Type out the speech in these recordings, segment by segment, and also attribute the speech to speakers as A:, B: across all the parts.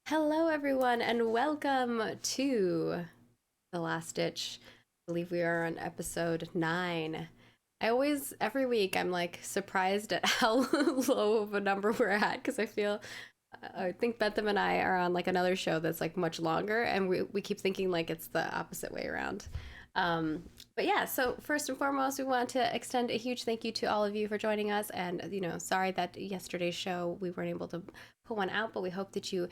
A: Hello, everyone, and welcome to The Last Ditch. I believe we are on episode 9. Every week, I'm like surprised at how low of a number we're at because I think Bentham and I are on like another show that's like much longer, and we keep thinking like it's the opposite way around. Um, but yeah, so first and foremost, we want to extend a huge thank you to all of you for joining us. And, sorry that yesterday's show we weren't able to pull one out, but we hope that you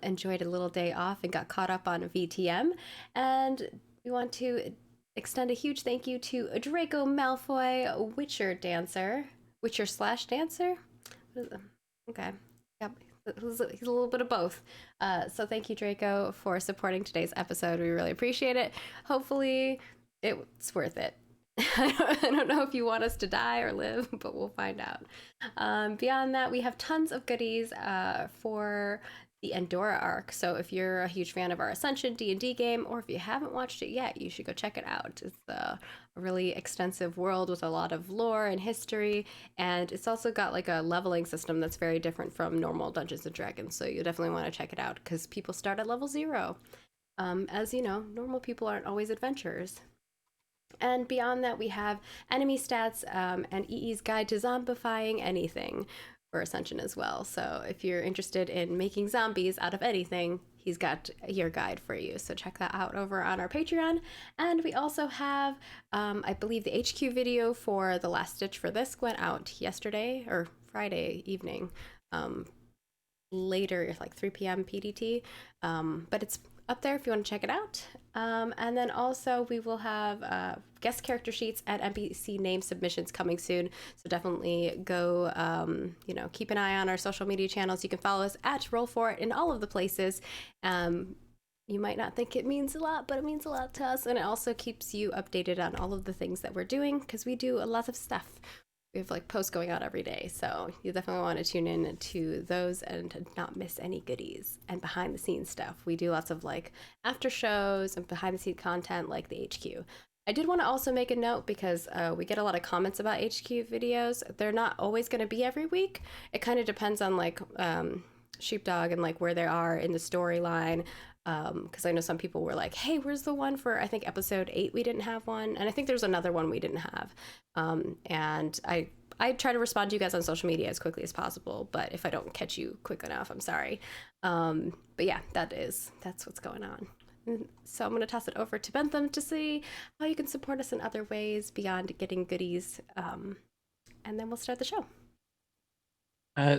A: enjoyed a little day off and got caught up on VTM. And we want to extend a huge thank you to Draco Malfoy, Witcher slash dancer. Okay. Yep. He's a little bit of both. So thank you, Draco, for supporting today's episode. We really appreciate it. Hopefully, it's worth it. I don't know if you want us to die or live, but we'll find out. Beyond that, we have tons of goodies for the Andorra arc. So if you're a huge fan of our Ascension D&D game, or if you haven't watched it yet, you should go check it out. It's a really extensive world with a lot of lore and history, and it's also got like a leveling system that's very different from normal Dungeons and Dragons. So you definitely want to check it out because people start at level 0. As you know, normal people aren't always adventurers. And beyond that, we have enemy stats and EE's guide to zombifying anything for Ascension as well. So if you're interested in making zombies out of anything, he's got your guide for you. So check that out over on our Patreon. And we also have, I believe, the HQ video for The Last Stitch for this went out yesterday or Friday evening. Later, like 3 p.m. PDT. But it's up there if you want to check it out. And then also we will have guest character sheets and NPC name submissions coming soon. So definitely go, keep an eye on our social media channels. You can follow us at Roll For It in all of the places. You might not think it means a lot, but it means a lot to us. And it also keeps you updated on all of the things that we're doing because we do a lot of stuff. We have like posts going out every day, so you definitely want to tune in to those and not miss any goodies and behind the scenes stuff. We do lots of like after shows and behind the scenes content like the HQ. I did want to also make a note because we get a lot of comments about HQ videos. They're not always going to be every week. It kind of depends on like Sheepdog and like where they are in the storyline. Because I know some people were like, hey, where's the one for, I think, episode 8 we didn't have one, and I think there's another one we didn't have. And I try to respond to you guys on social media as quickly as possible, but if I don't catch you quick enough, I'm sorry. But yeah, that's what's going on. So I'm going to toss it over to Bentham to see how you can support us in other ways beyond getting goodies, and then we'll start the show.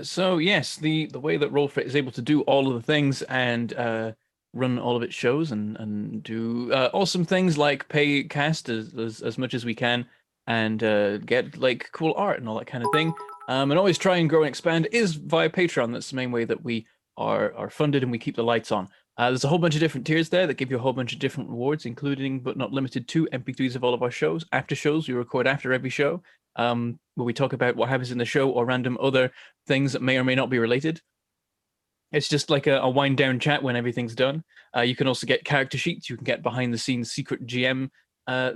B: So yes, the way that Roll For It is able to do all of the things and run all of its shows and do awesome things like pay cast as much as we can and get like cool art and all that kind of thing. And always try and grow and expand is via Patreon. That's the main way that we are funded and we keep the lights on. There's a whole bunch of different tiers there that give you a whole bunch of different rewards, including but not limited to MP3s of all of our shows. After shows we record after every show, where we talk about what happens in the show or random other things that may or may not be related. It's just like a wind down chat when everything's done. You can also get character sheets. You can get behind the scenes secret GM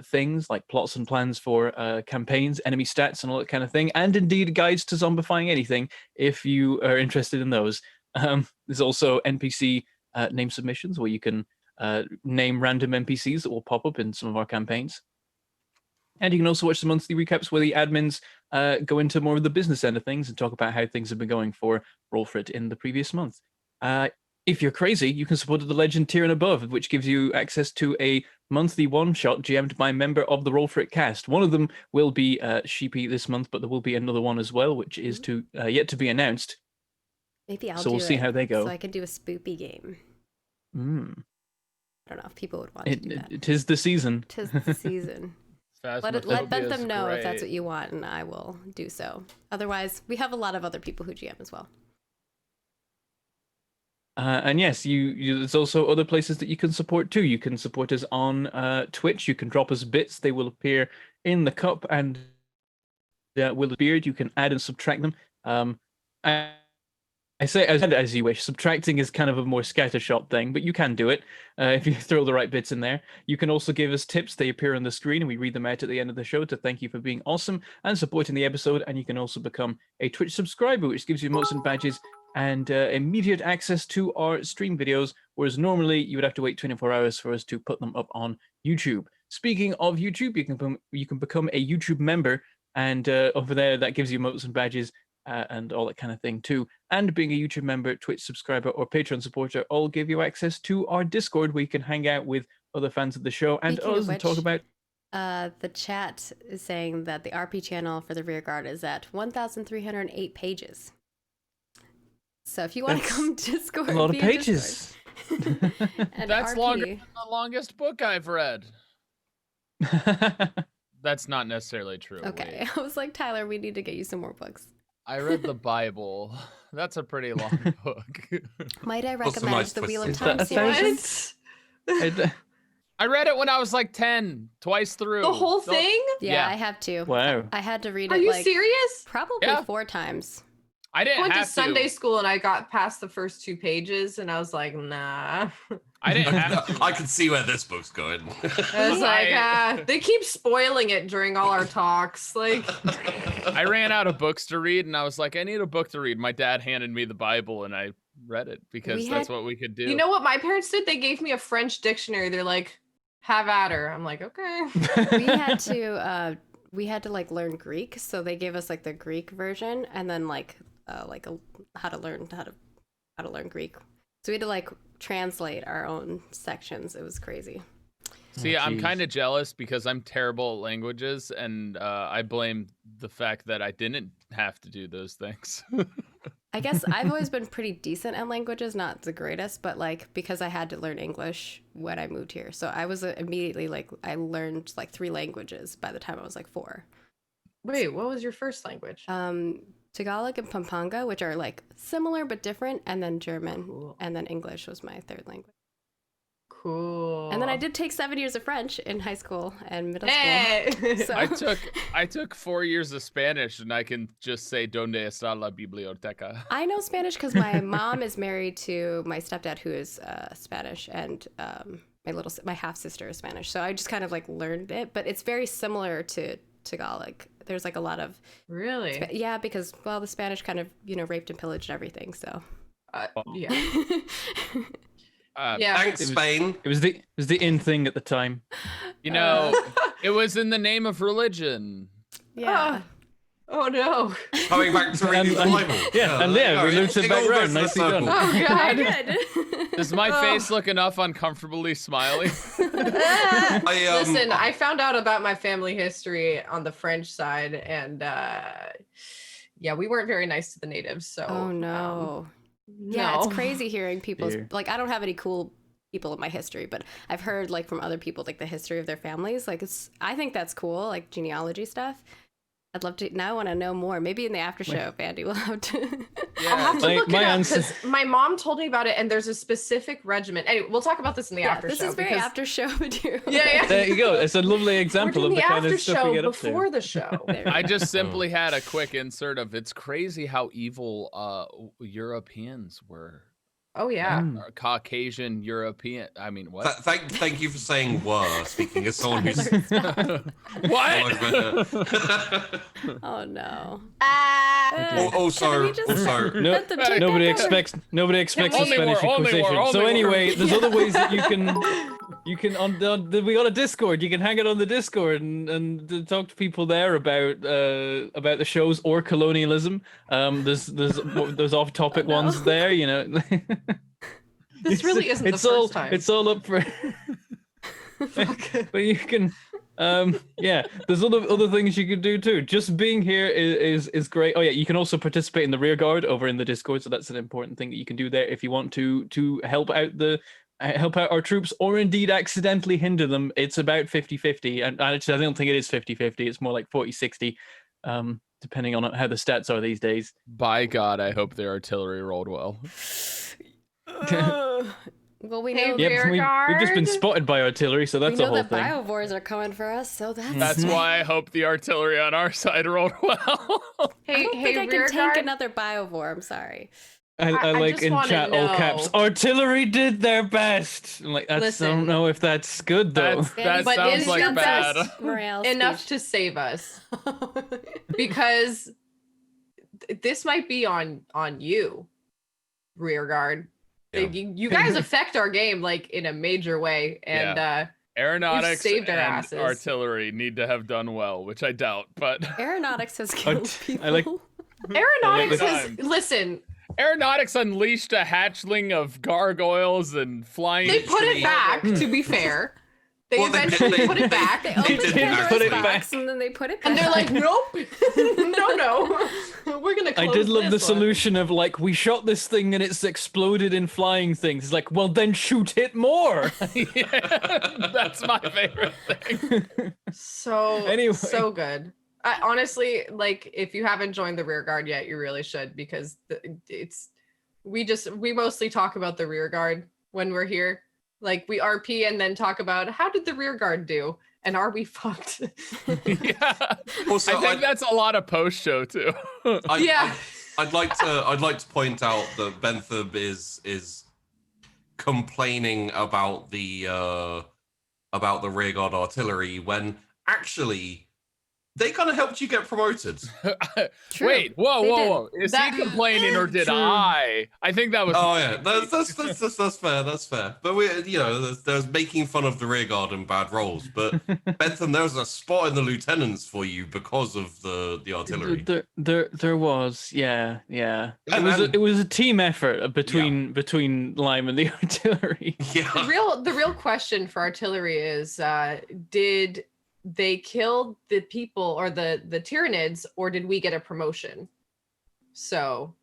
B: things like plots and plans for campaigns, enemy stats, and all that kind of thing. And indeed guides to zombifying anything if you are interested in those. There's also NPC name submissions where you can name random NPCs that will pop up in some of our campaigns. And you can also watch the monthly recaps where the admins go into more of the business end of things and talk about how things have been going for Roll For It in the previous month. If you're crazy, you can support the Legend tier and above, which gives you access to a monthly one-shot GM'd by a member of the Roll For It cast. One of them will be Sheepy this month, but there will be another one as well, which is yet to be announced.
A: Maybe
B: We'll see how they go.
A: So I can do a spoopy game. I don't know if people would want to do that.
B: It is the season.
A: Tis the season. Let Bentham know if that's what you want, and I will do so. Otherwise, we have a lot of other people who GM as well.
B: And yes, there's also other places that you can support too. You can support us on Twitch. You can drop us bits. They will appear in the cup and will beard. You can add and subtract them. I say as you wish. Subtracting is kind of a more scattershot thing, but you can do it if you throw the right bits in there. You can also give us tips. They appear on the screen, and we read them out at the end of the show to thank you for being awesome and supporting the episode. And you can also become a Twitch subscriber, which gives you emotes and badges and immediate access to our stream videos, whereas normally you would have to wait 24 hours for us to put them up on YouTube. Speaking of YouTube, you can become a YouTube member, and over there that gives you emotes and badges and all that kind of thing too. And being a YouTube member, Twitch subscriber, or Patreon supporter all give you access to our Discord, where you can hang out with other fans of the show and
A: Speaking
B: us
A: of
B: and talk
A: which,
B: about.
A: the chat is saying that the RP channel for the Rearguard is at 1,308 pages. So if you want to
B: That's
A: come Discord,
B: a lot of
A: via
B: pages.
A: Discord. And
C: That's
A: RP,
C: longer than the longest book I've read. That's not necessarily true.
A: Okay,
C: Wait.
A: I was like, Tyler, we need to get you some more books.
C: I read the Bible. That's a pretty long book.
A: Might I
D: Also
A: recommend
D: nice
A: the Wheel of
D: twisted.
A: Time
B: Is that
A: series?
C: I read it when I was like 10, twice through.
E: The whole thing?
A: Yeah,
C: Yeah.
A: I have to.
B: Wow.
A: I had to read
E: Are
A: it
E: you
A: like
E: serious?
A: probably
C: Yeah.
A: 4 times.
C: I
E: I
C: didn't
E: went to
C: have
E: Sunday school and I got past the first 2 pages and I was like, nah.
C: I didn't have to.
D: I can see where this book's going.
E: I was like, they keep spoiling it during all our talks. Like,
C: I ran out of books to read and I was like, I need a book to read. My dad handed me the Bible and I read it because
A: We
C: that's
A: had-
C: what we could do.
E: you know what my parents did? They gave me a French dictionary. They're like, have at her. I'm like, okay.
A: We had to like learn Greek, so they gave us like the Greek version and then how to learn Greek. So we had to like translate our own sections. It was crazy.
C: See, I'm
B: geez.
C: kind of jealous because I'm terrible at languages and I blame the fact that I didn't have to do those things.
A: I guess I've always been pretty decent at languages, not the greatest, but like because I had to learn English when I moved here. So I was immediately like, I learned like 3 languages by the time I was like 4.
E: Wait, what was your first language?
A: Tagalog and Pampanga, which are like similar but different, and then German,
E: Cool.
A: and then English was my 3rd language.
E: Cool.
A: And then I did take 7 years of French in high school and middle school.
E: Hey!
A: So
C: I took 4 years of Spanish and I can just say donde está la biblioteca.
A: I know Spanish because my mom is married to my stepdad, who is Spanish, and my half sister is Spanish. So I just kind of like learned it, but it's very similar to Tagalog. There's like a lot of
E: Really?
A: yeah, because well, the Spanish kind of raped and pillaged everything. So
E: Yeah. Yeah.
D: Thanks, Spain.
B: It was the in thing at the time.
C: You know, it was in the name of religion.
A: yeah.
E: Oh no.
D: Coming back to reading the
B: And-
D: Bible.
B: yeah, and yeah, we looped it
D: all
B: back
D: goes
B: round.
D: full
B: Nicely done.
D: circle.
E: Oh
A: I
E: god.
A: did.
C: Does my face look enough uncomfortably smiley?
E: Listen, I found out about my family history on the French side, and yeah, we weren't very nice to the natives. So
A: Oh no. Yeah,
E: no.
A: it's crazy hearing people's
B: Dear.
A: like I don't have any cool people in my history, but I've heard like from other people like the history of their families. Like I think that's cool, like genealogy stuff. I'd love to now I want to know more. Maybe in the after show, if Andy will have to.
E: I'll have to
B: My-
E: look
B: my
E: it up
B: answer-
E: because my mom told me about it, and there's a specific regimen. Anyway, we'll talk about this in the
A: Yeah,
E: after
A: this
E: show.
A: is very
E: because-
A: after show material.
E: Yeah.
B: There you go. It's a lovely
E: We're
B: example
E: doing
B: of the
E: the
B: kind
E: after
B: of stuff we
E: show
B: get up
E: before
B: to.
E: the show.
A: There we
C: I
A: go.
C: just simply had a quick insert of it's crazy how evil Europeans were.
E: Oh yeah.
C: Or Caucasian European. I mean, what?
D: Thank you for saying "were." Speaking as someone who's
C: What?
A: Oh no.
D: also,
A: Can we just
D: also,
B: No,
A: let them take
B: nobody
A: that over?
B: Nobody expects a
C: Only
B: Spanish
C: war, only war,
B: Inquisition.
C: only
B: So
C: war.
B: anyway, there's other ways that you can we got a Discord. You can hang it on the Discord and talk to people there about the shows or colonialism. There's off topic
A: Oh, no.
B: ones there. You know.
E: This really isn't the
B: it's all
E: first time.
B: it's all up for. But you can. Yeah, there's other things you can do too. Just being here is great. Oh yeah, you can also participate in the rear guard over in the Discord, so that's an important thing that you can do there if you want to help out our troops or indeed accidentally hinder them. It's about 50-50, and actually I don't think it is 50-50. It's more like 40-60, depending on how the stats are these days.
C: By God, I hope their artillery rolled well.
A: Well, we
E: Hey,
A: know
B: Yep,
E: Rear
B: we've just been
E: guard.
B: spotted by artillery, so
A: we
B: that's a
A: know
B: whole
A: that
B: thing.
A: biovores are coming for us, so that's
C: That's why I hope the artillery on our side rolled well.
A: I
E: Hey,
A: don't
E: hey,
A: think I can
E: rear
A: take
E: guard.
A: another biovore. I'm sorry.
B: I
E: I
B: like
E: just
B: in
E: wanna
B: chat all caps.
E: know.
B: Artillery did their best. I'm like, I don't
E: Listen.
B: know if that's good though.
C: That
E: But
C: sounds
E: is
C: like
E: your
C: bad.
E: best
A: Morale
E: Enough
A: speech.
E: to save us, because this might be on you. rear guard.
D: Yeah.
E: You guys affect our game like in a major way, and
C: Aeronautics
E: saved our
C: and
E: asses.
C: artillery need to have done well, which I doubt, but
A: Aeronautics has killed people.
B: I like
E: Aeronautics
C: Like
E: has listen.
C: Aeronautics unleashed a hatchling of gargoyles and flying.
E: They put it back. To be fair, they eventually put it back.
A: They opened
D: did
A: Pandora's
B: put it
A: box
B: back.
A: and then they put it back.
E: And they're like, nope, no, we're gonna.
B: I
E: Close
B: did love the
E: this one.
B: solution of like, we shot this thing and it's exploded in flying things. It's like, well, then shoot it more.
C: Yeah, that's my favorite thing.
E: So
B: Anyway.
E: so good. I, honestly, like if you haven't joined the rear guard yet, you really should, because we mostly talk about the rear guard when we're here. Like we RP and then talk about how did the rear guard do and are we fucked?
C: Yeah.
D: Also,
C: I think that's a lot of post show too.
E: Yeah.
D: I'd like to point out that Bentham is complaining about the rearguard artillery when actually they kind of helped you get promoted.
A: True.
C: Wait,
A: They
C: whoa.
A: did.
C: Is
E: That-
C: he complaining or did
B: True.
C: I? I think that was.
D: Oh yeah, that's fair. That's fair. But we, there's making fun of the rearguard and bad rolls. But Bentham, there was a spot in the lieutenants for you because of the artillery.
B: There was, yeah. It
D: And-
B: was a team effort between Lime and the artillery.
D: Yeah.
E: The real question for artillery is did they kill the people or the Tyranids, or did we get a promotion? So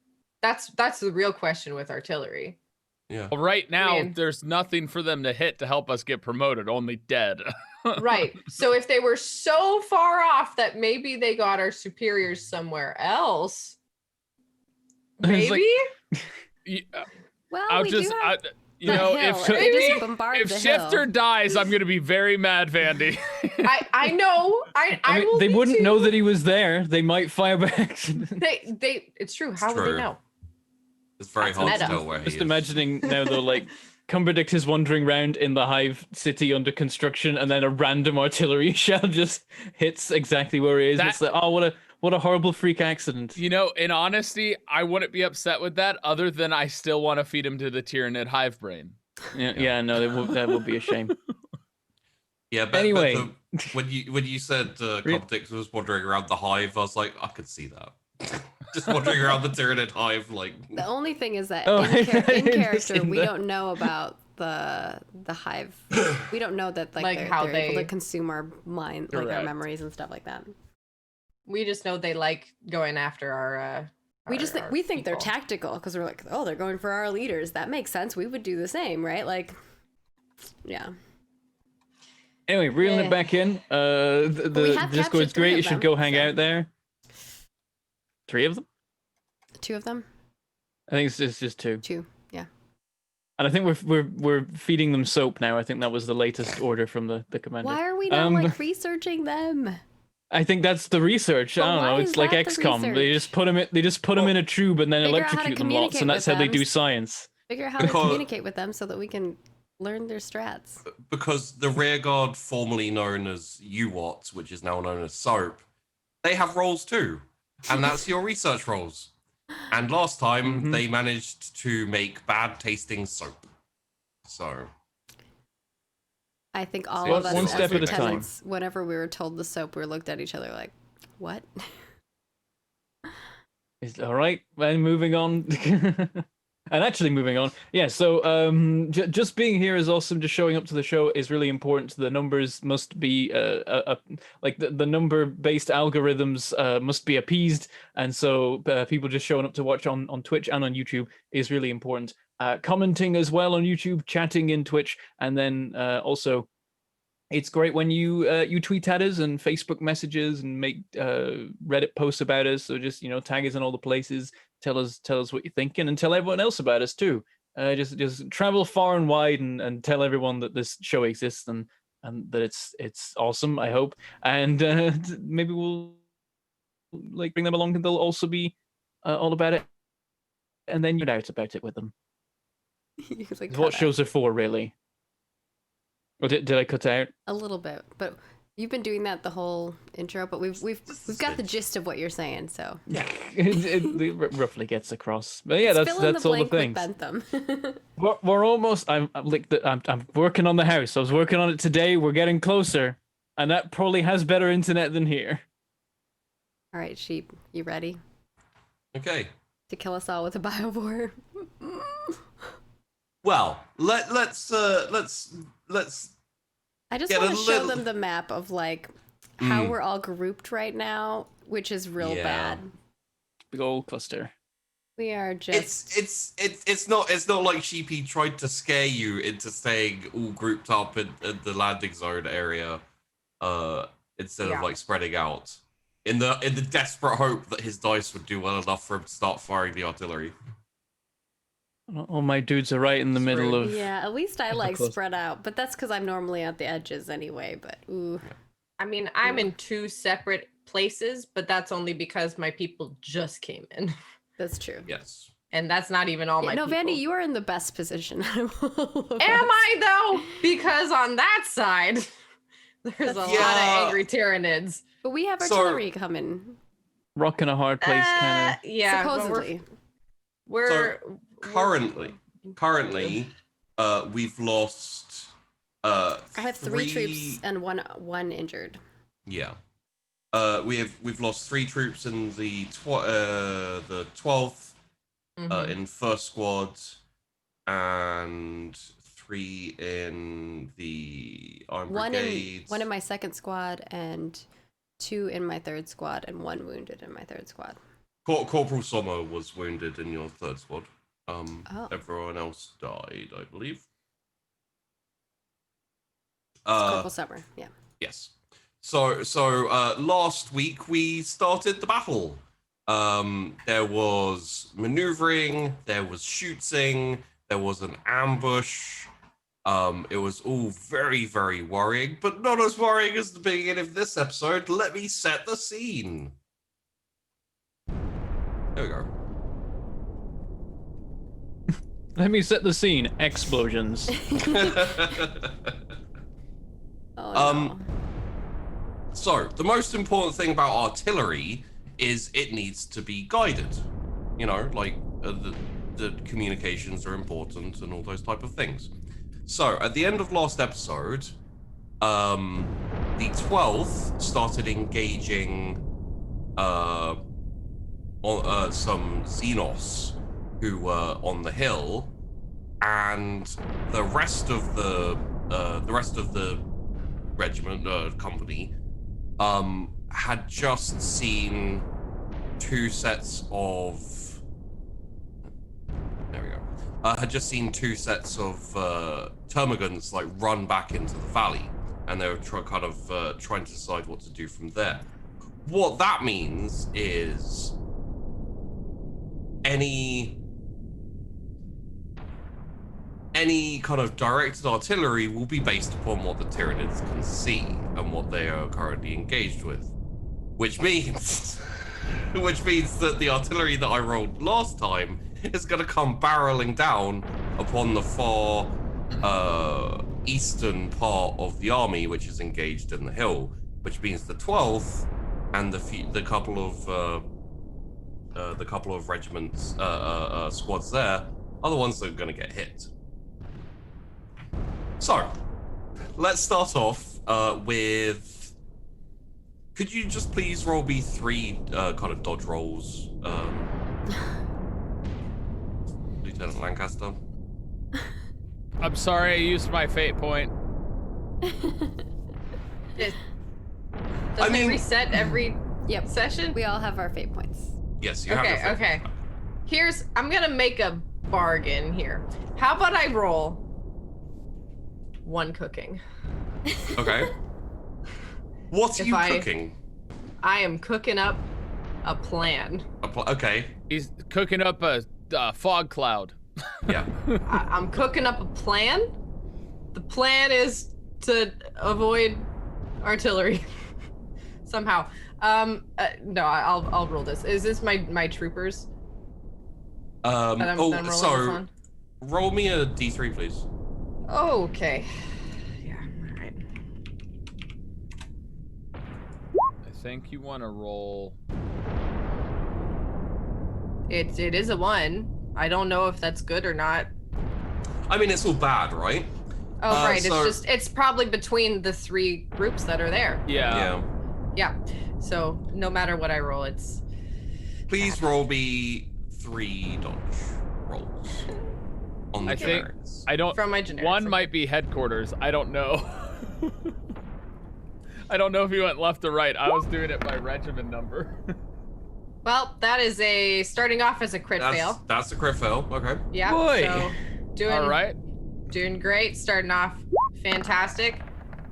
E: that's the real question with artillery.
D: Yeah.
C: Well, right now,
E: I mean-
C: there's nothing for them to hit to help us get promoted. Only dead.
E: Right. So if they were so far off that maybe they got our superiors somewhere else,
B: It's like-
E: maybe.
C: Yeah,
A: Well,
C: I'll
A: we
C: just,
A: do have
C: you
A: the
C: know,
A: hill.
C: if
A: They just
C: if,
A: bombard
C: if
A: the
C: Shifter
A: hill.
C: dies, I'm gonna be very mad, Vandy.
E: I know. I
B: I mean,
E: will
B: they
E: be
B: wouldn't
E: too.
B: know that he was there. They might fire by accident.
E: They it's true. How would
D: true.
E: they know?
D: It's very
E: That's
D: hard
E: meta.
D: to tell where he
B: Just
D: is.
B: imagining now though, like Cumberdict is wandering around in the hive city under construction, and then a random artillery shell just hits exactly where he is.
C: That-
B: It's like, oh, what a horrible freak accident.
C: You know, in honesty, I wouldn't be upset with that, other than I still want to feed him to the Tyranid hive brain.
B: Yeah, no, that would be a shame.
D: Yeah, but
B: Anyway.
D: when you said Coptic was wandering around the hive, I was like, I could see that. Just wandering around the Tyranid hive, like.
A: The only thing is that
B: Oh,
A: in,
B: I
A: in
B: didn't
A: character,
B: see
A: we
B: that.
A: don't know about the hive. We don't know that
E: Like
A: they're,
E: how
A: they're able
E: they-
A: to consume our mind, like our
C: Correct.
A: memories and stuff like that.
E: We just know they like going after our.
A: We think they're
E: people.
A: tactical because we're like, oh, they're going for our leaders. That makes sense. We would do the same, right? Like, yeah.
B: Anyway, reeling
A: Yeah.
B: it back in. The
A: we have
B: Discord's
A: captured 3
B: great.
A: of
B: You should
A: them,
B: go hang
A: so-
B: out there. 3 of them?
A: 2 of them.
B: I think it's just 2.
A: 2. Yeah.
B: And I think we're feeding them soap now. I think that was the latest order from the commander.
A: Why are we not
B: Um,
A: like researching them?
B: I think that's the research.
A: But
B: I don't
A: why
B: know.
A: is
B: It's like
A: that the
B: XCOM. They
A: research?
B: just put them in a tube and then
A: Figure out how to
B: electrocute them lots,
A: communicate
B: and that's
A: with
B: how they
A: them.
B: do science.
A: Figure out how to
D: Because-
A: communicate with them so that we can learn their strats.
D: Because the rearguard, formerly known as UWAT, which is now known as SOAP, they have roles too. And that's your research roles. And last time,
B: Mhm.
D: they managed to make bad tasting soap. So,
A: I think all
D: So
A: of us
D: one
A: as
D: step at a time.
A: lieutenants, whenever we were told the soap, we looked at each other like, what?
B: Is all right. Well, moving on. And actually moving on. Yeah, so just being here is awesome. Just showing up to the show is really important. The numbers must be like the number-based algorithms must be appeased, and so people just showing up to watch on Twitch and on YouTube is really important. Commenting as well on YouTube, chatting in Twitch, and then also it's great when you tweet at us and Facebook messages and make Reddit posts about us. So just tag us in all the places. Tell us what you're thinking, and tell everyone else about us too. Just travel far and wide and tell everyone that this show exists and that it's awesome. I hope, and maybe we'll like bring them along and they'll also be all about it, and then you'd out about it with them.
A: You could, like,
B: It's what
A: cut out
B: shows are for, really. Or did I cut out?
A: a little bit, but You've been doing that the whole intro, but we've got the gist of what you're saying. So
B: Yeah, it roughly gets across. But yeah,
A: Fill in
B: that's all the
A: blank with
B: things.
A: Bentham.
B: We're almost. I'm working on the house. I was working on it today. We're getting closer, and that probably has better internet than here.
A: All right, sheep, you ready
D: Okay.
A: to kill us all with a biovore?
D: Well, let's
A: I just
D: Get
A: want
D: a
A: to show
D: little-
A: them the map of like how we're all grouped right now, which is real
D: Yeah.
A: bad.
B: Big old cluster.
A: We are just
D: it's not like Sheepy tried to scare you into staying all grouped up in the landing zone area, instead of like spreading out. In the desperate hope that his dice would do well enough for him to start firing the artillery.
B: All my dudes are right in the middle of.
A: yeah. At least I
B: the
A: like
B: cluster.
A: spread out, but that's because I'm normally at the edges anyway. But ooh,
E: I mean, I'm in 2 separate places, but that's only because my people just came in.
A: that's true.
D: Yes.
E: And that's not even all my
A: No,
E: people.
A: Vandy, you are in the best position.
E: Am I though? Because on that side, there's a lot of angry Tyranids.
A: But we have
D: So-
A: artillery coming.
B: Rock in a hard place, kind of.
E: Yeah, but
A: Supposedly.
E: we're
D: Currently, we've lost.
A: I have 3 troops and one injured.
D: Yeah. We've lost 3 troops in the 12th, in first squad, and 3 in the Iron Brigade.
A: One in my second squad and 2 in my third squad and 1 wounded in my third squad.
D: Corporal Sommer was wounded in your third squad.
A: Oh.
D: Everyone else died, I believe.
A: Corporal Summer, yeah.
D: Yes. So last week we started the battle. There was maneuvering, there was shooting, there was an ambush. It was all very, very worrying, but not as worrying as the beginning of this episode. Let me set the scene. There we go.
B: Let me set the scene. Explosions.
A: Oh, no.
D: So the most important thing about artillery is it needs to be guided. You know, like the communications are important and all those type of things. So at the end of last episode, the 12th started engaging some Xenos who were on the hill, and the rest of the regiment company had just seen 2 sets of had just seen 2 sets of termagants like run back into the valley, and they were trying to decide what to do from there. What that means is any kind of directed artillery will be based upon what the Tyranids can see and what they are currently engaged with, which means that the artillery that I rolled last time is going to come barreling down upon the far eastern part of the army, which is engaged in the hill, which means the 12th and the couple of regiments squads there are the ones that are going to get hit. So let's start off with, could you just please roll me 3 kind of dodge rolls, Lieutenant Lancaster?
C: I'm sorry, I used my fate point.
E: Doesn't
D: I mean-
E: it reset every
A: Yep.
E: session?
A: We all have our fate points.
D: Yes, you have your fate.
E: Okay. I'm gonna make a bargain here. How about I roll 1 cooking?
D: Okay. What are
E: If
D: you
E: I-
D: cooking?
E: I am cooking up a plan.
D: Okay.
C: He's cooking up a fog cloud.
D: Yeah.
E: I'm cooking up a plan. The plan is to avoid artillery somehow. No, I'll roll this. Is this my troopers? that I'm rolling this
D: so
E: on?
D: roll me a D3, please.
E: Oh, okay. Yeah, all right.
C: think you want to roll.
E: It is a 1. I don't know if that's good or not.
D: I mean, it's all bad, right?
E: Oh, right.
D: so-
E: It's probably between the 3 groups that are there.
C: Yeah.
E: Yeah. So no matter what I roll, it's.
D: Please roll me 3 dodge rolls on the
C: I think-
D: generics.
C: I don't.
E: From my generics.
C: One
E: okay.
C: might be headquarters. I don't know. I don't know if he went left or right. I was doing it by regiment number.
E: Well, that is a starting off as a crit fail.
D: That's a crit fail. Okay.
E: Yeah.
B: Boy.
E: So doing
C: All right.
E: doing great. Starting off fantastic.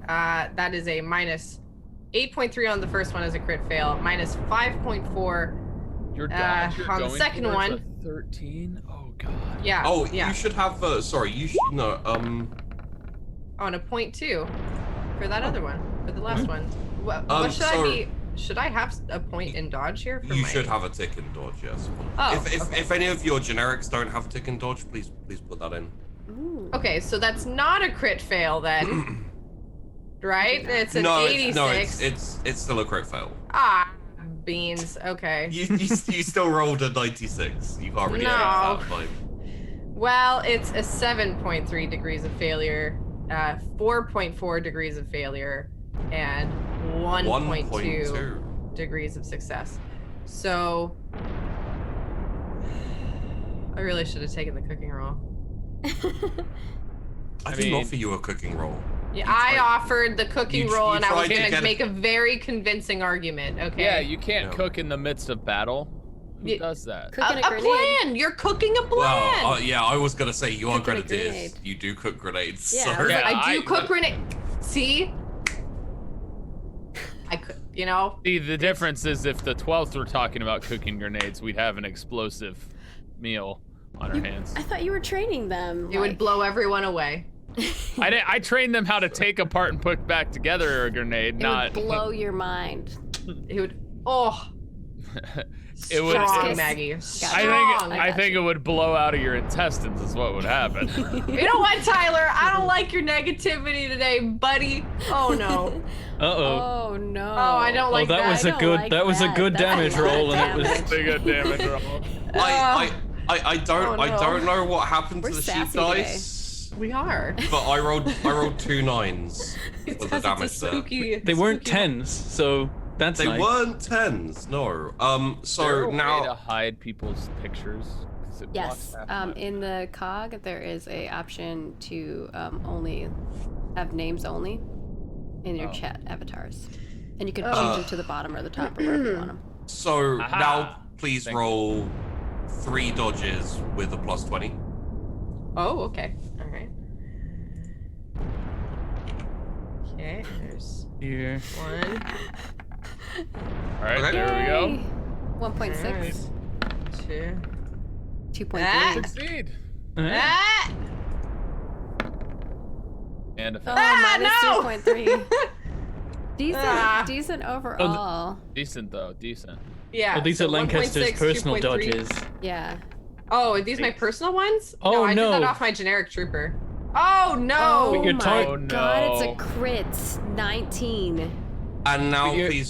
E: That is a minus 8.3 on the first one as a crit fail. Minus 5.4.
C: Your dodge. You're
E: on the
C: going
E: second
C: towards
E: one.
C: a 13. Oh god.
E: Yeah.
D: Oh,
E: yeah.
D: you should have. Sorry, you should no.
E: On a 0.2 for that other one, for the last one. What should I
D: so-
E: be? Should I have a point in dodge here? For
D: You
E: my...
D: should have a tick and dodge. Yes.
E: Oh,
D: If any of your generics don't have tick and dodge, please put that in.
A: Ooh.
E: Okay, so that's not a crit fail then, right? It's an
D: no,
E: 86.
D: it's still a crit fail.
E: Ah, beans. Okay.
D: You still rolled a 96. You can't really
E: No.
D: fix that vibe.
E: Well, it's a 7.3 degrees of failure, 4.4 degrees of failure, and 1.2 degrees of success. So I really should have taken the cooking roll.
D: I
C: I
D: didn't
C: mean-
D: offer you a cooking roll.
E: Yeah,
D: You
E: I
D: tried-
E: offered the cooking roll,
D: you
E: and I was
D: tried to
E: gonna
D: get
E: make a very convincing argument. Okay.
C: Yeah, you can't
D: No.
C: cook in the midst of battle. Who
E: Yeah.
C: does that?
A: Cooking
E: a
A: a grenade.
E: plan. You're cooking a plan.
D: Well, yeah, I was gonna say you are
A: Cooking a
D: grenadiers.
A: grenade.
D: You do cook grenades.
A: Yeah,
D: so.
A: I was like,
E: I do
C: I-
E: cook grenade. See, I could. You know.
C: See, the difference is if the 12th were talking about cooking grenades, we'd have an explosive meal on our hands.
A: I thought you were training them.
E: It would blow everyone away.
C: I trained them how to take apart and put back together a grenade,
A: It
C: not.
A: would blow your mind.
E: It would. Oh.
C: It would-
E: Strong,
A: It's-
E: Maggie.
C: I
E: Strong.
C: think it would blow out of your intestines is what would happen.
E: You know what, Tyler? I don't like your negativity today, buddy. Oh no.
B: Uh-oh.
A: Oh no.
E: Oh, I don't like
B: that
E: that.
B: was
A: I
B: a
A: don't
B: good
A: like
B: that was a
A: that.
B: good
A: That's a
B: damage
A: lot of
B: roll, and it was
A: damage.
C: Big good damage roll.
D: I don't
E: Oh,
D: I
E: no.
D: don't know what happened
A: We're
D: to the sheep
A: sassy today.
D: dice,
E: We are.
D: but I rolled 2 9s
E: It's
D: for the
E: 'cause
D: damage
E: it's a
D: there.
E: spooky.
B: they weren't
E: spooky-
B: tens, so that's
D: They
B: nice.
D: weren't 10s, no.
C: Is there a
D: So
C: way to
D: now
C: hide people's pictures? 'Cause it
A: Yes.
C: blocks half my-
A: In the cog, there is a option to only have names only in your
C: Oh.
A: chat avatars, and you can
E: Oh.
A: change them to the bottom or the top or wherever you want them.
D: so
C: Aha.
D: now please
C: Thank you.
D: roll 3 dodges with a plus 20.
E: Oh, okay. All right. Okay, there's
B: Here.
E: 1.
C: All right,
D: Okay.
C: there we go.
A: 1.6,
E: 2.
A: 2.3.
E: Ah.
C: Succeed.
E: Ah!
C: And a
A: Oh,
C: fail.
A: minus
E: no!
A: 3.3. Decent,
E: Ah.
A: decent overall.
C: Decent though, decent.
E: Yeah.
B: Oh, these
E: so
B: are Lancaster's
E: 1.6,
B: personal
E: 2.3.
B: dodges.
A: Yeah.
E: Oh, are these my personal ones?
B: Oh,
E: no, I did that
B: no.
E: off my generic trooper. Oh no!
A: Oh
B: you're
A: my
B: talking-
A: god, it's
C: no.
A: a crit. 19.
D: And now
B: But you're-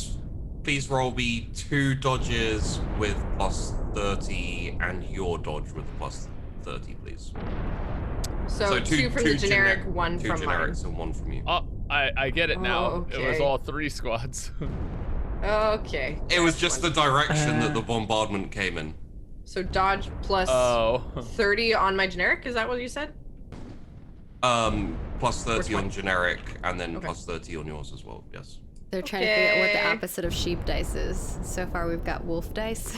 D: please roll me 2 dodges with plus 30 and your dodge with plus 30, please.
E: So, 2 from the generic, 1
D: two
E: from mine.
D: generics and 1 from you.
C: Oh, I get it now.
E: Oh,
C: It was
E: okay.
C: all 3 squads.
E: Okay.
D: It was
E: that's
D: just
E: one.
D: the direction that
B: Uh.
D: the bombardment came in.
E: So dodge plus
C: Oh.
E: 30 on my generic. Is that what you said?
D: Plus 30
E: Which one?
D: on generic and then
E: Okay.
D: plus 30 on yours as well. Yes.
A: They're trying to figure out what the
E: Okay.
A: opposite of sheep dice is. So far, we've got wolf dice.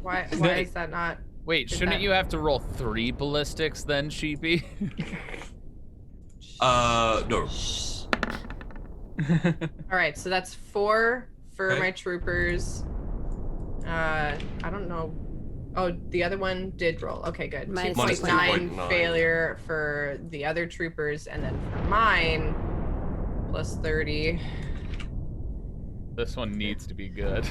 E: Why
B: that-
E: is that not?
C: Wait,
E: Did
C: shouldn't
E: that-
C: you have to roll 3 ballistics then, Sheepy?
D: No.
E: Shh. All right, so that's 4 for
D: Okay.
E: my troopers. I don't know. Oh, the other one did roll. Okay, good.
A: Minus
E: 2.9
D: 2.9.
E: failure for the other troopers, and then for mine, plus 30.
C: This one needs to be good.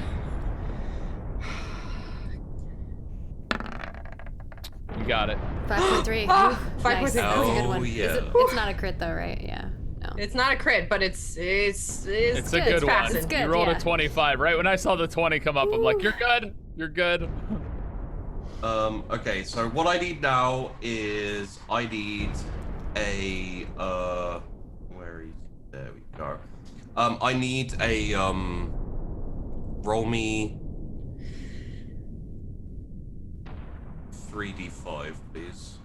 C: You got it.
A: 5.3.
E: Ah,
A: Ooh,
E: 5.3.
A: Nice. That was a good
D: Oh,
A: one.
D: yeah.
A: It's not a crit though, right? Yeah. No.
E: It's not a crit, but it's
C: a
A: good.
C: good one.
E: passing.
A: It's good,
C: You rolled
A: yeah.
C: a 25. Right when I saw the 20 come up, I'm like, you're good. You're good.
D: Okay, so what I need now is I need a where is there we go. I need a roll me 3d5, please.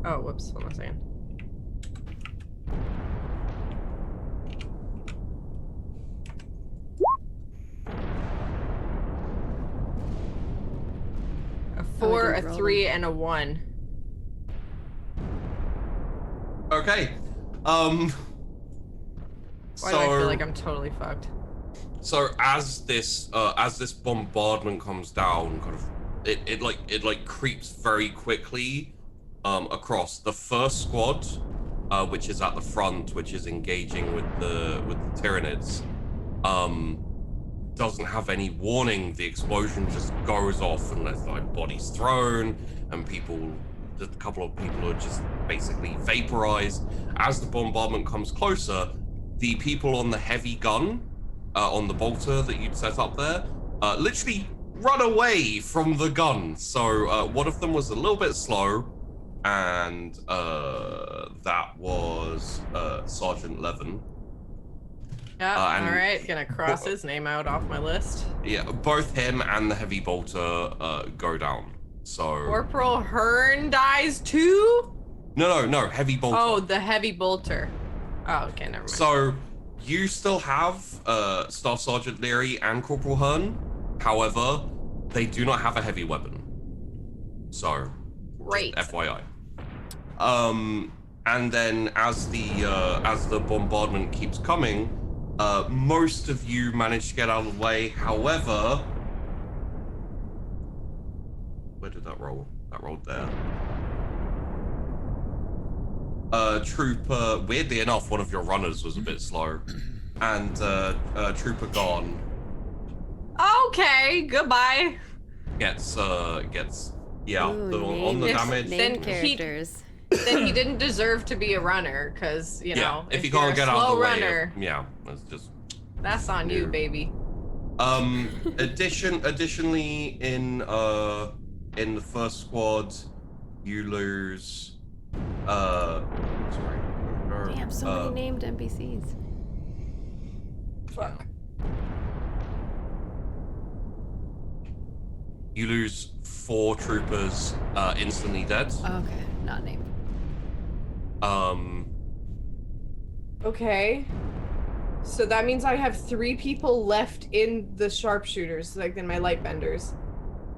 E: Oh, whoops. Hold on a second. A 4,
A: didn't
E: a
A: roll
E: 3,
A: them.
E: and a 1.
D: Okay.
E: Why
D: So
E: do I feel like I'm totally fucked?
D: so as this bombardment comes down, kind of it creeps very quickly across the first squad, which is at the front, which is engaging with the Tyranids. Doesn't have any warning. The explosion just goes off, and there's like bodies thrown, and just a couple of people are just basically vaporized. As the bombardment comes closer, the people on the heavy gun, on the bolter that you'd set up there, literally run away from the gun. So one of them was a little bit slow, and that was Sergeant Levin.
E: Yeah,
D: and-
E: all right. Gonna cross his name out off my list.
D: Yeah, both him and the heavy bolter go down. So
E: Corporal Hearn dies too?
D: no, heavy bolter.
E: Oh, the heavy bolter. Oh, okay, never mind.
D: So you still have Staff Sergeant Leary and Corporal Hearn. However, they do not have a heavy weapon. So
E: Great.
D: just FYI. And then as the bombardment keeps coming, most of you manage to get out of the way. However, where did that roll? That rolled there. Trooper, weirdly enough, one of your runners was a bit slow, and Trooper gone
E: Okay, goodbye.
D: gets
A: Ooh,
D: on the
E: Yes,
D: damage.
A: Named
E: Then he-
A: characters.
E: Then he didn't deserve to be a runner, because, you know,
D: if you
E: you're
D: can't
E: a
D: get out
E: slow
D: of the way,
E: runner,
D: that's just.
E: that's on you,
D: No.
E: baby.
D: Additionally, in the first squad, you lose. Sorry.
A: Damn, so many named NPCs.
E: Fuck.
D: You lose 4 troopers instantly dead.
A: Okay, not named.
E: Okay. So that means I have 3 people left in the sharpshooters, like in my light benders.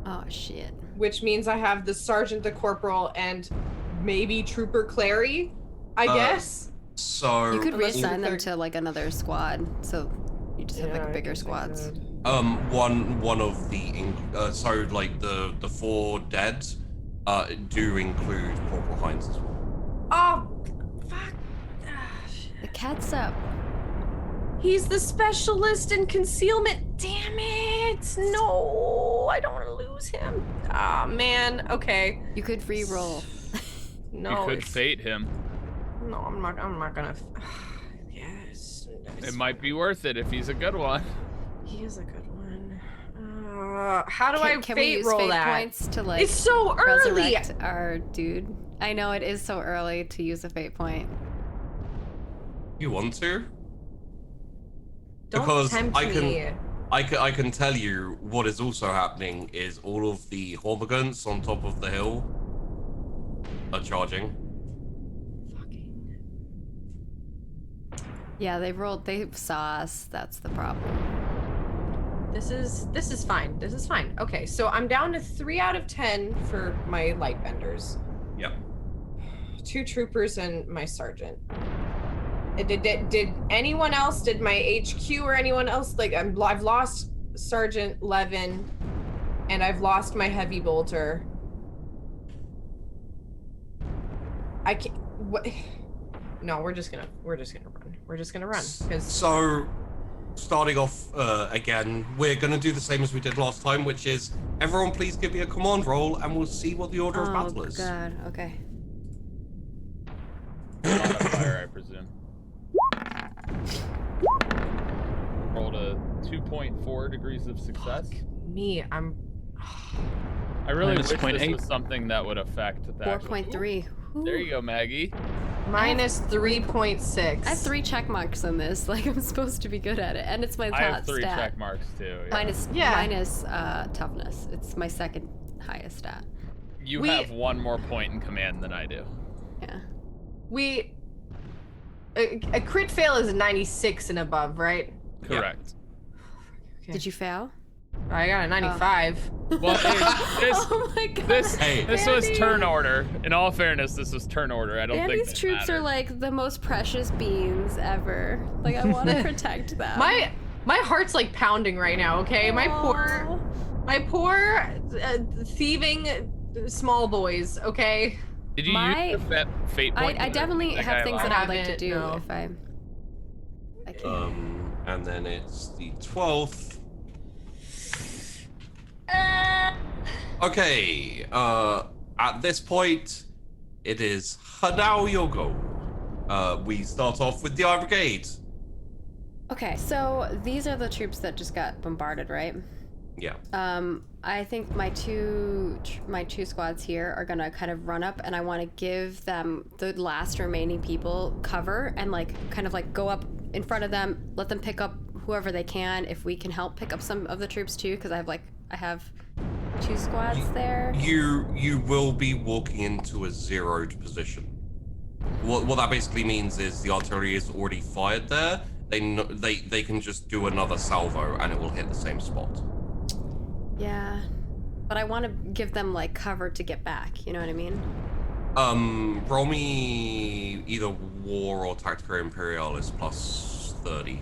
A: Oh shit.
E: Which means I have the sergeant, the corporal, and maybe Trooper Clary, I guess.
D: So
A: You could
E: Unless you
A: reassign them
E: declare-
A: to like another squad, so you just have like bigger squads.
D: one of the so like the 4 dead do include Corporal Hines as well.
E: Oh, fuck. Ah, shit.
A: The cat's up.
E: He's the specialist in concealment. Damn it. No, I don't want to lose him. Ah, man. Okay.
A: You could re-roll.
E: No.
C: You could
E: it's-
C: fate him.
E: No, I'm not gonna. Yes.
C: It might be worth it if he's a good one.
E: He is a good one. How do I
A: Can we
E: fate
A: use
E: roll
A: fate
E: that?
A: points to like
E: It's so early.
A: resurrect our dude? I know it is so early to use a fate point.
D: You want to?
E: Don't
D: Because
E: tempt
D: I can-
E: me.
D: I can tell you what is also happening is all of the Hormigants on top of the hill are charging.
E: Fucking.
A: Yeah, they saw us. That's the problem.
E: This is fine. This is fine. Okay, so I'm down to 3 out of 10 for my light benders.
D: Yep.
E: 2 troopers and my sergeant. Did anyone else? Did my HQ or anyone else? Like I've lost Sergeant Levin, and I've lost my heavy bolter. I can't. What? No, we're just gonna run. We're just gonna run because
D: So, starting off again, we're going to do the same as we did last time, which is everyone please give me a command roll and we'll see what the order of battle is.
A: God. Okay.
C: modifier, I presume. Rolled a 2.4 degrees of success.
E: Me, I'm.
C: I really
B: Minus
C: wish this
B: 0.8.
C: was something that would affect the actual-
A: 4.3.
C: Ooh, there you go, Maggie.
E: Minus 3.6.
A: I have 3 check marks on this. Like, I'm supposed to be good at it. And it's my
C: I have
A: top
C: 3
A: stat.
C: check marks too. Yeah.
A: Minus toughness. It's my second highest stat.
C: You have 1 more point in command than I do.
A: Yeah.
E: A crit fail is a 96 and above, right?
C: Correct.
E: Okay.
A: Did you fail?
E: I got a 95.
C: Well,
A: Oh my god.
C: this was
A: Andy.
C: turn order. In all fairness, this was turn order. I don't think
A: Andy's
C: that
A: troops are
C: mattered.
A: like the most precious beings ever. Like, I want to protect them.
E: My heart's like pounding right now. Okay, my poor thieving small boys. Okay.
C: Did you use the fate point?
A: I definitely
C: That
A: have
C: guy
A: things
C: alive?
A: that I would like to
E: haven't,
A: do
E: no.
A: if I can.
D: And then it's the 12th. Okay, at this point, it is Hanao your go. We start off with the I Brigade.
A: Okay, so these are the troops that just got bombarded, right?
D: Yeah.
A: I think my two squads here are gonna kind of run up, and I want to give them, the last remaining people, cover and like kind of like go up in front of them, let them pick up whoever they can. If we can help pick up some of the troops too, because I have 2 squads there.
D: You will be walking into a zeroed position. What that basically means is the artillery is already fired there. They can just do another salvo and it will hit the same spot.
A: Yeah, but I want to give them like cover to get back. You know what I mean?
D: Roll me either War or Tactical Imperialis plus 30.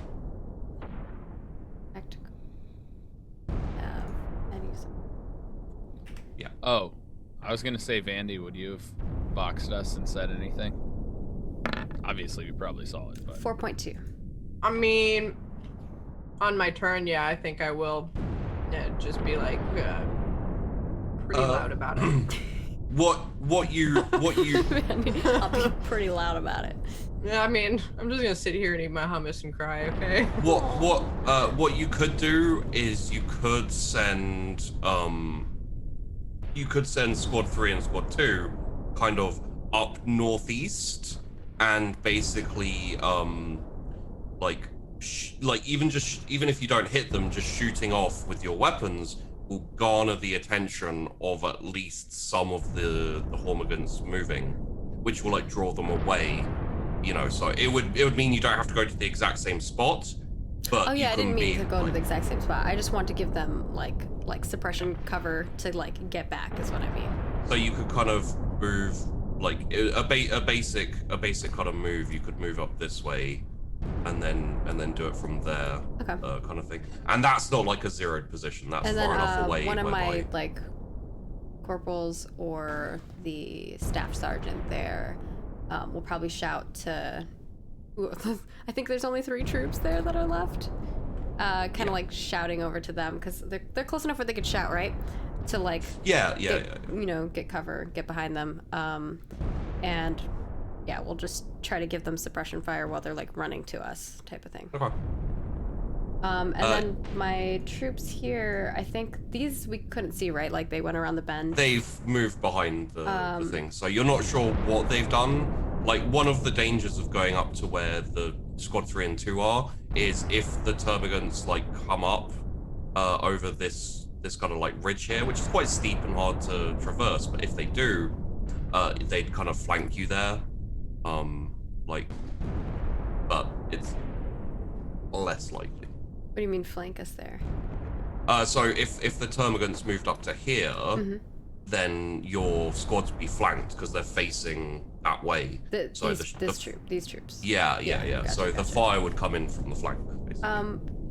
A: Tactical.
D: Yeah.
C: Oh, I was gonna say, Vandy, would you have boxed us and said anything? Obviously, we probably saw it, but
A: 4.2.
E: I mean, on my turn, yeah, I think I will just be like pretty loud about it.
D: What you
A: I'll be pretty loud about it.
E: Yeah, I mean, I'm just gonna sit here and eat my hummus and cry, okay?
D: what you could do is you could send squad 3 and squad 2 kind of up northeast and basically even if you don't hit them, just shooting off with your weapons will garner the attention of at least some of the Hormigans moving, which will like draw them away, you know. So it would mean you don't have to go to the exact same spot, but
A: Oh yeah, I
D: you
A: didn't
D: can
A: mean
D: be
A: to go to the exact same spot. I just want to give them like suppression cover to like get back is what I mean.
D: So you could kind of move like a basic kind of move. You could move up this way, and then do it from there,
A: Okay.
D: kind of thing. And that's not like a zeroed position. That's
A: And
D: far
A: then
D: enough away.
A: one of my
D: whereby-
A: like corporals or the staff sergeant there will probably shout to. I think there's only 3 troops there that are left. Kind of like shouting over to them because they're close enough where they could shout, right? To like
D: yeah.
A: you know, get cover, get behind them, and yeah, we'll just try to give them suppression fire while they're like running to us, type of thing.
D: Okay.
A: And then my troops here, I think these we couldn't see, right? Like they went around the bend.
D: They've moved behind the thing, so you're not sure what they've done. Like one of the dangers of going up to where the squad 3 and 2 are is if the Termagants like come up over this kind of like ridge here, which is quite steep and hard to traverse, but if they do, they'd kind of flank you there. But it's less likely.
A: What do you mean flank us there?
D: So if the Termagants moved up to here, then your squads would be flanked because they're facing that way.
A: These troops.
D: Yeah.
A: Gotcha,
D: So the
A: gotcha.
D: fire would come in from the flank, basically.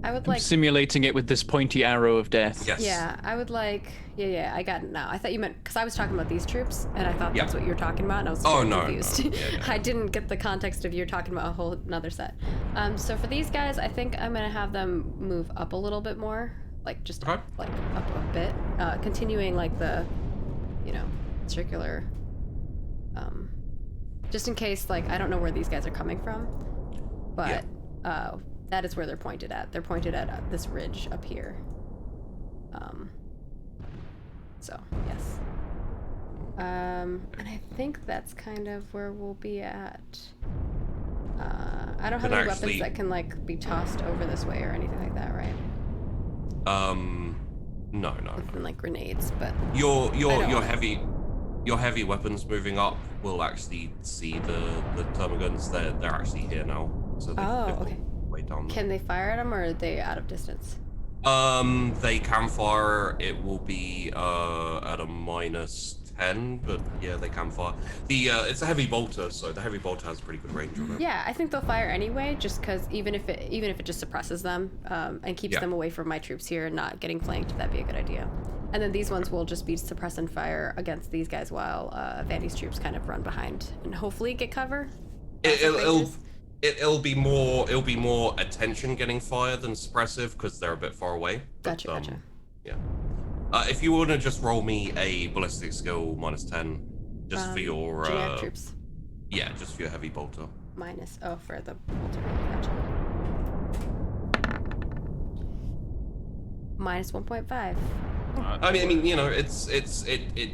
A: I would
B: I'm
A: like.
B: simulating it with this pointy arrow of death.
D: Yes.
A: Yeah, I would like. Yeah, I got it now. I thought you meant because I was talking about these troops, and I thought that's what you were talking about, and I was
D: Oh,
A: getting
D: no,
A: confused.
D: no. Yeah.
A: I didn't get the context of you're talking about a whole another set. So for these guys, I think I'm gonna have them move up a little bit more, like just
D: Okay.
A: like up a bit, continuing like the, circular, just in case, like, I don't know where these guys are coming from, but that is where they're pointed at. They're pointed at this ridge up here. So, yes. And I think that's kind of where we'll be at. I don't have any weapons that can, like, be tossed over this way or anything like that, right?
D: No.
A: Nothing like grenades, but
D: your heavy weapons moving up will actually see the termagants. They're actually here now. So they've
A: okay.
D: Way down there.
A: Can they fire at them, or are they out of distance?
D: They can fire. It will be at a -10, but yeah, they can fire. It's a heavy bolter, so the heavy bolter has pretty good range on it.
A: Yeah, I think they'll fire anyway, just because even if it just suppresses them and keeps them away from my troops here, not getting flanked, that'd be a good idea. And then these ones will just be suppress and fire against these guys while Vandy's troops kind of run behind and hopefully get cover.
D: It'll be more attention getting fire than suppressive because they're a bit far away.
A: Gotcha.
D: Yeah. If you want to just roll me a ballistic skill -10, just for your
A: generic troops.
D: Yeah, just for your heavy bolter.
A: For the bolter. Gotcha. -1.5.
D: I mean, you know, it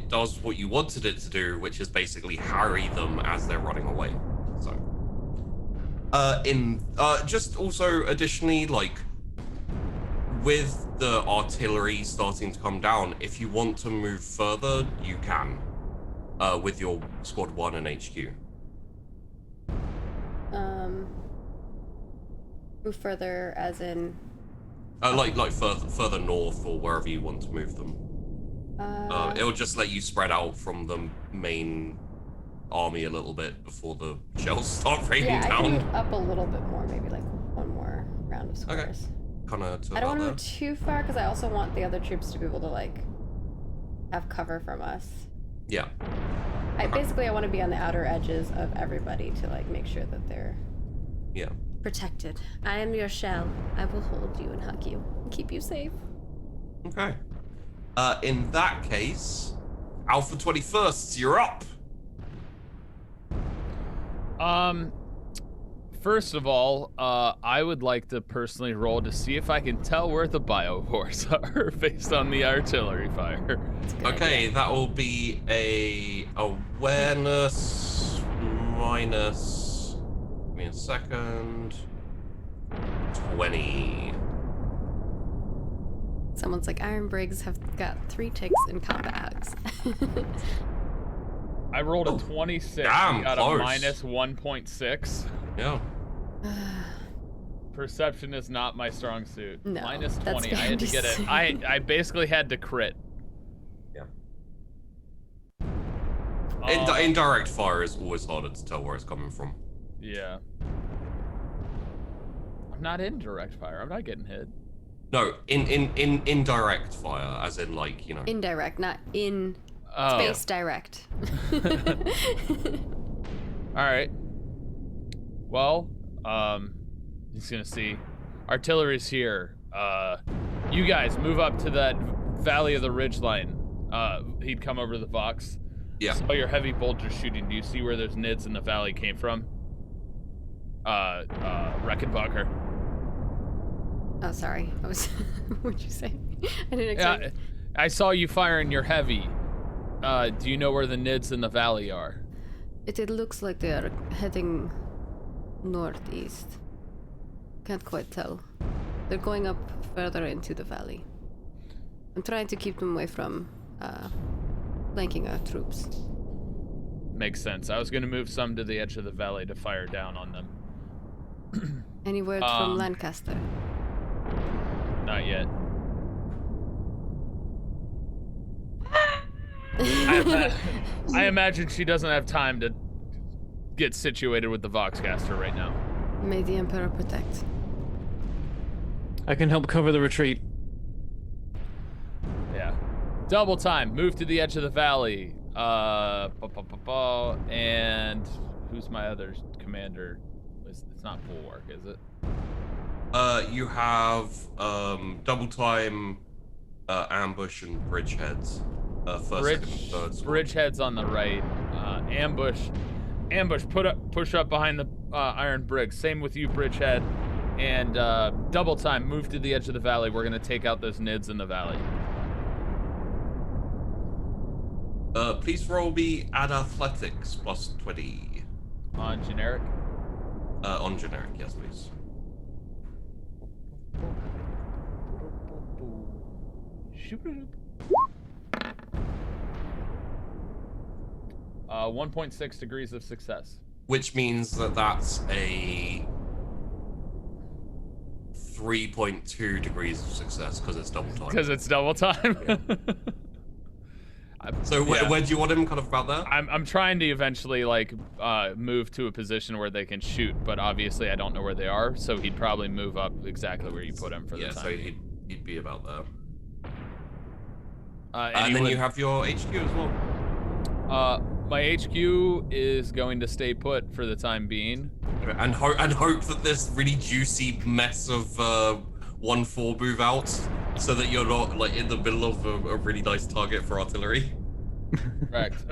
D: does what you wanted it to do, which is basically harry them as they're running away. So, just also additionally, like, with the artillery starting to come down, if you want to move further, you can, with your squad 1 and HQ.
A: Move further, as in.
D: Like further north or wherever you want to move them. It'll just let you spread out from the main army a little bit before the shells start raining down.
A: I can move up a little bit more, maybe like one more round of squares.
D: Okay.
A: I don't want to move too far because I also want the other troops to be able to, like, have cover from us.
D: Yeah.
A: Basically, I want to be on the outer edges of everybody to, like, make sure that they're protected. I am your shell. I will hold you and hug you and keep you safe.
D: Okay. In that case, Alpha 21st, you're up.
C: First of all, I would like to personally roll to see if I can tell where the biovores are based on the artillery fire.
D: Okay, that will be a awareness minus. Give me a second. 20.
A: Someone's like, Iron Briggs have got 3 ticks in combat hugs.
C: I rolled a 26.
D: Damn,
C: got
D: close.
C: a -1.6.
D: Yeah.
C: Perception is not my strong suit.
A: No,
C: -20. I had to get it. I basically had to crit.
D: Yeah. Indirect fire is always harder to tell where it's coming from.
C: Yeah. I'm not in direct fire. I'm not getting hit.
D: No, in indirect fire, as in, like, you know.
A: Indirect, not in space direct.
C: All right. Well, he's gonna see. Artillery's here. You guys move up to that valley of the ridgeline. He'd come over to the Vox.
D: Yeah.
C: Saw your heavy bolters shooting. Do you see where those nids in the valley came from? Reckenbacher.
A: Oh, sorry. I was. What'd you say? I didn't expect.
C: Yeah, I saw you firing your heavy. Do you know where the nids in the valley are?
A: It looks like they are heading northeast. Can't quite tell. They're going up further into the valley. I'm trying to keep them away from flanking our troops.
C: Makes sense. I was going to move some to the edge of the valley to fire down on them.
A: Any word from Lancaster?
C: Not yet. I imagine she doesn't have time to get situated with the Voxcaster right now.
A: May the Emperor protect.
B: I can help cover the retreat.
C: Yeah. Double time. Move to the edge of the valley. And who's my other commander? It's not Bulwark, is it?
D: You have double time, ambush, and bridgeheads. First, second, and third.
C: Bridgehead's on the right. ambush. Push up behind the iron bricks. Same with you, Bridgehead. And double time. Move to the edge of the valley. We're gonna take out those nids in the valley.
D: Please roll me at athletics plus 20.
C: On generic.
D: On generic, yes, please.
C: 1.6 degrees of success.
D: Which means that that's a 3.2 degrees of success because it's double time.
C: Because it's double time.
D: Yeah. So where do you want him? Kind of about there?
C: I'm trying to eventually like move to a position where they can shoot, but obviously I don't know where they are, so he'd probably move up exactly where you put him for the time.
D: Yeah, so he'd be about there.
C: And
D: and then you have your HQ as well.
C: My HQ is going to stay put for the time being.
D: And hope that this really juicy mess of 1-4 move out, so that you're not like in the middle of a really nice target for artillery.
C: Correct.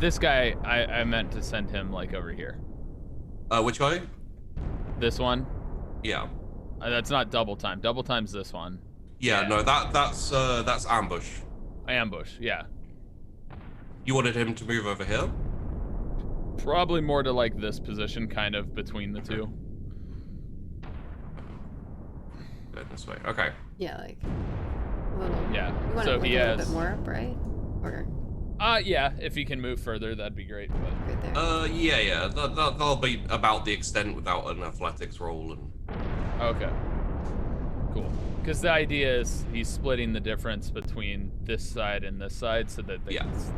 C: This guy, I meant to send him like over here.
D: Which guy?
C: This one.
D: Yeah.
C: That's not double time. Double time's this one.
D: Yeah. No, that's ambush.
C: Ambush. Yeah.
D: You wanted him to move over here?
C: Probably more to like this position, kind of between the two.
D: Go this way. Okay.
A: Yeah, like a little.
C: Yeah.
A: You want
C: So
A: it like
C: he
A: a little
C: has.
A: bit more up, right? Or
C: Yeah. If he can move further, that'd be great. But
A: right there.
D: Yeah. That'll be about the extent without an athletics roll and.
C: okay. Cool. Because the idea is he's splitting the difference between this side and this side, so that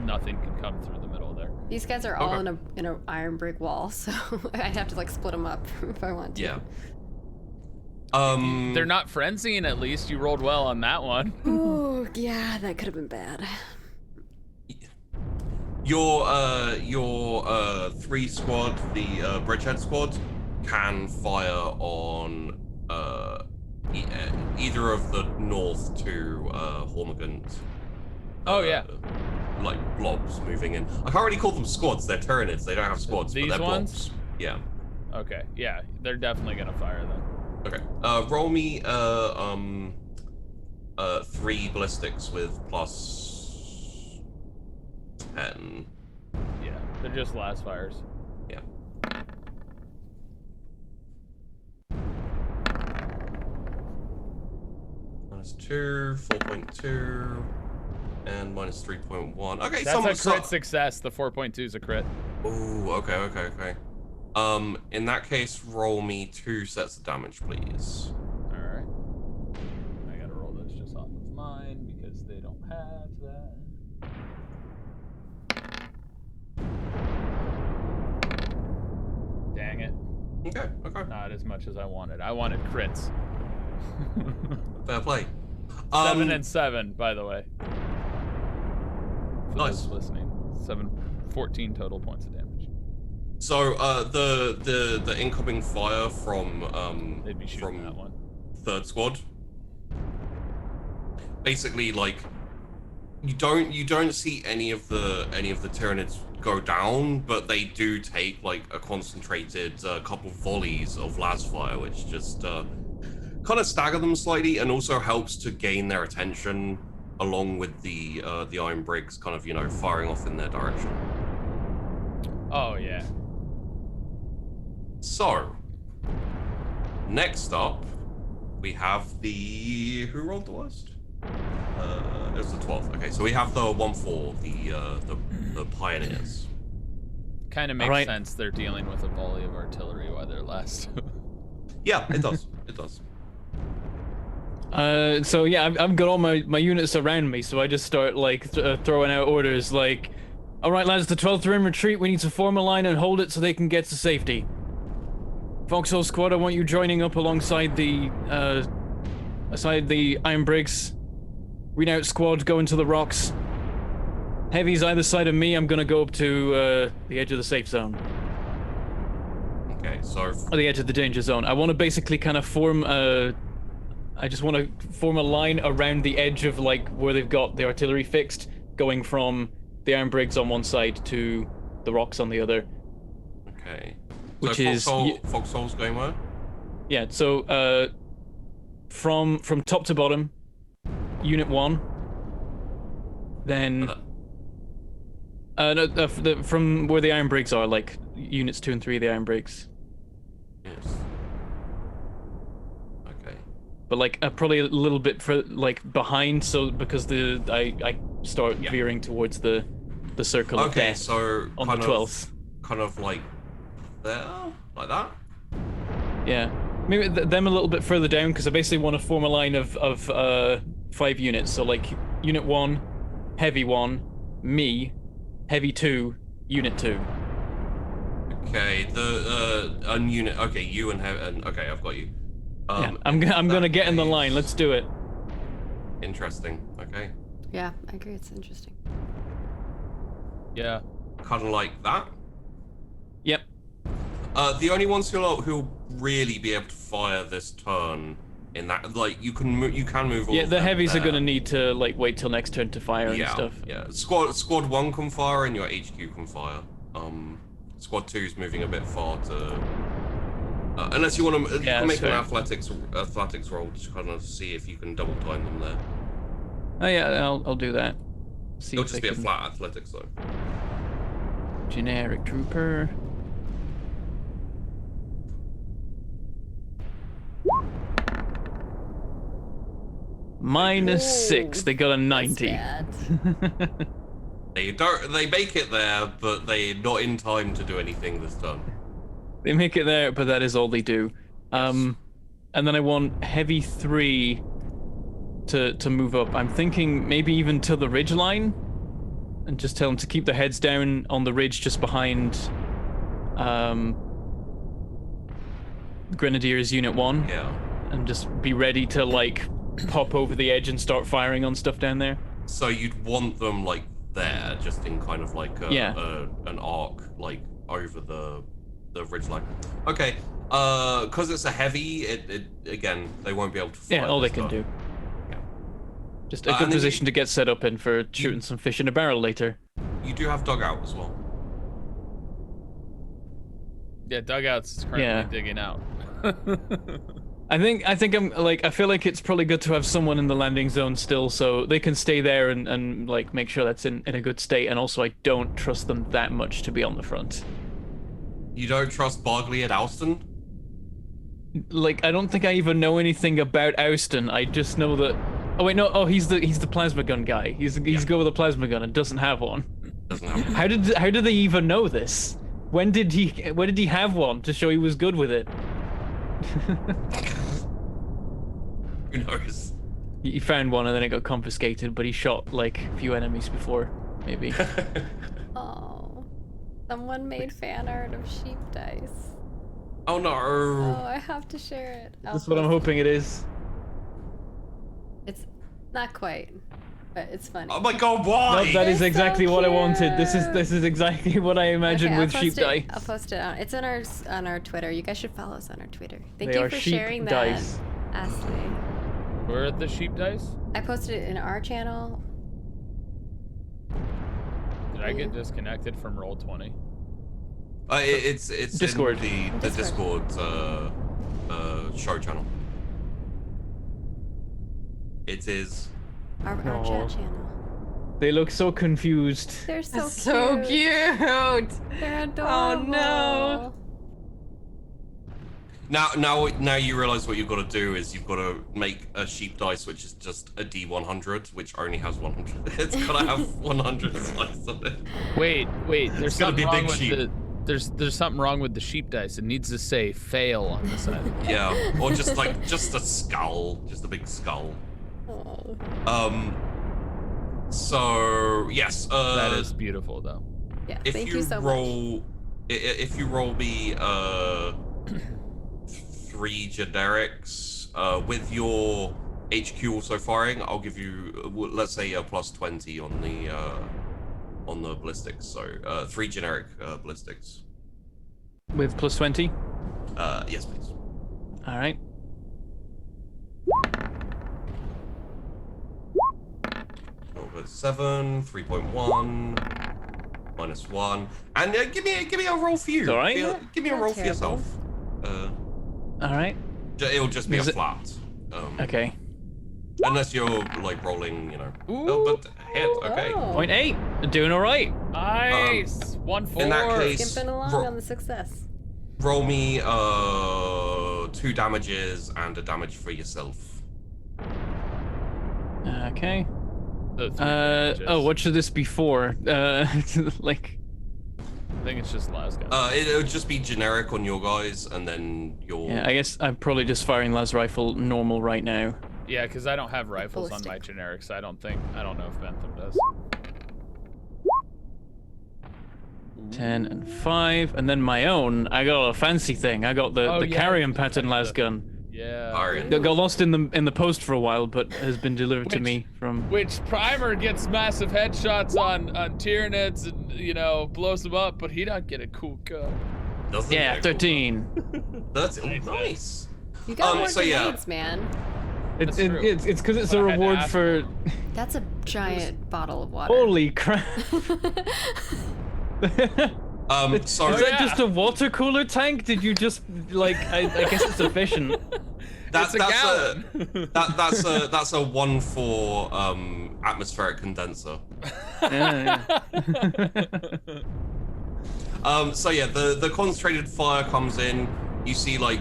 C: nothing can come through the middle there.
A: These guys are all in a iron brick wall, so I'd have to like split them up if I want to.
D: Yeah.
C: They're not frenzying. At least you rolled well on that one.
A: Oh yeah, that could have been bad.
D: Your 3 squad, the Bridgehead squad, can fire on either of the north 2 Hormigans.
C: Oh yeah.
D: Like blobs moving in. I can't really call them squads. They're Tyranids. They don't have squads,
C: These
D: but they're
C: ones?
D: blobs. Yeah.
C: Okay. Yeah, they're definitely gonna fire then.
D: Okay. Roll me 3 ballistics with plus 10.
C: Yeah, they're just last fires.
D: Yeah. -2, 4.2, and -3.1. Okay,
C: That's a crit success. The 4.2 is a crit.
D: Oh, okay. In that case, roll me 2 sets of damage, please.
C: All right. I gotta roll those just off of mine because they don't have that. Dang it.
D: Okay.
C: Not as much as I wanted. I wanted crits.
D: Fair play.
C: 7 and 7, by the way. For
D: Nice.
C: those listening. 14 total points of damage.
D: So the incoming fire from
C: They'd be shooting that one.
D: 3rd squad. Basically, like you don't see any of the Tyranids go down, but they do take like a concentrated couple volleys of lasfire, which just kind of stagger them slightly, and also helps to gain their attention, along with the iron bricks kind of firing off in their direction.
C: Oh yeah.
D: So next up, we have the who rolled the worst? It was the 12th. Okay, so we have the 1-4, the pioneers.
C: Kind of makes sense. They're dealing with a volley of artillery while they're last.
D: Yeah, it does. It does.
B: So yeah, I've got all my units around me, so I just start like throwing out orders like, all right lads, the 12th are in retreat, we need to form a line and hold it so they can get to safety. Foxhole squad, I want you joining up alongside the iron bricks. Read out squad, go into the rocks. Heavies either side of me, I'm gonna go up to the edge of the safe zone.
D: Okay, so
B: Or the edge of the danger zone. I want to basically kind of form a line around the edge of like where they've got the artillery fixed, going from the iron bricks on one side to the rocks on the other.
D: Okay.
B: Which
D: so
B: is
D: Foxhole's going where?
B: Yeah, so from top to bottom, Unit 1. Then from where the iron brakes are, like units 2 and 3 of the iron brakes.
D: Yes. Okay.
B: But like probably a little bit behind, so because I start veering towards the circle of death.
D: So
B: on the 12th.
D: Kind of like there, like that.
B: Yeah, maybe them a little bit further down, because I basically want to form a line of 5 units. So like Unit 1, Heavy 1, me, Heavy 2, Unit 2.
D: Okay, unit. Okay, you and okay, I've got you.
B: Yeah, I'm gonna get in the line. Let's do it.
D: Interesting. Okay.
A: Yeah, I agree. It's interesting.
C: Yeah.
D: Kind of like that.
B: Yep.
D: The only ones who'll really be able to fire this turn in that, like, you can move all
B: Yeah,
D: of
B: the
D: them
B: heavies
D: there.
B: are gonna need to like wait till next turn to fire and stuff.
D: Yeah. Squad 1 can fire and your HQ can fire. Squad 2 is moving a bit far to. Unless you want to, you can make an athletics roll to kind of see if you can double time them there.
B: Oh yeah, I'll do that. See
D: It'll
B: if
D: just
B: I
D: be a
B: can-
D: flat athletics though.
B: Generic trooper. -6. They got a 90.
D: They make it there, but they're not in time to do anything this turn.
B: They make it there, but that is all they do.
D: Yes.
B: And then I want Heavy 3 to move up. I'm thinking maybe even to the ridge line, and just tell them to keep their heads down on the ridge just behind Grenadiers Unit 1.
D: Yeah.
B: And just be ready to like pop over the edge and start firing on stuff down there.
D: So you'd want them like there, just in kind of like an arc, like over the ridge line. Okay. Because it's a heavy, it again, they won't be able to fire.
B: Yeah, all they
D: this
B: can
D: turn.
B: do. Just a good position to get set up in for shooting some fish in a barrel later.
D: You do have dugout as well.
C: Yeah, dugouts is currently digging out.
B: I think I'm like, I feel like it's probably good to have someone in the landing zone still, so they can stay there and like make sure that's in a good state. And also, I don't trust them that much to be on the front.
D: You don't trust Bargley at Alston?
B: Like, I don't think I even know anything about Austin. I just know that. Oh wait, no. Oh, he's the plasma gun guy. He's good with a plasma gun and doesn't have one.
D: Doesn't have one.
B: How did they even know this? When did he have one to show he was good with it?
D: Who knows?
B: He found one and then it got confiscated, but he shot like a few enemies before, maybe.
A: Oh, someone made fan art of sheep dice.
D: Oh no!
A: Oh, I have to share it.
B: That's what I'm hoping it is.
A: It's not quite, but it's funny.
D: Oh my god, why?
B: No, that is
A: They're
B: exactly
A: so
B: what I wanted.
A: cute.
B: This is exactly what I imagined
A: Okay,
B: with sheep dice.
A: I'll post it on. It's on our Twitter. You guys should follow us on our Twitter. Thank
B: They
A: you
B: are
A: for
B: sheep
A: sharing
B: dice.
A: that, Ashley.
C: Where are the sheep dice?
A: I posted it in our channel.
C: Did I get disconnected from Roll20?
D: It's
B: Discord.
D: in the Discord show channel. It is.
A: Our
B: No.
A: chat channel.
B: They look so confused.
A: They're so
E: That's so cute.
A: They're adorable.
E: Oh no.
D: Now you realize what you've got to do is you've got to make a sheep dice which is just a D100, which only has 100. It's gotta have 100 slices on it.
C: Wait. There's
D: gotta be
C: something
D: a
C: wrong
D: big
C: with
D: sheep.
C: the. There's something wrong with the sheep dice. It needs to say fail on the side.
D: Yeah, or just a skull, just a big skull.
A: Oh.
D: So yes.
C: That is beautiful, though.
A: Yeah.
D: If
A: Thank
D: you
A: you so
D: roll, if you roll me 3 generics with your HQ also firing, I'll give you let's say a +20 on the ballistics. So 3 generic ballistics.
B: With +20?
D: Yes, please.
B: Alright.
D: Over 7, 3.1. -1. And give me a roll for you.
B: All right.
D: Give me a
A: Not
D: roll for
A: terrible.
D: yourself.
B: All right.
D: It'll just be a
B: Is it-
D: flat.
B: Okay.
D: Unless you're like rolling, you know.
C: Ooh.
D: Oh, but hit. Okay.
A: Oh.
B: 0.8. Doing all right.
C: Nice. 1-4.
D: In that case,
A: Skimping along
D: ro-
A: on the success.
D: roll me 2 damages and a damage for yourself.
B: Okay.
C: The 3 damages.
B: Oh, what should this be for? Like.
C: I think it's just Lasgun.
D: It'll just be generic on your guys, and then your.
B: Yeah, I guess I'm probably just firing las rifle normal right now.
C: Yeah, because I don't have rifles on
A: ballistic.
C: my generics. I don't know if Bentham does.
B: 10 and 5, and then my own. I got a fancy thing. I got the
C: Oh, yeah,
B: carrion
C: you
B: pattern las gun.
C: Yeah.
D: Iron.
B: That got lost in the post for a while, but has been delivered to
C: Which-
B: me from.
C: Which Primer gets massive headshots on Tyranids and, you know, blows them up, but he don't get a cool gun.
D: Doesn't
B: Yeah,
D: it?
B: 13.
D: That's nice.
A: You got more
D: so yeah.
A: grenades, man.
B: It's
C: That's true.
B: it's because it's
C: But
B: a
C: I had to
B: reward
C: ask
B: for.
A: That's a giant bottle of water.
B: Holy crap!
D: So
B: Is that just a water cooler tank? Did you just like? I guess it's efficient.
D: that's
C: It's a
D: that's
C: gallon.
D: that's a 1 for atmospheric condenser.
B: Yeah,
D: So yeah, the concentrated fire comes in. You see like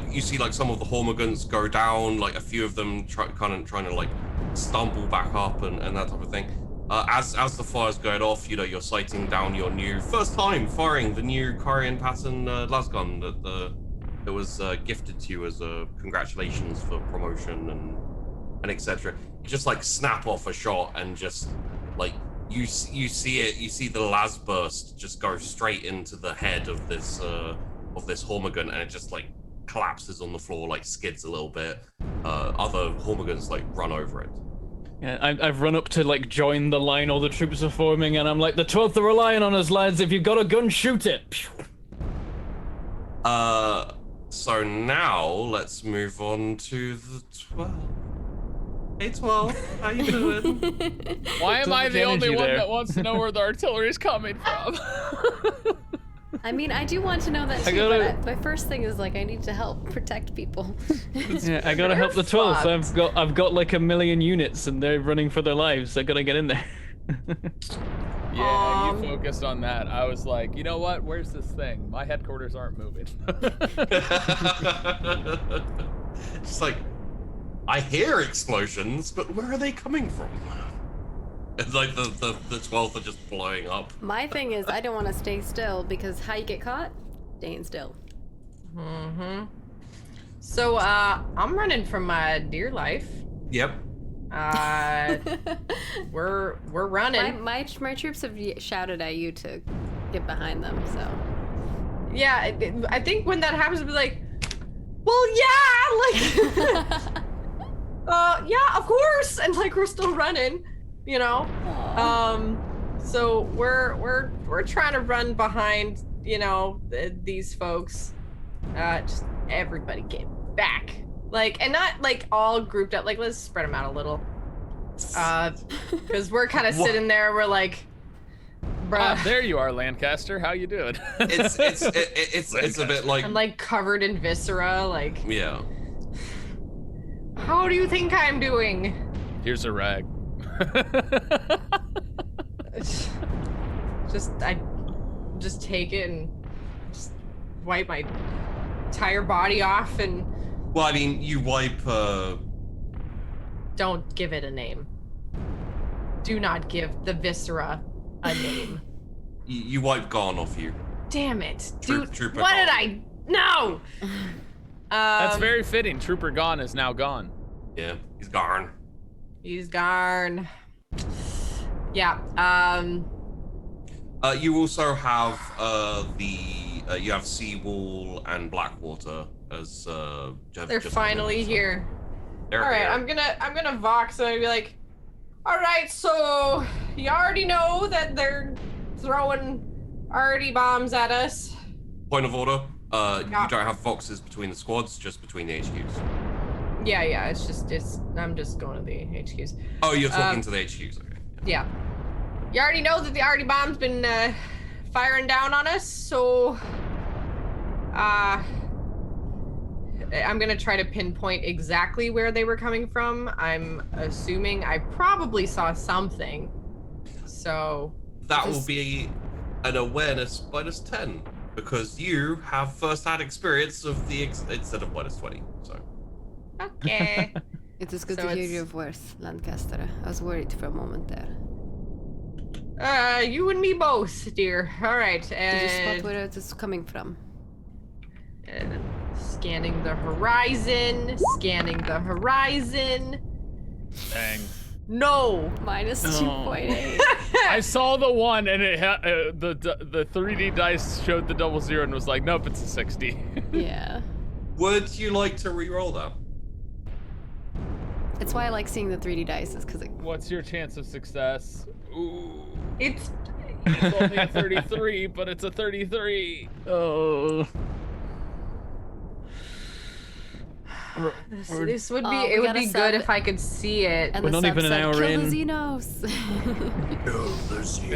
D: some of the Hormigants go down, like a few of them trying to like stumble back up and that type of thing. As the fire's going off, you know, you're sighting down your new first time firing the new Carian pattern lasgun that was gifted to you as a congratulations for promotion and etc. You just like snap off a shot and just like you see the las burst just go straight into the head of this Hormigant, and it just like collapses on the floor, like skids a little bit. Other Hormigants like run over it.
B: Yeah, I've run up to like join the line. All the troops are forming, and I'm like, the 12th are relying on us, lads. If you've got a gun, shoot it.
D: So now let's move on to the 12. Hey 12, how you doing?
C: Why am
B: So
C: I
B: much
C: the only
B: energy
C: one
B: there.
C: that wants to know where the artillery's coming from?
A: I mean, I do want to know that
B: I
A: too,
B: gotta-
A: but my first thing is like I need to help protect people.
B: Yeah, I gotta help the 12th. I've got like 1 million units, and they're running for their lives. I gotta get in there.
C: Yeah, you focused on that. I was like, you know what? Where's this thing? My headquarters aren't moving.
D: Just like, I hear explosions, but where are they coming from? It's like the 12th are just blowing up.
A: My thing is I don't want to stay still because how you get caught? Staying still.
E: Mm-hmm. So I'm running for my dear life.
D: Yep.
E: We're running.
A: My troops have shouted at you to get behind them, so.
E: Yeah, I think when that happens, we'll be like, well, yeah, like, yeah, of course, and like we're still running, you know. So we're trying to run behind, you know, these folks. Just everybody get back, like, and not like all grouped up. Like, let's spread them out a little, because we're kind of sitting there. We're like, bruh.
C: There you are, Lancaster. How you doing?
D: It's a bit like,
E: I'm like covered in viscera. Like,
D: yeah.
E: how do you think I'm doing?
C: Here's a rag.
E: I just take it and just wipe my entire body off and
D: Well, I mean, you wipe.
E: don't give it a name. Do not give the viscera a name.
D: You wipe Garn off you.
E: Damn it, dude!
D: Trooper
E: What did
D: gone.
E: I? No.
C: That's very fitting. Trooper Gone is now gone.
D: Yeah, he's Garn.
E: He's gone. Yeah.
D: You also have you have Seawall and Blackwater as
E: They're finally here.
D: They're
E: All right,
D: here.
E: I'm gonna vox and I'll be like, all right, so you already know that they're throwing already bombs at us.
D: Point of order.
E: Yeah.
D: You don't have boxes between the squads, just between the HQs.
E: Yeah, I'm just going to the HQs.
D: Oh, you're talking to the HQs. Okay.
E: Yeah. You already know that the already bomb's been firing down on us, so I'm gonna try to pinpoint exactly where they were coming from. I'm assuming I probably saw something. So
D: That will be an awareness -10 because you have first-hand experience of the instead of -20. So
E: okay.
A: It is good
E: So
A: to hear
E: it's-
A: your voice, Lancaster. I was worried for a moment there.
E: You and me both, dear. All right.
A: Did you spot
E: And
A: where it is coming from?
E: scanning the horizon. Scanning the horizon.
C: Dang.
E: No.
A: Minus
B: No.
A: 2.8.
C: I saw the one, and it the 3D dice showed the 00 and was like, nope, it's a 60.
A: Yeah.
D: would you like to re-roll that?
A: It's why I like seeing the 3D dice, is because
C: What's your chance of success? Ooh.
E: It's
C: It's only a 33, but it's a 33.
B: Oh.
E: this would be
A: Oh, we
E: it would
A: gotta
E: be good
A: sub-
E: if I could see it.
A: and
B: We're
A: the
B: not even
A: sub
B: an
A: said,
B: hour
A: "Kill
B: in."
A: the Xenos."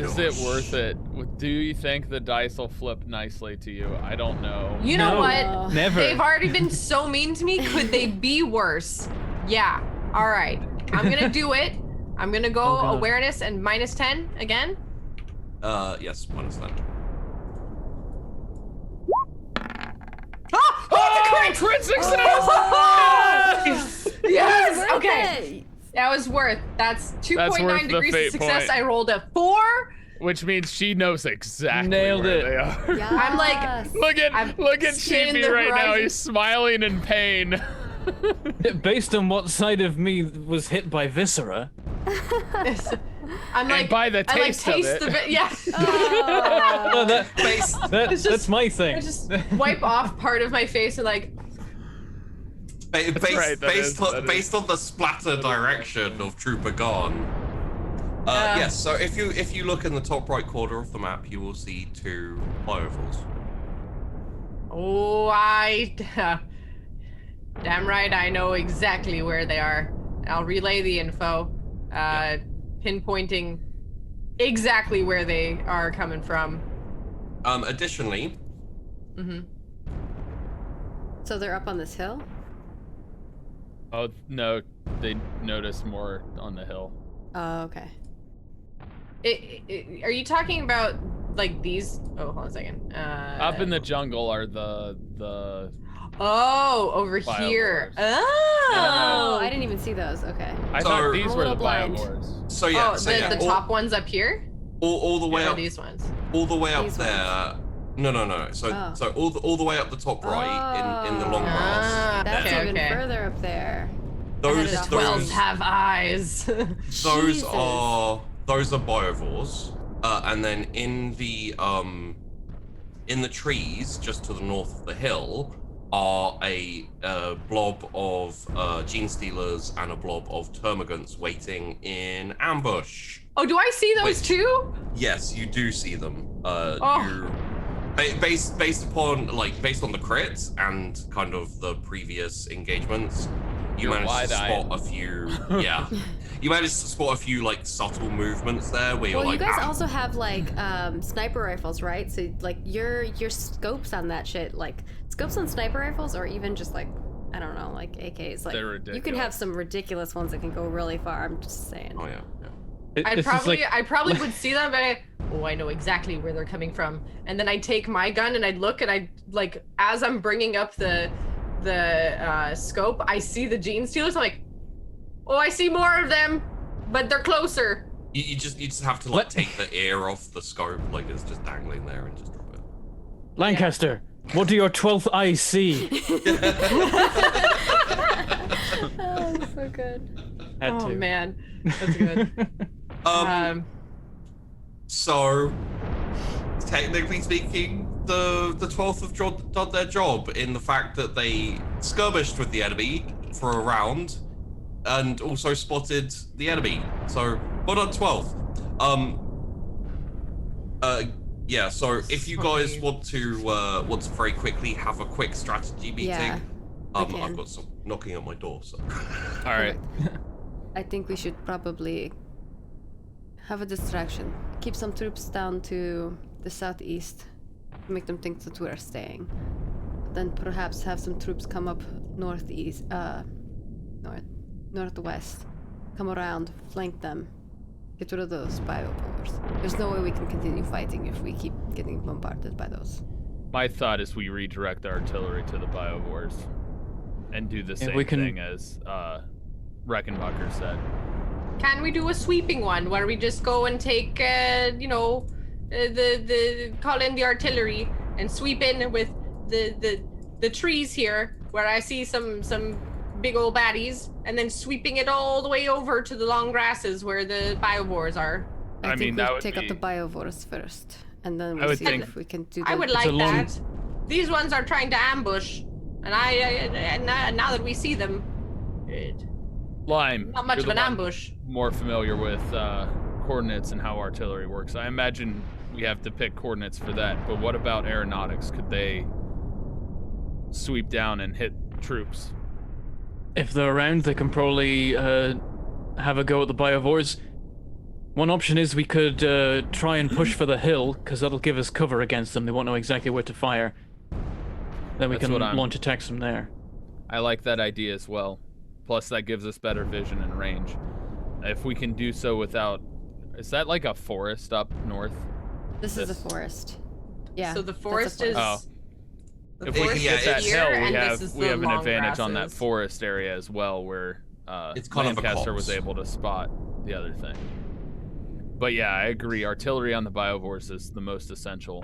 C: Is it worth it? Do you think the dice will flip nicely to you? I don't know.
E: You know
B: No.
E: what?
B: Never.
E: They've already been so mean to me. Could they be worse? Yeah. All right. I'm gonna do it. I'm gonna go
B: Oh, God.
E: awareness and -10 again.
D: Yes, -10.
E: Oh,
C: crit success!
E: yes.
A: Worth
E: Okay.
A: it.
E: That was worth. That's 2.9
C: worth the
E: degrees of
C: fate
E: success.
C: point.
E: I rolled a 4.
C: Which means she knows exactly
B: Nailed
C: where
B: it.
C: they are.
E: I'm like,
A: Yes.
E: I'm
C: Look at
E: scanning
C: Chibi
E: the
C: right now.
E: horizon.
C: He's smiling in pain.
B: Based on what side of me was hit by Viscera,
E: I'm like,
C: And by the
E: I like
C: taste of
E: taste
C: it.
E: the bit. Yeah.
B: oh,
D: Based,
E: It's
B: that's
E: just-
B: my thing.
E: I just wipe off part of my face and like,
D: based,
C: right, that is- that is.
D: based on the splatter direction of Trooper Gone. Yes, so if you look in the top right corner of the map, you will see 2 biofuels.
E: oh, damn right, I know exactly where they are. I'll relay the info, pinpointing exactly where they are coming from.
D: Additionally,
E: Mm-hmm.
A: So they're up on this hill?
C: Oh no, they noticed more on the hill.
A: Oh, okay.
E: Are you talking about like these? Oh, hold on a second.
C: Up in the jungle are the
E: Oh, over
C: Biovores.
E: here.
A: Oh,
E: Oh,
A: I didn't even see those. Okay.
C: I
D: So-
C: thought these
A: I'm a
C: were the
A: little blind.
C: biovores.
D: so yeah,
E: oh,
D: so
E: the,
D: yeah,
E: the top ones up here.
D: all the way
E: Or
D: up,
E: these ones.
D: all the way up
A: These
D: there. No. So
A: Oh.
D: so all the way up the top right in the long grass.
E: Ah,
A: That's
E: okay,
A: even
E: okay.
A: further up there.
D: Those
A: The
E: The 12s
D: those
E: have eyes.
D: those
A: Jesus.
D: are biovores, and then in the trees just to the north of the hill are a blob of gene stealers and a blob of termagants waiting in ambush.
E: Oh, do I see those
D: Wait.
E: too?
D: Yes, you do see them.
E: Oh.
D: You based on the crits and kind of the previous engagements, you
C: You're
D: managed to
C: wide-eyed.
D: spot a few. Yeah, you managed to spot a few like subtle movements there where you're
A: Well,
D: like,
A: you guys
D: "Ah."
A: also have like sniper rifles, right? So like your scopes on that shit, like scopes on sniper rifles, or even just like I don't know, like AKs. Like
C: They're
A: you can have
C: ridiculous.
A: some ridiculous ones that can go really far. I'm just saying.
D: Oh yeah.
B: It's just like,
E: I probably would see them, but I know exactly where they're coming from. And then I'd take my gun and I'd look and I'd like as I'm bringing up the scope, I see the gene stealers. I'm like, oh, I see more of them, but they're closer.
D: You just have to like take the ear off the scope, like it's just dangling there, and just drop it.
B: Lancaster, what do your 12th eyes see?
A: Oh, so good.
B: Had
E: Oh
B: to.
E: man, that's good.
D: So, technically speaking, the 12th have done their job in the fact that they skirmished with the enemy for a round and also spotted the enemy. So, well done, 12th. Yeah. So, if you guys want to very quickly have a quick strategy meeting,
A: Yeah, we can.
D: I've got some knocking at my door. So,
C: All right.
A: I think we should probably have a distraction. Keep some troops down to the southeast to make them think that we're staying. Then perhaps have some troops come up northwest, come around, flank them, get rid of those biopores. There's no way we can continue fighting if we keep getting bombarded by those.
C: My thought is we redirect the artillery to the biovores and do the same thing as Reckenbacher said.
E: Can we do a sweeping one where we just go and take, call in the artillery and sweep in with the trees here where I see some big old baddies, and then sweeping it all the way over to the long grasses where the biovores are?
A: I think we take out the biovores first, and then we see if we can do.
E: I would like that. These ones are trying to ambush, and now that we see them,
C: Lime,
E: not much of an ambush.
C: More familiar with coordinates and how artillery works. I imagine we have to pick coordinates for that. But what about aeronautics? Could they sweep down and hit troops?
B: If they're around, they can probably have a go at the biovores. One option is we could try and push for the hill, because that'll give us cover against them. They won't know exactly where to fire. Then we can launch attacks from there.
C: I like that idea as well. Plus, that gives us better vision and range. If we can do so without... Is that like a forest up north?
A: This is a forest. Yeah.
E: So the forest is...
C: Oh. If we can get that hill, we have an advantage on that
E: grasses.
C: forest area as well, where
D: It's kind of a
C: Lancaster
D: copse.
C: was able to spot the other thing. But yeah, I agree. Artillery on the biovores is the most essential.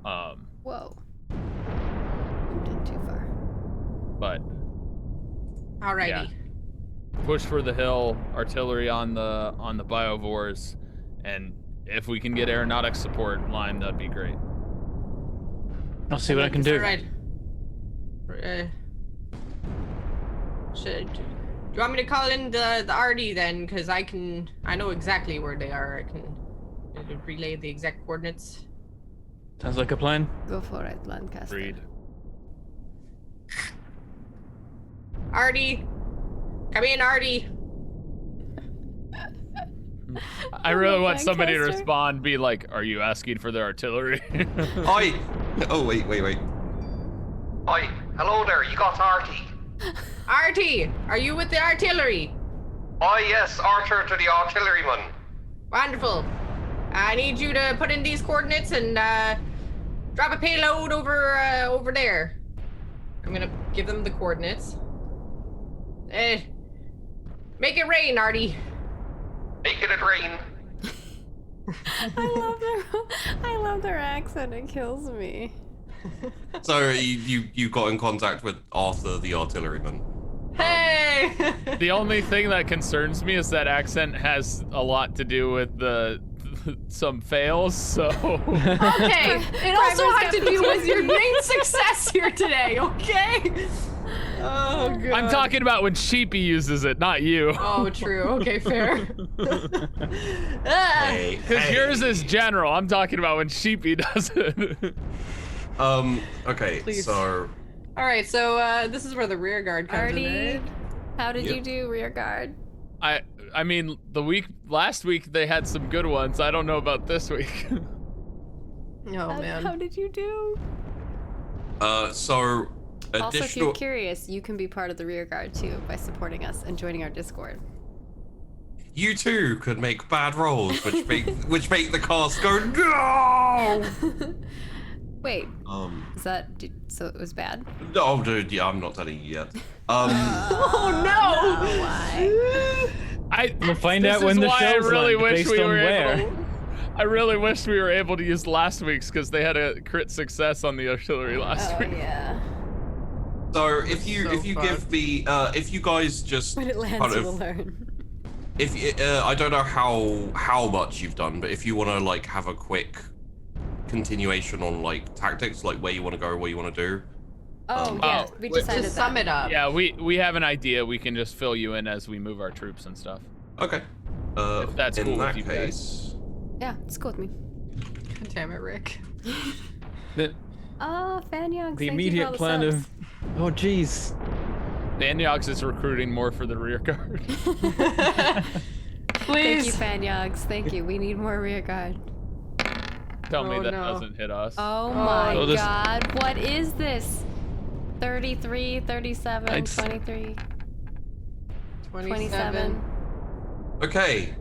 A: Whoa. Moved in too far.
C: But
E: Alrighty.
C: yeah, push for the hill, artillery on the biovores, and if we can get aeronautics support line, that'd be great.
B: I'll see what I can do.
E: Alright. Do you want me to call in the RD then? Because I know exactly where they are. I can relay the exact coordinates.
B: Sounds like a plan.
A: Go for it, Lancaster.
C: Agreed.
E: RD! Come in, RD!
C: I really want somebody to
A: Lancaster.
C: respond, be like, "Are you asking for the artillery?"
D: Oh, wait. Oi, hello there, you got Artie.
E: RT! Are you with the artillery?
D: Oh, yes, Arthur to the artilleryman.
E: Wonderful. I need you to put in these coordinates and drop a payload over there. I'm gonna give them the coordinates. Make it rain, Artie.
D: Making it rain.
A: I love their accent. It kills me.
D: So you got in contact with Arthur the artilleryman.
E: Hey!
C: The only thing that concerns me is that accent has a lot to do with some fails, so...
E: Okay, it also had to do with your main success here today, okay? Oh, God.
C: I'm talking about when Sheepy uses it, not you.
E: Oh, true. Okay, fair. Ah.
D: Hey,
C: Because yours is general. I'm talking about when Sheepy does it.
D: Okay,
E: Please.
D: so...
E: All right, so this is where the rear guard comes
A: Artie,
E: in, right?
A: how did
D: Yep.
A: you do, rear guard?
C: I mean, last week they had some good ones. I don't know about this week.
E: Oh, man.
A: How did you do?
D: So...
A: Also, if you're curious, you can be part of the rear guard too by supporting us and joining our Discord.
D: You too could make bad rolls, which make the cast go no.
A: Wait, is that so? It was bad.
D: Oh, dude, yeah, I'm not telling you yet.
E: Oh, no!
C: Why?
B: We'll find out when the show's
C: really
B: land,
C: wish
B: based
C: we
B: on
C: were
B: where.
C: able. I really wish we were able to use last week's because they had a crit success on the artillery last week.
A: Yeah.
D: So if you
E: fun.
D: give me if you guys just
A: When it lands,
D: kind
A: you
D: of
A: will learn.
D: if I don't know how much you've done, but if you want to like have a quick continuation on like tactics, like where you want to go, what you want to do.
A: Oh, yeah, we decided
E: To sum it up.
C: Yeah, we have an idea. We can just fill you in as we move our troops and stuff.
D: Okay.
C: If that's
D: in
C: cool with
D: that
C: you
D: case,
A: Yeah, it's cool with me.
E: God damn it, Rick.
A: Oh, Fanyog,
B: The immediate plan of... Oh, jeez.
C: Danyogs is recruiting more for the rear guard.
A: Thank you,
E: Please.
A: Fanyogs. Thank you. We need more rear guard.
C: tell me
E: Oh,
C: that
E: no.
C: doesn't hit us.
A: Oh my
B: So this-
A: god, what is this? 33, 37,
B: It's-
A: 23,
E: 27.
A: 27.
D: Okay.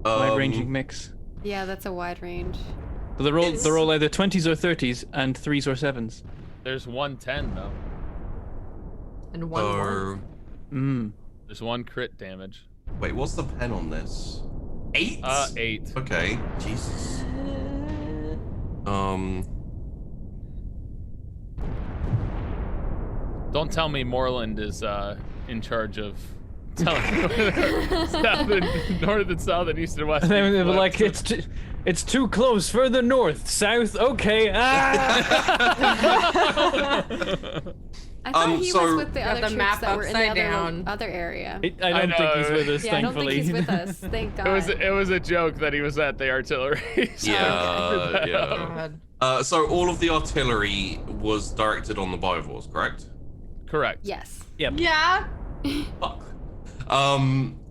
B: Wide-ranging mix.
A: Yeah, that's a wide range.
B: So they're all either 20s or 30s and 3s or 7s.
C: There's 110 though.
E: And one more.
C: There's 1 crit damage.
D: Wait, what's the pen on this? 8?
C: 8.
D: Okay. Jesus.
C: Don't tell me Moreland is in charge of telling south and north and south and east and west.
B: And they were like, it's too close. Further north, south. Okay.
A: I thought he
D: so-
A: was with the
E: Got
A: other
E: the
A: troops
E: map
A: that were in the
E: upside
A: other,
E: down.
A: other area.
B: I don't think he's with us,
A: Yeah, I don't think
B: thankfully.
A: he's with us. Thank God.
C: It was a joke that he was at the artillery. So
D: Yeah, yeah.
E: God.
D: So all of the artillery was directed on the Biovores, correct?
C: Correct.
A: Yes.
B: Yep.
E: Yeah.
D: Fuck.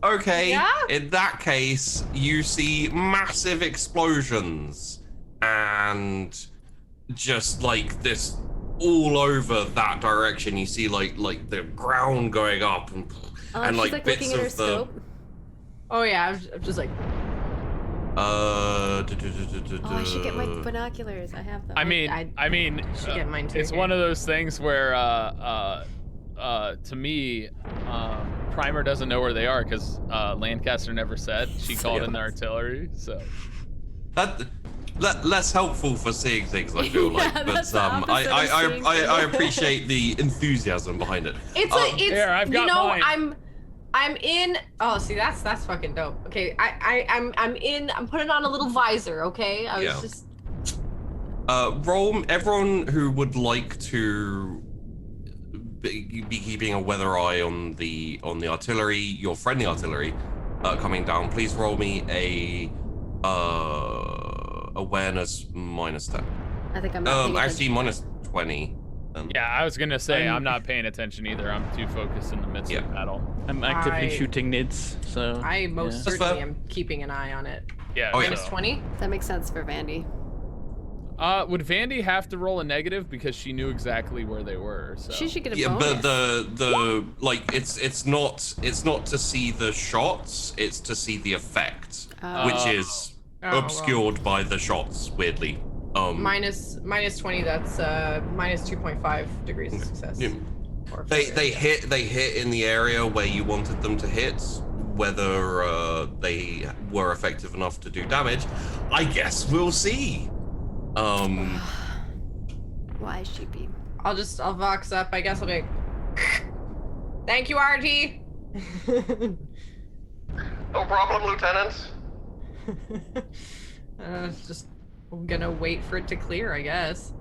D: Okay.
E: Yeah?
D: In that case, you see massive explosions and just like this all over that direction. You see like the ground going up and
A: She's
D: like bits
A: looking at her
D: of the
A: scope.
E: Oh yeah, I'm just like.
A: Oh, I should get my binoculars. I have them.
C: I mean,
E: should get mine too
C: it's
E: here.
C: one of those things where, to me, Primer doesn't know where they are because Lancaster never said. She called in the artillery, so.
D: Less helpful for seeing things, I feel like.
A: Yeah,
D: But
A: that's the opposite of seeing
D: I
A: things.
D: appreciate the enthusiasm behind it.
E: It's
C: Here, I've got mine.
E: I'm in. Oh, see, that's fucking dope. Okay, I'm putting on a little visor. Okay, I was
D: Yeah.
E: just.
D: Everyone who would like to be keeping a weather eye on the artillery, your friendly artillery, coming down, please roll me a awareness -10.
A: I think I'm not paying
D: Actually
A: attention.
D: -20.
C: Yeah, I was gonna say I'm not paying attention either. I'm too focused in the midst of battle.
B: I'm actively
E: I-
B: shooting nids, so.
E: I most
B: yeah.
D: That's
E: certainly
D: fair.
E: am keeping an eye on it.
C: Yeah.
D: Oh, yeah.
E: Minus 20.
A: That makes sense for Vandy.
C: Would Vandy have to roll a negative because she knew exactly where they were? So.
A: She should get a
D: Yeah,
A: bonus.
D: but the like it's not to see the shots, it's to see the effect, which is
E: Oh,
D: obscured by the shots, weirdly.
E: Minus 20. That's minus 2.5 degrees of success.
D: Yeah.
E: Or
D: They
E: failure.
D: hit in the area where you wanted them to hit. Whether they were effective enough to do damage, I guess we'll see.
A: Why should be?
E: I'll vox up. I guess I'll be. Thank you, RT.
D: No problem, Lieutenant.
E: Just I'm gonna wait for it to clear, I guess.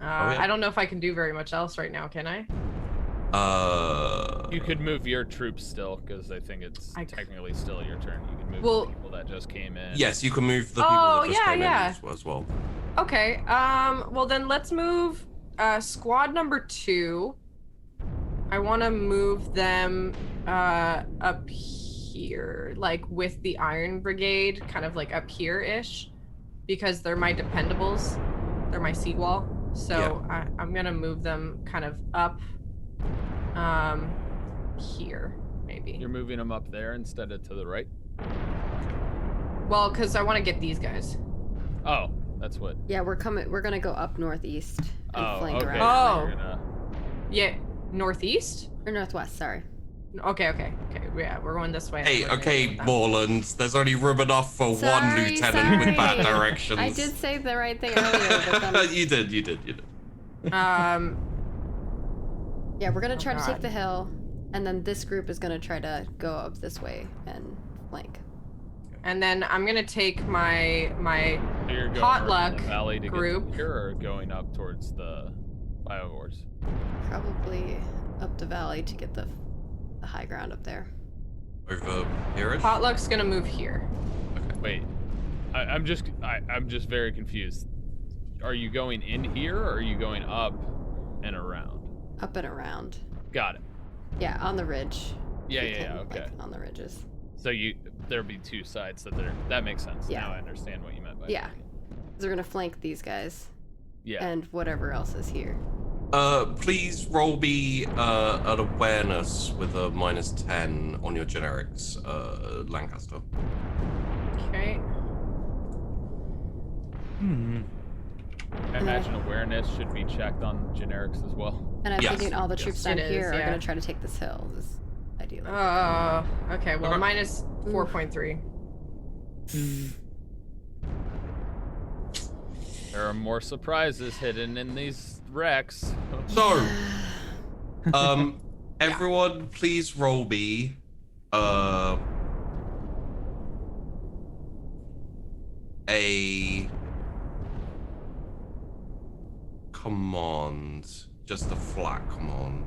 D: yeah.
E: I don't know if I can do very much else right now, can I?
C: You could move your troops still, because I think it's technically still your turn. You can move the people that just came in.
D: Yes, you can move the people
E: Oh,
D: that just
E: yeah,
D: came
E: yeah.
D: in as well.
E: Okay. Well then let's move squad number 2. I want to move them up here, like with the Iron Brigade, kind of like up here-ish, because they're my dependables. They're my seat wall. So I'm gonna move them kind of up here, maybe.
C: You're moving them up there instead of to the right?
E: Well, because I want to get these guys.
C: Oh, that's what.
A: Yeah, we're gonna go up northeast and flank
C: okay.
A: around.
C: You're gonna-
E: Yeah, northeast?
A: Or northwest, sorry.
E: Okay. Yeah, we're going this way.
D: Hey,
E: We're gonna go
D: okay,
E: with them.
D: Borland. There's only room enough for one
A: Sorry,
D: lieutenant with bad
A: sorry.
D: directions.
A: I did say the right thing earlier, but then...
D: You did.
A: Yeah, we're gonna try to take
E: God.
A: the hill, and then this group is gonna try to go up this way and flank.
E: And then I'm gonna take my
C: So you're going
E: potluck
C: around the valley to
E: group.
C: get to here, or going up towards the Biovores?
A: Probably up the valley to get the high ground up there.
D: Over here.
E: potluck's gonna move here.
C: Wait, I'm just very confused. Are you going in here, or are you going up and around?
A: Up and around.
C: Got it.
A: Yeah, on the ridge.
C: Yeah,
A: We
C: yeah,
A: can,
C: okay.
A: like, on the ridges.
C: So there'll be two sides that makes sense.
A: Yeah.
C: Now I understand what you meant by
A: Yeah.
C: flanking.
A: we're gonna flank these guys
C: Yeah.
A: and whatever else is here.
D: Please roll me an awareness with a -10 on your generics, Lancaster.
E: Okay.
C: I imagine awareness should be checked on generics as well.
A: And I'm
D: Yes,
A: thinking all the
D: yes.
A: troops down
E: It is,
A: here are
E: yeah.
A: gonna try to take this hill. Is ideally.
E: Okay, well,
D: Okay.
E: minus 4.3.
C: There are more surprises hidden in these wrecks.
D: So, everyone, please roll me a command, just a flat command.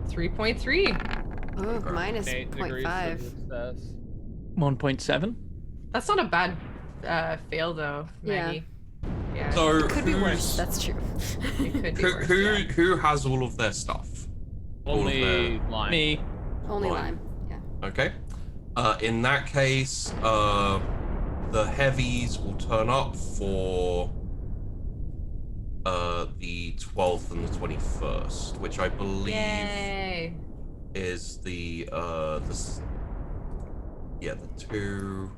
E: 3.3.
A: Oh, minus
C: 8 degrees
A: 0.5.
C: of success.
B: 1.7.
E: That's not a bad fail, though,
A: Yeah.
E: Maggie. Yeah.
D: So,
A: Could be worse.
D: who's-
A: That's true.
E: it could be
D: who
E: worse,
D: who
E: yeah.
D: who has all of their stuff?
C: Only line.
B: Me.
A: Only
D: Fine.
A: lime. Yeah.
D: Okay. In that case, the heavies will turn up for the 12th and the 21st, which I believe
E: Yay.
D: is the two.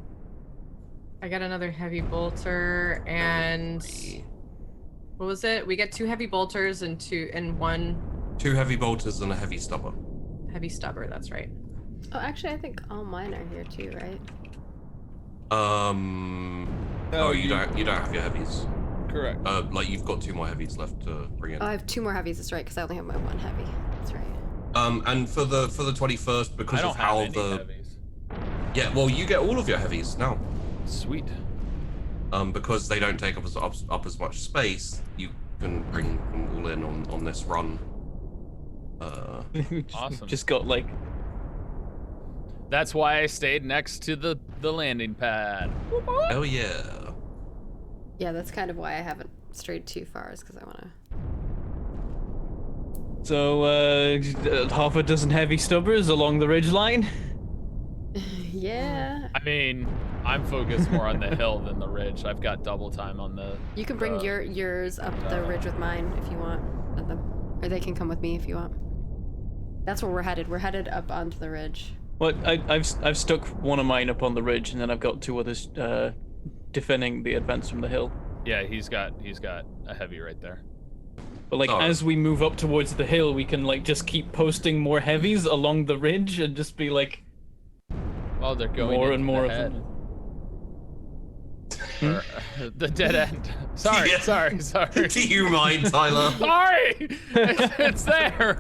E: I got another heavy bolter and
D: three.
E: what was it? We get 2 heavy bolters and 1
D: Two heavy bolters and a heavy stubber.
E: heavy stubber. That's right.
A: Oh, actually, I think all mine are here too, right?
D: No, you don't have your heavies.
C: Correct.
D: Like you've got 2 more heavies left to bring in.
A: Oh, I have 2 more heavies. That's right, because I only have my 1 heavy. That's right.
D: And for the 21st, because
C: I don't
D: of
C: have
D: how
C: any
D: the
C: heavies.
D: yeah, well, you get all of your heavies now.
C: Sweet.
D: Because they don't take up as much space, you can bring them all in on this run.
C: Awesome.
B: Just got like
C: That's why I stayed next to the landing pad.
D: Hell yeah.
A: Yeah, that's kind of why I haven't strayed too far, is because I want to.
B: so half a dozen heavy stubbers along the ridge line.
A: Yeah.
C: I mean, I'm focused more on the hill than the ridge. I've got double time on the.
A: You can bring yours up the ridge with mine if you want, or they can come with me if you want. That's where we're headed. We're headed up onto the ridge.
B: Well, I've stuck one of mine up on the ridge, and then I've got 2 others defending the advance from the hill.
C: Yeah, he's got a heavy right there.
B: But like
D: Oh.
B: as we move up towards the hill, we can like just keep posting more heavies along the ridge and just be like
C: Oh, they're going
B: more
C: into
B: and more
C: the
B: of
C: head.
B: them.
C: Or, the dead end. Sorry,
D: Yeah.
C: sorry.
D: Do you mind, Tyler?
C: Sorry, it's there.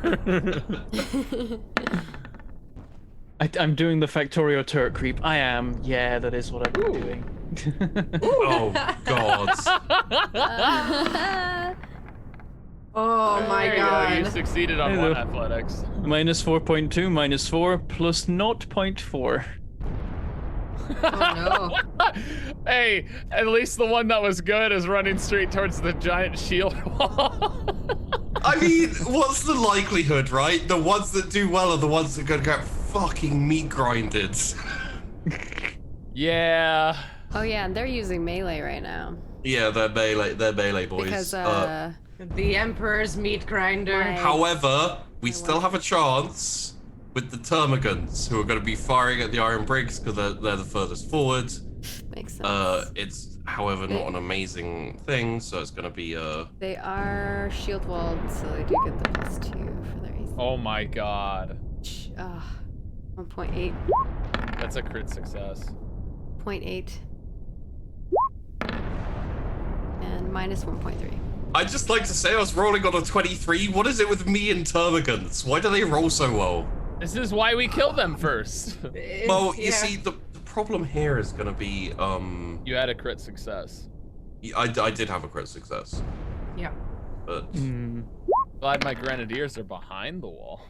B: I'm doing the Factorio turret creep. I am. Yeah, that is what I'm doing.
D: Oh God.
E: Oh my
C: There you go,
E: god.
C: you succeeded on
B: Hello.
C: one athletics.
B: Minus 4.2, minus 4, plus 0.4.
E: Oh no.
C: Hey, at least the one that was good is running straight towards the giant shield wall.
D: I mean, what's the likelihood, right? The ones that do well are the ones that are gonna get fucking meat grinded.
C: Yeah.
A: Oh yeah, and they're using melee right now
D: Yeah, they're melee boys.
A: because
E: The Emperor's meat grinder.
A: My-
D: However, we still have a chance with the Termagants, who are going to be firing at the Iron Briggs because they're the furthest forward.
A: makes sense.
D: It's, however, not an amazing thing, so it's going to be
A: They are shield walled, so they do get the +2 for their AC.
C: Oh my god.
A: 1.8,
C: That's a crit success.
A: 0.8, and minus 1.3.
D: I'd just like to say I was rolling on a 23. What is it with me and Termagants? Why do they roll so well?
C: This is why we kill them first.
D: Well, you
E: Yeah.
D: see, the problem here is going to be,
C: You had a crit success.
D: I did have a crit success,
E: Yeah.
D: but
C: Glad my grenadiers are behind the wall.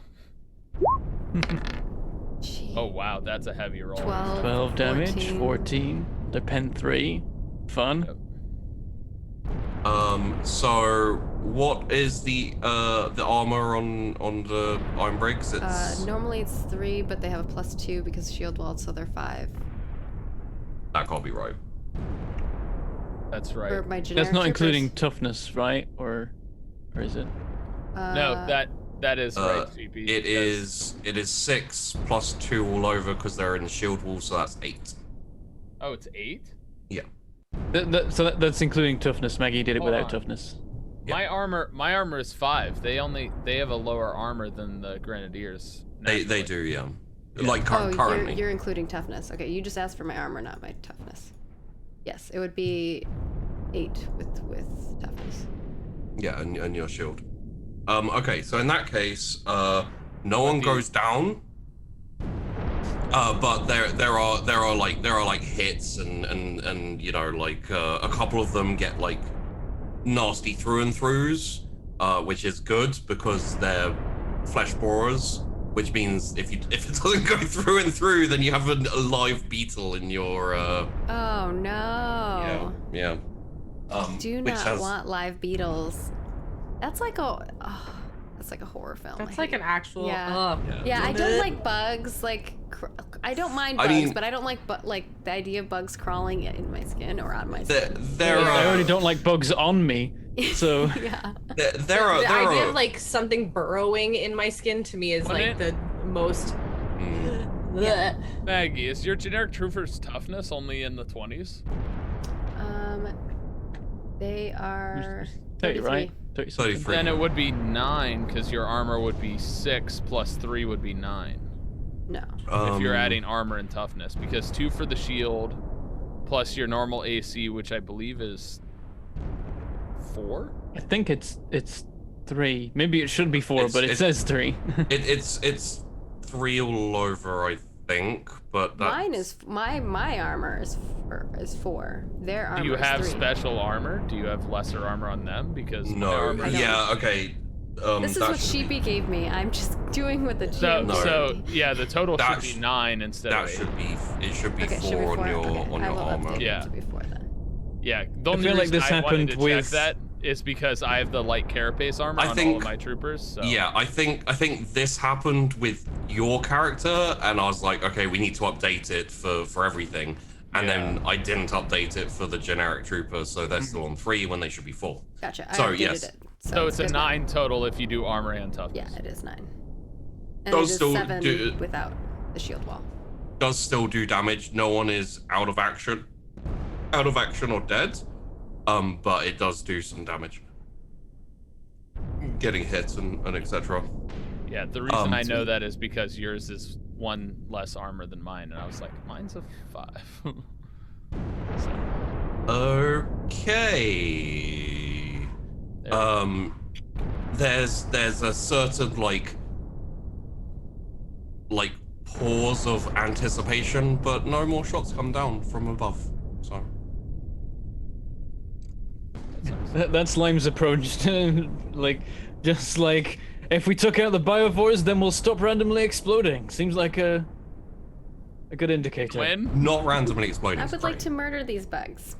A: Gee.
C: Oh wow, that's a heavy roll.
B: 12 damage,
A: 14.
B: 14. The pen 3. Fun.
C: Yep.
D: So what is the armor on the Iron Briggs? It's
A: Normally it's 3, but they have a +2 because shield walled, so they're 5.
D: That can't be right.
C: That's right.
A: For my generic
B: That's not including
A: troopers.
B: toughness, right? Or is it?
C: No, that is right, CP.
D: It is 6 plus 2 all over because they're in the shield wall, so that's 8.
C: Oh, it's 8?
D: Yeah.
B: So that's including toughness. Maggie did it
C: Hold
B: without
C: on.
B: toughness.
C: My armor is 5. They have a lower armor than the Grenadiers.
D: They
C: naturally.
D: do, yeah.
C: Yeah.
D: Like
A: Oh,
D: currently.
A: you're including toughness. Okay, you just asked for my armor, not my toughness. Yes, it would be 8 with toughness.
D: Yeah, and your shield. Okay, so in that case, no one goes down. But there are like hits and you know, like a couple of them get like nasty through and throughs, which is good because they're flesh borers, which means if it doesn't go through and through, then you have a live beetle in your
A: Oh no.
D: yeah.
A: Do
D: which
A: not
D: has-
A: want live beetles. That's like that's like a horror film.
E: That's
A: I
E: like
A: hate
E: an actual.
A: Yeah. Yeah, I don't like bugs. Like, I don't mind
D: I
A: bugs,
D: mean-
A: but I don't like like the idea of bugs crawling in my skin or on my
D: There,
A: skin.
D: there
A: Yeah.
B: I
D: are
B: already don't like bugs on me, so
A: Yeah.
D: there are
E: The
D: there
E: idea
D: are
E: of like something burrowing in my skin to me is like the most.
A: Yeah.
C: Maggie, is your generic trooper's toughness only in the 20s?
A: They are
B: 30,
A: 33.
B: right? 30 something.
D: 33.
C: Then it would be 9 because your armor would be 6 plus 3 would be 9.
A: No.
C: If you're adding armor and toughness, because 2 for the shield plus your normal AC, which I believe is 4.
B: I think it's 3. Maybe it should be 4, but it
D: It's-
B: says 3.
D: it's 3 all over, I think, but that,
A: Mine is my armor is 4. Their armor
C: Do you
A: is
C: have
A: 3.
C: special armor? Do you have lesser armor on them? Because my
D: no.
C: armor.
A: I don't.
D: Yeah, okay.
A: This is
D: that
A: what
D: should be-
A: Sheepy gave me. I'm just doing what the
C: So,
A: GM
D: No.
C: so
A: gave me.
C: yeah, the total
D: That
C: should
D: sh-
C: be 9 instead
D: That
C: of 8.
D: should be it should be
A: Okay,
D: 4
A: should be 4?
D: on your
A: Okay,
D: on
A: I
D: your
A: will
D: armor.
A: update
C: Yeah.
A: it to be 4 then.
C: Yeah, the only
B: feel like
C: reason
B: this
C: I wanted
B: happened
C: to
B: with-
C: check that is because I have the light carapace armor
D: I
C: on all
D: think-
C: of my troopers. So.
D: Yeah, I think this happened with your character, and I was like, okay, we need to update it for everything. And then I didn't update it for the generic trooper, so they're still on 3 when they should be 4.
A: Gotcha. I
D: So,
A: updated
D: yes.
A: it.
C: So it's a
A: good.
C: 9 total if you do armor and toughness.
A: Yeah, it is 9. And
D: Does
A: it is
D: still
A: 7
D: do-
A: without the shield wall.
D: Does still do damage. No one is out of action or dead. But it does do some damage. Getting hit and etc.
C: Yeah, the reason I know that is because yours is 1 less armor than mine, and I was like, mine's a 5. So,
D: Okay.
C: there.
D: There's a certain like pause of anticipation, but no more shots come down from above. So
B: That's Lime's approach to, just like, if we took out the biovores, then we'll stop randomly exploding. Seems like a good indicator.
C: When?
D: not randomly exploding.
A: I
D: is
A: would like
D: great.
A: to murder these bugs.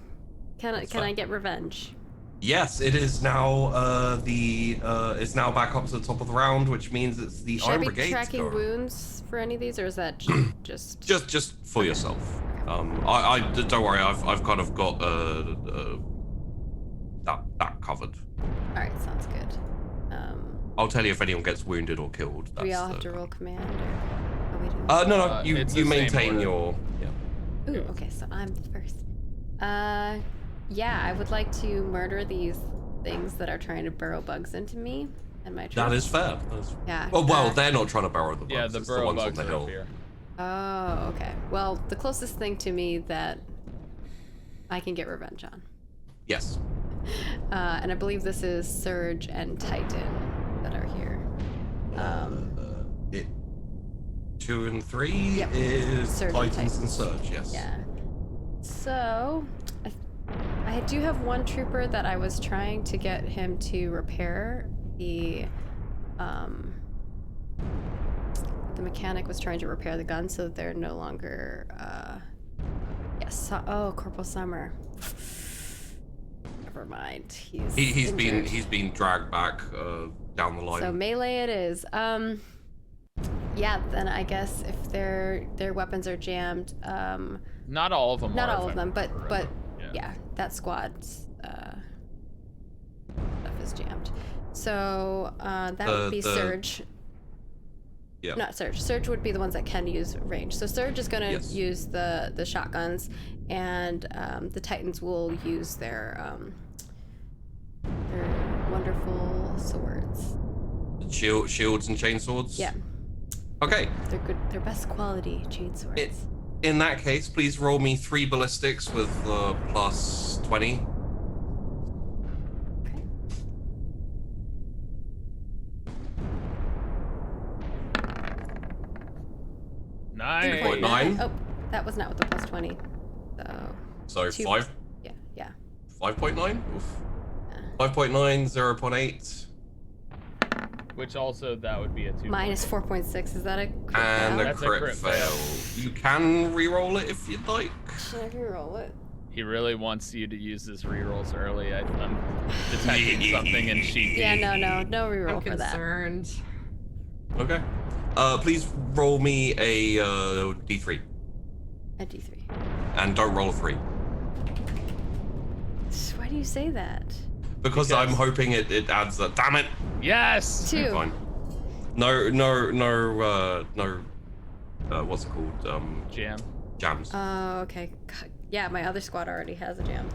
A: Can I
D: fine.
A: get revenge?
D: Yes, it is now it's now back up to the top of the round, which means it's the
A: Should I
D: Iron
A: be
D: Brigade's
A: tracking
D: go.
A: wounds for any of these, or is that just?
D: Just for yourself. I don't worry. I've kind of got that covered.
A: All right, sounds good.
D: I'll tell you if anyone gets wounded or killed.
A: Do we
D: That's
A: all have
D: the-
A: to roll command, or we do?
D: No, you
C: It's the
D: you
C: same
D: maintain
C: order.
D: your. Yeah.
A: Ooh, okay, so I'm first. Yeah, I would like to murder these things that are trying to burrow bugs into me and my troops.
D: That is fair. That's...
A: Yeah.
D: Oh well, they're not trying to burrow the bugs.
C: Yeah, the
D: it's
C: burrow
D: ones
C: bugs
D: on the
C: are up
D: hill.
C: here.
A: Oh, okay. Well, the closest thing to me that I can get revenge on.
D: Yes.
A: And I believe this is Surge and Titan that are here.
D: It 2 and 3
A: Yep.
D: is
A: Surge and
D: Titans and
A: Titans.
D: Surge. Yes.
A: Yeah. So, I do have one trooper that I was trying to get him to repair. The mechanic was trying to repair the gun so that they're no longer, yes. Oh, Corporal Summer. Never mind.
D: He's
A: injured.
D: been dragged back down the line.
A: So melee it is. Yeah, then I guess if their weapons are jammed,
C: Not all of them.
A: Not
C: are,
A: all
C: if
A: of
C: I
A: them, but
C: remember.
A: yeah, that squad's stuff is jammed. So that would be Surge.
D: Yeah.
A: Not Surge. Surge would be the ones that can use range. So Surge is gonna
D: Yes.
A: use the shotguns, and the Titans will use their wonderful swords.
D: Shields and chainswords?
A: Yeah,
D: Okay.
A: they're good. They're best quality chain swords.
D: In that case, please roll me 3 ballistics with plus 20.
A: Okay.
C: Nice.
D: 3.9.
A: Oh, that was not with the plus 20. So
D: So
A: Two.
D: 5.
A: yeah.
D: 5.9? Oof.
A: Yeah.
D: 5.9, 0.8,
C: Which also that would be a 2.
A: Minus 4.6. Is that a crit
D: and
A: fail?
D: a
C: That's a
D: crit
C: crit
D: fail. You can re-roll it if you'd like.
A: Should I reroll it?
C: He really wants you to use his rerolls early. I'm detecting something in Sheepy.
A: Yeah, no reroll
E: I'm
A: for that.
E: concerned.
D: Okay. Please roll me a d3,
A: A D3.
D: and don't roll a 3.
A: Why do you say that?
D: Because I'm hoping it adds that. Damn it!
C: Yes.
A: 2.
D: Fine. No, what's it called?
C: Jam.
D: Jams.
A: Oh, okay. God. Yeah, my other squad already has a jam.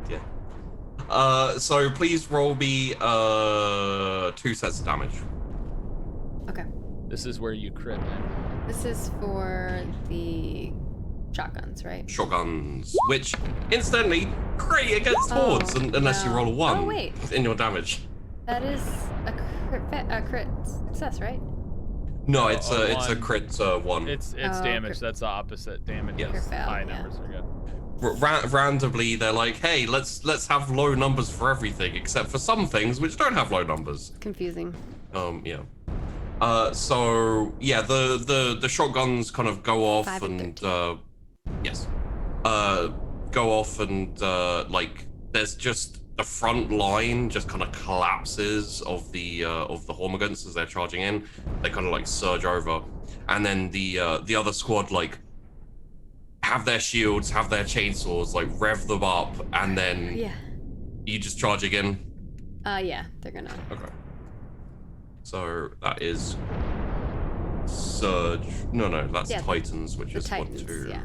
D: Yeah. So please roll me 2 sets of damage.
A: Okay.
C: This is where you crit, man.
A: This is for the shotguns, right?
D: Shotguns, which incidentally crit against
A: Oh,
D: hordes unless you
A: no.
D: roll a 1
A: Oh, wait.
D: in your damage.
A: That is a crit success, right?
D: No, it's
C: a
D: a
C: 1.
D: crit 1.
C: It's
A: Oh,
C: damage.
A: crit-
C: That's the opposite. Damage
D: Yeah.
C: is
A: Crit fail,
C: high
A: yeah.
C: numbers are good.
D: Randomly, they're like, "Hey, let's have low numbers for everything, except for some things which don't have low numbers."
A: Confusing.
D: Yeah. So yeah, the shotguns kind of go off
A: 5 and
D: and
A: 13.
D: yes, go off and like there's just the front line just kind of collapses of the Hormagaunts as they're charging in. They kind of like surge over, and then the other squad like have their shields, have their chainsaws, like rev them up, and then
A: Yeah.
D: you just charge again.
A: Yeah, they're gonna.
D: Okay. So that is Surge. No, that's
A: Yeah,
D: Titans, which
A: The
D: is
A: Titans,
D: 1, 2.
A: yeah.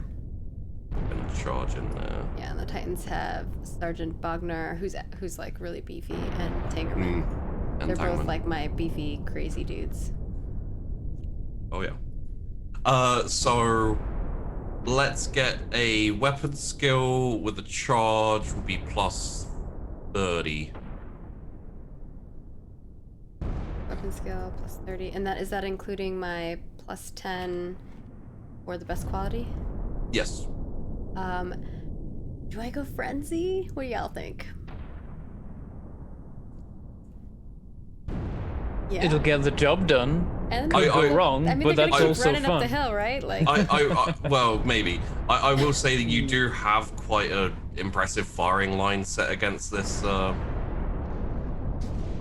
D: And charge in there.
A: Yeah, and the Titans have Sergeant Bogner, who's like really beefy, and Tangerman.
D: And
A: They're both
D: Tangman.
A: like my beefy, crazy dudes.
D: Oh yeah. So let's get a weapon skill with a charge will be plus 30.
A: Weapon skill plus 30, and is that including my plus 10 for the best quality?
D: Yes.
A: Do I go frenzy? What do y'all think? Yeah.
B: It'll get the job done.
A: And
B: Could go wrong,
A: I mean,
B: but
A: they're
B: that's
A: gonna keep
B: also
A: running up the
B: fun.
A: hill, right? Like.
D: I well, maybe. I will say that you do have quite a impressive firing line set against this.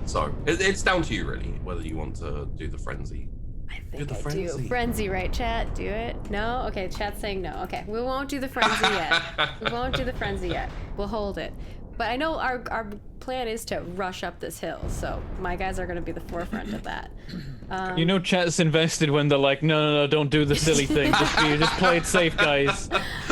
D: So it's down to you really whether you want to do the frenzy.
A: I
D: Do
A: think
D: the
A: I
D: frenzy.
A: do. Frenzy, right, chat? Do it? No? Okay, chat's saying no. Okay, we won't do the frenzy yet. We won't do the frenzy yet. We'll hold it. But I know our plan is to rush up this hill, so my guys are going to be the forefront of that.
B: You know, chat's invested when they're like, no, don't do the silly thing. Just play it safe, guys.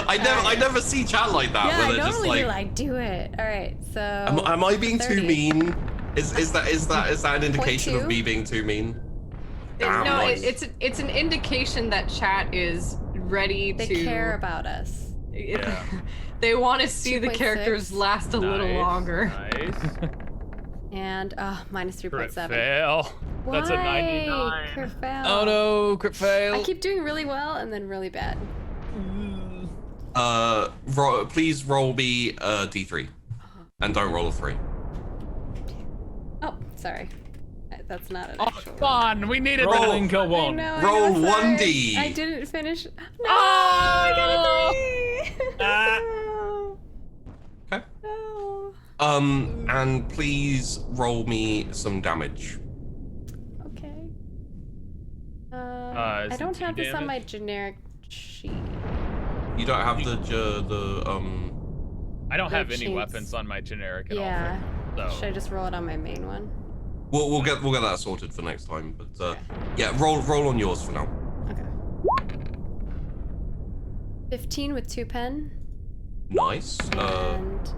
D: I never see chat like that.
A: Yeah,
D: where
A: I
D: they're just
A: normally
D: like,
A: do it. All right, so.
D: am I being too
A: 30.
D: mean? Is that an indication
A: 0.2?
D: of me being too mean? Damn,
E: No,
D: nice.
E: it's an indication that chat is ready
A: They
E: to
A: care about us.
C: Yeah.
E: They want to see the
A: 2.6.
E: characters last a little
C: Nice,
E: longer.
C: Nice.
A: And minus
C: Crit
A: 3.7.
C: fail. That's a
A: Why?
C: 99.
A: Crit fail.
B: Oh no, crit fail.
A: I keep doing really well and then really bad.
D: Please roll me a d3, and don't roll a 3.
A: Oh, sorry. That's not an
C: Oh,
A: actual.
C: come on. We needed
D: Roll.
C: that.
B: Link
A: I
B: one.
A: know,
D: Roll
A: I know, sorry.
D: 1D.
A: I didn't finish. No,
C: Oh!
A: I got a 3.
C: Ah.
A: No.
D: Okay.
A: No.
D: And please roll me some damage.
A: Okay.
C: Is
A: I
C: it
A: don't
C: 2
A: have this on my
C: damage?
A: generic sheet.
D: You don't have the
C: I don't have
A: The
C: any
A: chinks.
C: weapons on my generic at
A: Yeah.
C: all.
A: Should I just roll it on my main one?
D: We'll get that sorted for next time. But
A: Okay.
D: yeah, roll on yours for now.
A: Okay. 15 with 2 pen.
D: Nice.
A: And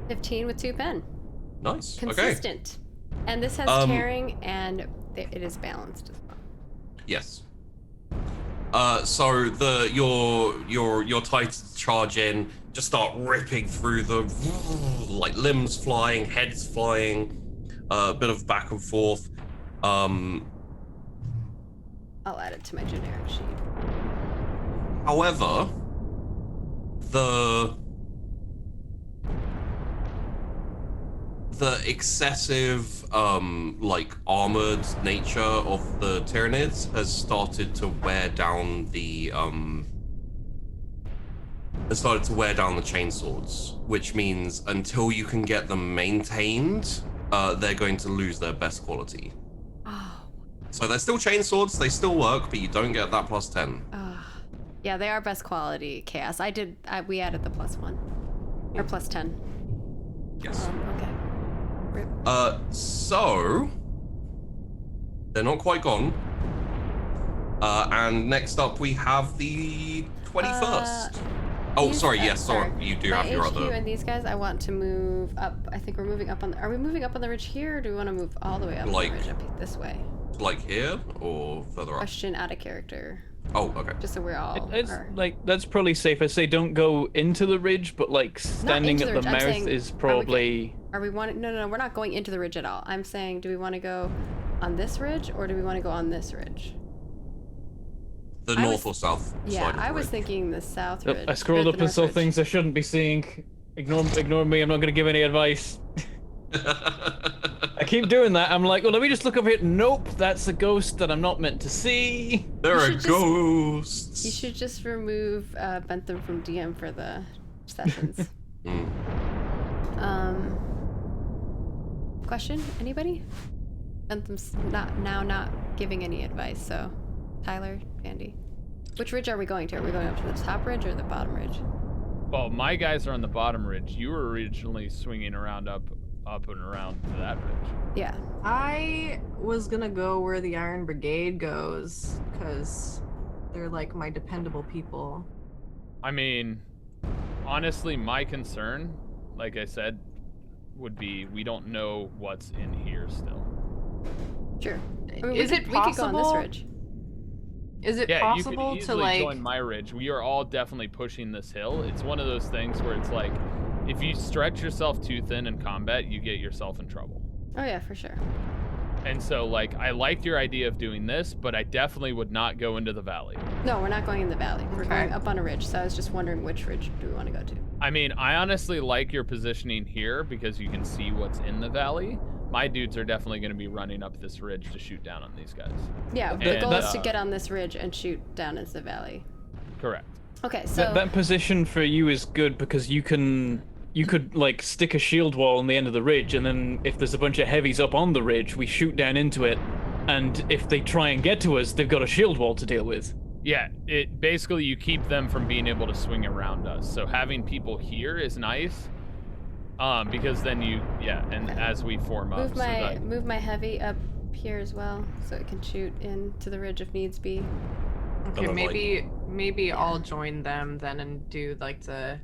A: 15 with 2 pen.
D: Nice. Okay.
A: Consistent. And this has tearing, and it is balanced as well.
D: Yes. So your titans charge in, just start ripping through the like limbs flying, heads flying, a bit of back and forth.
A: I'll add it to my generic sheet.
D: However, the excessive like armored nature of the Tyranids has started to wear down the chainswords, which means until you can get them maintained, they're going to lose their best quality.
A: Oh.
D: So they're still chainswords, they still work, but you don't get that +10.
A: Yeah, they are best quality chaos. We added the +1 or +10.
D: Yes.
A: Okay. Rip.
D: So they're not quite gone. And next up we have the 21st. Oh, sorry. Yes, sorry. You do have your
A: HQ
D: other.
A: and these guys, I want to move up. I think we're moving up on. Are we moving up on the ridge here, or do we want to move all the way up
D: Like-
A: on the ridge up this way?
D: Like here or further up?
A: Question out of character,
D: Oh, okay.
A: just so we're all.
B: It's
A: are-
B: like that's probably safe. I say don't go into the ridge, but like standing
A: into
B: at
A: the
B: the
A: ridge, I'm
B: mouth
A: saying,
B: is
A: are we
B: probably.
A: Are we wanting? No. We're not going into the ridge at all. I'm saying, do we want to go on this ridge, or do we want to go on this ridge?
D: The
A: I
D: north
A: was-
D: or south
A: Yeah,
D: side of the
A: I was
D: ridge.
A: thinking the south
B: Yep,
A: ridge.
B: I scrolled
A: or
B: up
A: the
B: and saw
A: north ridge.
B: things I shouldn't be seeing. Ignore me. I'm not going to give any advice. I keep doing that. I'm like, well, let me just look over here. Nope, that's a ghost that I'm not meant to see.
D: There are
A: should just-
D: ghosts.
A: You should just remove Bentham from DM for the sessions.
D: Mm.
A: Question? Anybody? Bentham's not giving any advice, so Tyler, Andy. Which ridge are we going to? Are we going up to the top ridge or the bottom ridge?
C: Well, my guys are on the bottom ridge. You were originally swinging around up and around to that ridge.
A: Yeah.
E: I was gonna go where the Iron Brigade goes, because they're like my dependable people.
C: I mean, honestly, my concern, like I said, would be we don't know what's in here still.
A: Sure. I mean,
E: Is it
A: we could go on this
E: possible?
A: ridge.
E: Is it
C: Yeah,
E: possible
C: you could
E: to
C: easily
E: like?
C: join my ridge. We are all definitely pushing this hill. It's one of those things where it's like, if you stretch yourself too thin in combat, you get yourself in trouble.
A: Oh yeah, for sure.
C: And so, like, I liked your idea of doing this, but I definitely would not go into the valley.
A: No, we're not going in the valley. We're
E: Okay.
A: going up on a ridge, so I was just wondering which ridge do we want to go to.
C: I mean, I honestly like your positioning here because you can see what's in the valley. My dudes are definitely going to be running up this ridge to shoot down on these guys.
A: Yeah, the
C: And,
A: goal is to
C: uh,
A: get on this ridge and shoot down into the valley.
C: Correct.
A: Okay, so
B: That position for you is good because you could like stick a shield wall on the end of the ridge, and then if there's a bunch of heavies up on the ridge, we shoot down into it, and if they try and get to us, they've got a shield wall to deal with.
C: Yeah, it basically you keep them from being able to swing around us. So having people here is nice. Because then and
A: Okay.
C: as we form up,
A: move my heavy up here as well, so it can shoot into the ridge if needs be.
E: Okay,
D: Kinda like-
E: maybe I'll join them then and do like the.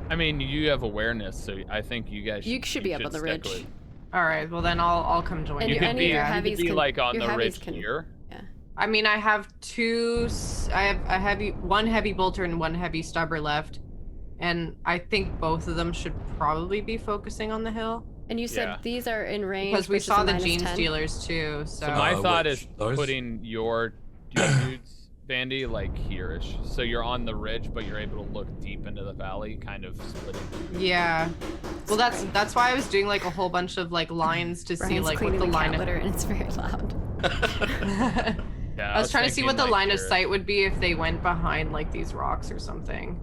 C: I mean, you have awareness, so I think you guys.
A: You should be up on the
C: stick
A: ridge.
C: with-
E: All right, well then I'll come join
A: And
C: You
E: you.
C: could
A: any
C: be,
A: of your
C: you could
A: heavies
C: be
A: can-
C: like on
A: your
C: the
A: heavies
C: ridge
A: can-
C: here.
E: I mean, I have one heavy bolter and one heavy stubber left, and I think both of them should probably be focusing on the hill
A: And you said
C: Yeah.
A: these are in range
E: because we
A: versus
E: saw
A: a
E: the
A: minus
E: gene
A: 10?
E: stealers too. So,
C: So my thought
D: which-
C: is
D: those?
C: putting your dudes, Bandy, like here-ish. So you're on the ridge, but you're able to look deep into the valley, kind of splitting.
E: yeah. Well, that's why I was doing like a whole bunch of like lines to see
A: Brian's
E: like what
A: cleaning
E: the
A: the
E: line
A: cat
E: of.
A: litter, and it's very loud.
C: Yeah,
E: I was trying to see what the
C: thinking,
E: line
C: like,
E: of
C: here.
E: sight would be if they went behind like these rocks or something.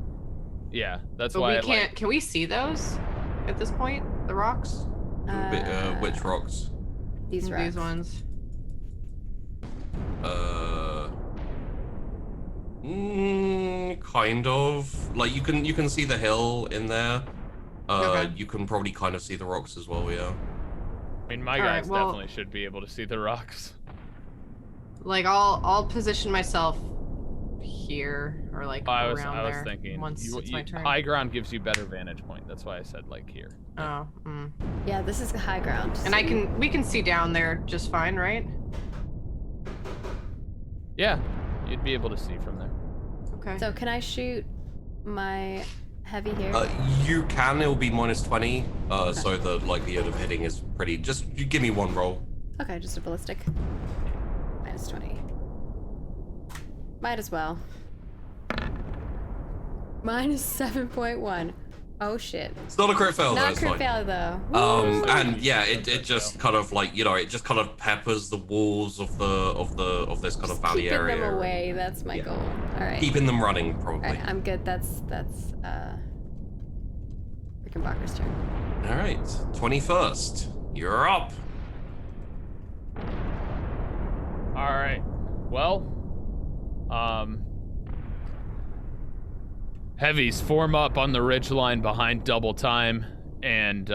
C: Yeah, that's
E: But
C: why
E: we
C: I
E: can't.
C: like.
E: Can we see those at this point? The rocks?
D: Which rocks?
A: These rocks.
E: These ones.
D: kind of. Like you can see the hill in there.
E: Okay.
D: You can probably kind of see the rocks as well. Yeah.
C: I mean, my
E: All right,
C: guys
E: well-
C: definitely should be able to see the rocks.
E: Like I'll position myself here or like
C: I
E: around
C: was
E: there
C: thinking
E: once it's my turn.
C: high ground gives you better vantage point. That's why I said like here.
E: Oh. Mm.
A: Yeah, this is the high ground.
E: And we can see down there just fine, right?
C: Yeah, you'd be able to see from there.
E: Okay.
A: So can I shoot my heavy here?
D: You can. It'll be -20. So the likelihood of hitting is pretty. Just you give me one roll.
A: Okay, just a ballistic. -20. Might as well. -7.1. Oh shit.
D: It's not a crit fail.
A: Not
D: That's
A: crit
D: fine.
A: failure though. Woo!
D: And yeah, it just kind of like it just kind of peppers the walls of this kind of valley
A: Keeping
D: area.
A: them away. That's my
D: Yeah.
A: goal. All right.
D: Keeping them running, probably.
A: All right, I'm good. That's Rickenbacker's turn.
D: All right, 21st. You're up.
C: All right. Well, heavies form up on the ridgeline behind Double Time, and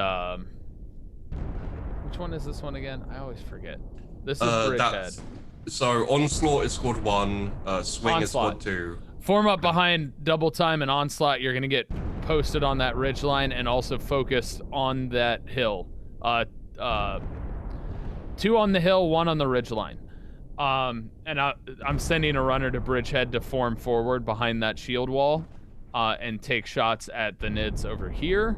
C: which one is this one again? I always forget. This is Bridgehead.
D: So Onslaught is squad 1, Swing is squad
C: Onslaught.
D: 2.
C: Form up behind Double Time and Onslaught. You're gonna get posted on that ridgeline and also focused on that hill. 2 on the hill, 1 on the ridgeline. And I'm sending a runner to Bridgehead to form forward behind that shield wall, and take shots at the Nids over here.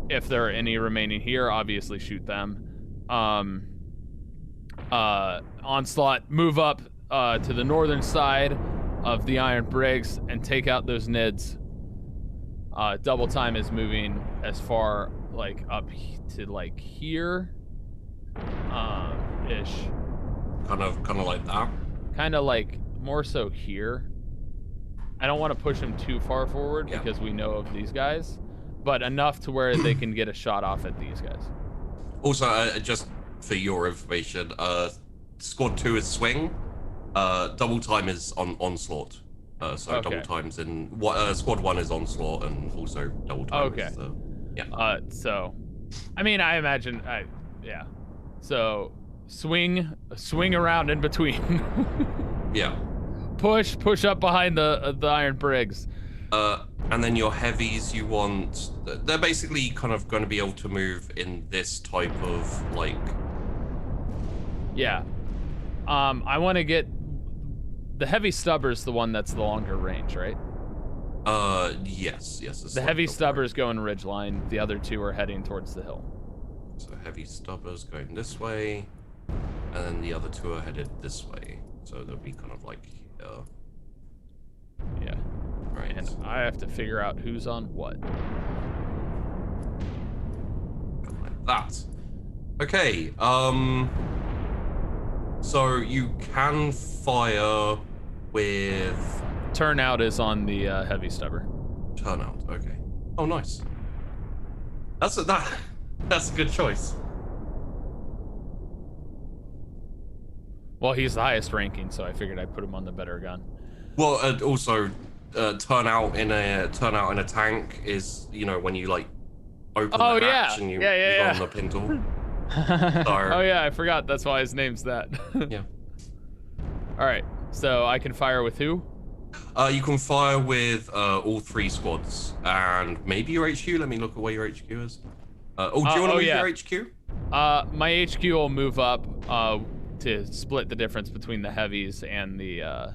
C: If there are any remaining here, obviously shoot them. Onslaught, move up to the northern side of the Iron Briggs and take out those Nids. Double Time is moving as far like up to like here, ish.
D: Kind of like that.
C: Kind of like more so here. I don't want to push him too far forward
D: Yeah.
C: because we know of these guys, but enough to where they can get a shot off at these guys.
D: Also, just for your information, squad 2 is Swing. Double Time is on Onslaught. So
C: Okay.
D: Double Time's in squad 1 is Onslaught, and also Double Time
C: Okay.
D: is
C: So, I mean, I imagine, yeah. So, swing around in between.
D: yeah.
C: Push up behind the Iron Briggs.
D: And then your heavies, you want they're basically kind of going to be able to move in this type of like.
C: Yeah. I want to get the heavy stubber's the one that's the longer range, right?
D: Yes. It's
C: The
D: like
C: heavy
D: the-
C: stubber's going ridgeline. The other 2 are heading towards the hill.
D: So heavy stubber's going this way, and then the other 2 are headed this way. So they'll be kind of like
C: Yeah.
D: right.
C: And I have to figure out who's on what.
D: Kind of like that. Okay. So you can fire with
C: Turnout is on the heavy stubber.
D: turnout. Okay. Oh, nice. That's a good choice.
C: Well, he's the highest ranking, so I figured I'd put him on the better gun.
D: Well, also, turnout in a tank is when you like open
C: Oh,
D: the hatch
C: yeah.
D: and you
C: Yeah.
D: go on the pintle.
C: Oh yeah, I forgot. That's why his name's that.
D: Yeah.
C: All right. So I can fire with who?
D: You can fire with all 3 squads and maybe your HQ. Let me look at where your HQ is. Do you want to move your HQ?
C: My HQ will move up to split the difference between the heavies and the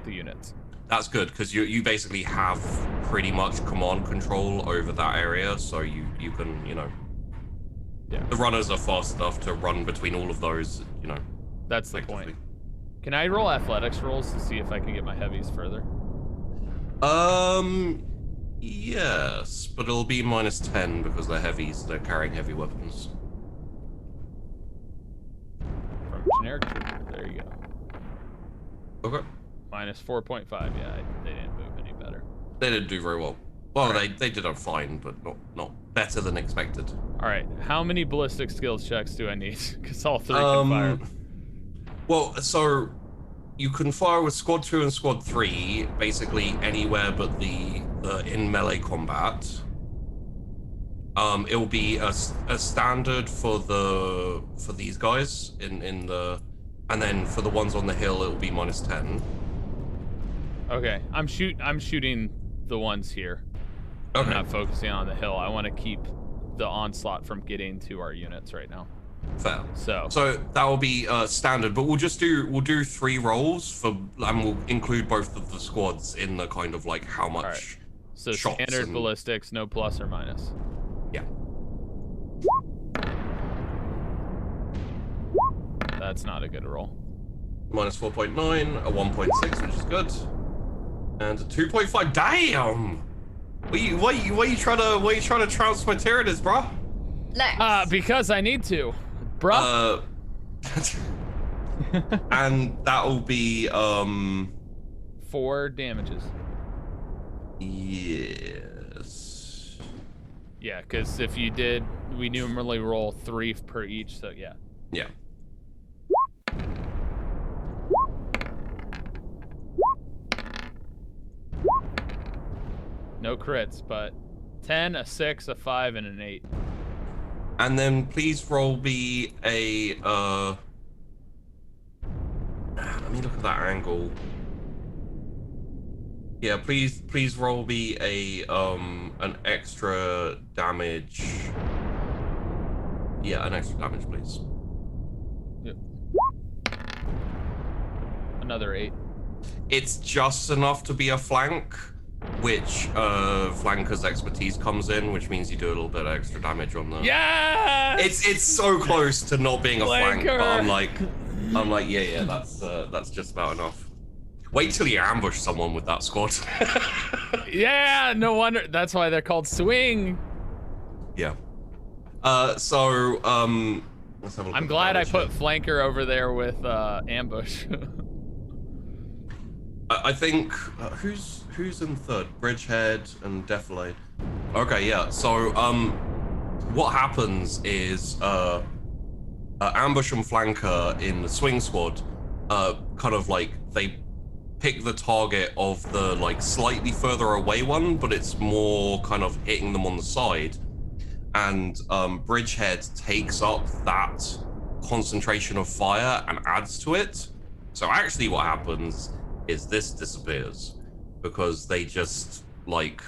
C: units.
D: That's good because you basically have pretty much command control over that area, so you can
C: Yeah.
D: the runners are fast enough to run between all of those.
C: That's the
D: effectively.
C: point. Can I roll athletics rolls to see if I can get my heavies further?
D: Yes, but it'll be -10 because they're heavies. They're carrying heavy weapons.
C: From generic. There you go.
D: Okay.
C: -4.5. Yeah, they didn't move any better.
D: They didn't do very well. Well, they did fine, but not better than expected.
C: All right. How many ballistic skills checks do I need? Because all 3 can fire.
D: Well, so you can fire with squad 2 and squad 3 basically anywhere but the in melee combat. It will be a standard for these guys in the, and then for the ones on the hill it will be -10.
C: Okay, I'm shooting the ones here.
D: Okay.
C: I'm not focusing on the hill. I want to keep the onslaught from getting to our units right now.
D: Fair.
C: So
D: that will be standard, but we'll do 3 rolls for, and we'll include both of the squads in the kind of like how much.
C: right. So
D: shots
C: standard
D: and-
C: ballistics, no plus or minus.
D: Yeah.
C: That's not a good roll.
D: -4.9, a 1.6, which is good, and a 2.5. Damn. What are you trying to trounce my Tyranids, bro?
E: Lex.
C: Because I need to, bruh.
D: And that will be
C: 4 damages.
D: Yes.
C: Yeah, because if you did, we normally roll 3 per each, so yeah.
D: Yeah.
C: No crits, but 10, a 6, a 5, and an 8.
D: And then please roll me a let me look at that angle. Yeah, please roll me a an extra damage. Yeah, an extra damage, please.
C: Yep. Another 8.
D: It's just enough to be a flank, which flanker's expertise comes in, which means you do a little bit of extra damage on the.
C: Yeah.
D: It's so close to not being a flank, but
C: Flanker.
D: I'm like, yeah, that's just about enough. Wait till you ambush someone with that squad.
C: Yeah, no wonder. That's why they're called swing.
D: Yeah. So let's have a look
C: I'm
D: at the
C: glad I
D: damage
C: put
D: here.
C: flanker over there with ambush.
D: I think who's in third? Bridgehead and Defilade. Okay, yeah. So what happens is ambush and flanker in the swing squad kind of like they pick the target of the like slightly further away one, but it's more kind of hitting them on the side, and Bridgehead takes up that concentration of fire and adds to it. So actually what happens is this disappears because they just like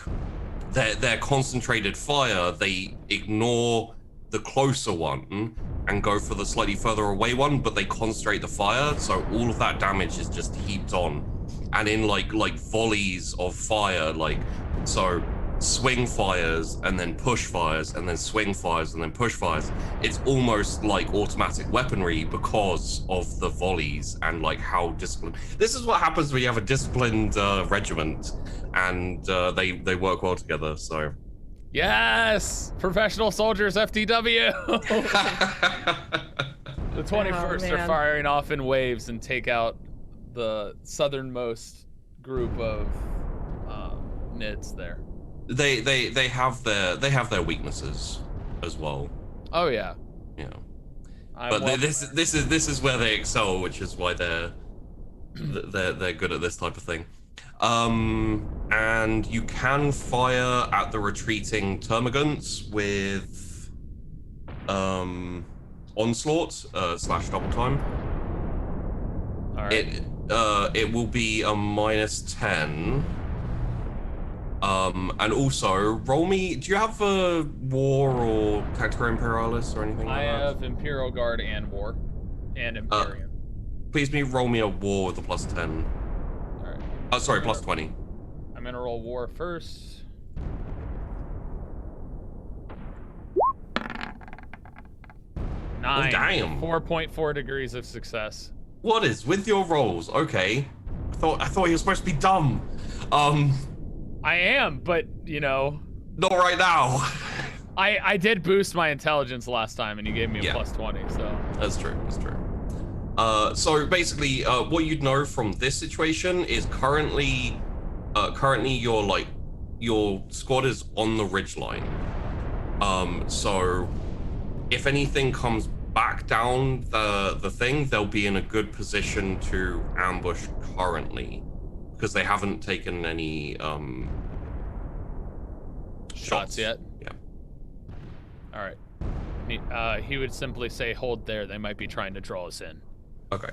D: their concentrated fire, they ignore the closer one and go for the slightly further away one, but they concentrate the fire, so all of that damage is just heaped on, and in like volleys of fire, like so swing fires and then push fires and then swing fires and then push fires. It's almost like automatic weaponry because of the volleys and like how disciplined. This is what happens when you have a disciplined regiment and they work well together. So
C: Yes, professional soldiers, FTW. The 21st are
E: man.
C: firing off in waves and take out the southernmost group of nids there.
D: they have their weaknesses as well.
C: Oh yeah.
D: You know.
C: I'm
D: But
C: well
D: this is where they excel, which is why they're good at this type of thing. And you can fire at the retreating termagants with onslaught / double time.
C: All right.
D: It will be a -10. And also roll me. Do you have a war or tactical imperialis or anything like
C: I
D: that?
C: have Imperial Guard and War, and Imperium.
D: Please roll me a war with a +10.
C: All right.
D: Sorry, +20.
C: I'm gonna roll War first. Nine.
D: damn.
C: 4.4 degrees of success.
D: What is with your rolls? Okay, I thought you were supposed to be dumb.
C: I am, but you know,
D: Not right now.
C: I did boost my intelligence last time, and you gave me a
D: Yeah.
C: +20. So
D: That's true. So basically, what you'd know from this situation is currently your squad is on the ridge line. So if anything comes back down the thing, they'll be in a good position to ambush currently because they haven't taken any
C: Shots yet?
D: Yeah.
C: All right. He would simply say, hold there. They might be trying to draw us in.
D: Okay.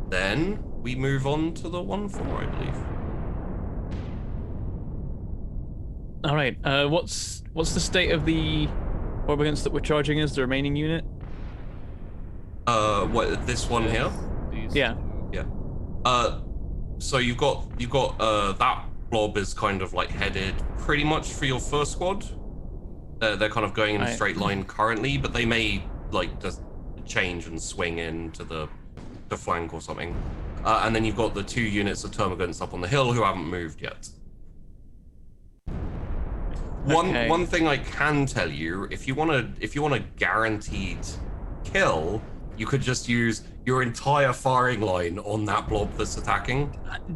D: Then we move on to the 1-4, I believe.
B: All right. What's the state of the Orbigants that we're charging as the remaining unit?
D: What, this one here?
C: These
B: Yeah.
C: two.
D: Yeah. So you've got that blob is kind of like headed pretty much for your first squad. They're kind of going in a straight line currently, but they may like just change and swing into the flank or something. And then you've got the 2 units of termagants up on the hill who haven't moved yet.
B: Okay.
D: One thing I can tell you, if you want a guaranteed kill, you could just use your entire firing line on that blob that's attacking.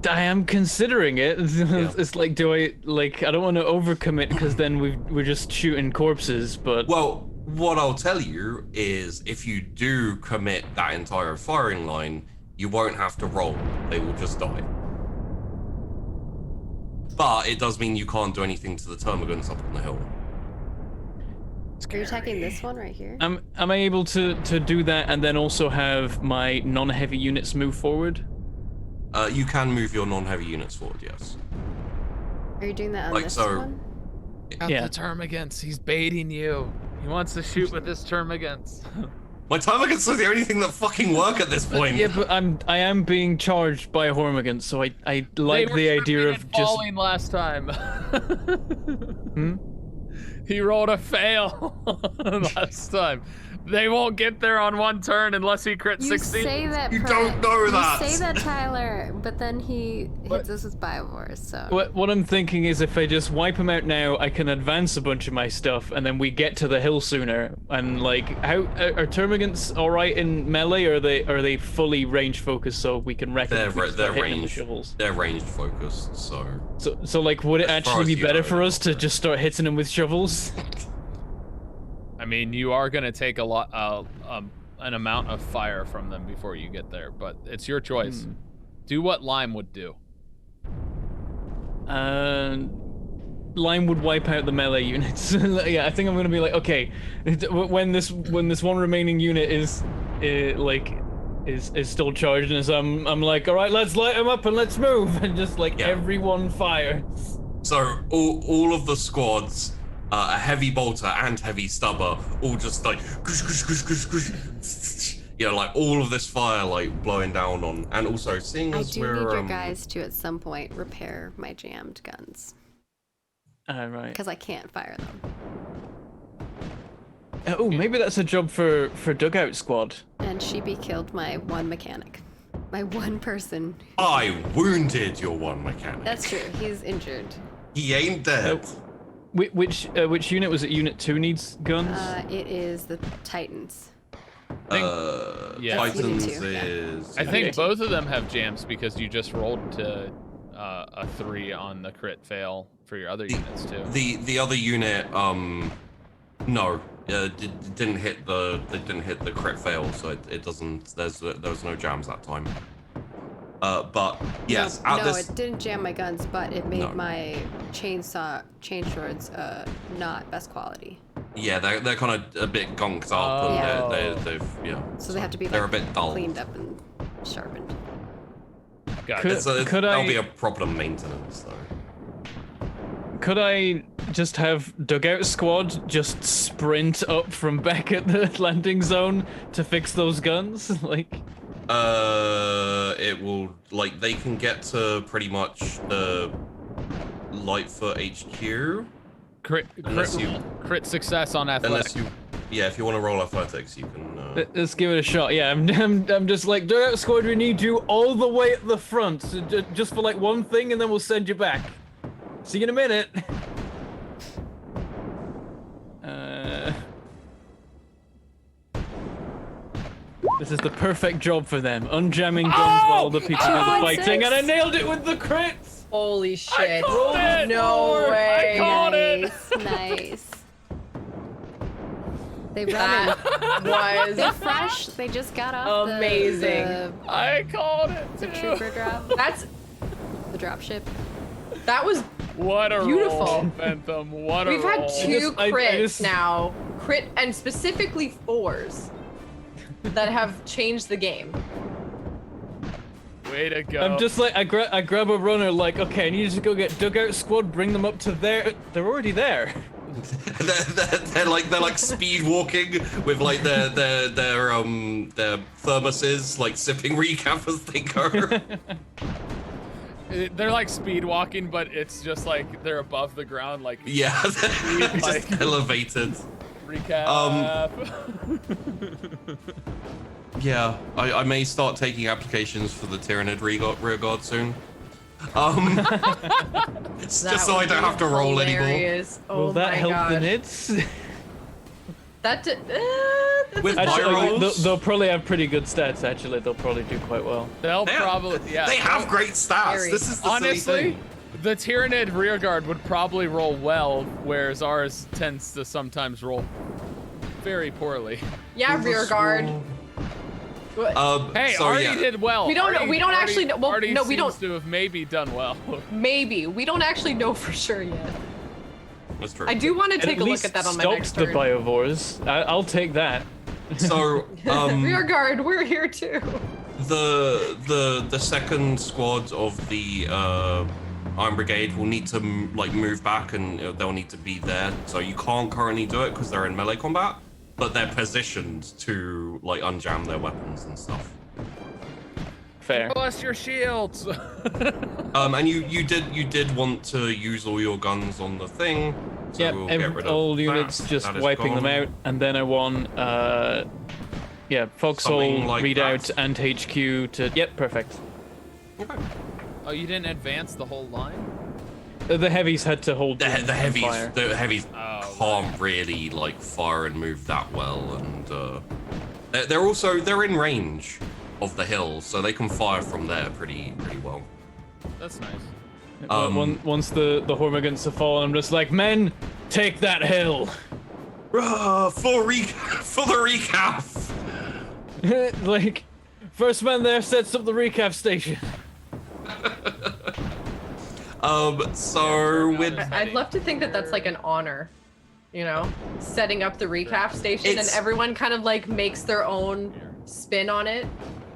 B: I am considering it. It's like, I don't want to overcommit because then we're just shooting corpses, but...
D: Well, what I'll tell you is if you do commit that entire firing line, you won't have to roll. They will just die. But it does mean you can't do anything to the termagants up on the hill.
A: Are you attacking this one right here?
B: Am I able to do that and then also have my non-heavy units move forward?
D: You can move your non-heavy units forward, yes.
A: Are you doing that on
D: Like
A: this
D: so-
A: one?
C: Got
B: Yeah.
C: the termagants. He's baiting you. He wants to shoot with his termagants.
D: My termagants are the only thing that fucking work at this point.
B: Yeah, but I am being charged by a Hormigant, so I like
C: They were
B: the idea
C: tripping
B: of
C: and
B: just...
C: falling last time.
B: Hmm?
C: He rolled a fail last time. They won't get there on one turn unless he crit
A: You
C: 16.
A: say that.
D: You don't know that.
A: You say that, Tyler, but then he hits us with Biovores, so.
B: What I'm thinking is if I just wipe them out now, I can advance a bunch of my stuff, and then we get to the hill sooner. And like, how are Termagants all right in melee, or are they fully range focused so we can reckon?
D: They're
B: if we start hitting them with
D: ranged.
B: shovels?
D: They're ranged focused, so.
B: So like, would it
D: As far
B: actually
D: as
B: be
D: you
B: better
D: know,
B: for us to
D: they're-
B: just start hitting them with shovels?
C: I mean, you are gonna take a lot, an amount of fire from them before you get there, but it's your choice. Do what Lime would do.
B: Lime would wipe out the melee units. Yeah, I think I'm gonna be like, okay, when this one remaining unit is still charged, and so I'm like, all right, let's light them up and let's move, and just like everyone fires.
D: So all of the squads, a heavy bolter and heavy stubber, all just like, you know, like all of this fire like blowing down on, and also seeing
A: I
D: as
A: do
D: we're
A: need your guys to at some point repair my jammed guns
B: Right.
A: because I can't fire them.
B: Oh, maybe that's a job for Dugout Squad.
A: And Sheepy killed my one mechanic, my one person.
D: I wounded your one mechanic.
A: That's true. He's injured.
D: He ain't dead.
B: Which unit was it? Unit 2 needs guns?
A: It is the Titans.
C: Yeah.
D: Titans
A: Unit 2, yeah.
D: is.
C: I think both of them have jams because you just rolled to a 3 on the crit fail for your other units too.
D: The other unit, no, didn't hit the crit fail, so it doesn't. There was no jams that time. But yes,
A: No, it didn't jam my guns, but it made my chain swords not best quality.
D: Yeah, they're kind of a bit gonked up, and they've
A: So they have to be
D: they're a bit dull.
A: cleaned up and sharpened.
C: Got it.
D: That'll be a problem maintenance though.
B: Could I just have Dugout Squad just sprint up from back at the landing zone to fix those guns? Like,
D: It will, like, they can get to pretty much the Lightfoot HQ.
C: Crit success on athletics.
D: Unless if you want to roll athletics, you can.
B: let's give it a shot. Yeah, I'm just like, Dugout Squad, we need you all the way at the front, just for like one thing, and then we'll send you back. See you in a minute. This is the perfect job for them. Unjamming guns while the people do the fighting, and I nailed it with the crits!
E: Holy shit.
C: called it!
E: Oh,
C: Oh,
E: No
C: I called
E: way.
C: it!
A: Nice, nice. They run in. They're
E: Was
A: fresh. They just got off
E: amazing.
C: I called it.
A: the
C: too.
A: trooper drop.
E: That's
A: The drop ship.
E: that was
C: What a
E: Beautiful.
C: roll, Phantom. What a
E: we've
C: roll.
E: had two
B: I
E: crits
B: just-
E: now. Crit and specifically 4s that have changed the game.
C: Way to go.
B: I'm just like, I grab a runner, like, okay, I need to go get dugout squad, bring them up to there. They're already there.
D: they're like speed walking with like their thermoses, like sipping recap as they go.
C: They're like speed walking, but it's just like they're above the ground, like
D: Yeah, they're just
C: Like-
D: elevated.
C: recap.
D: Yeah, I may start taking applications for the Tyranid rearguard soon. It's
E: That
D: just so I
E: would
D: don't
E: be
D: have to roll anymore.
E: hilarious. Oh
B: Will that
E: my
B: help
E: gosh.
B: the nids?
E: That that's
D: With
E: a
B: Actually,
D: my
B: they'll,
D: rolls?
B: they'll probably have pretty good stats. Actually, they'll probably do quite well.
C: They'll
D: They
C: probably,
D: have, they have great stats.
E: Very.
D: This is the silly
C: honestly,
D: thing.
C: the Tyranid rearguard would probably roll well, whereas ours tends to sometimes roll very poorly.
E: yeah, rear guard. What?
C: Hey,
D: so,
C: Artie
D: yeah.
C: did well.
E: We don't- we don't actually know- well,
C: Artie
E: no, we
C: seems
E: don't-
C: to have maybe done well.
E: Maybe we don't actually know for sure yet.
D: That's true.
E: I do want to
B: And
E: take
B: at
E: a look
B: least
E: at that on my
B: stopped
E: next
B: the
E: turn.
B: biovores. I'll take that.
D: So,
E: Rear guard, we're here too.
D: the second squad of the Iron Brigade will need to move back, and they'll need to be there. So you can't currently do it because they're in melee combat, but they're positioned to like unjam their weapons and stuff.
B: Fair.
C: Plus your shields.
D: And you did want to use all your guns on the thing. So
B: Yep,
D: we'll get rid of
B: all
D: that.
B: units just
D: That is
B: wiping them
D: gone.
B: out, and then I want, Foxhole,
D: Something like
B: Readout,
D: that.
B: and HQ to. Yep, perfect.
D: Okay.
C: Oh, you didn't advance the whole line?
B: The heavies had to hold
D: The
B: and
D: heavies,
B: fire.
D: the heavies
C: Oh,
D: can't really like fire and move that well, and they're in range of the hill, so they can fire from there pretty well.
C: That's nice.
B: Once the Hormigans have fallen, I'm just like, men, take that hill.
D: For the recap.
B: Like, first man there sets up the recap station.
D: So with
E: I'd love to think that that's like an honor, you know, setting up the recap station and
D: It's-
E: everyone kind of like makes their own spin on it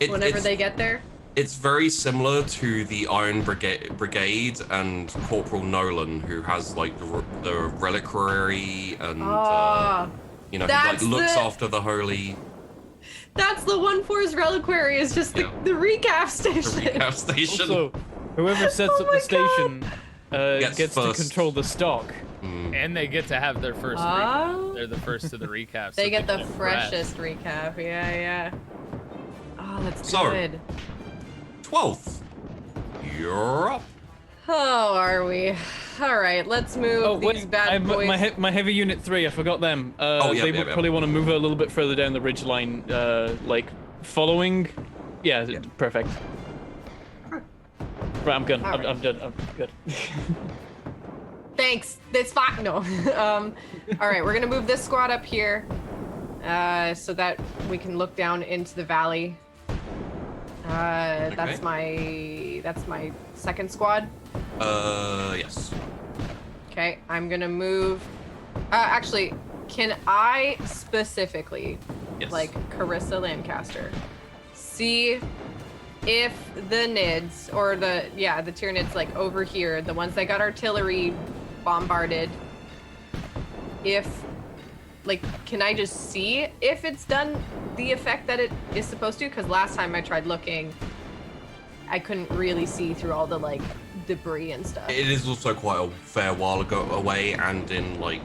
E: whenever
D: it's-
E: they get there.
D: It's very similar to the Iron Brigade and Corporal Nolan, who has like the reliquary and
E: Ah,
D: he like
E: that's
D: looks
E: the-
D: after the holy
E: that's the 1-4's reliquary is just
D: Yeah.
E: the recap
D: the
E: station.
D: recap station.
B: Also, whoever sets
E: Oh
B: up
E: my
B: the station gets to
D: first.
B: control the stock.
C: And they get to have their first
E: Oh.
C: recap. They're the first to the recap. so
E: They get the
C: can impress.
E: freshest recap. Yeah. Oh, that's
D: So-
E: good.
D: 12th. You're up.
E: Oh, are we? All right, let's move
B: Oh
E: these
B: wait,
E: bad boys.
B: my heavy unit 3. I forgot them.
D: Oh, yeah,
B: they
D: yeah,
B: would
D: yeah.
B: probably want to move a little bit further down the ridge line, like following. Yeah, perfect. Right, I'm good.
E: All right.
B: I'm done. I'm good.
E: Thanks. That's fine. No. All right, we're gonna move this squad up here, so that we can look down into the valley. That's my second squad.
D: Yes.
E: Okay, I'm gonna move. Actually, can I specifically,
D: Yes.
E: like Carissa Lancaster, see if the Nids or the Tyranids like over here, the ones that got artillery bombarded, if like can I just see if it's done the effect that it is supposed to? Because last time I tried looking, I couldn't really see through all the like debris and stuff.
D: It is also quite a fair while ago away and in like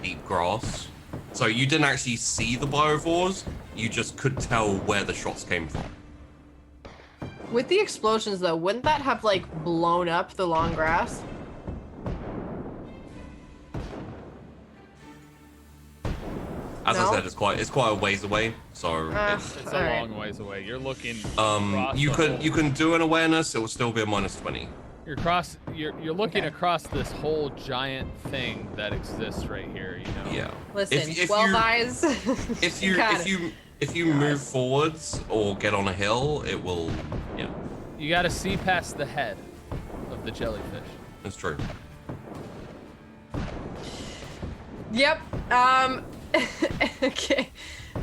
D: deep grass. So you didn't actually see the biovores, you just could tell where the shots came from.
E: With the explosions though, wouldn't that have like blown up the long grass?
D: As
E: No?
D: I said, it's quite a ways away. So
C: It's a
E: All right.
C: long ways away. You're looking.
D: you can do an awareness, it will still be a -20.
C: You're looking
E: Okay.
C: across this whole giant thing that exists right here. You know.
D: Yeah.
E: Listen,
D: If
E: 12
D: you-
E: eyes.
D: If you move forwards or get on a hill, it will. Yeah,
C: You got to see past the head of the jellyfish.
D: that's true.
E: Yep. Okay.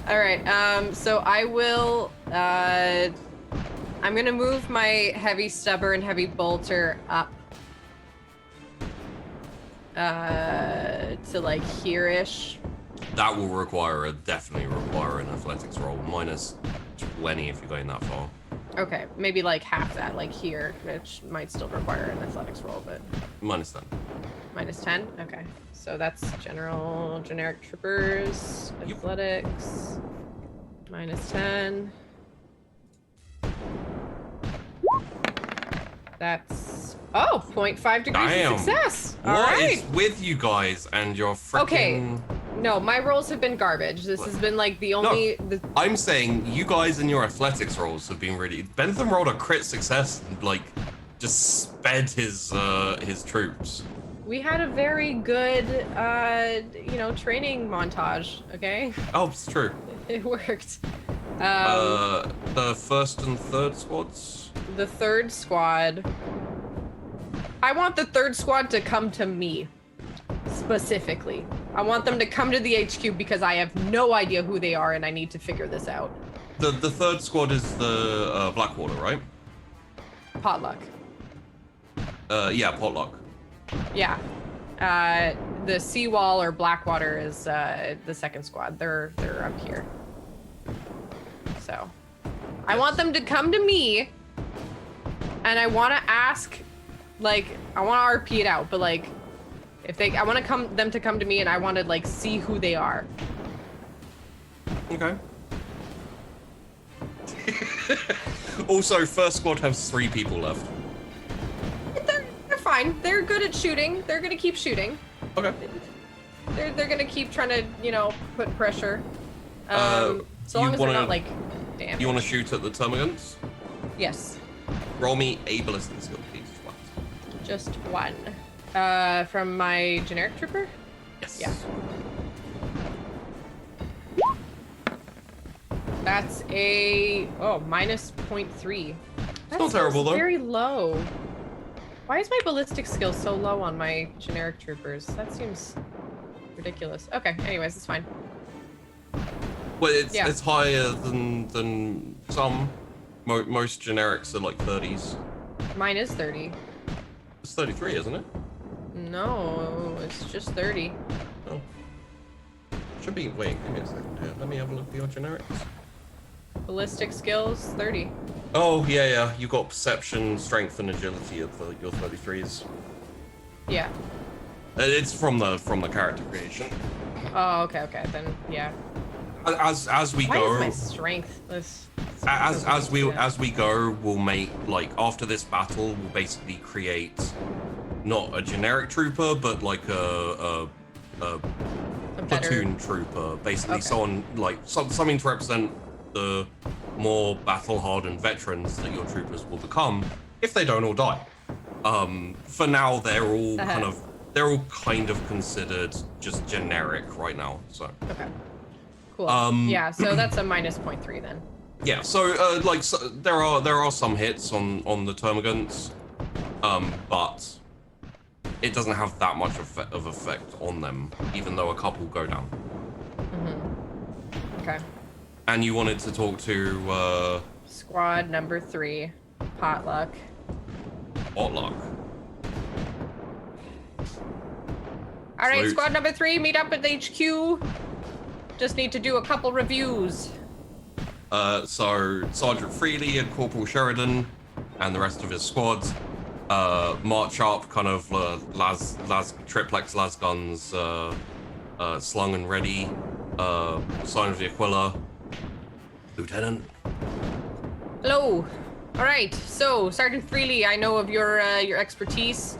E: All right. So I will. I'm gonna move my heavy stubber and heavy bolter up. To like here-ish.
D: That will definitely require an athletics roll, minus 20 if you're going that far.
E: Okay, maybe like half that, like here, which might still require an athletics roll, but
D: Minus 10.
E: minus 10. Okay, so that's generic troopers,
D: Yep.
E: athletics, minus 10. That's 0.5 degrees
D: Damn.
E: of success. All
D: What
E: right.
D: is with you guys and your freaking...
E: Okay. No, my rolls have been garbage. This has been like the only.
D: I'm saying you guys and your athletics rolls have been really... Bentham rolled a crit success and, like, just sped his troops.
E: We had a very good, training montage. Okay,
D: Oh, it's true.
E: it worked.
D: The first and third squads?
E: The third squad. I want the third squad to come to me, specifically. I want them to come to the HQ because I have no idea who they are and I need to figure this out.
D: The third squad is the Blackwater, right?
E: Potluck.
D: Yeah, Potluck.
E: Yeah. The Seawall or Blackwater is the second squad. They're up here. So, I want them to come to me, and I want to ask, like, I want to RP it out, but like, I want them to come to me, and I want to like see who they are.
D: Okay. Also, first squad has 3 people left.
E: They're fine. They're good at shooting. They're gonna keep shooting.
D: Okay.
E: They're gonna keep trying to put pressure. So
D: you
E: long as they're
D: wanna-
E: not like damaged.
D: You want to shoot at the termagants?
E: Yes.
D: Roll me a ballistic skill, please. Flat.
E: Just one. From my generic trooper?
D: Yes.
E: Yeah. That's a minus 0.3. That's
D: not terrible, though.
E: Very low. Why is my ballistic skill so low on my generic troopers? That seems ridiculous. Okay, anyways, it's fine.
D: Well, it's
E: Yeah.
D: it's higher than some. Most generics are like 30s.
E: Mine is 30.
D: It's 33, isn't it?
E: No, it's just 30.
D: Oh. Should be. Wait, give me a second here. Let me have a look at your generics.
E: Ballistic skills, 30.
D: Oh yeah. You got perception, strength, and agility at your 33s.
E: Yeah.
D: It's from the character creation.
E: Oh, okay, then yeah.
D: As we
E: Why
D: go,
E: is my strength this?
D: as we go, we'll make, like, after this battle, we'll basically create not a generic trooper, but like a platoon trooper, basically.
E: Okay.
D: Someone like something to represent the more battle-hardened veterans that your troopers will become if they don't all die. For now, they're all kind of considered just generic right now. So
E: Okay. Cool.
D: Um,
E: Yeah, so that's a minus 0.3 then.
D: yeah, so there are some hits on the termagants, but it doesn't have that much of effect on them, even though a couple go down.
E: Okay.
D: And you wanted to talk to
E: Squad number 3, Potluck.
D: Potluck.
E: All right,
D: Salute.
E: squad number 3, meet up at the HQ. Just need to do a couple reviews.
D: So Sergeant Freely and Corporal Sheridan and the rest of his squad march up, kind of triplex las guns slung and ready. Sign of the Aquila. Lieutenant.
E: Hello. All right, so Sergeant Freely, I know of your expertise.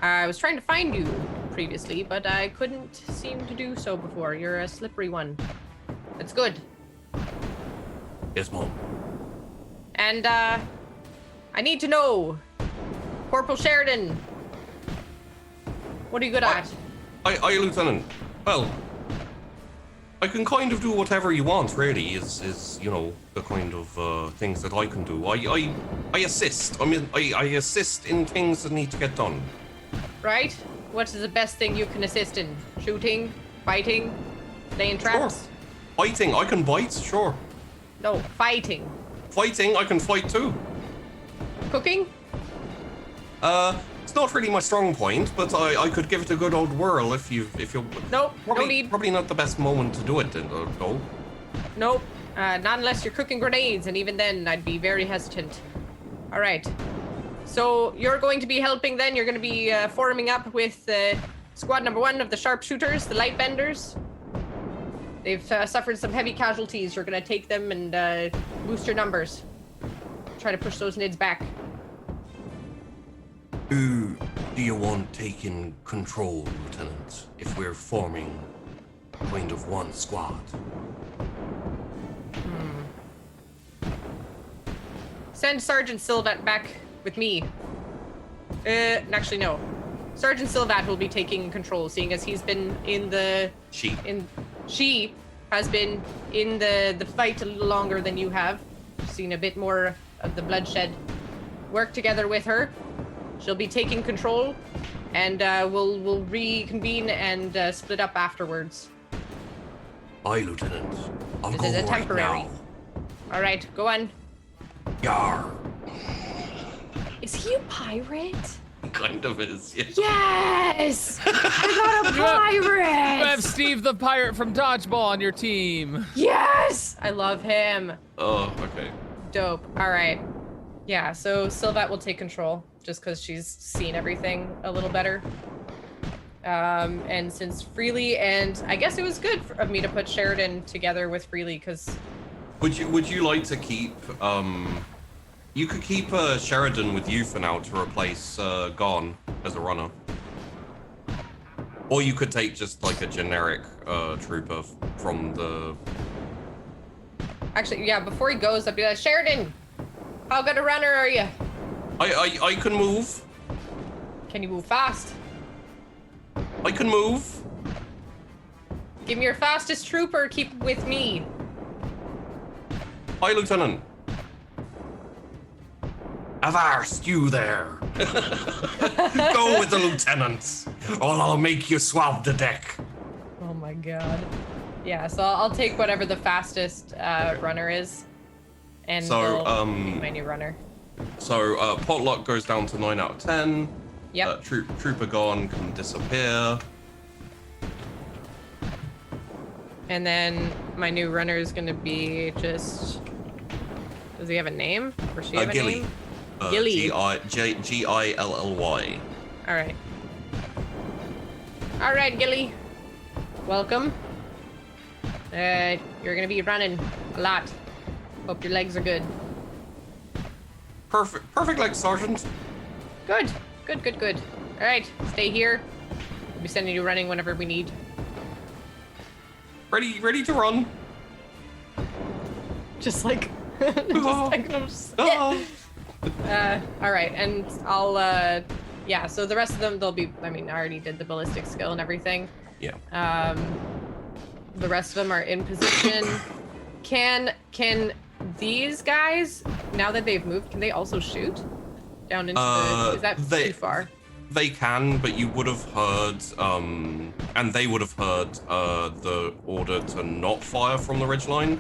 E: I was trying to find you previously, but I couldn't seem to do so before. You're a slippery one. That's good.
D: Yes, Mom.
E: And I need to know, Corporal Sheridan. What are you good at?
D: Aye, Lieutenant. Well, I can kind of do whatever you want, really, is you know, the kind of things that I can do. I assist. I mean, I assist in things that need to get done.
E: Right? What is the best thing you can assist in? Shooting? Fighting? Laying traps?
D: Sure. Fighting, I can bite, sure.
E: No, fighting.
D: Fighting, I can fight too.
E: Cooking?
D: It's not really my strong point, but I could give it a good old whirl if you.
E: Nope,
D: probably,
E: no need.
D: Probably not the best moment to do it, though.
E: Nope. Not unless you're cooking grenades, and even then, I'd be very hesitant. All right. So you're going to be helping then? You're going to be forming up with squad number 1 of the sharpshooters, the light benders. They've suffered some heavy casualties. You're going to take them and boost your numbers. Try to push those nids back.
D: Who do you want taking control, Lieutenant, if we're forming kind of one squad?
E: Send Sergeant Silvat back with me. Actually, no. Sergeant Silvat will be taking control, seeing as he's been in the... She has been in the fight a little longer than you have. Seen a bit more of the bloodshed. Work together with her. She'll be taking control, and we'll reconvene and split up afterwards.
D: Aye, Lieutenant. I'll
E: This
D: go
E: is a
D: right
E: temporary.
D: now.
E: All right, go on.
D: Yar.
E: Is he a pirate?
D: He kind of is, yeah.
E: Yes! I got a pirate!
C: You have Steve the pirate from Dodgeball on your team.
E: Yes! I love him.
D: Oh, okay.
E: Dope. All right. Yeah, so Silvat will take control just because she's seen everything a little better. And since Freely, and I guess it was good of me to put Sheridan together with Freely because...
D: Would you like to keep, you could keep Sheridan with you for now to replace Gon as a runner. Or you could take just like a generic trooper from the...
E: Actually, yeah, before he goes, I'd be like, Sheridan, how good a runner are you?
D: I can move.
E: Can you move fast?
D: I can move.
E: Give me your fastest trooper, keep with me.
D: Hi, Lieutenant. Avast, you there. Go with the lieutenant, or I'll make you swab the deck.
E: Oh my god. Yeah, so I'll take whatever the fastest runner is. And
D: So,
E: my new runner.
D: So, Potluck goes down to 9 out of 10.
E: Yep.
D: Trooper Gone can disappear.
E: And then my new runner is gonna be just... Does he have a name? Or she have a
D: Gilly.
E: name? Gilly.
D: Gilly.
E: Alright. Alright, Gilly. Welcome. You're gonna be running a lot. Hope your legs are good.
D: Perfect leg, Sergeant.
E: Good. Good. Alright, stay here. We'll be sending you running whenever we need.
D: Ready to run.
E: Just like... all right, and I'll yeah, so the rest of them, they'll be, I mean, I already did the ballistic skill and everything.
D: Yeah.
E: The rest of them are in position. Can these guys, now that they've moved, can they also shoot down into the, is that too far?
D: They can, but you would have heard, and they would have heard the order to not fire from the ridgeline.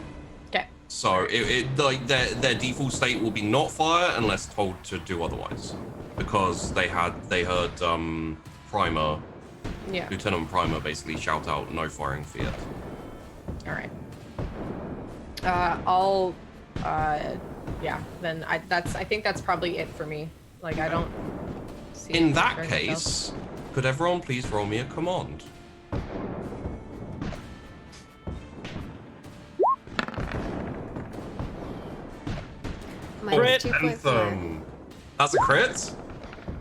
E: Okay.
D: So it like their default state will be not fire unless told to do otherwise, because they heard Primer,
E: Yeah.
D: Lieutenant Primer basically shout out no firing Fiat.
E: All right. Yeah. Then I think that's probably it for me. Like I don't see.
D: In that
E: anything
D: case, could everyone please roll me a command?
A: Minus
C: Crit.
A: 2.4.
D: That's a crit.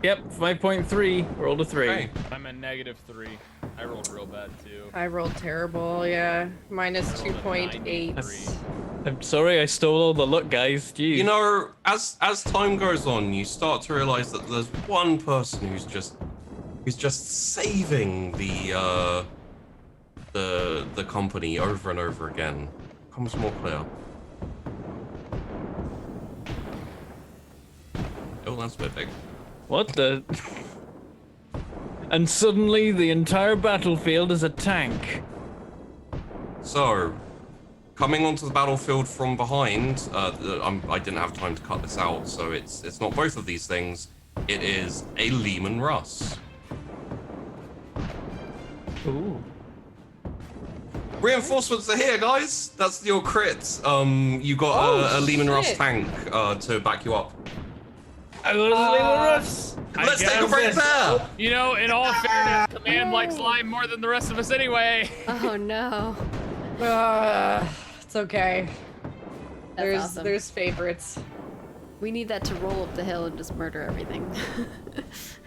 B: Yep, 5.3. Rolled a 3.
D: Okay.
C: I'm a -3. I rolled real bad too.
E: I rolled terrible. Yeah, minus
C: I rolled a
E: 2.8.
C: 93.
B: I'm sorry I stole all the luck, guys. Jeez.
D: You know, as time goes on, you start to realize that there's one person who's just saving the company over and over again. Becomes more clear. Oh, that's a bit big.
B: What the? And suddenly the entire battlefield is a tank.
D: So, coming onto the battlefield from behind, I didn't have time to cut this out, so it's not both of these things. It is a Lehman Russ.
B: Ooh.
D: Reinforcements are here, guys. That's your crit. You got a Lehman Russ
E: shit.
D: tank to back you up.
B: I was Lehman Russ.
D: Let's take a
B: guess
D: break
B: this.
D: there.
C: You know, in all fairness, Command likes slime more than the rest of us anyway.
A: Oh no.
E: It's okay.
A: That's awesome.
E: There's favorites.
A: We need that to roll up the hill and just murder everything.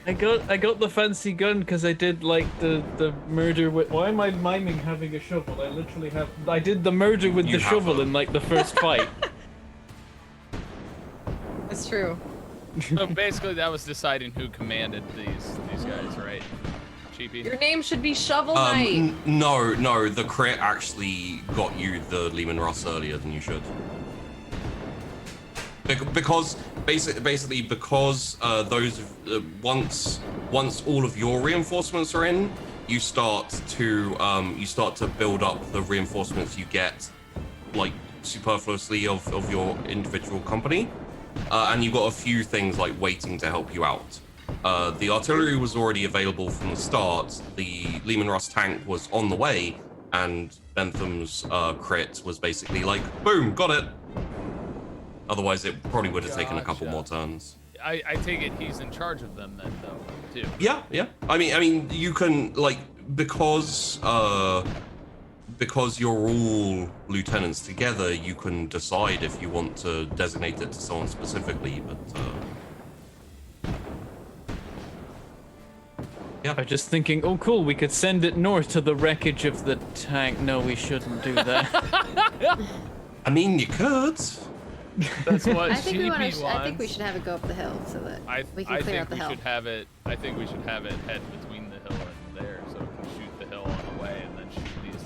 B: I got the fancy gun because I did like the murder with. Why am I miming having a shovel? I did the murder with
D: You
B: the
D: have
B: shovel
D: them.
B: in like the first fight.
E: It's true.
C: So basically, that was deciding who commanded these guys, right? Cheapy.
E: Your name should be Shovel Knight.
D: No, the crit actually got you the Lehman Russ earlier than you should. Because basically because once all of your reinforcements are in, you start to build up the reinforcements you get like superfluously of your individual company, and you've got a few things like waiting to help you out. The artillery was already available from the start. The Lehman Russ tank was on the way, and Bentham's crit was basically like, boom, got it. Otherwise, it probably would have taken a couple more turns.
C: I take it he's in charge of them then, though, too.
D: Yeah. I mean, you can like because you're all lieutenants together, you can decide if you want to designate it to someone specifically. But yeah,
B: I'm just thinking, oh cool, we could send it north to the wreckage of the tank. No, we shouldn't do that.
D: I mean, you could.
C: That's what
A: I think
C: Cheapy
A: we should have it go up the hill so that we can
C: I
A: clear
C: think
A: out the
C: we
A: hill.
C: should have it. I think we should have it head between the hill and there, so it can shoot the hill on the way and then shoot these.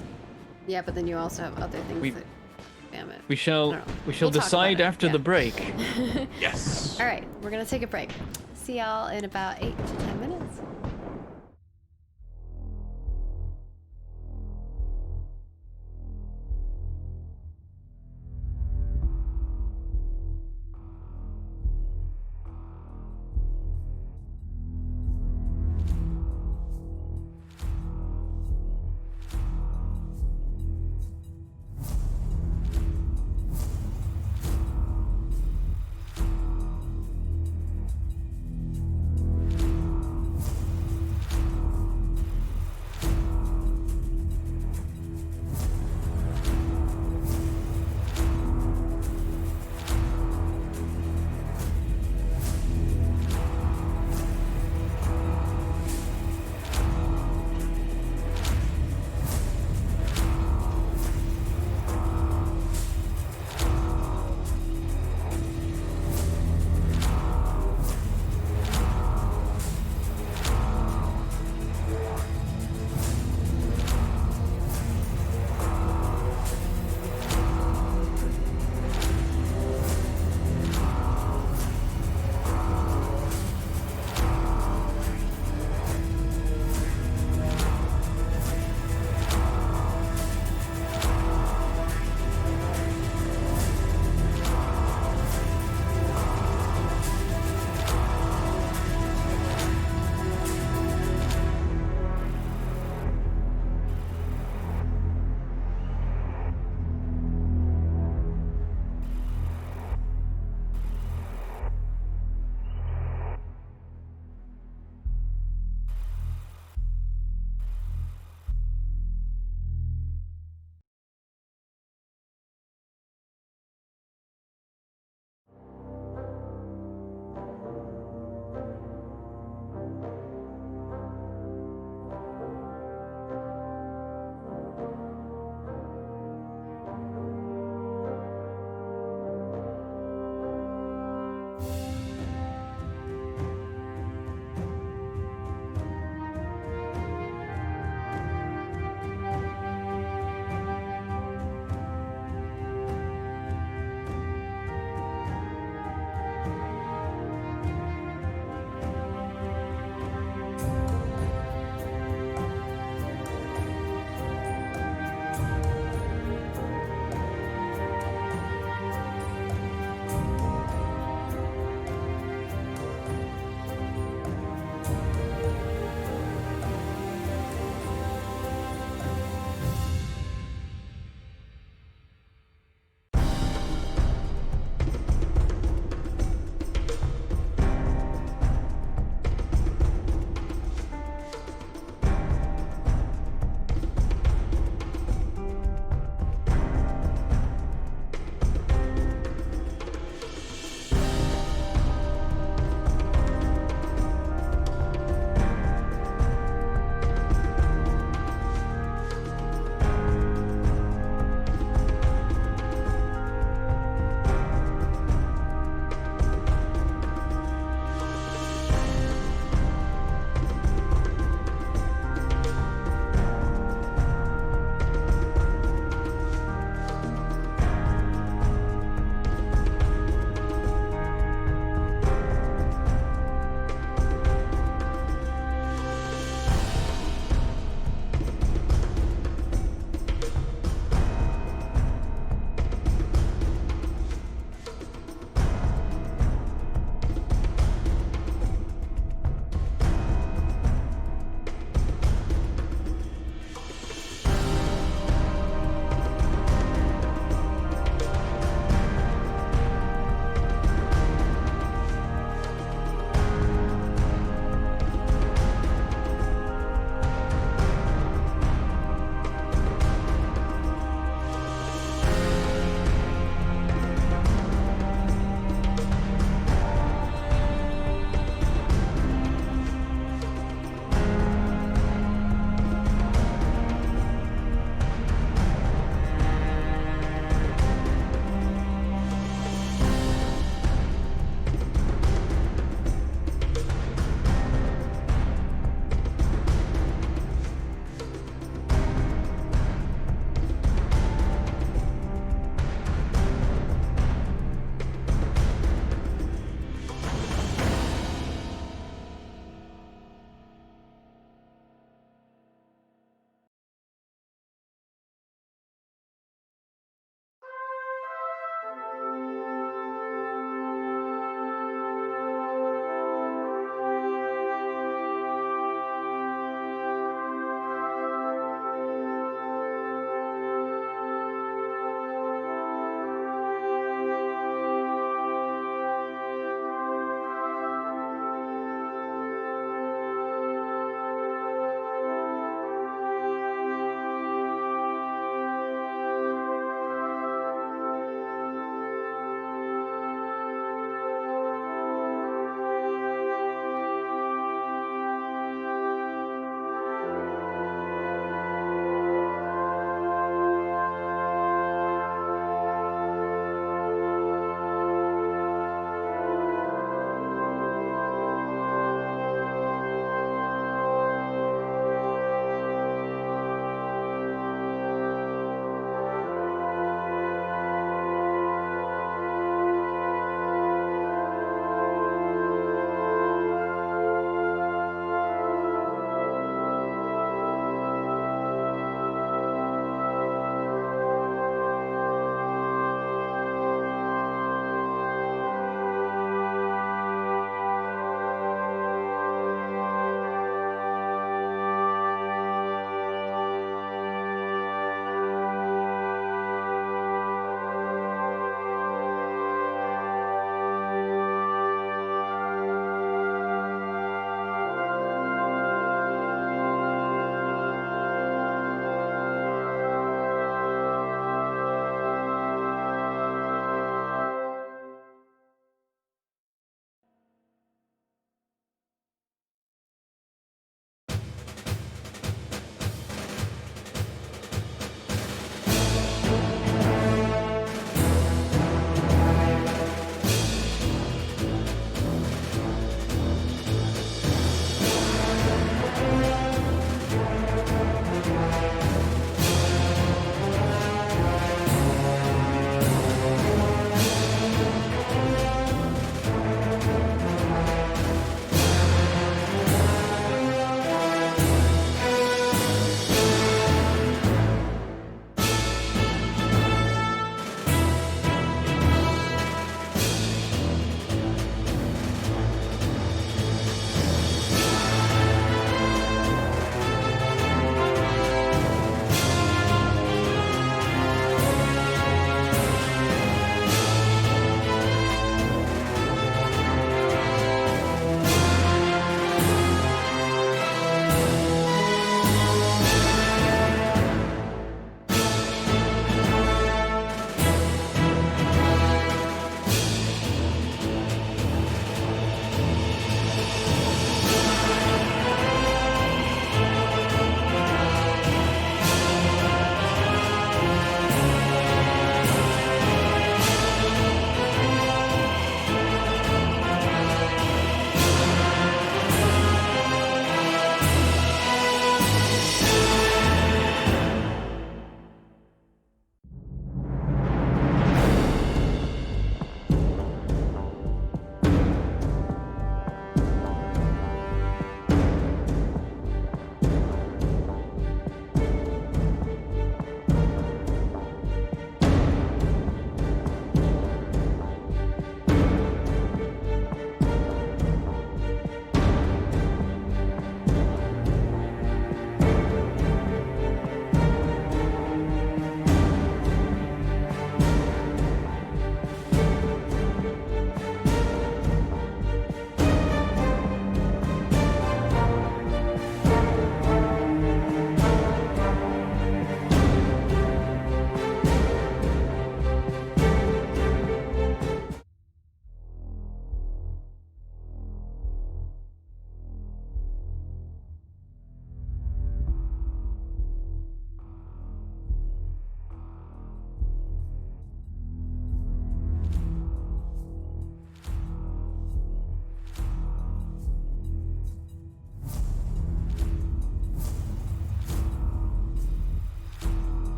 A: Yeah, but then you also have other things
B: We-
A: that. Damn it.
B: We shall
A: I don't know.
B: we shall
A: We'll talk
B: decide
A: about it,
B: after
A: yeah.
B: the break.
D: Yes.
A: All right, we're gonna take a break. See y'all in about 8 to 10 minutes.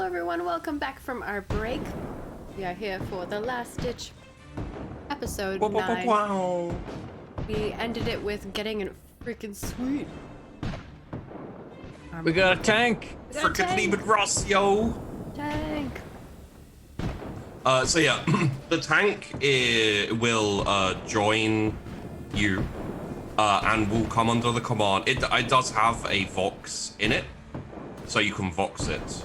A: Hello everyone, welcome back from our break. We are here for the Last Ditch episode 9.
D: Wow.
A: We ended it with getting a freaking sweet.
B: We got a tank.
D: Frickin' leave it, Ross, yo.
A: Tank.
D: So yeah, the tank will join you and will come under the command. It does have a Vox in it, so you can Vox it.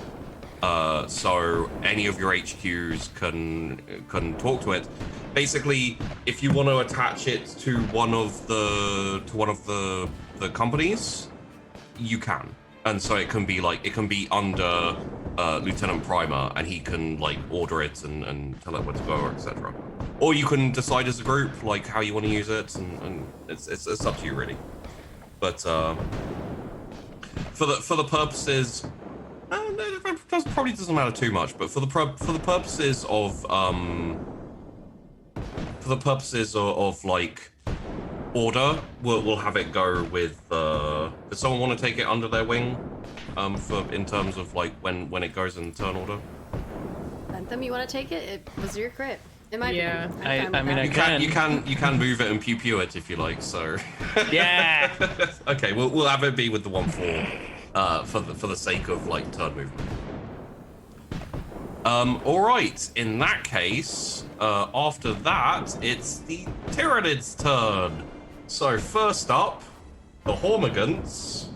D: So any of your HQs can talk to it. Basically, if you want to attach it to one of the companies, you can. And so it can be under Lieutenant Primer, and he can like order it and tell it where to go, etc. Or you can decide as a group like how you want to use it, and it's up to you really. But for the purposes, that probably doesn't matter too much. But for the purposes of like order, we'll have it go with. Does someone want to take it under their wing? In terms of like when it goes in turn order.
A: Bentham, you want to take it? It was your crit. It might
E: Yeah.
A: be.
B: I mean,
D: You can move it and pew pew it if you like. So.
B: Yeah.
D: Okay, we'll have it be with the 1/4 for the sake of like turn movement. All right. In that case, after that, it's the Tyranids' turn. So first up, the Hormigants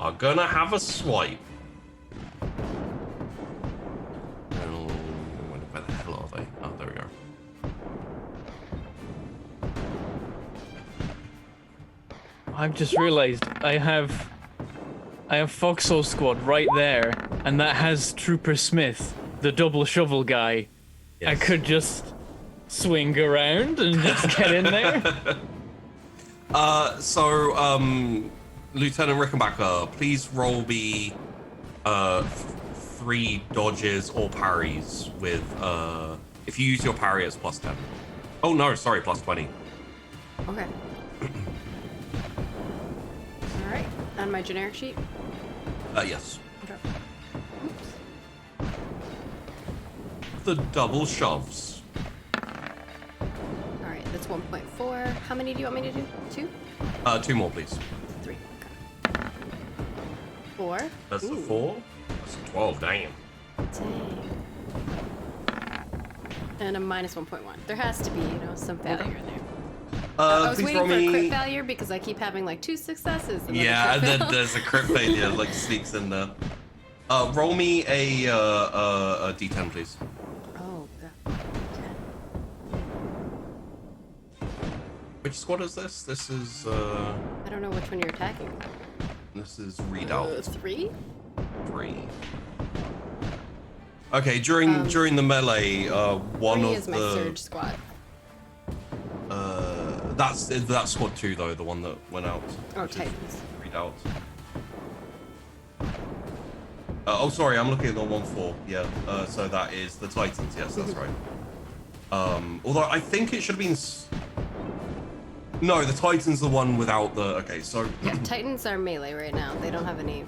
D: are gonna have a swipe. Where the hell are they? Oh, there we go.
B: I've just realized I have Foxhole Squad right there, and that has Trooper Smith, the double shovel guy.
D: Yes.
B: I could just swing around and just get in there.
D: Lieutenant Rickenbacker, please roll me 3 dodges or parries with if you use your parry, it's +10. Oh no, sorry, +20.
A: Okay. All right. On my generic sheet.
D: Yes.
A: Okay.
D: The double shoves.
A: All right. That's 1.4. How many do you want me to do? 2?
D: 2 more, please.
A: 3. Okay. 4.
D: That's
A: Ooh.
D: the 4. That's a 12. Damn.
A: Dang. And a -1.1. There has to be, some failure in there. I was
D: Please
A: waiting
D: roll
A: for a crit
D: me.
A: failure because I keep having like 2 successes. And
D: Yeah, and
A: then
D: then there's a crit failure like sneaks in there. Roll me a D10, please.
A: Oh god.
D: Which squad is this? This is
A: I don't know which one you're attacking.
D: this is readout
A: 3?
D: 3. Okay, during the melee, one
A: 3
D: of
A: is my
D: the
A: surge squad.
D: that's squad 2 though, the one that went out.
A: Oh,
D: which is
A: Titans.
D: Readout. Oh, sorry, I'm looking at the 1/4. Yeah, so that is the Titans. Yes, that's right. Although I think it should have been. No, the Titan's the one without the. Okay, so.
A: Yeah, Titans are melee right now. They don't have any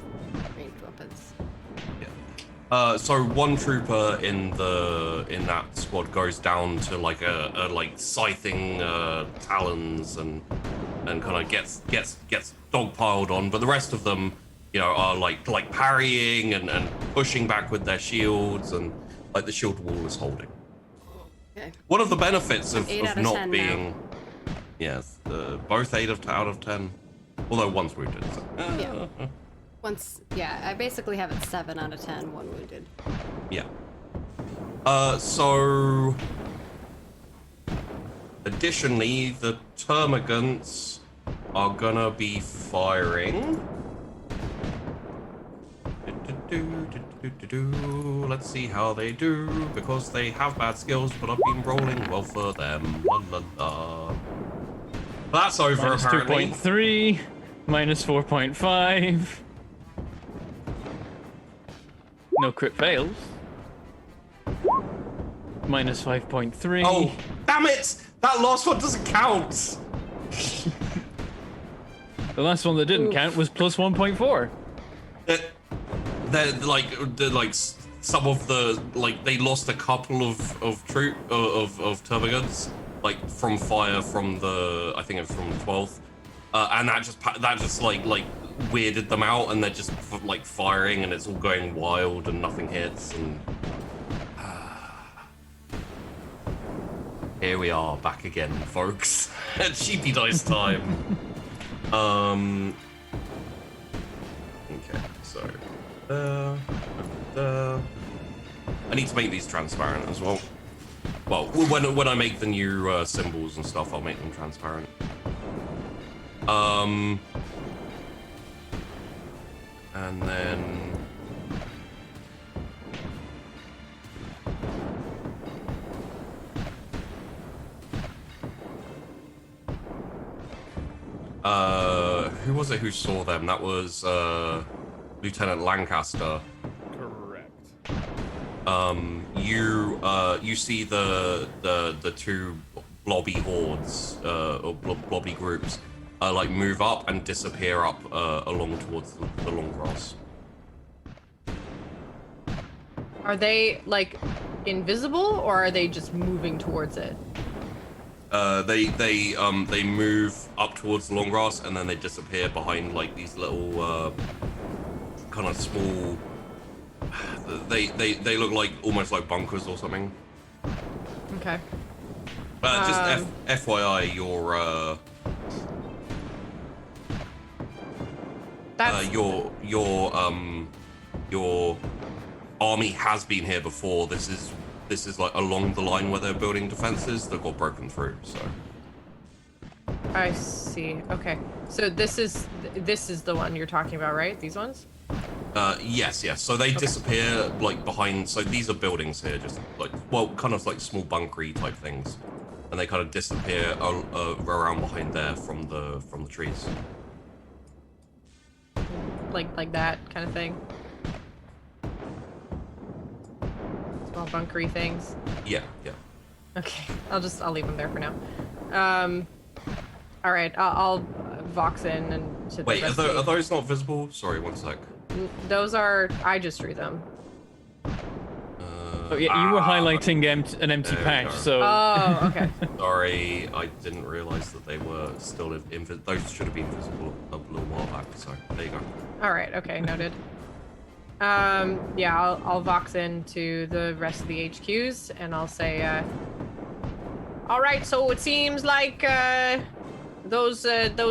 A: ranged weapons.
D: Yeah. So one trooper in that squad goes down to like a like scything talons and kind of gets dogpiled on, but the rest of them, are like parrying and pushing back with their shields, and like the shield wall is holding.
A: Okay.
D: One of the benefits of
A: 8 out of
D: not
A: 10
D: being, yes, both 8 out of 10, although one's wounded. So.
A: Yeah. I basically have it 7 out of 10, 1 wounded.
D: Yeah. So additionally, the termagants are gonna be firing. Let's see how they do, because they have bad skills, but I've been rolling well for them. La, la, la. That's over, apparently.
B: -2.3, -4.5. No crit fails. -5.3.
D: Oh, damn it! That last one doesn't count!
B: The last one that didn't
A: Oof.
B: count was +1.4.
D: They're like some of the they lost a couple of troop of turboguns from fire from the I think it was from the 12th, and that just like weirded them out, and they're just firing, and it's all going wild, and nothing hits, and here we are back again, folks, at Sheepy Dice time. Okay, so I need to make these transparent as well. Well, when I make the new symbols and stuff, I'll make them transparent. And then who was it who saw them? That was Lieutenant Lancaster.
C: Correct.
D: You see the two blobby hordes or blobby groups move up and disappear up along towards the long grass.
E: Are they invisible, or are they just moving towards it?
D: They move up towards the long grass, and then they disappear behind these little kind of small. They look almost like bunkers or something.
E: Okay.
D: Just FYI, your army has been here before. This is along the line where they're building defenses that got broken through. So
E: I see. Okay. So this is the one you're talking about, right? These ones?
D: Yes. So they disappear behind. So these are buildings here, just kind of small bunkery type things, and they kind of disappear around behind there from the trees.
E: Like that kind of thing. Small bunkery things.
D: Yeah.
E: Okay, I'll leave them there for now. All right, I'll Vox in and to
D: wait. Are those not visible? Sorry, one sec.
E: Those are. I just drew them.
B: Oh yeah, you were highlighting an empty patch, so.
E: Oh, okay.
D: Sorry, I didn't realize that they were still invisible. Those should have been visible a little while back. So there you go.
E: All right. Okay. Noted. Yeah, I'll Vox in to the rest of the HQs, and I'll say, all right. So it seems like those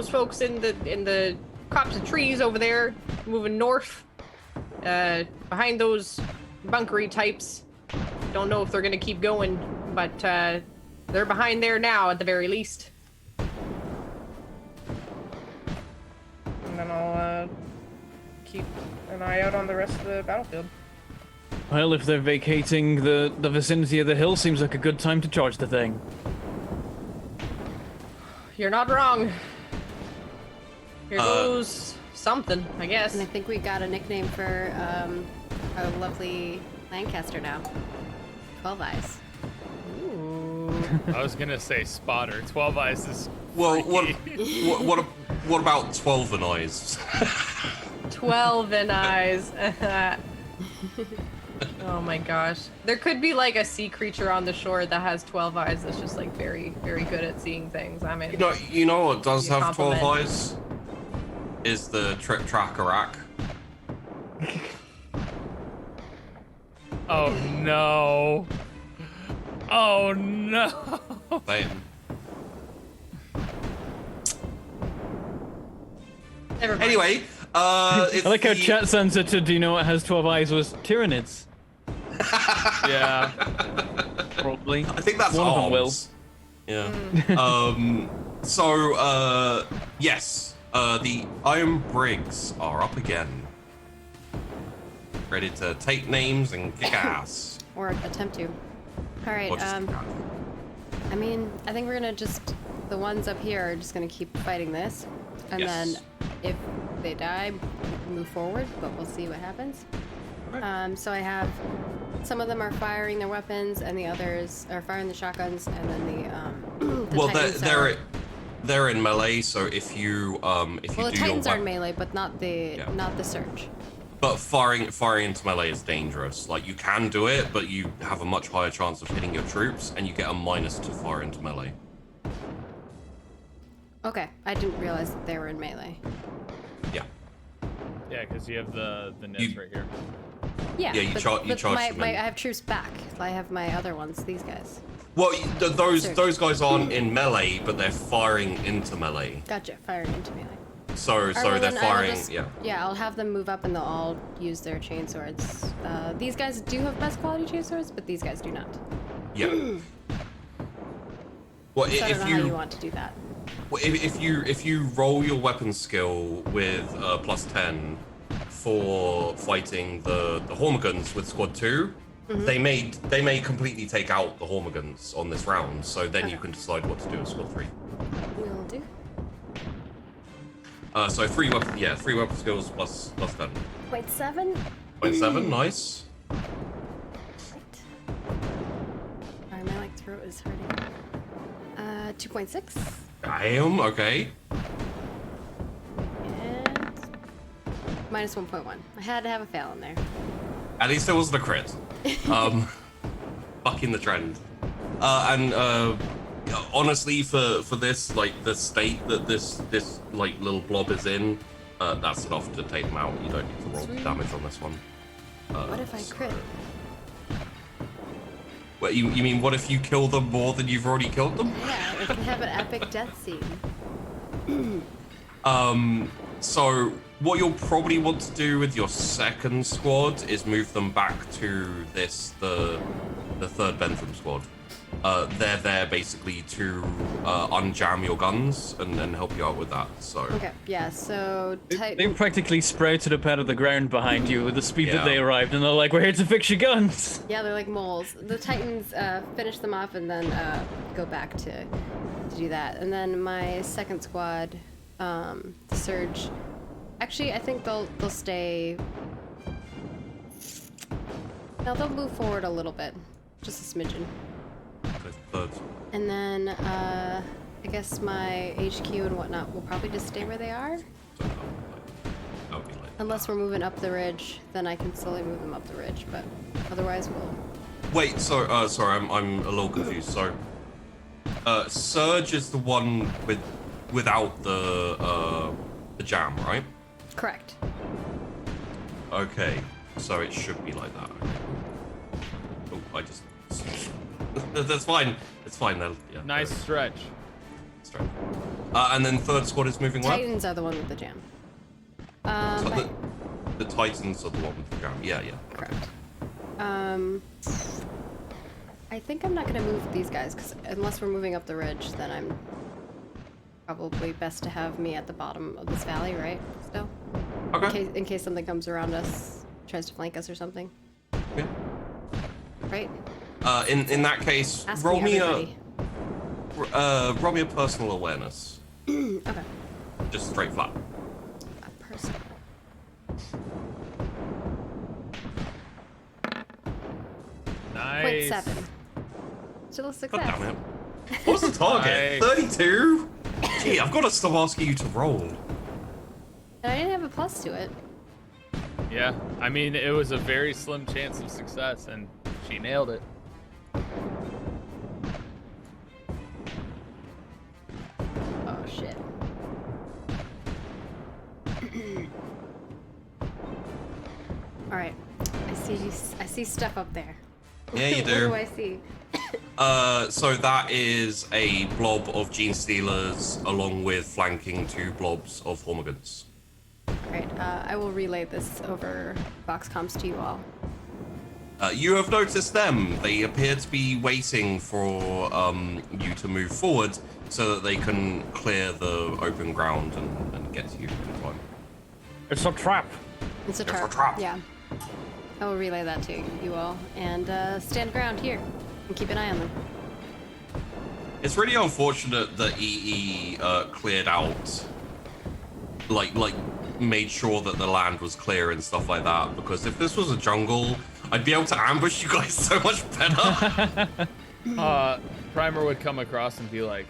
E: folks in the copse of trees over there, moving north, behind those bunkery types. Don't know if they're gonna keep going, but they're behind there now at the very least. And then I'll keep an eye out on the rest of the battlefield.
B: Well, if they're vacating the vicinity of the hill, seems like a good time to charge the thing.
E: You're not wrong. Here goes something, I guess.
A: And I think we got a nickname for our lovely Lancaster now. 12 Eyes.
E: Ooh.
C: I was gonna say spotter. 12 Eyes is.
D: Well,
C: freaky.
D: what about 12 and eyes?
E: 12 in eyes. Oh my gosh. There could be a sea creature on the shore that has 12 eyes that's just very, very good at seeing things. I mean,
D: You know what does
E: Be a
D: have 12
E: compliment.
D: eyes? Is the Trip Tracker rack.
C: Oh no. Oh no.
D: Same.
E: never mind.
D: Anyway,
B: I like how chat's answer to "Do you know what has 12 eyes?" was Tyranids.
C: Yeah.
B: Probably.
D: I think that's
B: One of them will.
D: arms. Yeah. So, yes, the Iron Briggs are up again. Ready to take names and kick ass.
A: Or attempt to. All right.
D: Or just kick ass.
A: I mean, I think we're gonna the ones up here are just gonna keep fighting this, and
D: Yes.
A: then if they die, move forward. But we'll see what happens.
D: Okay.
A: So I have some of them are firing their weapons, and the others are firing the shotguns, and then the
D: Well,
A: Titans
D: they're in melee, so if you
A: well, the
D: do your
A: Titans are in
D: weapon,
A: melee, but not the
D: Yeah.
A: not the Surge.
D: But firing into melee is dangerous. Like, you can do it, but you have a much higher chance of hitting your troops, and you get a minus to fire into melee.
A: Okay, I didn't realize that they were in melee.
D: Yeah.
C: Yeah, because you have the nits right here.
A: Yeah,
D: Yeah, you charge them in.
A: I have troops back. I have my other ones, these guys.
D: Well, those
A: Surge.
D: those guys aren't in melee, but they're firing into melee.
A: Gotcha, firing into melee.
D: So
A: Alright, well,
D: they're
A: then I will
D: firing.
A: just-
D: Yeah.
A: Yeah, I'll have them move up and they'll all use their chainswords. These guys do have best quality chainswords, but these guys do not.
D: Yeah. Well,
A: So I don't
D: if
A: know how you want to do that.
D: well, if you roll your weapon skill with +10 for fighting the Hormigans with squad 2, they may completely take out the Hormigans on this round. So then you can decide what to do with squad 3.
A: Will do.
D: So three weapon skills plus 10.
A: 0.7.
D: 0.7, nice.
A: Right. Sorry, my throat is hurting. 2.6.
D: Damn, okay.
A: And minus 1.1. I had to have a fail in there.
D: At least there wasn't a crit. Bucking the trend. Honestly, for this, like, the state that this like little blob is in, that's enough to take them out. You don't need to roll
A: Sweet.
D: damage on this one.
A: What if I crit?
D: What, you mean what if you kill them more than you've already killed them?
A: Yeah, we can have an epic death scene.
D: So what you'll probably want to do with your second squad is move them back to the third Bentham squad. They're there basically to unjam your guns and then help you out with that. So
A: Okay, yeah, so
B: They
A: Titan.
B: practically sprouted up out of the ground behind you with the speed
D: Yeah.
B: that they arrived, and they're like, "We're here to fix your guns."
A: Yeah, they're like moles. The Titans finish them off and then go back to do that. And then my second squad, the Surge. Actually, I think they'll stay. No, they'll move forward a little bit, just a smidgen.
D: third.
A: And then I guess my HQ and whatnot will probably just stay where they are.
D: That'll be like.
A: Unless we're moving up the ridge, then I can slowly move them up the ridge. But otherwise, we'll.
D: Wait, so sorry, I'm a little confused. So, Surge is the one without the jam, right?
A: Correct.
D: Okay, so it should be like that. Oh, I just. That's fine. It's fine then. Yeah.
C: Nice stretch.
D: Straight. And then third squad is moving where?
A: Titans are the one with the jam.
D: So the Titans are the one with the jam. Yeah, yeah.
A: Correct. I think I'm not gonna move these guys because unless we're moving up the ridge, then I'm probably best to have me at the bottom of this valley, right? Still,
D: Okay.
A: in case something comes around us, tries to flank us or something,
D: Yeah.
A: right?
D: In that case,
A: Ask
D: roll me
A: everybody.
D: roll me a personal awareness.
A: Okay.
D: Just straight flat.
A: A person.
C: Nice.
A: 0.7. Still a
D: God
A: success.
D: damn it. What was the target?
C: Nice.
D: 32? Gee, I've got to stop asking you to roll.
A: And I didn't have a plus to it.
C: Yeah, I mean, it was a very slim chance of success, and she nailed it.
A: Oh shit. All right. I see stuff up there.
D: Yeah, you
A: What
D: do.
A: do I see?
D: So that is a blob of Gene Stealers along with flanking 2 blobs of Hormigans.
A: Alright, I will relay this over Vox comms to you all.
D: You have noticed them. They appear to be waiting for you to move forward so that they can clear the open ground and get to you in time.
B: It's a trap.
A: It's a
D: There's a
A: trap.
D: trap.
A: Yeah. I will relay that to you all. And stand ground here and keep an eye on them.
D: It's really unfortunate that EE cleared out, like made sure that the land was clear and stuff like that. Because if this was a jungle, I'd be able to ambush you guys so much better.
C: Primer would come across and be like,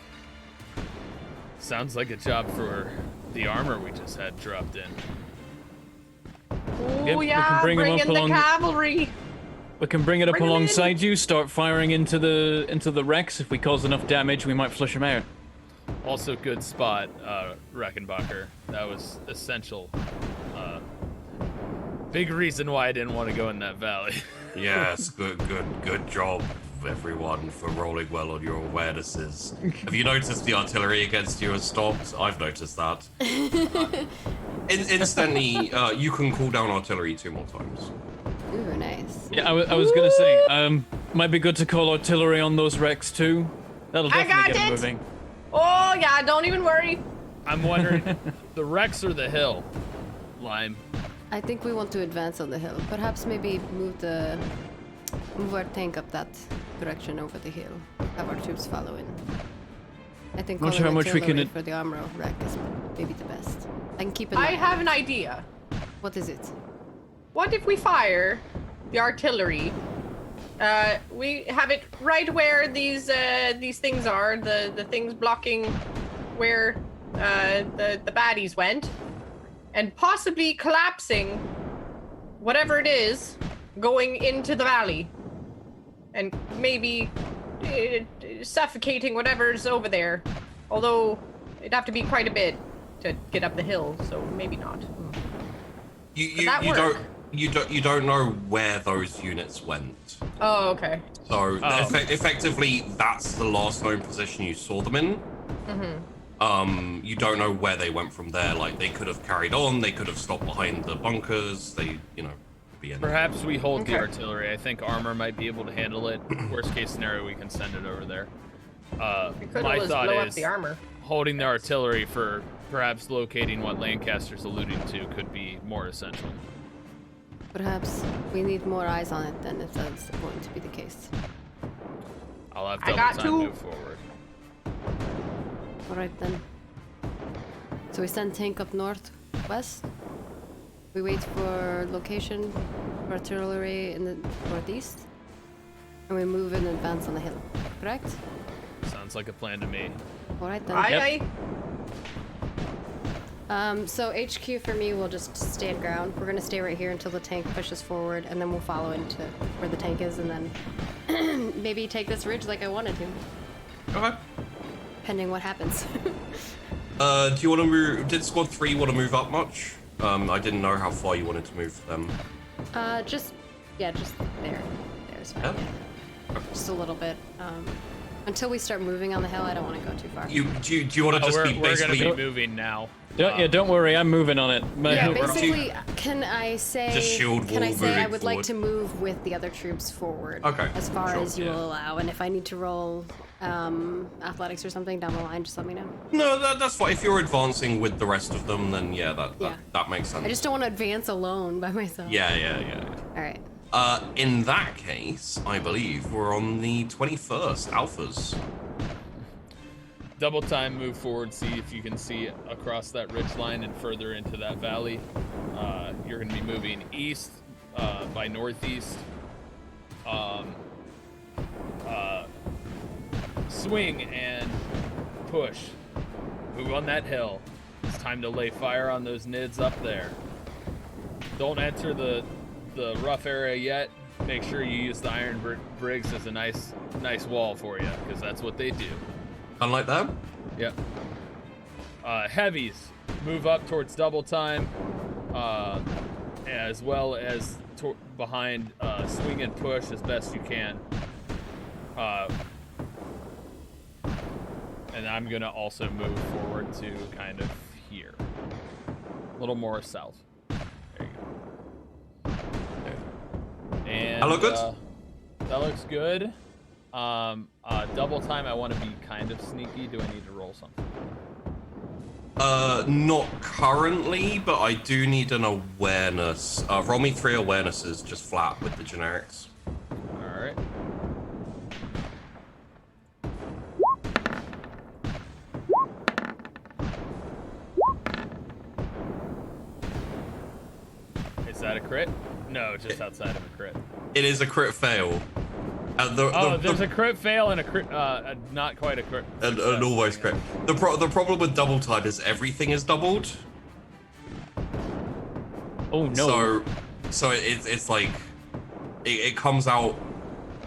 C: "Sounds like a job for the armor we just had dropped in."
E: Oh
B: Yep, we can
E: yeah,
B: bring 'em
E: bring
B: up
E: in the
B: along-
E: cavalry.
B: We can bring it up
E: Bring 'em in.
B: alongside you, start firing into the wrecks. If we cause enough damage, we might flush them out.
C: Also, good spot, Reckenbacher. That was essential. Big reason why I didn't want to go in that valley.
D: Yes, good job, everyone, for rolling well on your awarenesses. Have you noticed the artillery against you has stopped? I've noticed that. Instantly, you can call down artillery 2 more times.
A: Ooh, nice.
B: Yeah, I was gonna say, might be good to call artillery on those wrecks too. That'll
E: I
B: definitely
E: got
B: get them
E: it.
B: moving.
E: Oh yeah, don't even worry.
C: I'm wondering, the wrecks or the hill? Lime.
A: I think we want to advance on the hill. Perhaps maybe move our tank up that direction over the hill. Have our troops follow in. I think
B: Not sure
A: calling
B: how much we
A: artillery
B: can-
A: for the armor wreck is maybe the best. I can keep an
E: I
A: eye.
E: have an idea.
A: What is it?
E: What if we fire the artillery? We have it right where these things are, the things blocking where the baddies went, and possibly collapsing whatever it is going into the valley, and maybe suffocating whatever's over there. Although it'd have to be quite a bit to get up the hill, so maybe not.
D: You
E: that work?
D: don't know where those units went.
E: Oh, okay.
D: So effectively, that's the last known position you saw them in. You don't know where they went from there. Like, they could have carried on, they could have stopped behind the bunkers. They, be anything.
C: Perhaps we hold the
E: Okay.
C: artillery. I think armor might be able to handle it. Worst case scenario, we can send it over there.
E: We could
C: My
E: always
C: thought
E: blow up
C: is
E: the armor.
C: holding the artillery for perhaps locating what Lancaster's alluding to could be more essential.
A: Perhaps we need more eyes on it then if that's going to be the case.
C: I'll have
E: I
C: double
E: got
C: time
E: two.
C: move forward.
A: Alright then. So we send tank up northwest. We wait for location for artillery in the northeast. And we move in advance on the hill. Correct?
C: Sounds like a plan to me.
A: Alright then.
E: Aye, aye.
A: So HQ for me will just stand ground. We're gonna stay right here until the tank pushes forward, and then we'll follow into where the tank is, and then maybe take this ridge like I wanted to,
D: Okay.
A: pending what happens.
D: Do you want to move? Did Squad 3 want to move up much? I didn't know how far you wanted to move them.
A: Just there. There's fine.
D: Yeah.
A: Yeah. Just a little bit. Until we start moving on the hill, I don't want to go too far.
D: Do you want to just
C: we're
D: be
C: gonna
D: basically
C: be moving now.
B: Don't worry, I'm moving on it.
A: Yeah,
D: we're-
A: basically, can I say?
D: Just shield
A: Can I
D: wall
A: say I
D: moving
A: would like
D: forward.
A: to move with the other troops forward?
D: Okay,
A: As far
D: sure,
A: as you
D: yeah.
A: will allow, and if I need to roll athletics or something down the line, just let me know.
D: No, that's fine. If you're advancing with the rest of them, then yeah,
A: Yeah.
D: that makes sense.
A: I just don't want to advance alone by myself.
D: Yeah.
A: All right.
D: In that case, I believe we're on the 21st alphas.
C: Double time move forward, see if you can see across that ridge line and further into that valley. You're going to be moving east by northeast. Swing and push. Move on that hill. It's time to lay fire on those nids up there. Don't enter the rough area yet. Make sure you use the iron brigs as a nice wall for you, because that's what they do.
D: Unlike that?
C: Yep. Heavies, move up towards double time, as well as behind swing and push as best you can. And I'm going to also move forward to kind of here. A little more south. There you go. And
D: That look good?
C: That looks good. Double time, I want to be kind of sneaky. Do I need to roll something?
D: Not currently, but I do need an awareness. Roll me 3 awarenesses just flat with the generics.
C: All right. Is that a crit? No, just outside of a crit.
D: It is a crit fail.
C: There's a crit fail and a crit, not quite a crit.
D: An
C: success.
D: almost crit. The problem with double time is everything is doubled.
B: Oh no.
D: So it's like it comes out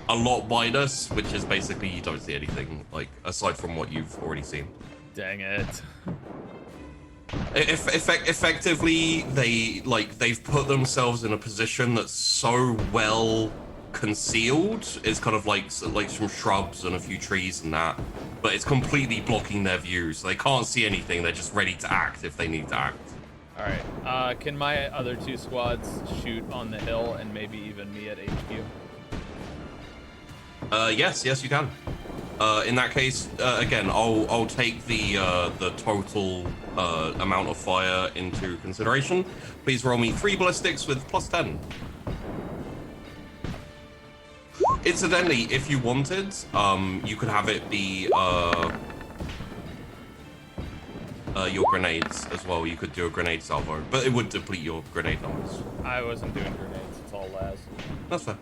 D: a lot minus, which is basically you don't see anything like aside from what you've already seen.
C: Dang it.
D: Effectively, they've put themselves in a position that's so well concealed. It's kind of like some shrubs and a few trees and that, but it's completely blocking their view, so they can't see anything. They're just ready to act if they need to act.
C: All right. Can my other 2 squads shoot on the hill and maybe even me at HQ?
D: Yes, you can. In that case, again, I'll take the total amount of fire into consideration. Please roll me 3 ballistics with +10. Incidentally, if you wanted, you could have it be your grenades as well. You could do a grenade salvo, but it would deplete your grenade numbers.
C: I wasn't doing grenades. It's all las.
D: That's fair.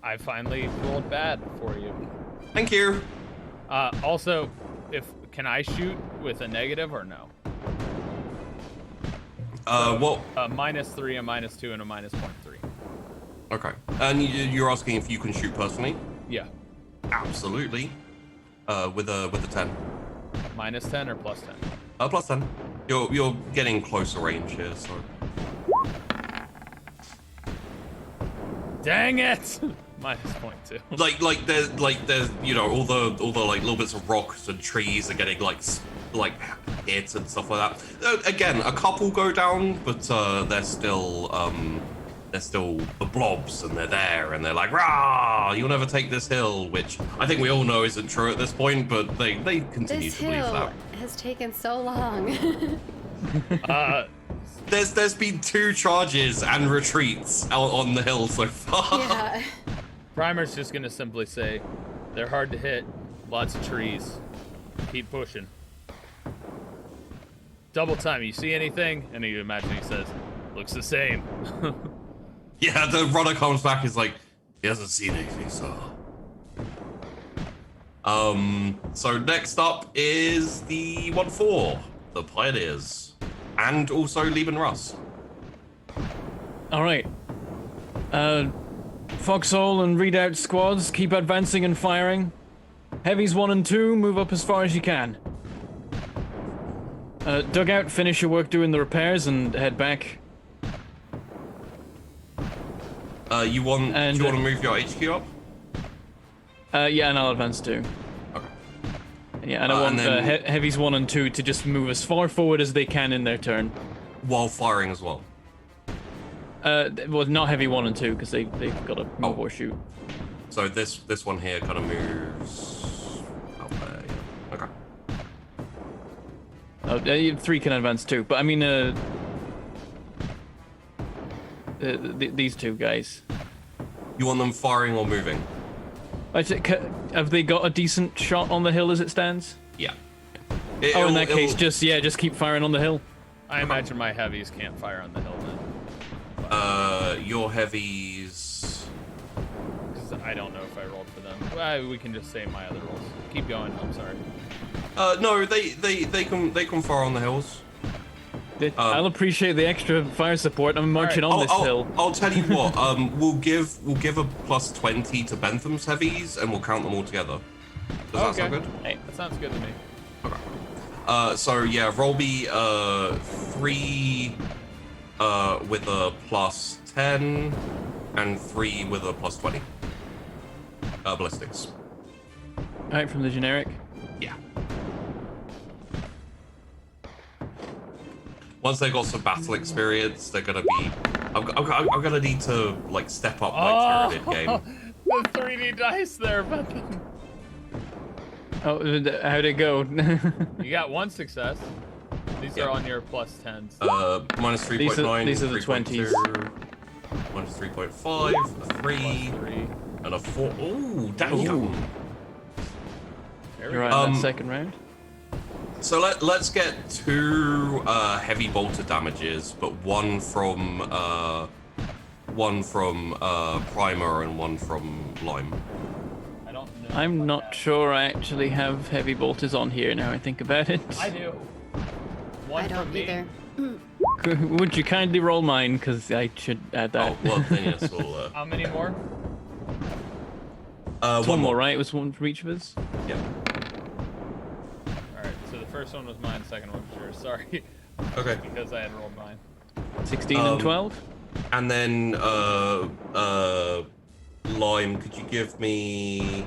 C: I finally rolled bad for you.
D: Thank you.
C: Also, can I shoot with a negative or no?
D: Well,
C: -3, a -2, and a -0.3.
D: okay. And you're asking if you can shoot personally?
C: Yeah.
D: Absolutely. With a 10.
C: -10 or +10?
D: +10. You're getting closer range here, so.
C: Dang it! -0.2.
D: Like there's all the like little bits of rocks and trees are getting like hit and stuff like that. Again, a couple go down, but they're still the blobs, and they're there, and they're like, rah, you'll never take this hill, which I think we all know isn't true at this point, but they continue
A: This
D: to believe
A: hill
D: that.
A: has taken so long.
D: There's been 2 charges and retreats out on the hill so far.
A: Yeah.
C: Primer's just gonna simply say, they're hard to hit, lots of trees. Keep pushing. Double time, you see anything? And you imagine he says, looks the same.
D: Yeah, the runner comes back, is like, he hasn't seen anything, so. So next up is the 1-4, the Pioneers, and also Lieben Russ.
B: All right. Foxhole and Redoubt squads, keep advancing and firing. Heavies 1 and 2, move up as far as you can. Dugout, finish your work doing the repairs and head back.
D: Do you want to move your HQ up?
B: Yeah, and I'll advance too.
D: Okay.
B: Yeah, and I want Heavies 1 and 2 to just move as far forward as they can in their turn.
D: While firing as well?
B: Well, not Heavy 1 and 2, because they've got to move or shoot.
D: So this one here kind of moves out there, yeah. Okay.
B: Oh, 3 can advance too, but I mean, these 2 guys.
D: You want them firing or moving?
B: Have they got a decent shot on the hill as it stands?
D: Yeah.
B: In that case, just keep firing on the hill.
C: I imagine my heavies can't fire on the hill then.
D: Your heavies.
C: Because I don't know if I rolled for them. Well, we can just say my other rolls. Keep going. I'm sorry.
D: No, they can fire on the hills.
B: I'll appreciate the extra fire support. I'm marching on this hill.
D: I'll tell you what. We'll give a +20 to Bentham's heavies, and we'll count them all together. Does that sound good?
C: Hey, that sounds good to me.
D: Okay. So yeah, roll me 3 with a +10 and 3 with a +20 ballistics.
B: All right, from the generic.
D: Yeah. Once they got some battle experience, they're gonna be. I'm gonna need to like step up my Tyranid game.
C: The 3D dice there, but
B: Oh, how'd it go?
C: you got 1 success. These are on your +10s.
D: -3.9.
B: These are the 20s.
D: -3.5, a 3, and a 4. Ooh, damn.
B: You're right in that second round.
D: So let's get 2 heavy bolter damages, but one from primer and one from lime.
C: I don't know.
B: I'm not sure I actually have heavy bolters on here now I think about it.
C: I do. One
A: I
C: from
A: don't
C: me.
A: either.
B: Would you kindly roll mine? Because I should add that.
D: Oh, well, then yes, we'll...
C: How many more?
B: One more, right? It was one for each of us?
D: Yeah.
C: All right, so the first one was mine, second one was yours. Sorry.
D: Okay.
C: Because I had rolled mine.
B: 16 and 12?
D: And then, Lime, could you give me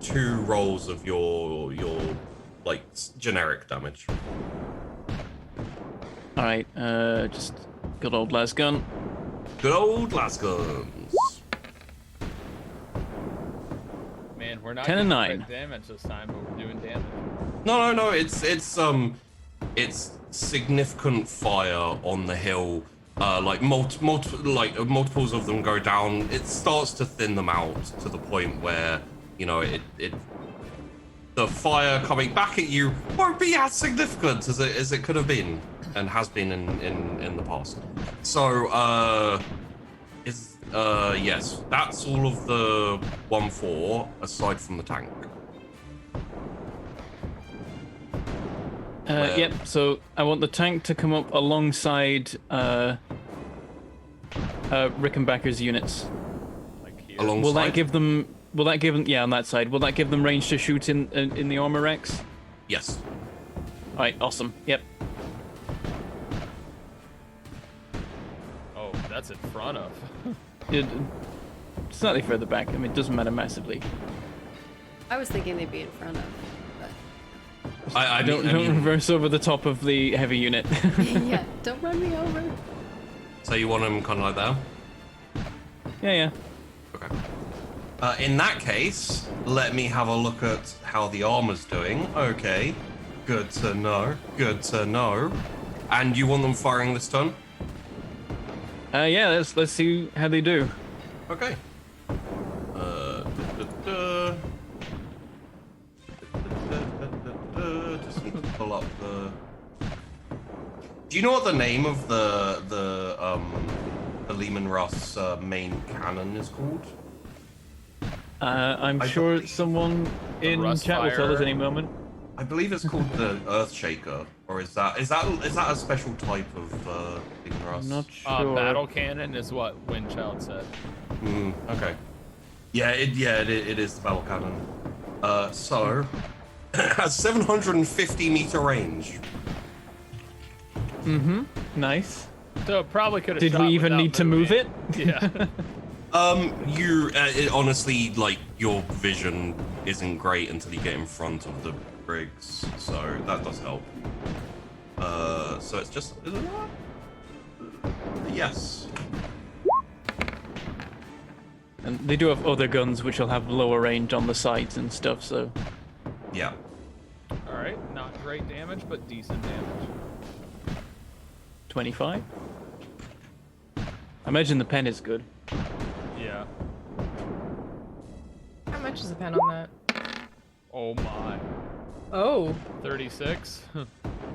D: 2 rolls of your like generic damage?
B: All right, just good old las gun.
D: Good old last guns.
C: Man, we're not
B: 10 and
C: getting
B: 9.
C: crit damage this time, but we're doing damage.
D: No. It's significant fire on the hill. Like multiples of them go down. It starts to thin them out to the point where the fire coming back at you won't be as significant as it could have been and has been in the past. So yes, that's all of the 1-4 aside from the tank.
B: Yep, so I want the tank to come up alongside Rickenbacker's units.
C: Like here.
D: Alongside.
B: Will that give them, yeah, on that side, will that give them range to shoot in the armor racks?
D: Yes.
B: Alright, awesome, yep.
C: Oh, that's in front of.
B: Slightly further back, I mean, it doesn't matter massively.
A: I was thinking they'd be in front of, but
D: I
B: Don't
D: mean,
B: reverse over the top of the heavy unit.
A: yeah, don't run me over.
D: so you want them kind of like that?
B: Yeah.
D: Okay. In that case, let me have a look at how the armor's doing. Okay. Good to know. Good to know. And you want them firing this turn?
B: Yeah, let's see how they do.
D: Okay. Just need to pull up the. Do you know what the name of the Lehman Russ main cannon is called?
B: I'm
D: I
B: sure
D: believe-
B: someone in
C: Rust
B: chat will tell us
C: Fire.
B: any moment.
D: I believe it's called the Earthshaker, or is that a special type of Lehman Russ?
B: I'm not sure.
C: Battle cannon is what Windchild said.
D: Okay. Yeah, it is the battle cannon. So it has 750 meter range.
B: Nice.
C: So it probably could have.
B: Did we even need to move it?
C: Yeah.
D: Honestly, like, your vision isn't great until you get in front of the bricks, so that does help. So it's just yes.
B: And they do have other guns which will have lower range on the sides and stuff, so...
D: Yeah.
C: All right, not great damage, but decent damage.
B: 25? I imagine the pen is good.
C: Yeah.
E: How much is a pen on that?
C: Oh my.
E: Oh.
C: 36.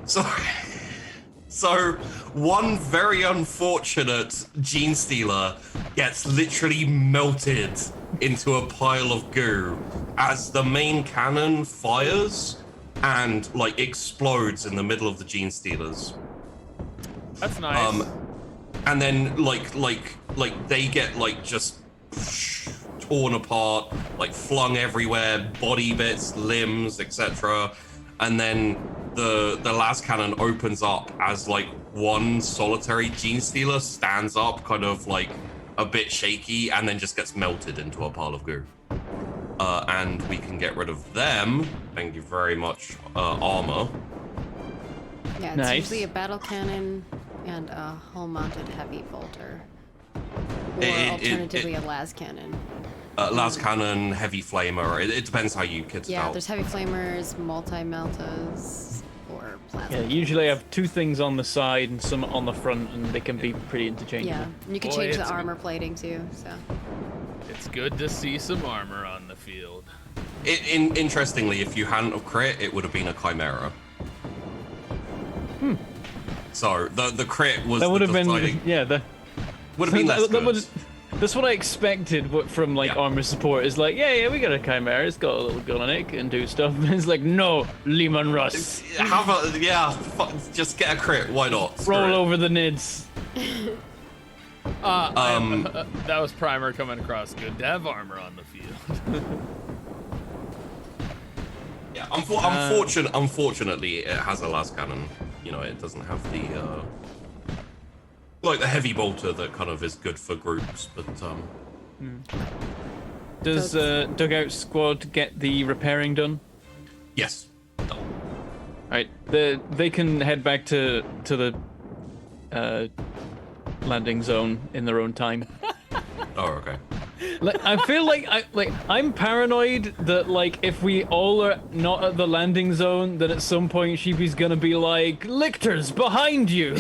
D: So one very unfortunate Gene Stealer gets literally melted into a pile of goo as the main cannon fires and like explodes in the middle of the Gene Stealers.
C: That's nice.
D: And then like they get like just torn apart, like flung everywhere, body bits, limbs, etc. And then the las cannon opens up as like one solitary Gene Stealer stands up, kind of like a bit shaky, and then just gets melted into a pile of goo. And we can get rid of them. Thank you very much, armor.
A: Yeah, it's
B: Nice.
A: usually a battle cannon and a hull-mounted heavy bolter, or
D: It-
A: alternatively a las cannon.
D: Las cannon, heavy flamer. It depends how you kit it
A: Yeah,
D: out.
A: there's heavy flamers, multi-meltas, or plasma.
B: Yeah, usually I have two things on the side and some on the front, and they can be pretty interchangeable.
A: Yeah, and you can
C: Boy,
A: change the
C: it's-
A: armor plating too. So
C: It's good to see some armor on the field.
D: Interestingly, if you hadn't have crit, it would have been a chimera. So the crit was
B: That would
D: the
B: have been,
D: deciding-
B: yeah,
D: would have been less good.
B: that That's what I expected from like
D: Yeah.
B: armor support. Is like, yeah, we got a chimera. It's got a little gun on it, can do stuff. And it's like, no, Lehman Russ,
D: How about just get a crit? Why not? Screw
B: roll
D: it.
B: over the nids.
C: That was Primer coming across. Good to have armor on the field.
D: Yeah, unfortunately, it has a las cannon. You know, it doesn't have the like the heavy bolter that kind of is good for groups. But
B: Does Dugout Squad get the repairing done?
D: yes,
B: Right, they can head back to the landing zone in their own time.
D: oh okay.
B: Like, I feel like I'm paranoid that like if we all are not at the landing zone, then at some point Sheepy's gonna be like, Lictors behind you.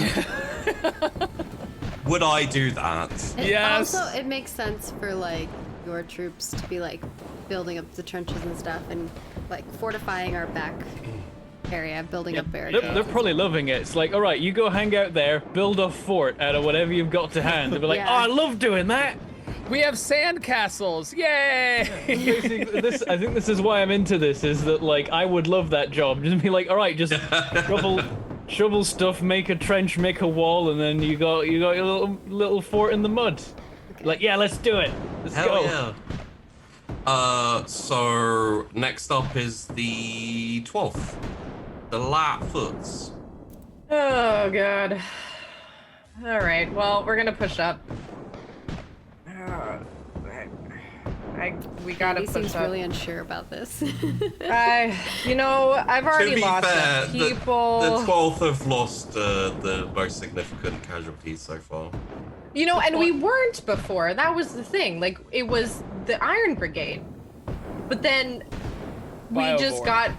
D: Would I do that?
C: Yes.
A: Also, it makes sense for like your troops to be like building up the trenches and stuff, and like fortifying our back area, building up barricades.
B: They're probably loving it. It's like, all right, you go hang out there, build a fort out of whatever you've got to hand. They'll be like,
A: Yeah.
B: oh, I love doing that.
C: We have sand castles. Yay!
B: I think this is why I'm into this. Is that like I would love that job. Just be like, all right, just shovel stuff, make a trench, make a wall, and then you got your little fort in the mud.
A: Okay.
B: Like, yeah, let's do it. Let's
D: Hell
B: go.
D: yeah. So next up is the 12th, the Latfoots.
E: Oh god. All right. Well, we're gonna push up. We gotta
A: He
E: push
A: seems
E: up.
A: really unsure about this.
E: I've already
D: To be
E: lost
D: fair,
E: some people.
D: the 12th have lost the most significant casualties so far.
E: And we weren't before. That was the thing. Like, it was the Iron Brigade. But then we just
C: Biovore.
E: got.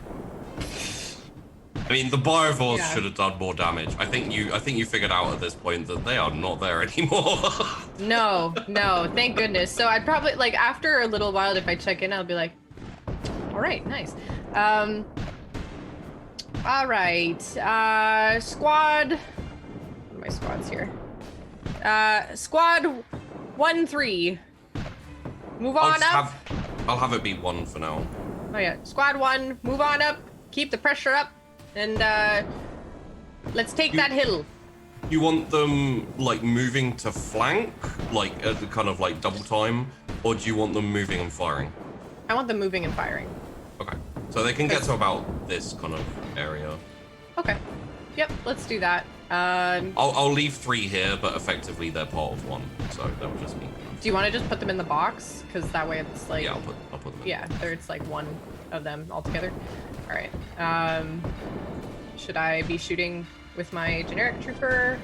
D: I mean, the Biovores
E: Yeah.
D: should have done more damage. I think you figured out at this point that they are not there anymore.
E: No, thank goodness. So I'd probably, like, after a little while, if I check in, I'll be like, all right, nice. All right. Squad. What are my squads here? Squad 1-3. Move on up.
D: I'll have it be 1 for now.
E: Oh yeah, squad 1, move on up, keep the pressure up, and let's take that hill.
D: You want them like moving to flank, like kind of like double time, or do you want them moving and firing?
E: I want them moving and firing.
D: Okay, so they can get to about this kind of area.
E: Okay. Yep, let's do that.
D: I'll leave 3 here, but effectively they're part of 1, so that will just be.
E: Do you want to just put them in the box? Because that way it's like.
D: Yeah, I'll put them in.
E: Yeah, it's like one of them all together. All right. Should I be shooting with my generic trooper?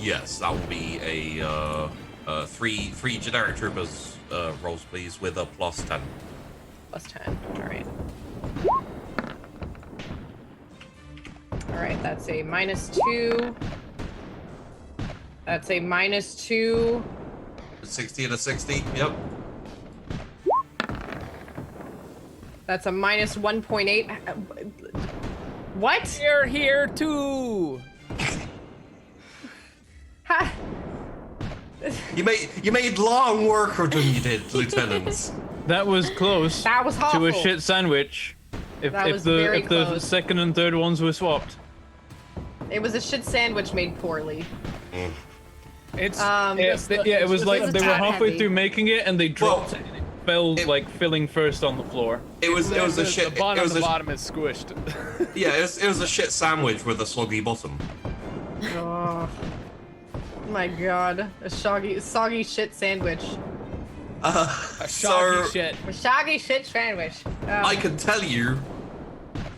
D: Yes, that will be a 3 generic troopers rolls, please, with a +10.
E: +10. All right. All right, that's a -2. That's a -2.
D: 60 and a 60. Yep.
E: That's a -1.8. What?
C: You're here too.
E: Ha.
D: You made long work of them. You did, Lieutenant.
B: That was close
E: That was awful.
B: to a shit sandwich. If
E: That was very
B: the
E: close.
B: second and third ones were swapped.
E: It was a shit sandwich made poorly.
C: It's
B: It was like
A: was
B: they were
A: top
B: halfway
A: heavy.
B: through making it and they dropped
D: Well,
B: it and it fell
D: it-
B: like filling first on the floor.
D: It was a shit.
C: The bun
D: it
C: on
D: was
C: the
D: a,
C: bottom is squished.
D: Yeah, it was a shit sandwich with a sloggy bottom.
E: Oh my god. A soggy shit sandwich.
C: A
D: So
C: shoggy shit.
E: A soggy shit sandwich.
D: I can tell you,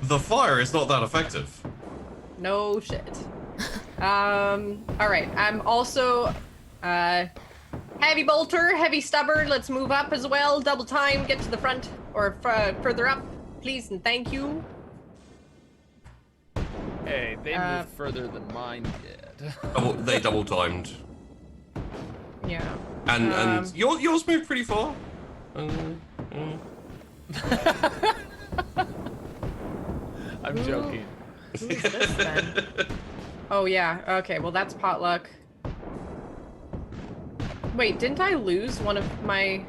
D: the fire is not that effective.
E: No shit. Alright. I'm also heavy bolter, heavy stubborn. Let's move up as well. Double time, get to the front or further up, please and thank you.
C: Hey, they moved further than mine did.
D: They double timed,
E: Yeah.
D: and yours moved pretty far.
C: I'm joking.
E: Who's this then? Oh yeah. Okay. Well, that's potluck. Wait, didn't I lose one of my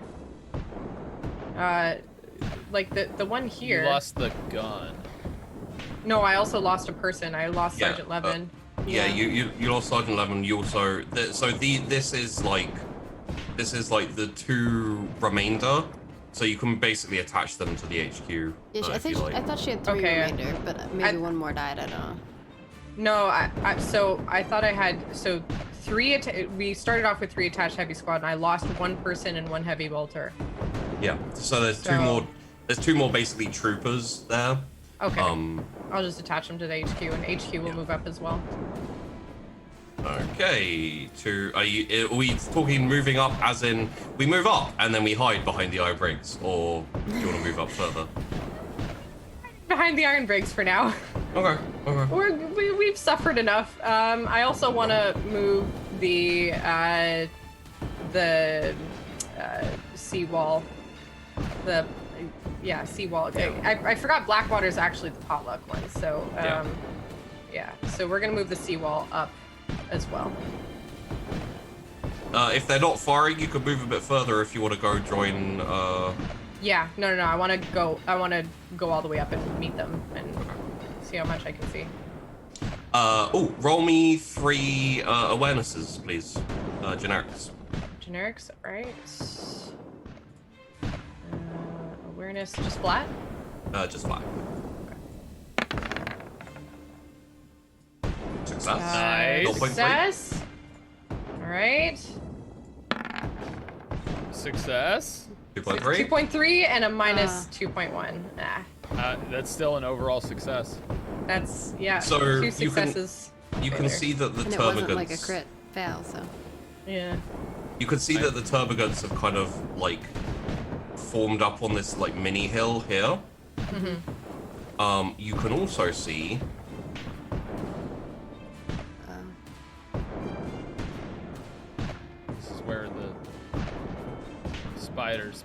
E: like the one here?
C: You lost the gun.
E: No, I also lost a person. I lost
D: Yeah,
E: Sergeant Levin.
D: Yeah, you lost Sergeant Levin. You also this is like the 2 remainder, so you can basically attach them to the HQ.
A: Yeah, I
D: if you like.
A: thought she had 3
E: Okay,
A: remainder, but maybe one more died. I don't know.
E: No, so I thought I had 3. We started off with 3 attached heavy squad, and I lost 1 person and 1 heavy bolter.
D: Yeah, so there's 2 more. There's 2 more basically troopers there.
E: Okay. I'll just attach them to the HQ, and HQ will move up as well.
D: Okay. Are we talking moving up as in we move up and then we hide behind the iron bricks, or do you want to move up further?
E: Behind the iron bricks for now.
D: Okay.
E: We've suffered enough. I also want to move the seawall. Seawall. Okay. I forgot Blackwater's actually the potluck one. So so we're gonna move the seawall up as well.
D: If they're not firing, you could move a bit further if you want to go join.
E: Yeah. No. I want to go all the way up and meet them and see how much I can see.
D: Roll me 3 awarenesses, please. Generics.
E: Generics, right? Awareness, just flat?
D: Just flat. Success.
C: Nice.
D: 0.3.
E: Success. All right.
C: Success.
D: 2.3.
E: 2.3 and a minus 2.1.
C: That's still an overall success.
E: That's
D: So
E: 2 successes.
D: You can see that the
A: And it
D: turbogants.
A: wasn't like a crit fail, so.
E: Yeah.
D: You can see that the turbogants have kind of like formed up on this like mini hill here. You can also see
C: This is where the spiders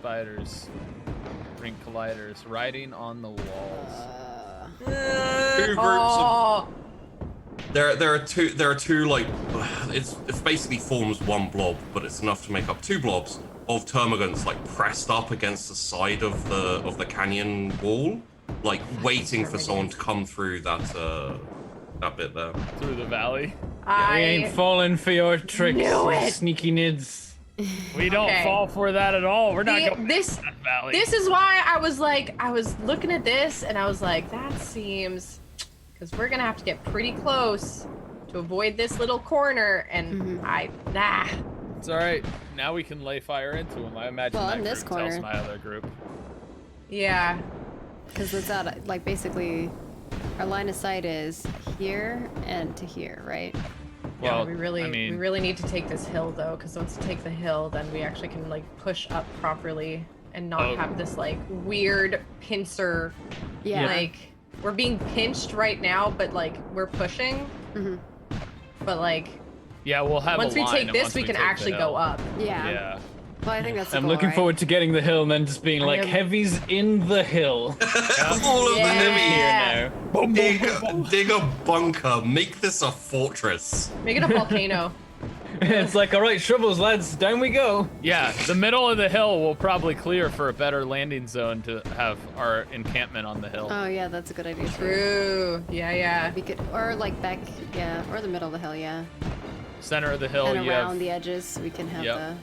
C: ring colliders riding on the walls.
D: 2 groups of. There are two like it basically forms one blob, but it's enough to make up 2 blobs of termagants like pressed up against the side of the canyon wall, like waiting for someone to come through that bit there.
C: Through the valley.
B: We ain't falling for your tricks,
E: knew it.
B: sneaky nids.
C: We don't fall for that at all. We're not going
E: this
C: to that valley.
E: This is why I was looking at this and I was like, that seems, because we're gonna have to get pretty close to avoid this little corner, and
C: It's all right. Now we can lay fire into them. I imagine
A: Well,
C: that
A: in this
C: group tells
A: corner.
C: my other group.
A: Because it's out, like, basically, our line of sight is here and to here, right?
C: Well,
E: we really
C: I mean,
E: we really need to take this hill though, because once we take the hill, then we actually can like push up properly and not have this like weird pincer.
A: Yeah.
E: Like we're being pinched right now, but like we're pushing. But like
C: yeah, we'll have
E: once
C: a
E: we
C: line,
E: take
C: and
E: this,
C: once
E: we can
C: take the
E: actually
C: hill.
E: go up.
A: Yeah.
C: Yeah.
A: Well, I think that's the
B: I'm
A: goal,
B: looking
A: right?
B: forward to getting the hill and then just being like, heavy's in the hill.
D: All of the
E: Yeah.
D: heavy.
B: Here now. Boom, boom, boom, boom.
D: Dig a bunker. Make this a fortress.
E: Make it a volcano.
B: It's like, all right, shovels, lads, down we go.
C: Yeah, the middle of the hill will probably clear for a better landing zone to have our encampment on the hill.
A: Oh, yeah, that's a good idea. too.
E: True. Yeah.
A: We could, or like back, yeah, or the middle of the hill, yeah.
C: Center of the hill,
A: And
C: you
A: around
C: have
A: the edges, we can have
C: Yep.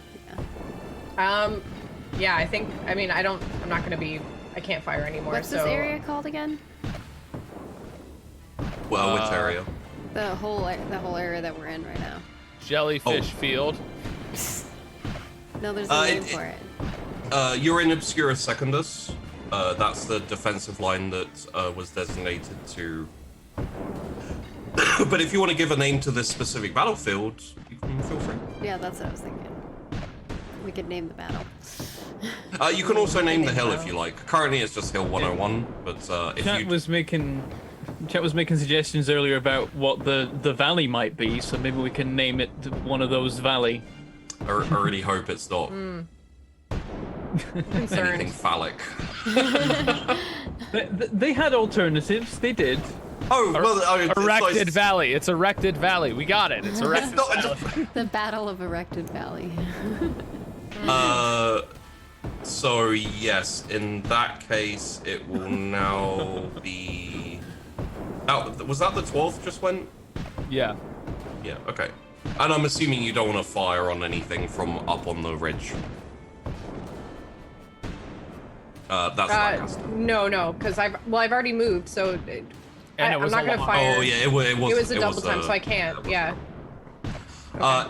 E: Yeah, I think. I mean, I'm not gonna be. I can't fire anymore.
A: What's
E: so
A: this area called again?
D: Well, which area?
A: The whole area that we're in right now.
C: Jellyfish Field.
A: No, there's a name for it.
D: You're in Obscura Secundus. That's the defensive line that was designated to. But if you want to give a name to this specific battlefield, you can feel free.
A: Yeah, that's what I was thinking. We could name the battle.
D: You can also name the hill if you like. Currently, it's just Hill 101, but if
B: Chat
D: you
B: was making suggestions earlier about what the valley might be, so maybe we can name it one of those valley.
D: I really hope it's not anything
E: concerned.
D: phallic.
B: They had alternatives. They did.
D: Oh, well,
C: Erected Valley. It's Erected Valley. We got it. It's Erected Valley.
A: The Battle of Erected Valley.
D: So yes, in that case, it will now be. Was that the 12th just went?
C: Yeah.
D: Yeah. Okay. And I'm assuming you don't want to fire on anything from up on the ridge. That's Lancaster.
E: No, because I've already moved, so I'm not gonna fire.
D: Oh yeah, it was.
E: It was a double time, so I can't. Yeah.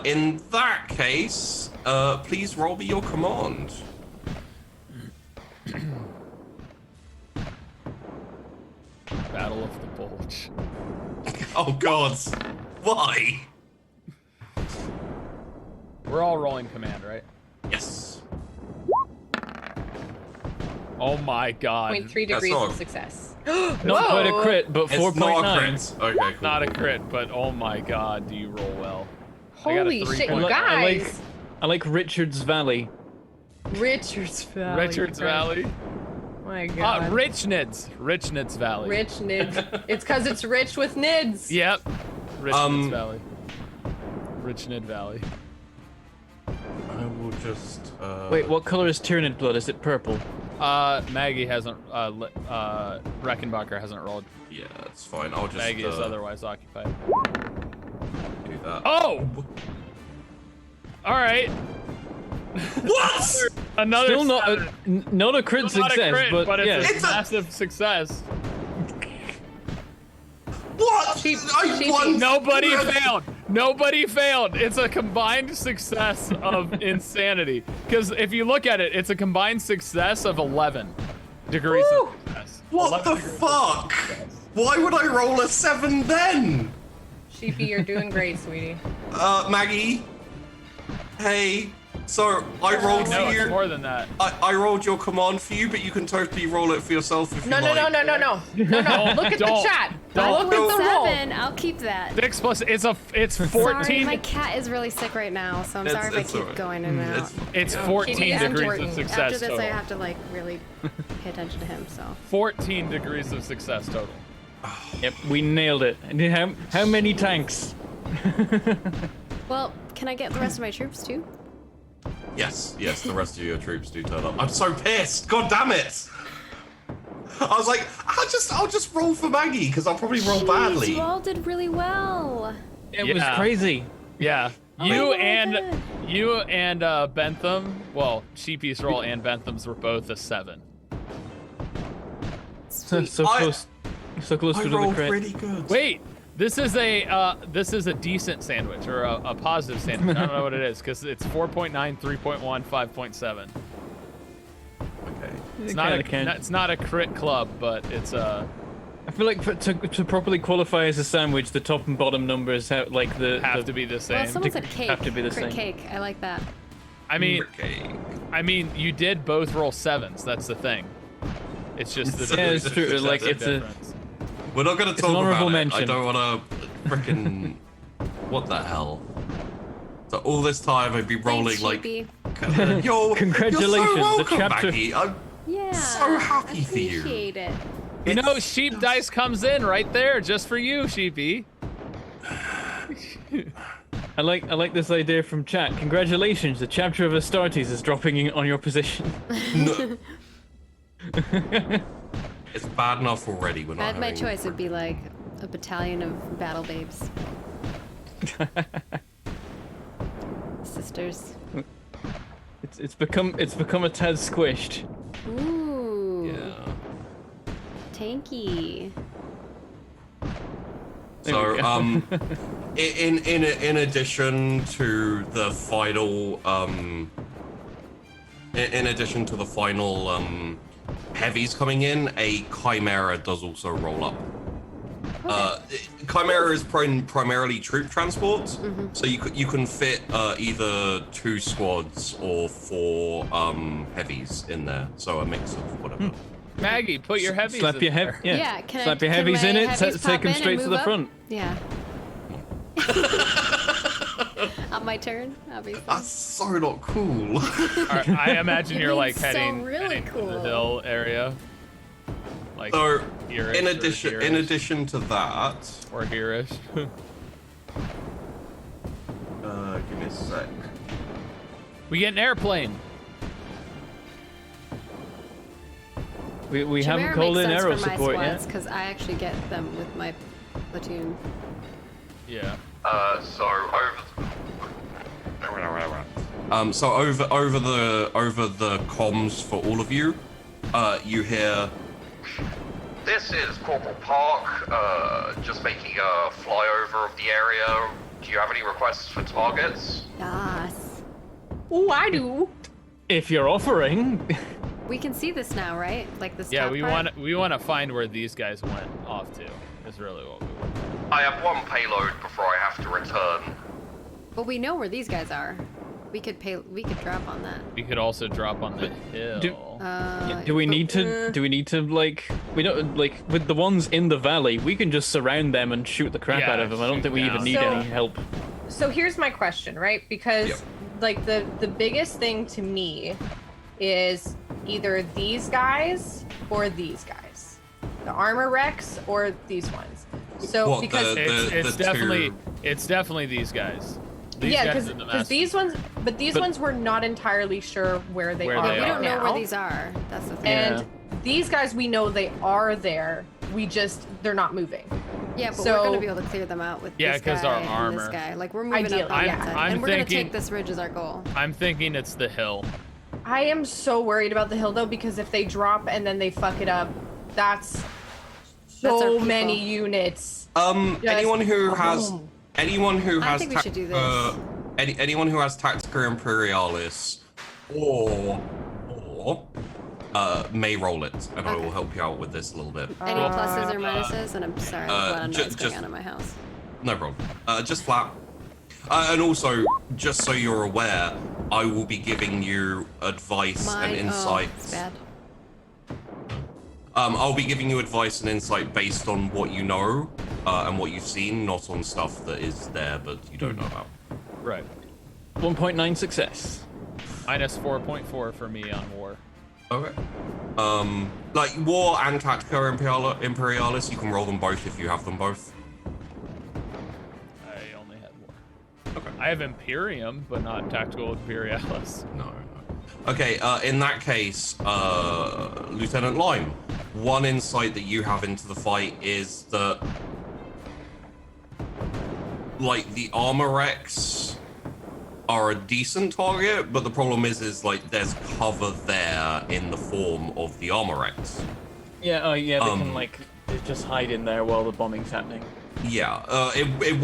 D: In that case, please roll me your command.
C: Battle of the Bulge.
D: Oh God, why?
C: We're all rolling command, right?
D: Yes.
C: Oh my God.
E: 0.3 degrees of success.
B: Not quite a crit, but
D: It's not a
B: 4.9.
D: crit. Okay, cool.
C: Not a crit, but oh my God, do you roll well?
E: Holy shit,
C: I
E: guys!
B: I like Richards Valley.
E: Richards Valley.
C: Richards Valley.
E: My God.
C: Richnids Valley.
E: Rich nids. It's because it's rich with nids.
C: Yep. Richnids Valley. Richnid Valley.
D: I will just.
B: Wait, what color is Tyrannid blood? Is it purple?
C: Maggie hasn't. Reckenbacher hasn't rolled.
D: Yeah, that's fine. I'll just.
C: Maggie is otherwise occupied.
D: Do that.
C: Oh! All right.
D: What?
C: Another.
B: Still not a crit
C: Still not
B: success,
C: a crit,
B: but
C: it's
B: yeah.
C: a massive success.
D: What? I won.
C: Nobody failed. Nobody failed. It's a combined success of insanity. Because if you look at it, it's a combined success of 11 degrees
E: Woo!
C: of success.
D: What the
C: 11 degrees of
D: fuck?
C: success.
D: Why would I roll a 7 then?
E: Sheepy, you're doing great, sweetie.
D: Maggie. Hey. So I rolled
C: No,
D: for
C: it's
D: you.
C: more than that.
D: I rolled your command for you, but you can totally roll it for yourself if
E: No,
D: you
E: no,
D: like.
E: no. Look at the
C: Don't.
E: chat.
C: Don't.
E: Look at the roll.
A: 7. I'll keep that.
C: 6 plus. It's 14.
A: Sorry, my cat is really sick right now, so I'm sorry if I
D: It's
A: keep
D: alright.
A: going in and out.
C: It's
E: Yeah.
C: 14
E: Keep it
C: degrees
E: important.
C: of success
A: After this,
C: total.
A: I have to like really pay attention to him. So
C: 14 degrees of success total.
B: Yep, we nailed it. And how many tanks?
A: well, can I get the rest of my troops too?
D: Yes, the rest of your troops do turn up. I'm so pissed. God damn it. I was like, I'll just roll for Maggie because I'll probably roll badly.
A: You all did really well.
B: It was
C: Yeah.
B: crazy.
C: Yeah.
A: Oh
C: You
A: my
C: and Bentham, well, Sheepy's roll and Bentham's were both a 7.
B: So
D: I-
B: close. So close
D: I
B: to the
D: rolled
B: crit.
D: pretty good.
C: Wait, this is a decent sandwich or a positive sandwich. I don't know what it is because it's 4.9, 3.1, 5.7.
D: Okay.
C: It's not a crit club, but it's a.
B: I feel like to properly qualify as a sandwich, the top and bottom numbers have like
C: Have to be the same.
A: Well, someone said cake.
B: have to be the
A: Crit
B: same.
A: cake. I like that.
C: I mean, you did both roll 7s. That's the thing. It's just the
B: Yeah, it's true.
D: It's
B: Like
D: a
B: it's a.
C: difference.
D: We're not going to
B: It's
D: talk
B: an honorable
D: about
B: mention.
D: it. I don't want to freaking. What the hell? So all this time I've been rolling
A: Thanks,
D: like.
A: Sheepy.
D: You're
B: Congratulations,
D: so
B: the
D: welcome,
B: chapter-
D: Maggie. I'm
A: Yeah.
D: so happy for you.
A: Appreciate it.
C: You know, sheep dice comes in right there just for you, Sheepy.
B: I like this idea from chat. Congratulations, the chapter of Astartes is dropping in on your position.
D: No. It's bad enough already. We're
A: If
D: not
A: I had my
D: having
A: choice, it'd be like a battalion of battle babes. Sisters.
B: It's become a tad squished.
A: Ooh.
D: Yeah.
A: Tanky.
B: There we
D: So,
B: go.
D: in addition to the final, in addition to the final heavies coming in, a Chimera does also roll up. Chimera is primarily troop transport, so you can fit either 2 squads or 4 heavies in there, so a mix of whatever.
C: Maggie, put your heavies
B: Slap
C: in
B: your
C: there.
B: yeah.
A: Can
B: Slap
A: I,
B: your
A: can
B: heavies
A: my
B: in it.
A: heavies
B: Take
A: pop
B: them
A: in
B: straight
A: and
B: to
A: move
B: the
A: up?
B: front.
A: Yeah. On my turn, obviously.
D: That's so not cool.
C: I imagine you're like
A: It's so
C: heading,
A: really
C: heading to
A: cool.
C: the hill area. Like,
D: So,
C: here-ish
D: in
C: or
D: addition
C: here-ish.
D: to that,
C: Or here-ish.
D: give me a sec.
C: We get an airplane.
B: We haven't called in aero support yet.
A: Because I actually get them with my platoon.
C: Yeah.
D: So over the comms for all of you, you hear. This is Corporal Park. Just making a flyover of the area. Do you have any requests for targets?
A: Yes.
E: Oh, I do.
B: If you're offering.
A: We can see this now, right? Like this.
C: Yeah,
A: top part?
C: we want to find where these guys went off to. Is really what we want.
D: I have one payload before I have to return.
A: But we know where these guys are. We could drop on that.
C: We could also drop on the hill.
B: Do we need to like we don't like with the ones in the valley? We can just surround them and shoot the crap out of them. I don't think we even need any help.
E: So here's my question, right? Because like the biggest thing to me is either these guys or these guys, the armor wrecks or these ones. So
D: What,
E: because
C: it's definitely these guys.
E: Because these ones, but these ones we're not entirely sure where they are.
A: We don't know
E: now.
A: where these are. That's the thing.
E: And these guys, we know they are there. They're not moving.
A: Yeah, but
E: So-
A: we're gonna be able to clear them out with this guy
C: our
A: and
C: armor.
A: this guy. Like we're moving
E: Ideally,
A: up on
E: yeah.
A: that side,
C: I'm
A: and we're gonna
C: thinking-
A: take this ridge as our goal.
C: I'm thinking it's the hill.
E: I am so worried about the hill though, because if they drop and then they fuck it up, that's
A: That's our
E: so
A: people.
E: many units.
D: Anyone who has
E: boom.
A: I think we should do this.
D: Anyone who has Tactica Imperialis or may roll it, and I will help you out with this a little bit.
A: Any pluses or minuses? And I'm sorry, there's a lot of noise going
D: just-
A: on in my house.
D: No problem. Just flat. And also, just so you're aware, I will be giving you advice and
A: It's
D: insights.
A: bad.
D: I'll be giving you advice and insight based on what you know and what you've seen, not on stuff that is there but you don't know about.
C: Right.
B: 1.9 success.
C: Minus 4.4 for me on war.
D: Okay. Like War and Tactica Imperialis, you can roll them both if you have them both.
C: I only had war. Okay. I have Imperium, but not Tactical Imperialis.
D: No. Okay, in that case, Lieutenant Lime, one insight that you have into the fight is that, like, the armor wrecks are a decent target, but the problem is like, there's cover there in the form of the armor wrecks.
B: Yeah, they can, like, just hide in there while the bombing's happening.
D: Yeah, it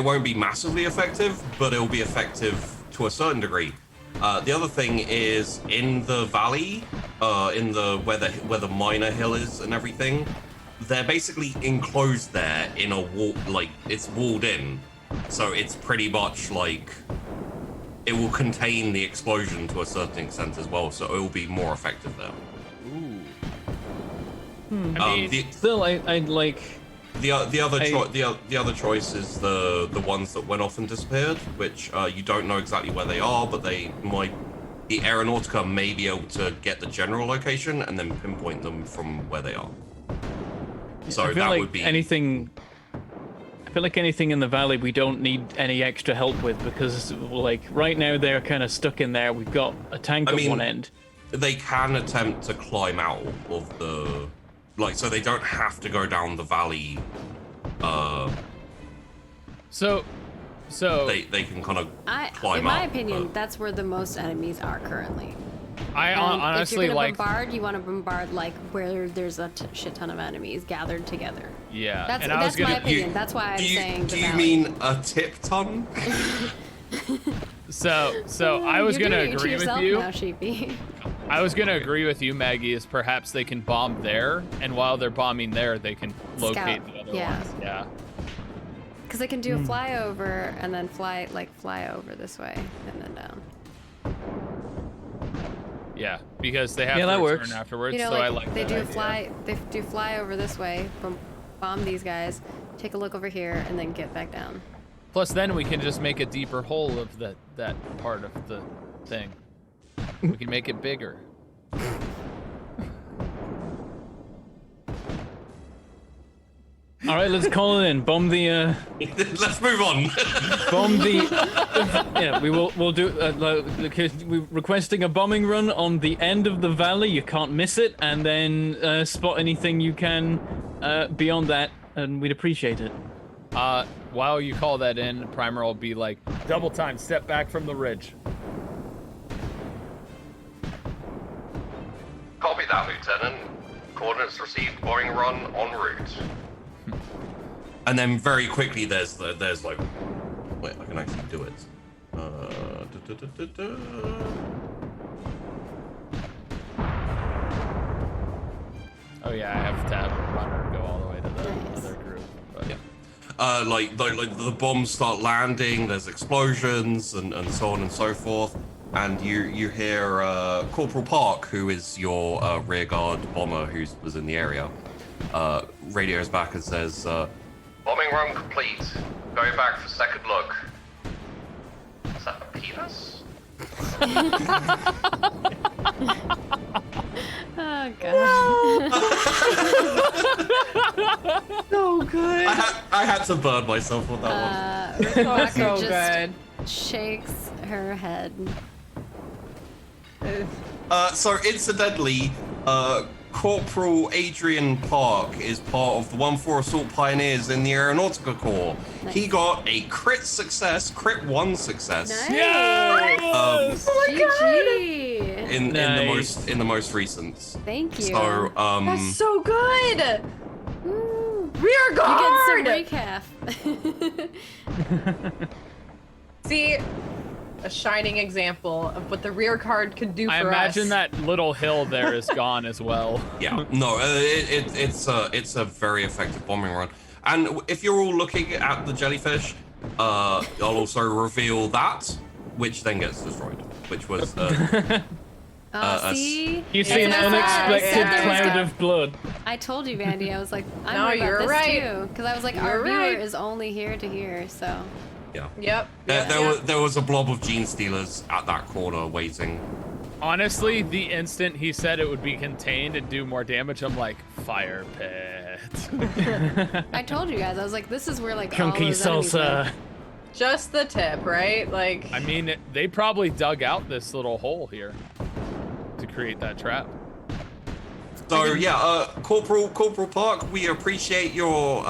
D: won't be massively effective, but it'll be effective to a certain degree. The other thing is in the valley, in the where the minor hill is and everything, they're basically enclosed there in a wall, like it's walled in, so it's pretty much like it will contain the explosion to a certain extent as well, so it will be more effective there.
C: Ooh.
B: Still, I like.
D: The other choice is the ones that went off and disappeared, which you don't know exactly where they are, but the Aeronautica may be able to get the general location and then pinpoint them from where they are. So
B: I feel
D: that
B: like
D: would be
B: anything. I feel like anything in the valley we don't need any extra help with, because like right now they're kind of stuck in there. We've got a tank at one end.
D: They can attempt to climb out of the. Like, so they don't have to go down the valley.
C: So
D: they can kind of climb
A: in my
D: up,
A: opinion,
D: but-
A: that's where the most enemies are currently.
C: I
A: And
C: honestly
A: if you're gonna
C: like.
A: bombard, you want to bombard like where there's a shit ton of enemies gathered together.
C: Yeah.
A: That's
C: and I was
A: my
C: gonna.
A: opinion. That's why I'm saying.
D: Do
A: the
D: you
A: valley.
D: mean a tip ton?
C: So I was
A: You're
C: gonna
A: doing it to
C: agree with
A: yourself
C: you.
A: now, Sheepy.
C: I was gonna agree with you, Maggie. Is perhaps they can bomb there, and while they're bombing there, they can locate the other
A: yeah.
C: ones. Yeah.
A: Because they can do a flyover and then fly over this way and then down.
C: Yeah, because they have
B: Yeah,
C: to
B: that
C: return
B: works.
C: afterwards.
A: You know,
C: so
A: like
C: I like
A: they
C: that
A: do
C: idea.
A: they do fly over this way, bomb these guys, take a look over here, and then get back down.
C: Plus, then we can just make a deeper hole of that part of the thing. We can make it bigger.
B: All right, let's call it in. Bomb the.
D: Let's move on.
B: Bomb the. Yeah, we'll do. We're requesting a bombing run on the end of the valley. You can't miss it, and then spot anything you can beyond that, and we'd appreciate it.
C: While you call that in, Primer will be like, double time, step back from the ridge.
D: Copy that, Lieutenant. Coordinates received. Bombing run en route. And then very quickly, there's like, wait, I can actually do it.
C: Oh yeah, I have to have a runner go all the way to the other group. But...
D: Yeah. Like the bombs start landing. There's explosions and so on and so forth. And you hear Corporal Park, who is your rear guard bomber who was in the area, radios back and says, bombing run complete. Going back for second look. Is that a penis?
A: Oh god.
E: So good.
D: I had to burn myself with that one.
A: Rebecca
E: So
A: just
E: good.
A: shakes her head.
D: So incidentally, Corporal Adrian Park is part of the 1-4 Assault Pioneers in the Aeronautica Corps.
A: Nice.
D: He got a crit 1 success.
A: Nice. GG.
D: In
B: Nice.
D: the most recent.
A: Thank you.
D: So
E: That's so good.
A: Woo.
E: Rear guard.
A: You get some recap.
E: See, a shining example of what the rear guard can do for us.
C: I imagine that little hill there is gone as well.
D: Yeah, no, it's a very effective bombing run. And if you're all looking at the jellyfish, I'll also reveal that, which then gets destroyed, which was
A: See?
B: You see an
A: It's
B: unexpected
A: there was
B: cloud
A: go-
B: of blood.
A: I told you, Vandy. I was like, I'm
E: No,
A: worried about
E: you're
A: this
E: right.
A: too, because I was like,
E: You're
A: our viewer
E: right.
A: is only here to hear, so.
D: yeah.
E: Yep.
D: There was a blob of gene stealers at that corner waiting.
C: Honestly, the instant he said it would be contained and do more damage, I'm like, fire pit.
A: I told you guys, I was like, this is where like all
B: Chunky
A: those enemies
B: salsa.
A: live.
E: Just the tip, right? Like.
C: I mean, they probably dug out this little hole here to create that trap.
D: So yeah, Corporal Park, we appreciate your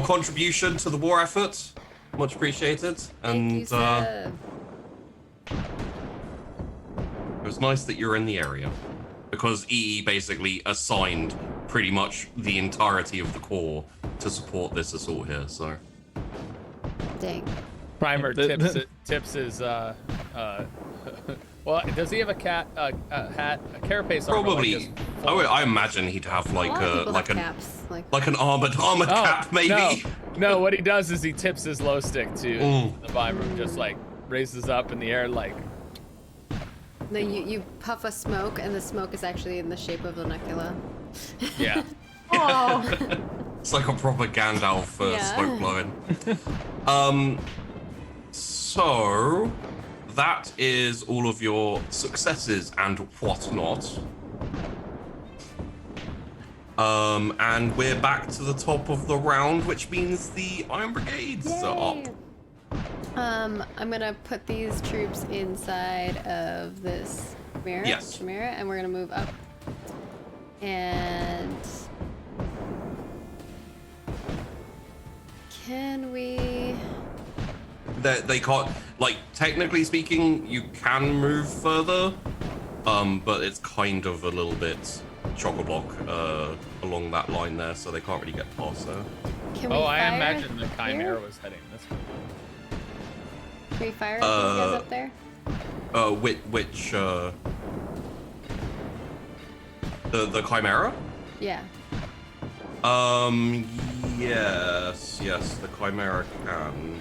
D: contribution to the war effort. Much appreciated.
A: Thank you,
D: And
A: sir.
D: it was nice that you're in the area, because EE basically assigned pretty much the entirety of the Corps to support this assault here. So
A: Dang.
C: Primer
B: The-
C: tips his well, does he have a hat, a carapace armor?
D: probably,
C: Like his
D: I imagine he'd have
A: A
D: like
A: lot of people
D: like
A: have
D: an
A: caps. Like,
D: like an armored cap maybe.
C: No, what he does is he tips his glow stick to
D: Mm.
C: the vibram, just like raises up in the air like.
A: no, you puff a smoke, and the smoke is actually in the shape of the Necula.
C: Yeah.
E: Oh.
D: It's like a proper Gandalf
A: Yeah.
D: smoke blowing. So that is all of your successes and whatnot. And we're back to the top of the round, which means the Iron Brigades are
A: Yay.
D: up.
A: I'm gonna put these troops inside of this Chimera,
D: Yes.
A: and we're gonna move up. And can we?
D: They can't, like, technically speaking, you can move further, but it's kind of a little bit chock-a-block along that line there, so they can't really get past there.
A: Can we
C: Oh,
A: fire
C: I imagine the Chimera
A: here?
C: was heading this way.
A: Can we fire at these guys up there?
D: Which the Chimera?
A: Yeah.
D: Yes, the Chimera can.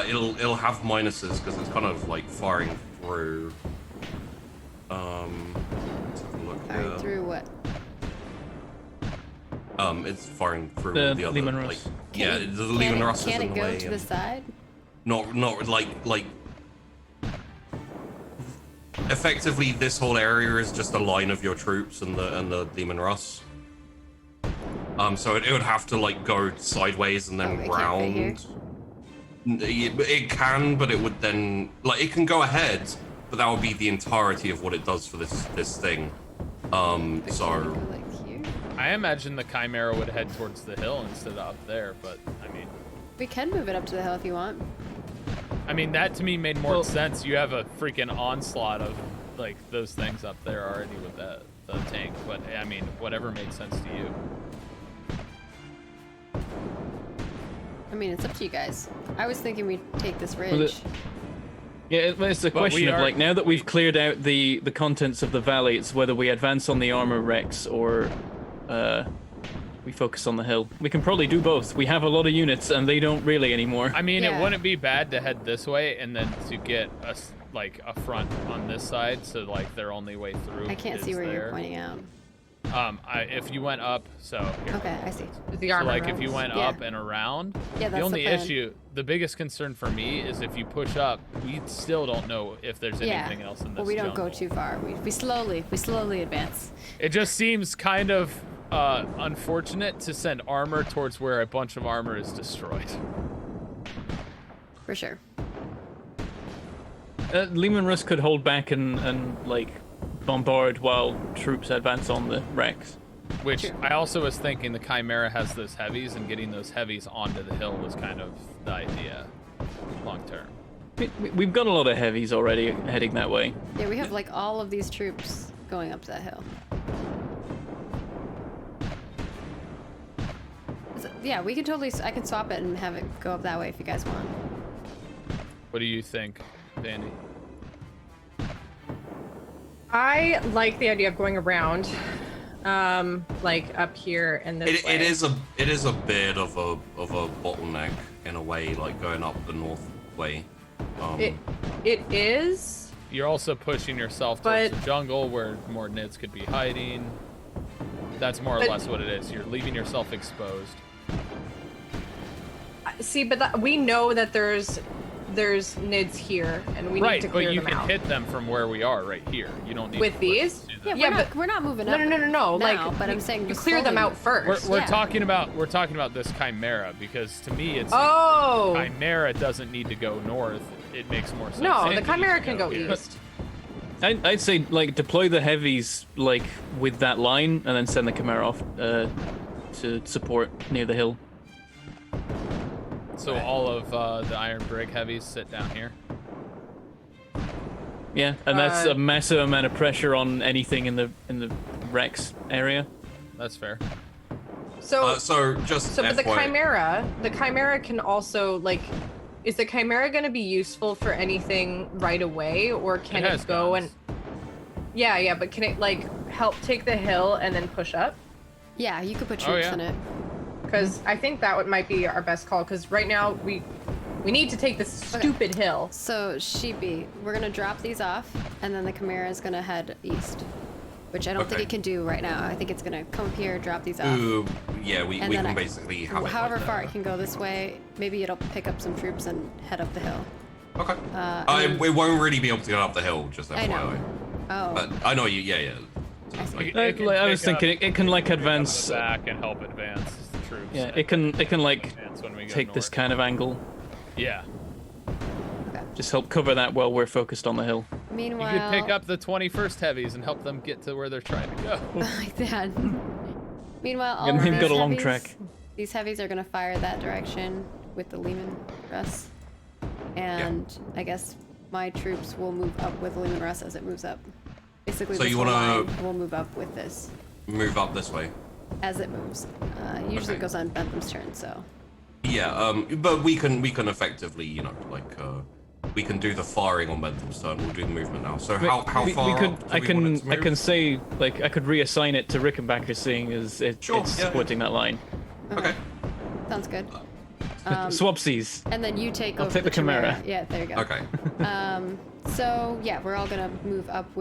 D: It'll have minuses because it's kind of like firing through. Let's have a look
A: Fire
D: here.
A: through what?
D: It's firing through
B: The
D: the other.
B: Lehman
D: like,
B: Russ.
D: yeah, the Lehman Russ is
A: Can
D: in
A: it
D: the
A: go
D: way.
A: to the
D: and
A: side?
D: Not like. Effectively, this whole area is just a line of your troops and the Lehman Russ. So it would have to like go sideways and then
A: Oh, it can't fit here?
D: round. It can, but it would then like it can go ahead, but that would be the entirety of what it does for this thing.
A: But can we
D: So
A: go, like here?
C: I imagine the Chimera would head towards the hill instead of up there, but I mean,
A: We can move it up to the hill if you want.
C: that to me made more
B: Well-
C: sense. You have a freaking onslaught of like those things up there already with the tank, but I mean, whatever made sense to you.
A: I mean, it's up to you guys. I was thinking we'd take this
B: Well,
A: ridge.
B: Yeah, it's a
C: But
B: question
C: we
B: of
C: are-
B: like now that we've cleared out the contents of the valley, it's whether we advance on the armor wrecks or we focus on the hill. We can probably do both. We have a lot of units and they don't really anymore.
C: I mean,
A: Yeah.
C: it wouldn't be bad to head this way and then to get us like a front on this side, so like their only way through.
A: I can't see
C: is
A: where you're
C: there.
A: pointing out.
C: If you went up, so here.
A: Okay, I see.
E: The
C: So
E: armor
C: like if you
E: rows.
C: went
A: Yeah.
C: up and around,
A: Yeah,
C: the
A: that's
C: only
A: the plan.
C: issue, the biggest concern for me is if you push up, we still don't know if there's
A: Yeah.
C: anything else in this
A: Well, we don't go
C: jungle.
A: too far. We slowly advance.
C: It just seems kind of unfortunate to send armor towards where a bunch of armor is destroyed.
A: For sure.
B: Lehman Russ could hold back and like bombard while troops advance on the wrecks.
C: Which
A: True.
C: I also was thinking the Chimera has those heavies, and getting those heavies onto the hill was kind of the idea long term.
B: We've got a lot of heavies already heading that way.
A: Yeah, we have like all of these troops going up that hill. Yeah, we can totally. I can swap it and have it go up that way if you guys want.
C: What do you think, Dandy?
E: I like the idea of going around, like up here and this way.
D: it is a bit of a bottleneck in a way, like going up the north way.
E: It is.
C: You're also pushing yourself towards
E: But-
C: the jungle where more nids could be hiding. That's more or
E: But-
C: less what it is. You're leaving yourself exposed.
E: See, but we know that there's nids here, and we
C: Right,
E: need to
C: but
E: clear
C: you
E: them
C: can
E: out.
C: hit them from where we are right here. You don't need
E: With
C: to
E: these?
C: do
A: Yeah,
C: that.
E: Yeah,
A: we're not moving
E: No,
A: up.
E: no.
A: now,
E: Like,
A: but I'm saying
E: you
A: just
E: clear them
A: slowly.
E: out first.
C: We're
A: Yeah.
C: talking about this Chimera, because to me it's
E: Oh
C: Chimera doesn't need to go north. It makes more sense.
E: no,
C: it
E: the
C: needs
E: Chimera
C: to
E: can go
C: here.
E: east.
B: I'd say like deploy the heavies like with that line and then send the Chimera off to support near the hill.
C: So all of the Iron Brig heavies sit down here.
B: Yeah, and that's
E: Uh,
B: a massive amount of pressure on anything in the Rex area.
C: That's fair.
E: So,
D: Just
E: but the
D: FYI.
E: Chimera can also like. Is the Chimera going to be useful for anything right away, or can
C: It
E: it,
C: has
E: go
C: guns.
E: and? Yeah, but can it like help take the hill and then push up?
A: Yeah, you could put
C: Oh,
A: troops
C: yeah.
A: in it.
E: Because I think might be our best call. Because right now we need to take this stupid hill.
A: So, Sheepy, we're gonna drop these off, and then the Chimera is gonna head east, which I don't think
D: Okay.
A: it can do right now. I think it's gonna come up here, drop these off.
D: Yeah, we
A: And
D: can
A: then
D: basically have it.
A: However
D: like
A: far
D: that.
A: it can go this way, maybe it'll pick up some troops and head up the hill.
D: Okay.
A: and
D: We won't really be able to get up the hill, just FYI.
A: I know. Oh,
D: But I know you. Yeah.
A: I see.
C: It
B: Like,
C: can
B: I was
C: pick up-
B: thinking it can like
C: pick up
B: advance.
C: the back and help advance the troops.
B: Yeah, it can like
C: advance when we go
B: take this
C: north.
B: kind of angle.
C: Yeah.
A: okay.
B: Just help cover that while we're focused on the hill.
C: You
A: Meanwhile,
C: could pick up the 21st heavies and help them get to where they're trying to go.
A: like that. Meanwhile, all
B: And
A: of
B: they've
A: these
B: got a long
A: heavies-
B: track.
A: These heavies are gonna fire that direction with the Lehman Russ, and I guess my troops will move up with the Lehman Russ as it moves up. Basically,
D: So
A: this
D: you
A: whole
D: wanna-
A: line will move up with this
D: Move up this way.
A: as it moves. Usually
D: Okay.
A: it goes on Bentham's turn, so.
D: Yeah. But we can effectively, we can do the firing on Bentham's turn. We'll do the movement now. So how
B: we
D: far?
B: could,
D: up do
B: I
D: we want it
B: can
D: to
B: I can
D: move?
B: say like I could reassign it to Rickenbacker, seeing as it's
D: Sure, yeah.
B: supporting that line.
D: Okay.
A: Sounds good.
B: Swapsies.
A: And then you take
B: I'll
A: over
B: take the Chimera.
A: Yeah, there you go.
D: Okay.
A: So yeah, we're all gonna move up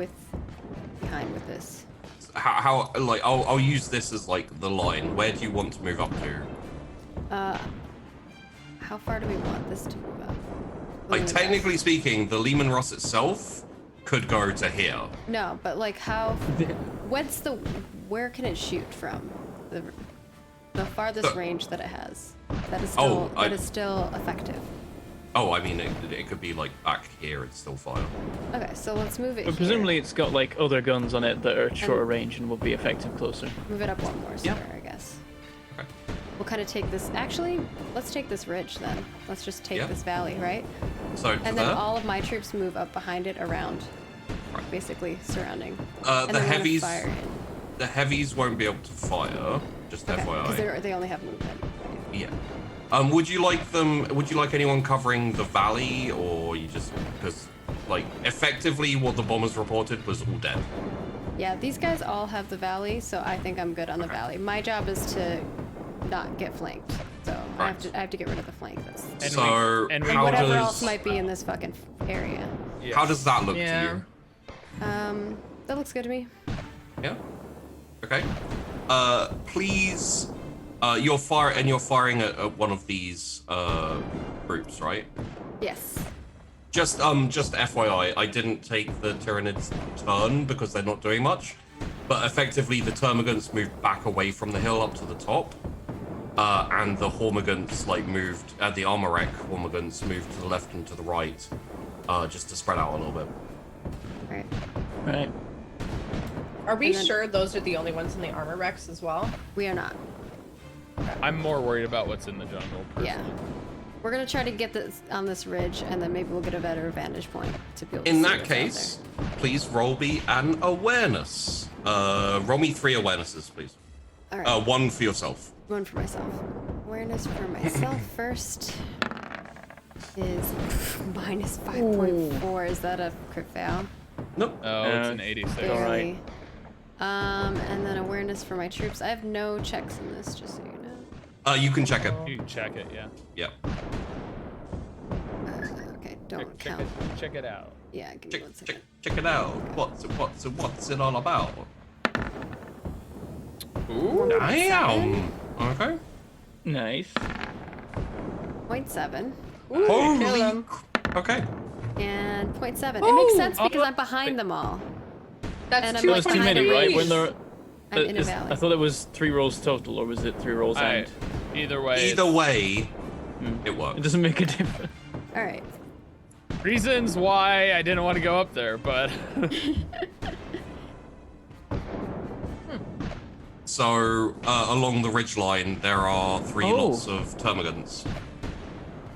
A: behind with this.
D: How like I'll use this as like the line. Where do you want to move up to?
A: How far do we want this to move up?
D: Like
A: Lehman
D: technically speaking, the Lehman Russ itself could go to here.
A: Russ. No, but like how? Where can it shoot from? The farthest range that it has. That is still effective.
D: Oh, I mean, it could be like back here and still fire.
A: Okay, so let's move it
B: But
A: here.
B: presumably it's got like other guns on it that are shorter range and will be effective closer.
A: Move it up one more square, I guess.
D: Okay.
A: We'll kind of take this. Actually, let's take this ridge then. Let's just take this valley, right?
D: So
A: And then all of my troops move up behind it around, basically surrounding. And
D: the
A: then we're gonna
D: heavies,
A: fire in.
D: the heavies won't be able to fire. Just
A: Okay,
D: FYI.
A: because they only have movement.
D: Yeah. Would you like them? Would you like anyone covering the valley, or you just because like effectively what the bombers reported was all dead?
A: Yeah, these guys all have the valley, so I think I'm good on the valley. My job is to not get flanked, so I have to get rid of the flank.
C: And
D: So
C: and
D: how
A: whatever
D: does
A: else might be in this fucking area.
D: how does that look
E: Yeah.
D: to you?
A: That looks good to me.
D: Yeah. Okay. Please. You're firing at one of these groups, right?
A: Yes.
D: Just FYI, I didn't take the Tyranids' turn because they're not doing much, but effectively the Termagants moved back away from the hill up to the top, and the Hormagants moved. The armor wreck Hormagants moved to the left and to the right, just to spread out a little bit.
A: Right.
B: Right.
E: Are we
A: And then-
E: sure those are the only ones in the armor wrecks as well?
A: We are not.
C: I'm more worried about what's in the jungle. Personally.
A: Yeah. We're gonna try to get this on this ridge, and then maybe we'll get a better vantage point to be able to
D: In
A: see
D: that
A: what's out
D: case, please roll me an awareness. Roll me 3 awarenesses, please.
A: there. All right.
D: 1 for yourself.
A: One for myself. Awareness for myself first is minus 5.4. Is that a crit fail?
D: Nope.
C: Oh, it's an 86.
A: Barely. And then awareness for my troops. I have no checks in this, just so you know.
D: You can check it.
C: You can check it, yeah.
D: Yep.
A: Okay, don't
C: Check
A: count.
C: it. Check it out.
A: Yeah, give me
D: Check,
A: one
D: check,
A: second.
D: check it out. What's it all about?
C: Ooh.
D: Damn. Okay.
B: Nice.
A: 0.7
D: Holy. Okay.
A: and 0.7. It makes sense because I'm behind them all.
E: That's
A: And I'm
E: too
B: It
A: like
B: was too
A: behind
B: many,
A: a
B: right?
A: ridge.
B: When there,
A: I'm in a valley.
B: I thought it was 3 rolls total, or was it 3 rolls and?
C: Either way.
D: Either way, it
B: It
D: works.
B: doesn't make a difference.
A: All right.
C: Reasons why I didn't want to go up there, but
D: So along the ridgeline, there are 3
B: Oh.
D: lots of termagants.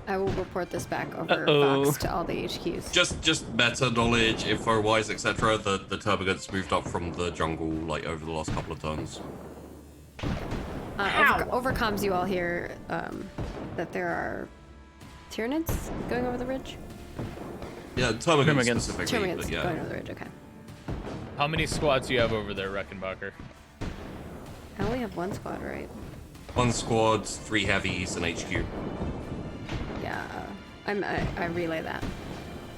A: I will report this back over
B: Uh-oh.
A: Fox to all the HQs.
D: Just meta knowledge, info wise, etc. The termagants moved up from the jungle over the last couple of turns.
A: Over comms, you all hear that there are Tyranids going over the ridge?
D: Yeah, termagants
B: Termagants.
D: specifically.
A: Tyranids
D: But yeah.
A: going over the ridge, okay.
C: how many squads do you have over there, Reckenbacher?
A: I only have one squad, right?
D: 1 squad, 3 heavies, and HQ.
A: Yeah, I relay that.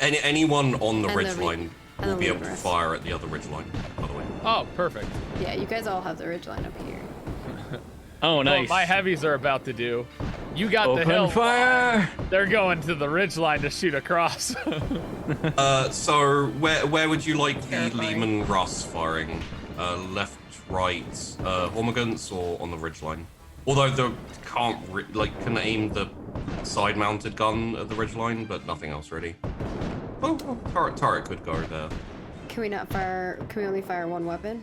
D: Anyone on the
A: And the
D: ridgeline
A: and
D: will
A: the
D: be able to
A: Luminous.
D: fire at the other ridgeline, by the way.
C: Oh, perfect.
A: Yeah, you guys all have the ridge line up here.
B: Oh,
C: What
B: nice.
C: my heavies are about to do. You got
B: Open
C: the hill.
B: fire!
C: They're going to the ridge line to shoot across.
D: So where would you like the
E: Terrifying.
D: Lehman Russ firing? Left, right, Hormagants, or on the ridgeline? Although they can aim the side-mounted gun at the ridgeline, but nothing else really. Oh, turret could go there.
A: Can we not fire? Can we only fire one weapon?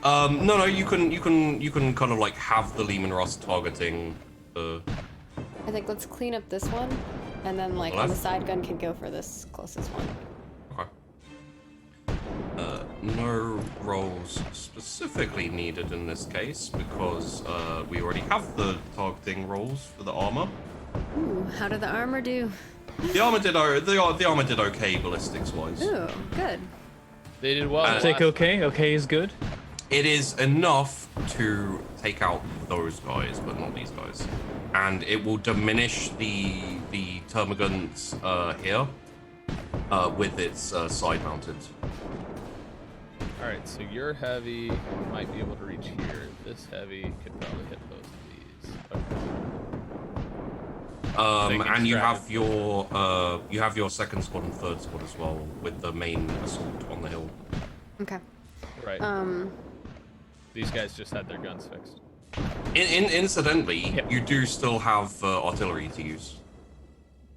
D: No, you can kind of have the Lehman Russ targeting the.
A: I think let's clean up this one, and then on the side gun can go for this closest one.
D: Okay. No rolls specifically needed in this case because we already have the targeting rolls for the armor.
A: Ooh, how did the armor do?
D: The armor did the armor did okay ballistics wise.
A: Ooh, good.
C: They did well.
D: I'll
B: Take okay. Okay is good.
D: It is enough to take out those guys, but not these guys, and it will diminish the termagants here with its side mounted.
C: All right, so your heavy might be able to reach here. This heavy could probably hit both of these. Okay. They can
D: And you
C: strap
D: have your second squad and third squad as well with the main assault on the hill.
A: Okay.
C: Right. These guys just had their guns fixed.
D: Incidentally,
B: Yep.
D: you do still have artillery to use.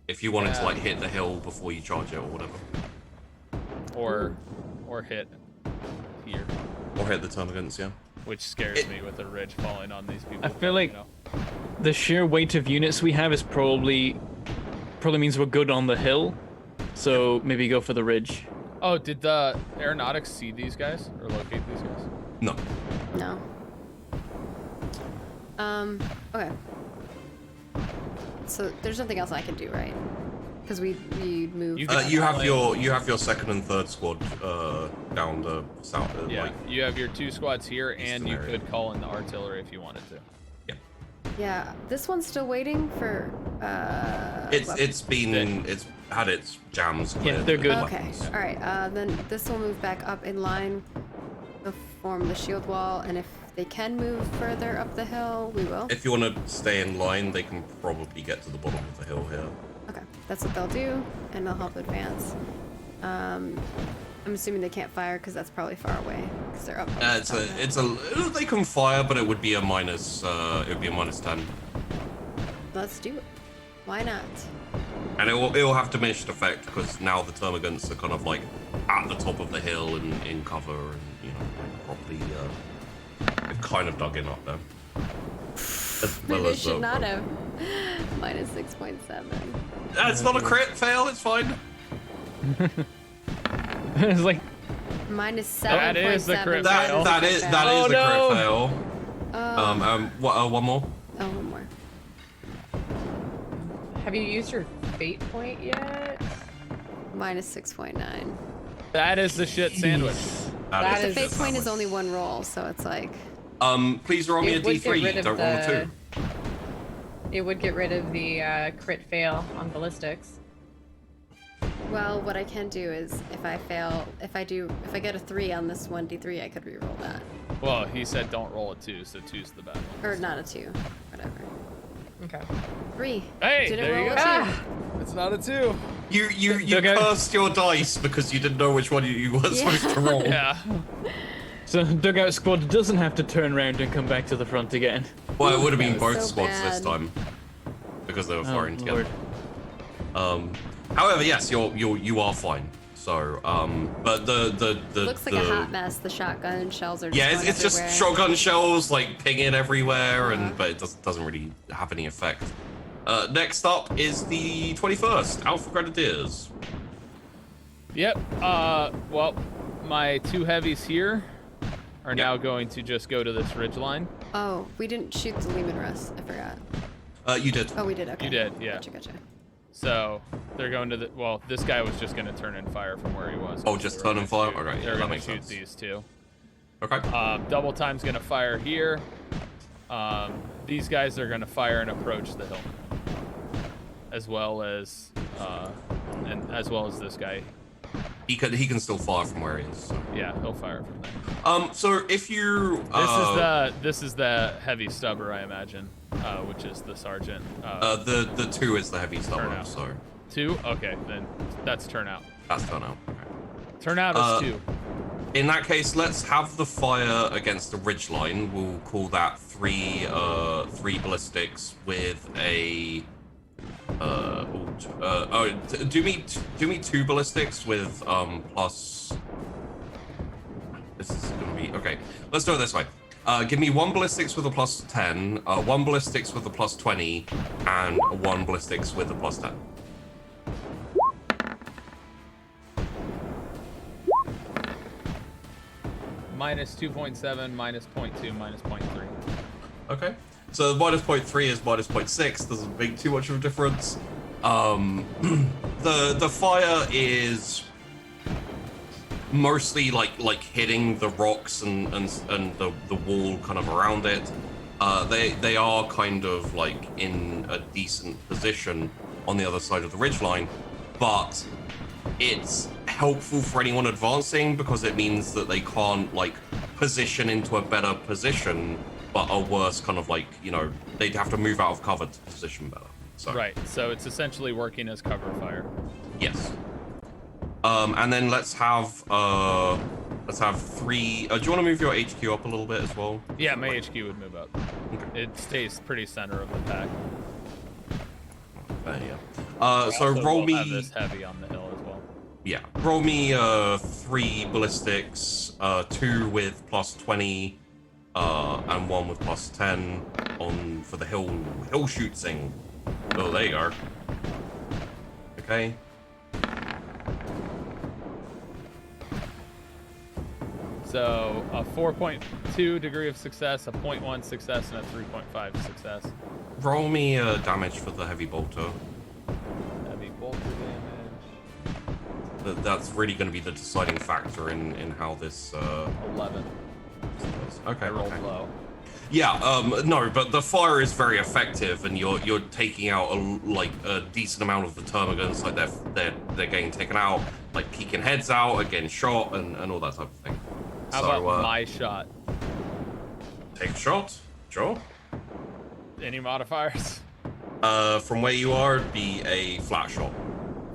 D: If you wanted to
C: Yeah.
D: like hit the hill before you charge it or whatever.
C: Or hit here,
D: Or hit the termagants, yeah.
C: which scares me with the ridge falling on these people.
B: I feel like
C: you know.
B: the sheer weight of units we have is probably means we're good on the hill. So maybe go for the ridge.
C: Oh, did the aeronautics see these guys or locate these guys?
D: No.
A: No. Okay. So there's nothing else I can do, right? Because we moved.
C: You
D: You have your second and third squad down the south.
C: Yeah,
D: Like,
C: you have your 2 squads here, and you
D: area.
C: could call in the artillery if you wanted to.
A: Yeah, this one's still waiting for.
D: it's had its jams.
B: Yeah,
D: cleared
B: they're
D: with
B: good.
A: Okay.
D: weapons.
A: All right. Then this will move back up in line to form the shield wall, and if they can move further up the hill, we will.
D: If you want to stay in line, they can probably get to the bottom of the hill here.
A: Okay, that's what they'll do, and they'll help advance. I'm assuming they can't fire because that's probably far away because they're up. on the top of that.
D: They can fire, but it would be a minus. It would be a -10,
A: Let's do it. Why not?
D: and it will have diminished effect because now the termagants are kind of like at the top of the hill and in cover, and like properly they've kind of dug in up there. As
A: Maybe
D: well
A: I
D: as,
A: should not have. Minus 6.7.
D: It's not a crit fail. It's fine.
B: It's like
A: Minus 7.7.
C: That is the crit fail.
D: That is
B: Oh,
D: the
B: no.
D: crit fail. One more.
A: Oh, one more.
E: Have you used your fate point yet?
A: Minus 6.9.
C: That is the shit sandwich.
E: That
A: The
E: is-
A: fate point is only one roll, so it's like.
D: Please roll me a
E: It would get rid
D: D3.
E: of
D: Don't roll a
E: the-
D: 2.
E: It would get rid of the crit fail on ballistics.
A: Well, what I can do is if I fail, if I get a 3 on this 1d3, I could reroll that.
C: Well, he said don't roll a 2, so 2's the bad one.
A: Or not a 2. Whatever.
E: Okay.
A: 3.
C: Hey,
A: Didn't
C: there you
A: roll
C: go.
A: a 2.
C: It's not a 2.
D: You
B: Okay.
D: cursed your dice because you didn't know which one you were supposed to roll.
C: Yeah.
B: so dugout squad doesn't have to turn around and come back to the front again.
D: Well, it would have been
A: That was
D: both
A: so
D: squads this
A: bad.
D: time because they were firing together.
B: Lord.
D: However, yes, you are fine. So, but the
A: Looks like a hot mess. The shotgun shells are just
D: yeah,
A: going
D: it's just
A: everywhere.
D: shotgun shells like pinging everywhere, but it doesn't really have any effect. Next up is the 21st Alpha Grenadiers.
C: Yep. Well, my 2 heavies here are now going to just go to this ridge line.
A: Oh, we didn't shoot the Lehman Russ. I forgot.
D: You did.
A: Oh, we did. Okay.
C: You did, yeah.
A: Gotcha.
C: So they're going to the. Well, this guy was just going to turn and fire from where he was.
D: Oh, just turn and fire? Okay, yeah,
C: They're
D: that
C: going to
D: makes
C: shoot
D: sense.
C: these 2.
D: Okay.
C: Double time's going to fire here. These guys are going to fire and approach the hill, as well as this guy.
D: He can still fire from where he is. So.
C: Yeah, he'll fire from there.
D: So if you
C: This is the heavy stubber, I imagine, which is the sergeant.
D: the 2 is the heavy stubber,
C: Turnout.
D: so
C: 2. Okay, then that's turnout.
D: that's turnout. Okay.
C: Turnout is 2.
D: In that case, let's have the fire against the ridge line. We'll call that 3 ballistics with a do me 2 ballistics with plus. This is gonna be okay. Let's do it this way. Give me 1 ballistics with a plus 10, 1 ballistics with a plus 20, and 1 ballistics with a plus 10.
C: Minus 2.7, minus 0.2, minus 0.3.
D: Okay. So minus 0.3 is minus 0.6. Doesn't make too much of a difference. The fire is mostly like hitting the rocks and the wall kind of around it. They are kind of like in a decent position on the other side of the ridgeline, but it's helpful for anyone advancing because it means that they can't like position into a better position, but a worse kind of like, they'd have to move out of cover to position better. So
C: Right, so it's essentially working as cover fire.
D: yes. And then let's have let's have 3. Do you want to move your HQ up a little bit as well?
C: Yeah, my HQ would move up.
D: Okay.
C: It stays pretty center of the pack.
D: Yeah. So
C: Also,
D: roll
C: we'll
D: me.
C: have this heavy on the hill as well.
D: Yeah. Roll me 3 ballistics, 2 with plus 20, and 1 with plus 10 on for the hill shooting. Oh, there you are. Okay.
C: So a 4.2 degree of success, a 0.1 success, and a 3.5 success.
D: Roll me damage for the heavy bolter.
C: Heavy bolter damage.
D: That's really going to be the deciding factor in how this.
C: 11.
D: Okay.
C: I rolled
D: okay.
C: low.
D: Yeah. No, but the fire is very effective, and you're taking out a decent amount of the termagants. Like they're getting taken out, like peeking heads out, getting shot, and all that type of thing.
C: How about my shot?
D: Take a shot. Sure.
C: Any modifiers?
D: From where you are, it'd be a flat shot.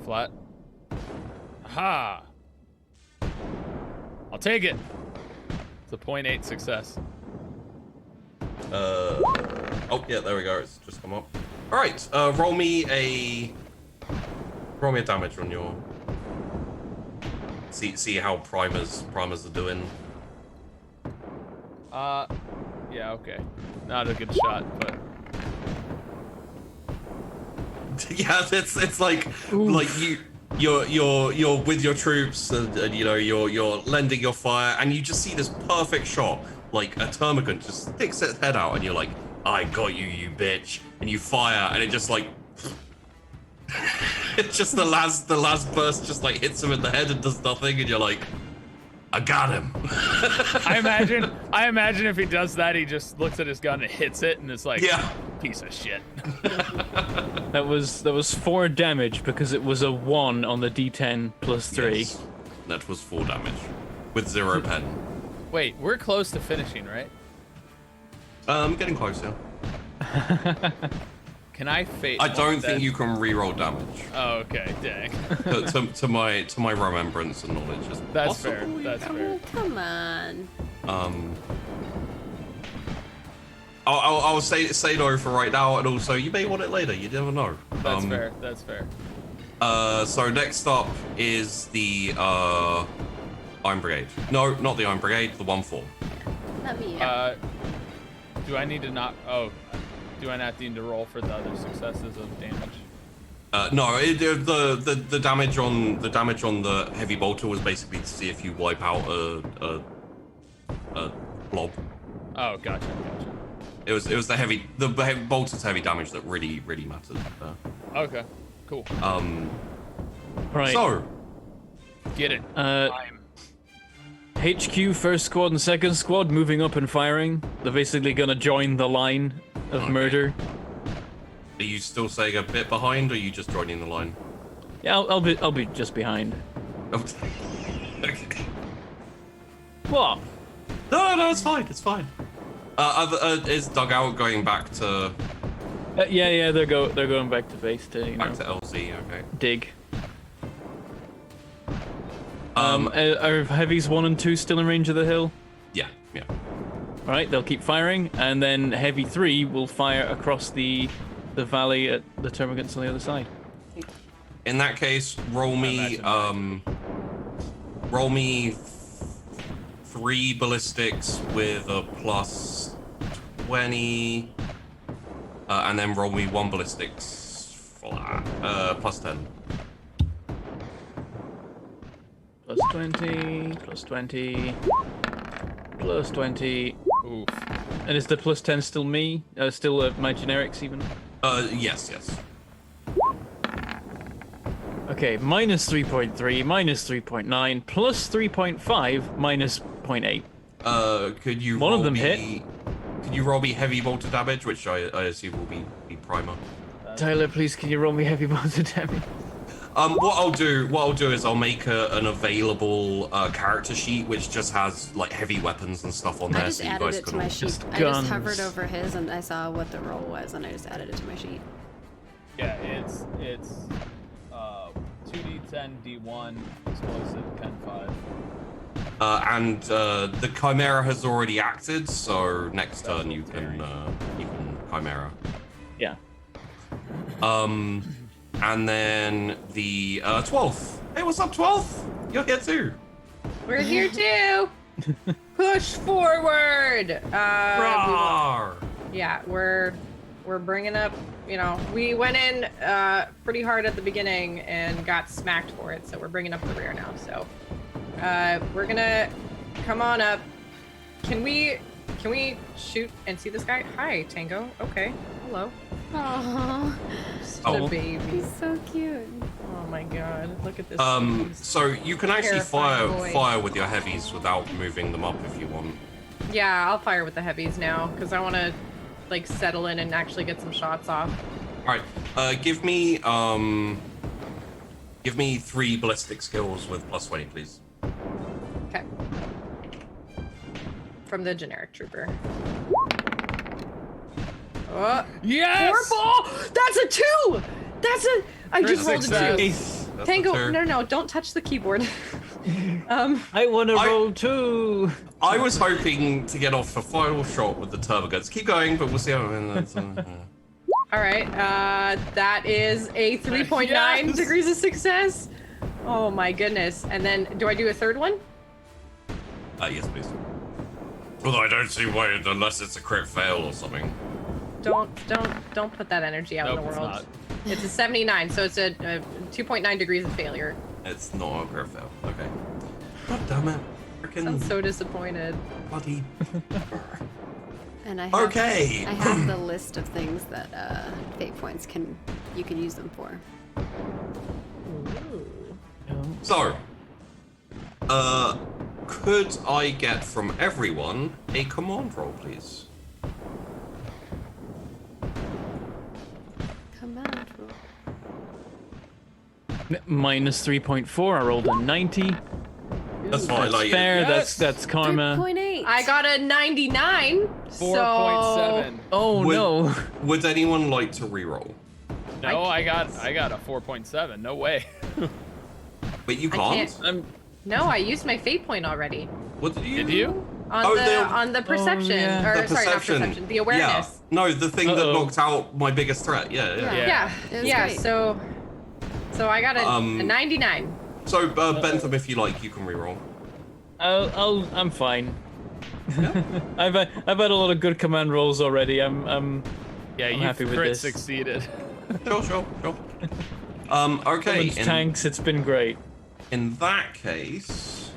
C: Flat. Ha! I'll take it. It's a 0.8 success.
D: Oh yeah, there we go. It's just come up. All right. Roll me a damage on your. See how primers are doing.
C: Yeah, okay. Not a good shot, but
D: Yeah, it's like you're with your troops and you know you're lending your fire and you just see this perfect shot, like a termagant just sticks its head out and you're like, I got you, you bitch, and you fire and it just like it's just the last burst just like hits him in the head and does nothing and you're like, I got him.
C: I imagine if he does that, he just looks at his gun and hits it, and it's like,
D: Yeah.
C: piece of shit.
B: That was 4 damage because it was a 1 on the D10 plus 3.
D: Yes, that was 4 damage with 0 pen.
C: Wait, we're close to finishing, right?
D: Getting closer.
C: Can I fate?
D: I don't think you can reroll damage.
C: Oh, okay, dang.
D: to my remembrance and knowledge is
C: That's
D: possible,
C: fair.
D: you
C: That's
D: can.
C: fair.
A: Come on.
D: I'll say no for right now, and also you may want it later. You never know.
C: That's fair. That's fair.
D: So next up is the Iron Brigade. No, not the Iron Brigade. The 1-4.
A: Let me.
C: Do I need to not? Oh, do I not need to roll for the other successes of damage?
D: No, the damage on the heavy bolter was basically to see if you wipe out a blob.
C: Oh, gotcha.
D: It was the heavy bolter's heavy damage that really mattered.
C: Okay, cool.
B: Right.
D: So
C: Get it.
B: HQ first squad and second squad moving up and firing. They're basically gonna join the line of
D: Okay.
B: murder.
D: are you still saying a bit behind, or are you just joining the line?
B: Yeah, I'll be just behind.
D: Okay.
B: What?
D: No, it's fine. It's fine. Is Dugout going back to
B: Yeah, they're going back to base to
D: back to LZ? Okay.
B: dig. Are heavies 1 and 2 still in range of the hill?
D: Yeah.
B: All right, they'll keep firing, and then heavy 3 will fire across the valley at the termagants on the other side.
D: In that case, roll me 3 ballistics with a plus 20, and then roll me 1 ballistics plus 10.
B: Plus 20, plus 20, plus 20.
C: Oof.
B: And is the plus 10 still me? Still my generics even?
D: Yes.
B: Okay, minus 3.3, minus 3.9, plus 3.5, minus 0.8.
D: Could you
B: One of
D: roll
B: them
D: me,
B: hit.
D: Could you roll me heavy bolter damage, which I assume will be primer?
B: Tyler, please, can you roll me heavy bolter damage?
D: What I'll do is I'll make an available character sheet which just has like heavy weapons and stuff on
A: I
D: there,
A: just
D: so you
A: added
D: guys
A: it to
D: can
A: my
D: all.
A: sheet.
B: Just
A: I just
B: guns.
A: hovered over his and I saw what the roll was and I just added it to my sheet.
C: Yeah, it's 2d10 d1 explosive 10 5.
D: And the Chimera has already acted, so next turn you can Chimera.
B: Yeah.
D: And then the 12th. Hey, what's up, 12th? You're here too.
E: We're here too. Push forward.
D: Rawr.
E: Yeah, we're bringing up. You know, we went in pretty hard at the beginning and got smacked for it, so we're bringing up the rear now. So we're gonna come on up. Can we shoot and see this guy? Hi, Tango. Okay. Hello.
A: Aww,
E: Just
D: Oh.
E: a baby.
A: he's so cute.
E: Oh my god. Look at this.
D: So you can actually
E: Terrifying boy.
D: fire with your heavies without moving them up if you want.
E: Yeah, I'll fire with the heavies now because I want to like settle in and actually get some shots off.
D: All right. Give me 3 ballistic skills with +20, please.
E: Okay. From the generic trooper. Oh,
C: Yes!
E: 4 ball! That's a 2! That's a. I just rolled a 2.
C: Success.
D: That's
E: Tango,
D: a 2.
E: no, don't touch the keyboard.
B: I want to
D: I-
B: roll 2.
D: I was hoping to get off a final shot with the turbo guns. Keep going, but we'll see how.
E: All right, that is a 3.9
C: Yes!
E: degrees of success. Oh my goodness! And then, do I do a third one?
D: Yes, please. Although I don't see why, unless it's a crit fail or something.
E: Don't put that energy out
C: Nope,
E: in the
C: it's
E: world.
C: not.
E: It's a 79, so it's a 2.9 degrees of failure.
D: It's not a crit fail. Okay. God damn it. Freaking
E: I'm so disappointed.
D: bloody.
A: And I have,
D: Okay.
A: I have the list of things that fate points you can use them for.
D: So, could I get from everyone a command roll, please?
A: Command roll.
B: Minus 3.4. I rolled a 90.
D: That's fine.
B: That's
D: Like,
B: fair.
C: Yes!
B: That's karma.
A: 3.8.
E: I got a 99.
C: 4.7.
B: Oh
D: Would-
B: no.
D: Would anyone like to reroll?
C: No, I got a 4.7. No way.
D: But you
E: I
D: can't.
E: can't- No, I used my fate point already.
D: What did you?
C: Did you?
E: On
D: Oh,
E: on the perception.
B: yeah.
E: Or
D: The
E: sorry, not
D: perception.
E: perception. The awareness.
D: Yeah. No, the thing that
B: Uh-oh.
D: knocked out my biggest threat. Yeah.
C: Yeah.
A: It was
E: Yeah,
A: great.
E: so I got a 99.
D: So, Bentham, if you like, you can reroll.
B: I'm fine. I've had a lot of good command rolls already. I'm
C: Yeah, you
B: happy with
C: crit
B: this.
C: succeeded.
D: Sure. Okay.
B: Someone's tanks. It's been great.
D: In that case,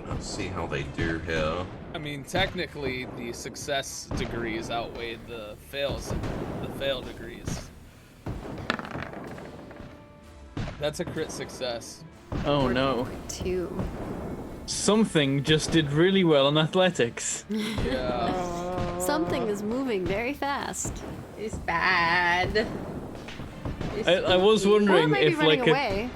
D: let's see how they do here.
C: I mean, technically, the success degrees outweighed the fail degrees. That's a crit success.
B: Oh no.
A: 2.
B: Something just did really well in athletics.
C: Yeah.
A: Something is moving very fast.
E: It's bad. It's
B: I was
E: spooky.
A: Or it
B: wondering
A: might be
B: if
A: running
B: like
A: away.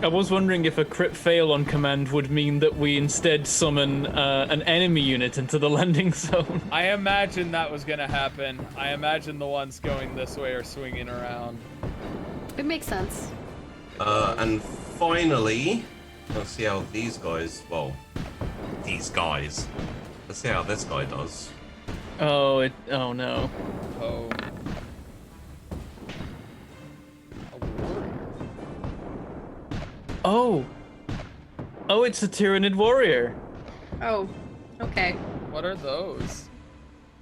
B: I was wondering if a crit fail on command would mean that we instead summon an enemy unit into the landing zone.
C: I imagine that was gonna happen. I imagine the ones going this way are swinging around.
A: It makes sense.
D: And finally, let's see how these guys. Well, these guys. Let's see how this guy does.
B: Oh no.
C: Oh. A warrior.
B: Oh, it's a Tyranid warrior.
E: Oh, okay.
C: What are those?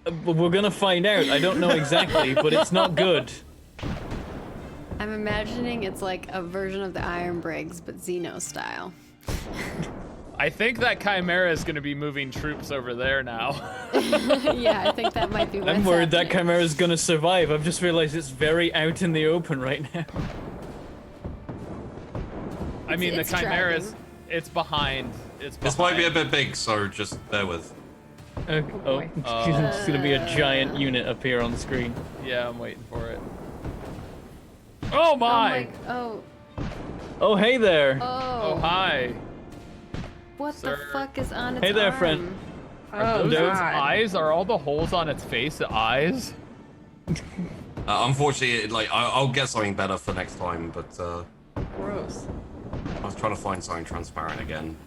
B: But we're gonna find out. I don't know exactly, but it's not good.
A: I'm imagining it's like a version of the Iron Briggs, but Xeno style.
C: I think that Chimera is going to be moving troops over there now.
A: Yeah, I think that might be what's
B: I'm worried that
A: happening.
B: Chimera's gonna survive. I've just realized it's very out in the open right now.
C: I mean,
A: It's
C: the Chimera is,
A: driving.
C: it's behind. It's behind.
D: This might be a bit big, so just bear with.
B: Oh,
E: boy.
B: it's gonna be a giant unit up here on the screen.
C: Yeah, I'm waiting for it. Oh my!
A: Oh,
B: Oh, hey there.
C: Oh, hi.
A: What
C: Sir.
A: the fuck is on its
B: Hey there,
A: arm?
B: friend.
C: Are those
B: no.
C: its
E: God.
C: eyes? Are all the holes on its face eyes?
D: Unfortunately, like I'll get something better for next time, but
E: Gross.
D: I was trying to find something transparent again.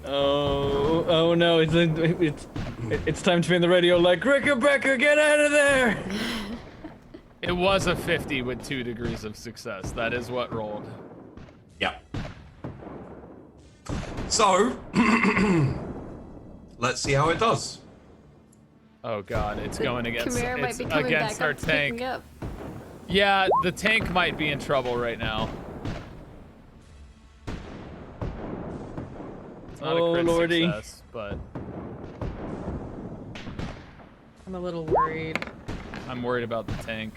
B: Oh no! It's time to be in the radio. Like Rickenbacker, get out of there!
C: It was a 50 with 2 degrees of success. That is what rolled.
D: Yeah. So, let's see how it does.
C: Oh god, it's going against,
A: Chimera might
C: it's
A: be coming
C: against
A: back
C: our
A: up to pick me
C: tank.
A: up.
C: Yeah, the tank might be in trouble right now. It's not
B: Oh,
C: a crit
B: lordy.
C: success, but
E: I'm a little worried.
C: I'm worried about the tank.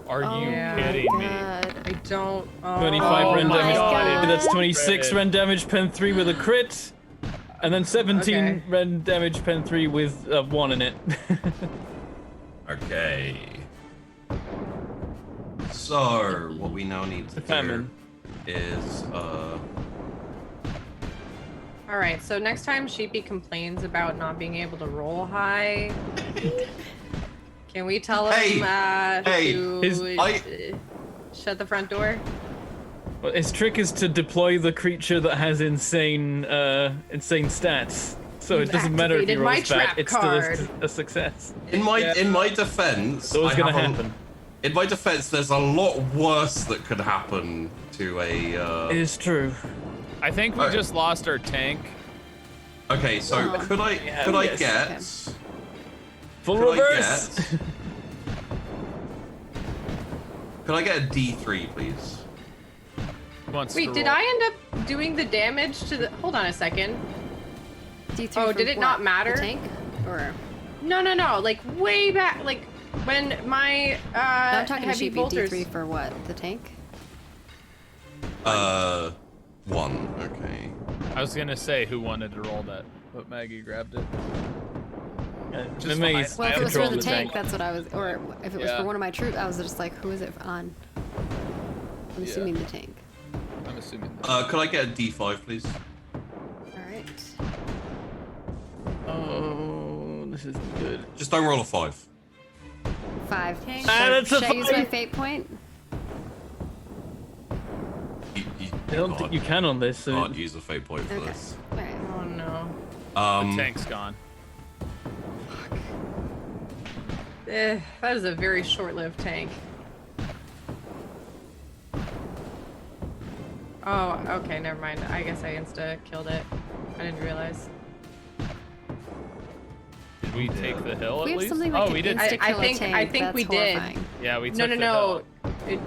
C: Are
A: Oh
C: you
E: my
C: kidding me?
A: God.
E: I don't.
B: 25
C: Oh
B: rend
C: my
B: damage.
A: God.
B: That's 26
C: Crit.
B: rend damage, pen 3 with a crit. And then 17
E: Okay.
B: rend damage, pen 3 with 1 in it.
D: Okay. So, what we now need to do
B: Famine.
D: is
E: All right. So next time Sheepy complains about not being able to roll high, can we tell him
D: Hey,
E: to shut the front door?
B: Well, his trick is to deploy the creature that has insane stats. So it doesn't matter if he
E: Activated my
B: rolls bad,
E: trap
B: it's
E: card.
B: still a success.
D: in my defense.
B: It's always
D: I
B: gonna
D: haven't-
B: happen.
D: In my defense, there's a lot worse that could happen to a.
B: It is true.
C: I think we
D: Alright.
C: just lost our tank.
D: Okay, so
A: Oh.
D: could I
B: yes.
D: get?
B: Full
D: Could
B: reverse!
D: Could I get a D3, please?
C: Who wants
E: Wait,
C: to
E: did
C: roll?
E: I end up doing the damage to the? Hold on a second.
A: D3
E: Oh,
A: from
E: did it
A: what?
E: not matter?
A: The tank? Or
E: No. Like way back, like when my
A: no, I'm talking to
E: heavy
A: Sheepy.
E: bolters.
A: D3 for what? The tank?
D: 1. Okay.
C: I was gonna say who wanted to roll that, but Maggie grabbed it. Just
B: Maze,
C: fine.
A: Well, if it was
B: control
A: for the
B: the
A: tank, that's what I was. Or if it was
C: Yeah.
A: for one of my troops, I was just like, who is it on? I'm
C: Yeah.
A: assuming the tank.
C: I'm assuming. That.
D: Could I get a D5, please?
A: All right.
B: Oh, this isn't good.
D: Just don't roll a 5.
A: 5.
E: Okay.
A: Should, I-
B: that's a
A: should I use my
B: 5.
A: fate point?
B: I don't think you can on this. So
D: Can't use a fate point for
A: Okay.
D: this.
A: All right.
E: Oh no.
C: The tank's gone.
E: That is a very short-lived tank. Oh, okay, never mind. I guess I insta-killed it. I didn't realize.
C: Did we take the hill
A: We
C: at
A: have
C: least?
A: something
C: Oh,
A: like
C: we
A: an
C: did.
A: insta
E: I
A: kill a
E: think-
A: tank.
E: I think
A: That's
E: we did.
A: horrifying.
C: Yeah, we
E: No.
C: took the hill.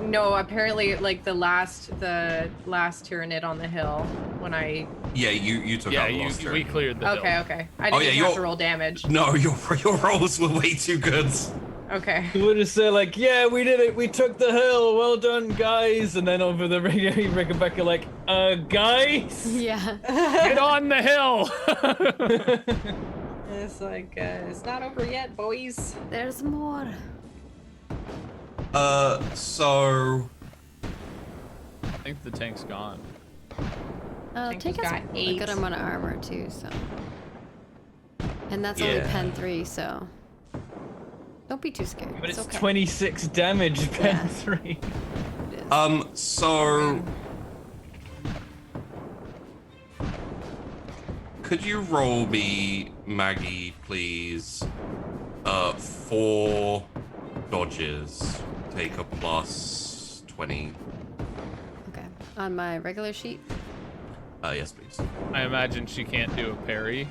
E: No, apparently, like the last Tyranid on the hill when I.
D: Yeah, you took
C: Yeah,
D: out the last
C: we
D: turn.
C: cleared the
E: Okay,
C: hill.
E: okay. I
D: Oh,
E: didn't
D: yeah,
E: even have
D: you're-
E: to roll damage.
D: No, your rolls were way too good.
E: Okay.
B: you would have said like, yeah, we did it. We took the hill. Well done, guys. And then over the radio, you bring it back. You're like, guys.
A: Yeah.
C: Get on the hill!
E: It's like it's not over yet, boys.
A: There's more.
D: So
C: I think the tank's gone.
A: Tank
E: Tank has
A: has
E: got
A: a
E: 8.
A: good amount of armor too, so. And that's only
D: Yeah.
A: pen 3, so. Don't be too scared.
B: But it's
A: okay.
B: 26 damage, pen
A: Yeah.
B: 3.
A: It is.
D: so could you roll me, Maggie, please? 4 dodges. Take a plus 20.
A: Okay. On my regular sheet.
D: Yes, please.
C: I imagine she can't do a parry.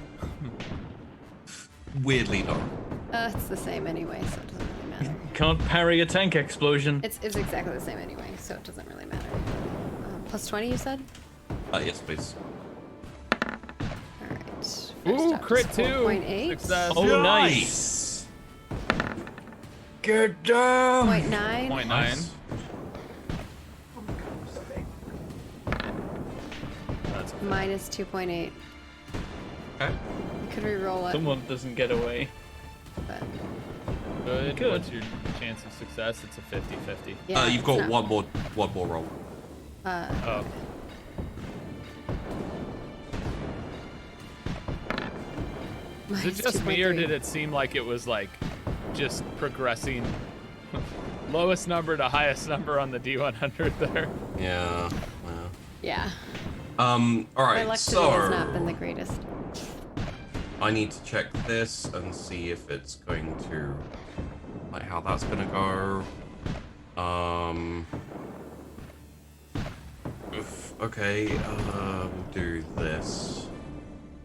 D: Weirdly, no.
A: It's the same anyway, so it doesn't really matter.
B: Can't parry a tank explosion.
A: It's exactly the same anyway, so it doesn't really matter. Plus 20, you said?
D: Yes, please.
A: Alright. First
C: Ooh,
A: off,
C: crit
A: just
C: 2!
A: 4.8.
C: Success.
B: Oh, nice. Get down.
A: 0.9.
C: 0.9.
D: Nice.
C: That's
A: Minus 2.8.
D: Okay.
A: Could re-roll it,
B: Someone doesn't get away.
A: but
C: good.
B: Good.
C: What's your chance of success? It's a 50-50.
A: yeah.
D: You've
A: it's
D: got
A: not-
D: one more roll.
C: Oh. Is it
A: minus
C: just me, or
A: 2.3.
C: did it seem like it was like just progressing Lowest number to highest number on the D100 there.
D: Yeah.
A: Yeah.
D: All
A: My
D: right.
A: luck today has not
D: So
A: been the greatest.
D: I need to check this and see if it's going to, like, how that's gonna go. Okay. We'll do this.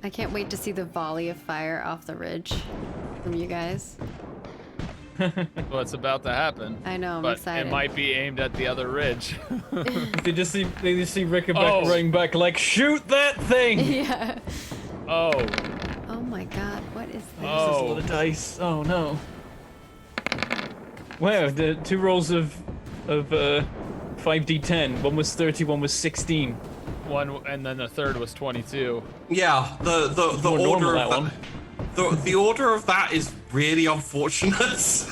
A: I can't wait to see the volley of fire off the ridge from you guys.
C: What's about to happen?
A: I know, I'm
C: But
A: excited.
C: it might be aimed at the other ridge.
B: They just see Rickenbacker
C: Oh.
B: running back like, shoot that thing!
A: Yeah.
C: Oh,
A: Oh my god, what is this?
B: There's a lot of dice. Oh no. Wow, the 2 rolls of 5d10. One was 30, one was 16.
C: one, and then the third was 22.
D: Yeah. The
B: More
D: order
B: normal,
D: of
B: that one.
D: the order of that is really unfortunate.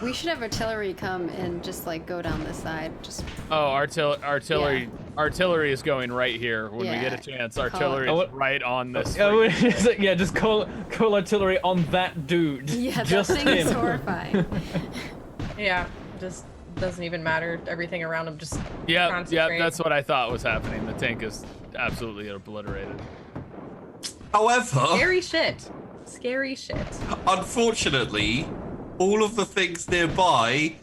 A: We should have artillery come and just like go down this side. Just
C: Oh, artillery is going right here when we
A: Yeah.
C: get a chance. Artillery
B: Oh,
C: is right on this.
B: Yeah, just call artillery on that dude.
A: yeah, that
B: just
A: thing
B: him.
A: is horrifying.
E: Yeah, just doesn't even matter. Everything around him just
C: Yeah,
E: concentrate.
C: that's what I thought was happening. The tank is absolutely obliterated.
D: However,
E: Scary shit. Scary shit.
D: unfortunately, all of the things nearby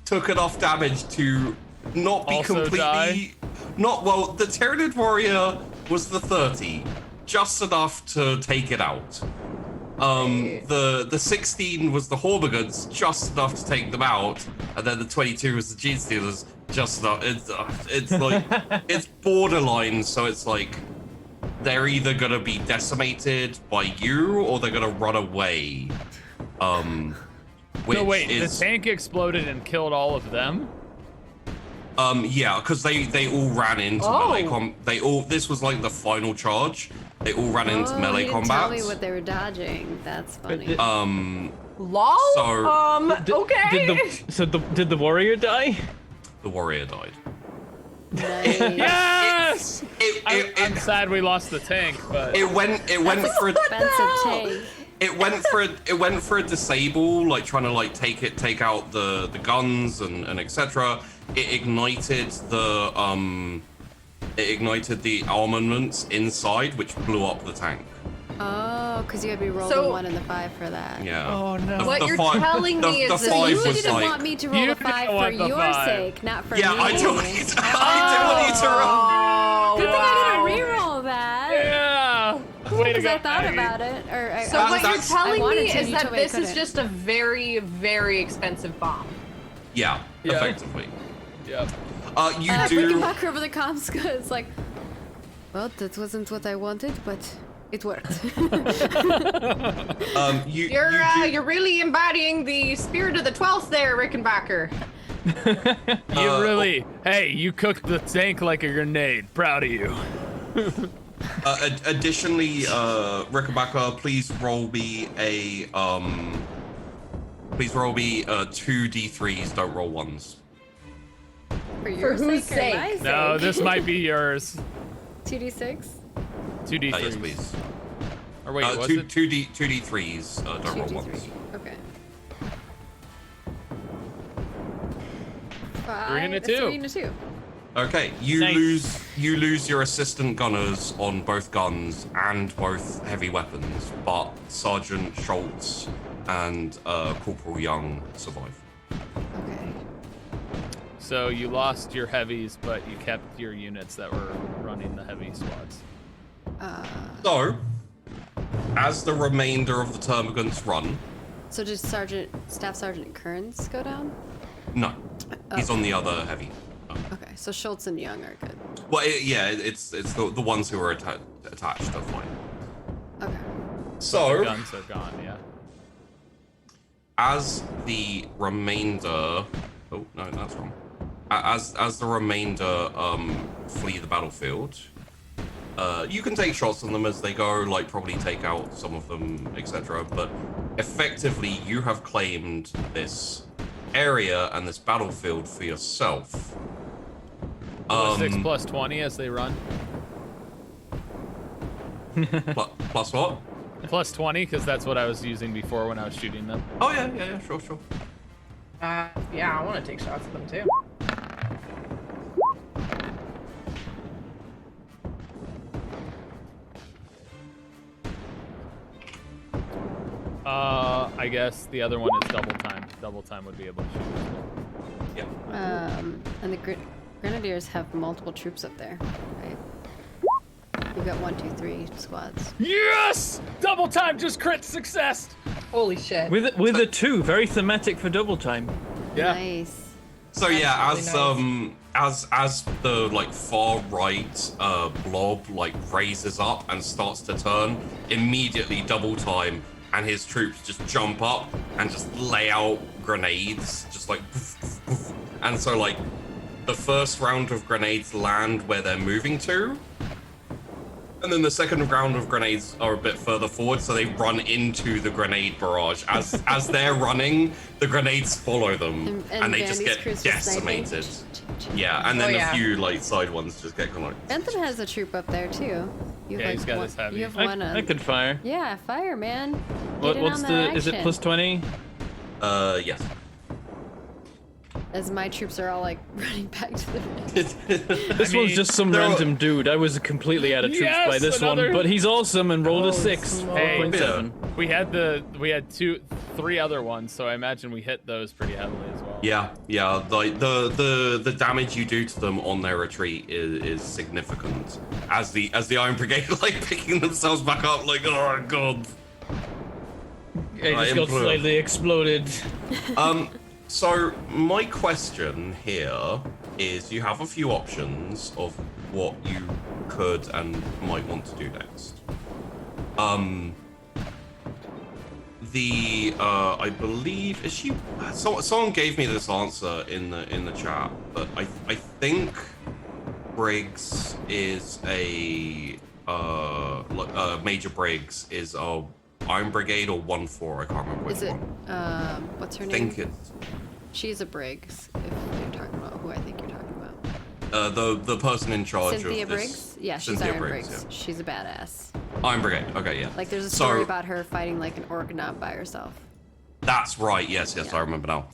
D: took enough damage to not be
C: Also
D: completely.
C: die?
D: Not well. The Tyranid Warrior was the 30, just enough to take it out. The 16 was the Hormigans, just enough to take them out, and then the 22 was the Gene Stealers, just enough. It's like it's borderline, so it's like they're either gonna be decimated by you or they're gonna run away. Which
C: No, wait,
D: is,
C: the tank exploded and killed all of them?
D: yeah, because they all ran into
E: Oh.
D: melee this was like the final charge. They all ran into
A: Oh,
D: melee
A: you didn't
D: combat.
A: tell me what they were dodging. That's funny.
E: Lol?
D: So-
E: Okay.
B: Did the warrior die?
D: The warrior died.
A: Nice.
C: Yes! I'm
D: It
C: sad we lost the tank, but
D: went for
A: Expensive tank.
D: it went for a disable, like trying to like take out the guns and etc. It ignited the armaments inside, which blew up the tank.
A: Oh, because you had me roll
E: So-
A: the 1 and the 5 for that.
D: Yeah.
B: Oh no.
E: What you're telling me is
D: the
E: that
A: So
D: five
A: you
D: was
A: didn't
D: like,
A: want me to roll
C: You
A: the 5
C: didn't
A: for
C: want the
A: your
C: 5.
A: sake, not for
D: yeah,
A: me.
D: I do need to roll.
A: Good thing I didn't re-roll that.
C: yeah! Way to
A: Because
C: go,
A: I thought
C: Maggie.
A: about it. Or I,
E: So
A: I
E: what
A: was-
E: you're
D: that's-
E: telling
A: I wanted
E: me
A: to,
E: is
A: you
E: that
A: told me I
E: this is
A: couldn't.
E: just a very, very expensive bomb.
D: Yeah,
C: Yeah.
D: effectively.
C: Yep.
D: You
A: Bringing
D: do.
A: back over the comms it's like, well, that wasn't what I wanted, but it worked.
D: You
E: You're really embodying the spirit of the 12th there, Rickenbacker.
C: You really, hey, you cooked the tank like a grenade. Proud of you.
D: Additionally, Rickenbacker, please roll me a 2 d3s. Don't roll 1s.
A: For your
E: whose
A: sake, or my
E: sake?
C: No,
A: sake?
C: this might be yours.
A: 2d6?
C: 2d3.
D: Yes, please.
C: Or wait, was
D: two
C: it?
D: 2d3s. Don't roll 1s.
A: 2d3. Okay.
C: 3 and a 2.
A: 3 and a 2.
D: Okay, you
B: Nice.
D: lose your assistant gunners on both guns and both heavy weapons, but Sergeant Schultz and Corporal Young survive.
A: Okay.
C: So you lost your heavies, but you kept your units that were running the heavy squads.
D: So, as the remainder of the termagants run,
A: So did Staff Sergeant Kearns go down?
D: no, he's on the other heavy.
A: Okay, so Schultz and Young are good.
D: Well, it's the ones who are attached are fine.
A: Okay.
C: The
D: So,
C: guns are gone, yeah.
D: as the remainder, oh no, that's wrong. As the remainder flee the battlefield, you can take shots on them as they go, like probably take out some of them, etc. But effectively, you have claimed this area and this battlefield for yourself.
C: 6 plus 20 as they run.
D: Plus what?
C: Plus 20, because that's what I was using before when I was shooting them.
D: Oh yeah, sure.
E: Yeah, I want to take shots at them too.
C: I guess the other one is double time. Double time would be able to shoot.
D: Yeah.
A: And the Grenadiers have multiple troops up there, right? You've got 1, 2, 3 squads.
C: Yes! Double time, just crit success.
E: Holy shit.
B: With a 2, very thematic for double time.
C: Yeah.
A: Nice.
D: So yeah,
E: That's
D: as
E: really
D: as the like far right blob like raises up and starts to turn, immediately double time, and his troops just jump up and just lay out grenades, just like poof, poof, poof. And so like the first round of grenades land where they're moving to, and then the second round of grenades are a bit further forward, so they run into the grenade barrage. As they're running, the grenades follow them, and they just
A: Vandy's
D: get
A: crew's just sniping.
D: decimated. Yeah, and then
E: yeah.
D: a few like side ones just get kind of like.
A: Bentham has a troop up there too. You have
C: Yeah, he's got
A: one,
C: his heavy.
A: You have one.
B: I could fire.
A: Yeah, fire, man.
B: What,
A: Get in
B: what's
A: on that
B: the? Is it
A: action.
B: plus 20?
D: Yes.
A: As my troops are all like running back to the.
B: This one's just some
D: they're all-
B: random dude. I was completely out of troops
C: Yes,
B: by this
C: another-
B: one, but he's awesome and rolled a 6.
C: Hey,
B: 4.7.
C: we had 3 other ones, so I imagine we hit those pretty heavily as well.
D: Yeah, like the damage you do to them on their retreat is significant. As the Iron Brigade like picking themselves back up, like oh god.
B: I just got
D: improve.
B: slightly exploded.
D: So my question here is, you have a few options of what you could and might want to do next. I believe someone gave me this answer in the chat, but I think Briggs is Major Briggs is a Iron Brigade or 1-4. I can't remember which
A: Is it?
D: one.
A: What's her
D: I
A: name?
D: think it's
A: She's a Briggs. If you're talking about who I think you're talking about.
D: the person in charge
A: Cynthia
D: of this.
A: Briggs. Yeah, she's
D: Cynthia
A: Iron Briggs.
D: yeah.
A: She's a badass.
D: Iron Brigade. Okay, yeah.
A: Like there's a
D: So-
A: story about her fighting like an orc not by herself.
D: That's right. Yes,
A: Yeah.
D: I remember now.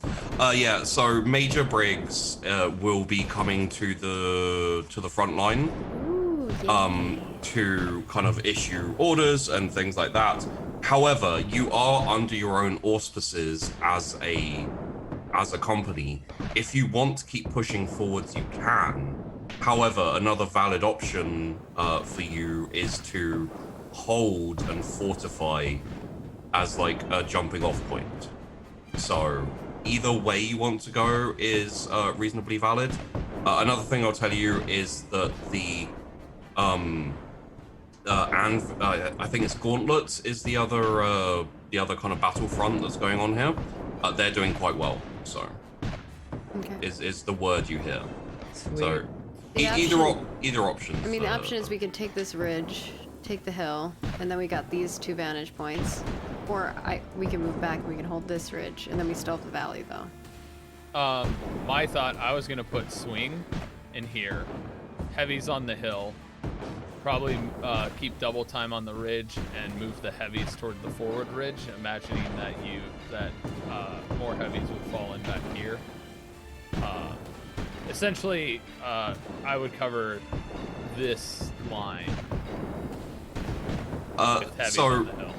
D: Yeah. So Major Briggs will be coming to the front line
A: Ooh, yeah.
D: to kind of issue orders and things like that. However, you are under your own auspices as a company. If you want to keep pushing forwards, you can. However, another valid option for you is to hold and fortify as like a jumping off point. So either way you want to go is reasonably valid. Another thing I'll tell you is that the I think it's Gauntlets is the other kind of battlefront that's going on here. They're doing quite well. So
A: Okay.
D: is the word you hear.
E: Sweet.
D: So
A: The
D: either option.
A: I mean, the option is we could take this ridge, take the hill, and then we got these 2 vantage points. Or we can move back and we can hold this ridge, and then we still have the valley, though.
C: My thought, I was gonna put swing in here, heavies on the hill, probably keep double time on the ridge and move the heavies toward the forward ridge, imagining that more heavies would fall in back here. Essentially, I would cover this line with heavies
D: so
C: on the hill.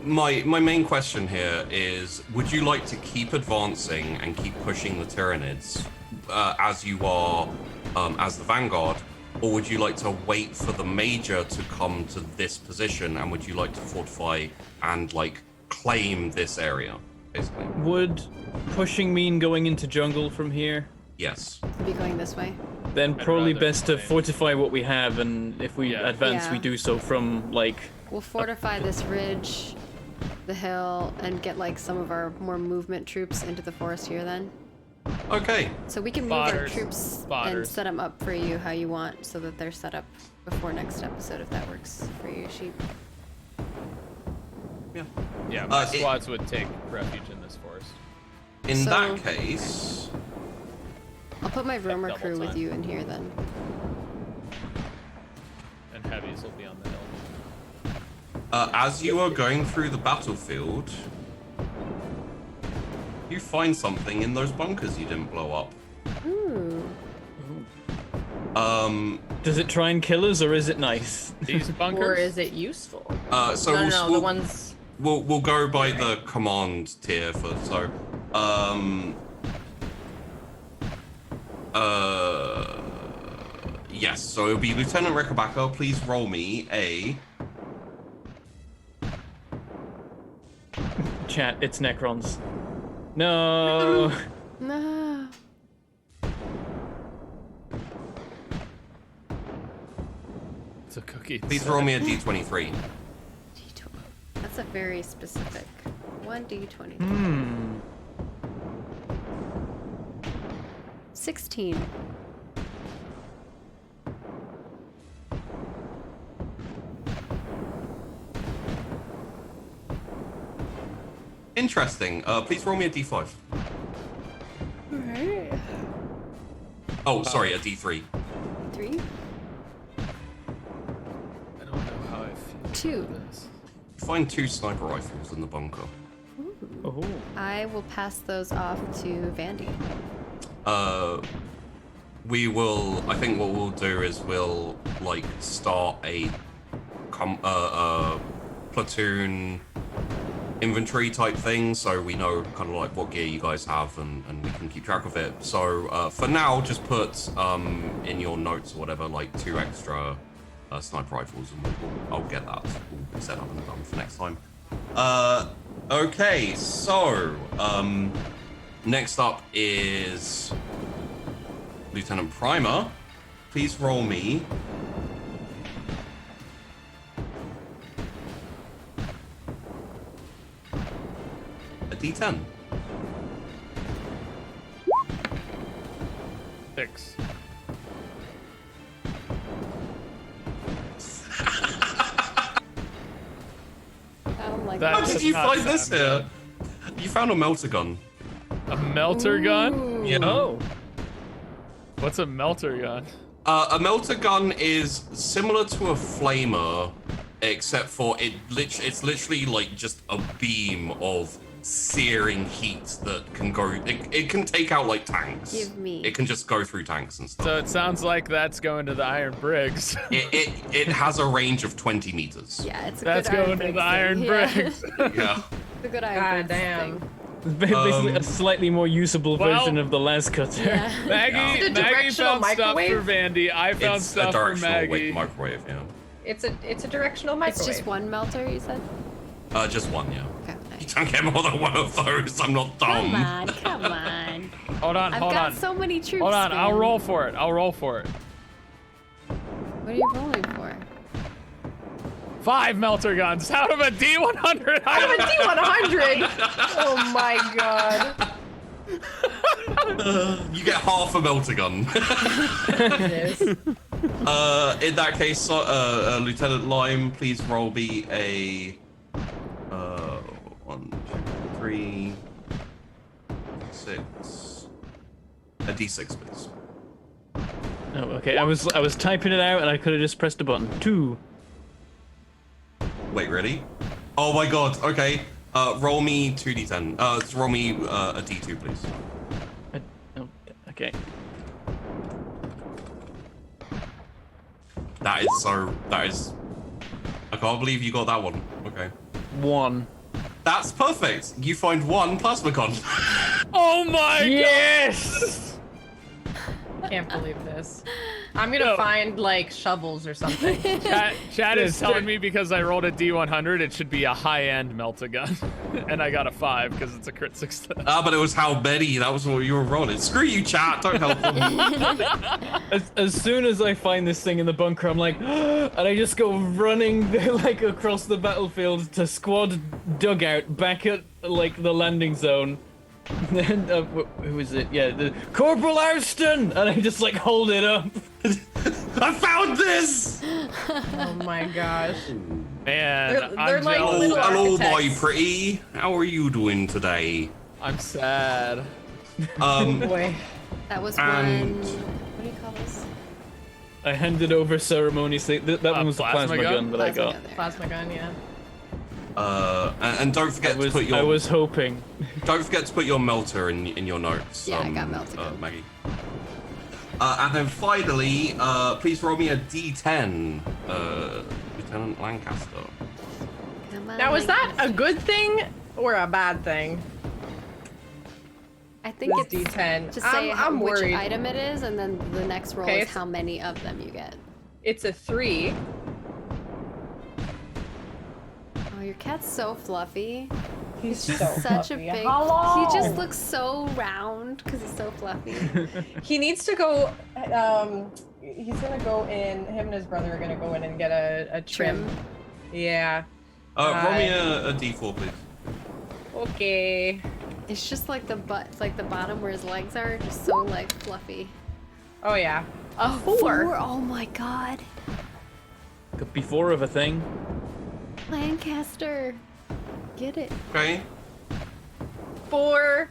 D: my main question here is, would you like to keep advancing and keep pushing the Tyranids as you are as the Vanguard, or would you like to wait for the Major to come to this position, and would you like to fortify and like claim this area, basically?
B: Would pushing mean going into jungle from here?
D: Yes.
A: Be going this way.
B: Then probably
C: rather
B: best to
C: claim.
B: fortify what we have, and if we
C: Yeah.
B: advance, we
A: Yeah.
B: do so from like.
A: We'll fortify this ridge, the hill, and get like some of our more movement troops into the forest here then.
D: Okay.
A: So we can move our
C: Spotters.
A: troops and
C: Spotters.
A: set them up for you how you want, so that they're set up before next episode, if that works for you, sheep.
D: Yeah.
C: Yeah, my
D: it-
C: squads would take refuge in this forest.
D: In
A: So-
D: that case,
A: I'll put my roamer
C: double
A: crew with
C: time.
A: you in here then.
C: And heavies will be on the hill.
D: as you are going through the battlefield, You find something in those bunkers you didn't blow up.
A: Ooh.
B: Does it try and kill us, or is it nice?
C: These bunkers?
E: Or is it useful?
D: So
E: No, the ones.
D: We'll go by the command tier for yes, so it'll be Lieutenant Rickenbacker. Please roll me a
B: Chat, it's Necrons. No.
A: No.
C: It's a cookie.
D: please roll me a d23.
A: D20. That's a very specific 1d20. 16.
D: Interesting. Please roll me a d5.
A: Alright.
D: Oh, sorry, a d3.
A: 3.
C: I don't know how I feel.
A: 2.
C: about this.
D: You find 2 sniper rifles in the bunker.
B: Oh.
A: I will pass those off to Vandy.
D: We will. I think what we'll do is we'll like start a platoon inventory type thing, so we know kind of like what gear you guys have, and we can keep track of it. So for now, just put in your notes or whatever, like 2 extra sniper rifles, and I'll get that all set up and done for next time. Okay, so next up is Lieutenant Primer. Please roll me a d10.
C: 6.
A: Oh my
C: That
D: How
A: god.
C: does
D: did you
C: not
D: find this
C: sound
D: here? You found a melter gun.
C: A melter gun?
A: Ooh.
D: Yeah.
B: Oh.
C: What's a melter gun?
D: A melter gun is similar to a flamer, except for it's literally like just a beam of searing heat that can go. It can take out like tanks.
A: Give me.
D: It can just go through tanks and stuff.
C: So it sounds like that's going to the Iron Briggs.
D: It has a range of 20 meters.
A: Yeah, it's a
C: That's
A: good
C: going to
A: Iron
C: the Iron
A: Briggs
C: Briggs.
A: thing. Yeah.
D: Yeah.
A: It's a good Iron
E: God
A: Briggs
E: damn.
A: thing.
B: Basically, a slightly more usable version
C: well-
B: of the las cutter.
A: Yeah.
C: Maggie,
E: Is it a
C: Maggie
E: directional
C: found stuff for
E: microwave?
C: Vandy. I found
D: It's a
C: stuff for
D: directional
C: Maggie.
D: microwave. Yeah.
E: It's a directional
A: It's
E: microwave.
A: just one melter, you said?
D: Just one. Yeah.
A: Okay,
D: You
A: nice.
D: don't get more than one of those. I'm not dumb.
A: Come on, come on.
C: Hold on,
A: I've
C: hold
A: got
C: on.
A: so many troops.
C: Hold on, I'll
A: man.
C: roll for it. I'll roll for it.
A: What are you rolling for?
C: 5 melter guns out of a D100.
E: Out of a D100! Oh my god.
D: You get half a melter gun.
E: Goodness.
D: In that case, Lieutenant Lime, please roll me a 1, 2, 3, 6, a d6, please.
B: Oh, okay. I was typing it out, and I could have just pressed a button. 2.
D: Wait, ready? Oh my god. Okay. Roll me 2d10. Roll me a d2, please.
B: Oh, okay.
D: That is. I can't believe you got that one. Okay.
B: 1.
D: That's perfect. You find 1 plasma con.
C: Oh my
B: Yes!
E: Can't believe this. I'm gonna
C: No.
E: find like shovels or something.
C: god. Chat is
B: Yes,
C: telling me because I rolled a D100, it should be a high-end melter gun. And I got a 5 because it's a crit success.
D: But it was how many. That was what you were rolling. Screw you, chat. Don't help them.
B: As soon as I find this thing in the bunker, I'm like, and I just go running like across the battlefield to squad dugout back at like the landing zone. Then who is it? Yeah, the Corporal Ourston, and I just like hold it up.
D: I found this.
E: Oh my gosh.
C: Man,
E: They're
C: I'm
E: like
C: jealous.
E: little
D: Hello, my
E: architects.
D: pretty. How are you doing today?
C: I'm sad.
E: Boy.
A: That was
D: And-
A: one. What do you call this?
B: I handed over ceremoniously. That one was the
C: plasma
B: plasma gun,
C: gun?
B: that I
A: Plasma
B: got.
A: gun there.
E: Plasma gun, yeah.
D: And don't forget to put your.
B: I was hoping.
D: Don't forget to put your melter in your notes.
A: Yeah, I got melter.
D: Maggie. And then finally, please roll me a D10, Lieutenant Lancaster.
A: Come on,
E: Now, is that a
A: Lancaster.
E: good thing or a bad thing?
A: I think
E: This
A: it's
E: D10.
A: just say
E: I'm
A: which
E: worried.
A: item it is, and then the next roll
E: Okay,
A: is
E: it's-
A: how many of them you get.
E: It's a 3.
A: Oh, your cat's so fluffy.
E: He's
A: Such
E: so
A: a big.
E: Hello.
A: He just looks so round because he's so fluffy.
E: He needs to go. He's gonna go in. Him and his brother are gonna go in and get a trim. Yeah.
D: Roll me a D4, please.
E: Okay.
A: It's just like the butt, it's like the bottom where his legs are, just so like fluffy.
E: Oh yeah. A
A: 4. Oh my god.
B: Could be 4 of a thing.
A: Lancaster. Get it.
D: Okay.
E: 4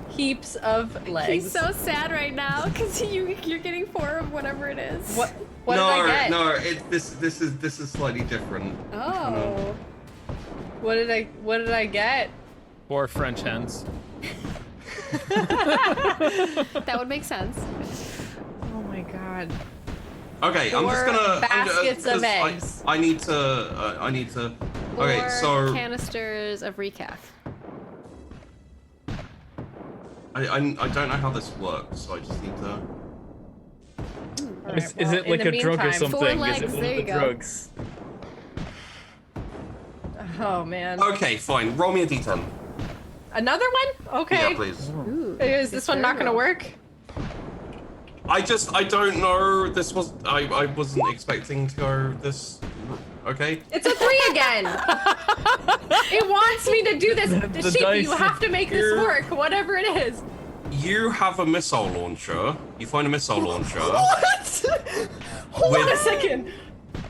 E: heaps of legs.
A: He's so sad right now because you're getting 4 of whatever it is.
E: What? What
D: no,
E: did I get?
D: no, this is slightly different.
A: Oh.
E: What did I get?
C: 4 French hens.
A: That would make sense.
E: Oh my god.
D: Okay, I'm just
E: 4
D: gonna
E: baskets of
D: 'cause
E: eggs.
D: I need to. Okay,
A: 4
D: so
A: canisters of recaf.
D: I don't know how this works, so I just need to.
E: Alright,
B: Is
E: well,
B: it
E: in
B: like
E: the
B: a drug or
E: meantime-
B: something?
A: 4
B: Is
A: legs,
B: it one
A: there
B: of
A: you
B: the
A: go.
B: drugs?
E: Oh man.
D: Okay, fine. Roll me a D10.
E: Another one? Okay.
D: Yeah, please.
A: Ooh.
E: Is this one not gonna work?
D: I don't know. This was I wasn't expecting to go this. Okay.
E: It's a 3 again. It wants me to do this.
B: The
E: Sheep,
B: dice
E: you have to make this
D: here.
E: work, whatever it is.
D: You have a missile launcher. You find a missile launcher
E: What? Hold on a
D: With-
E: second.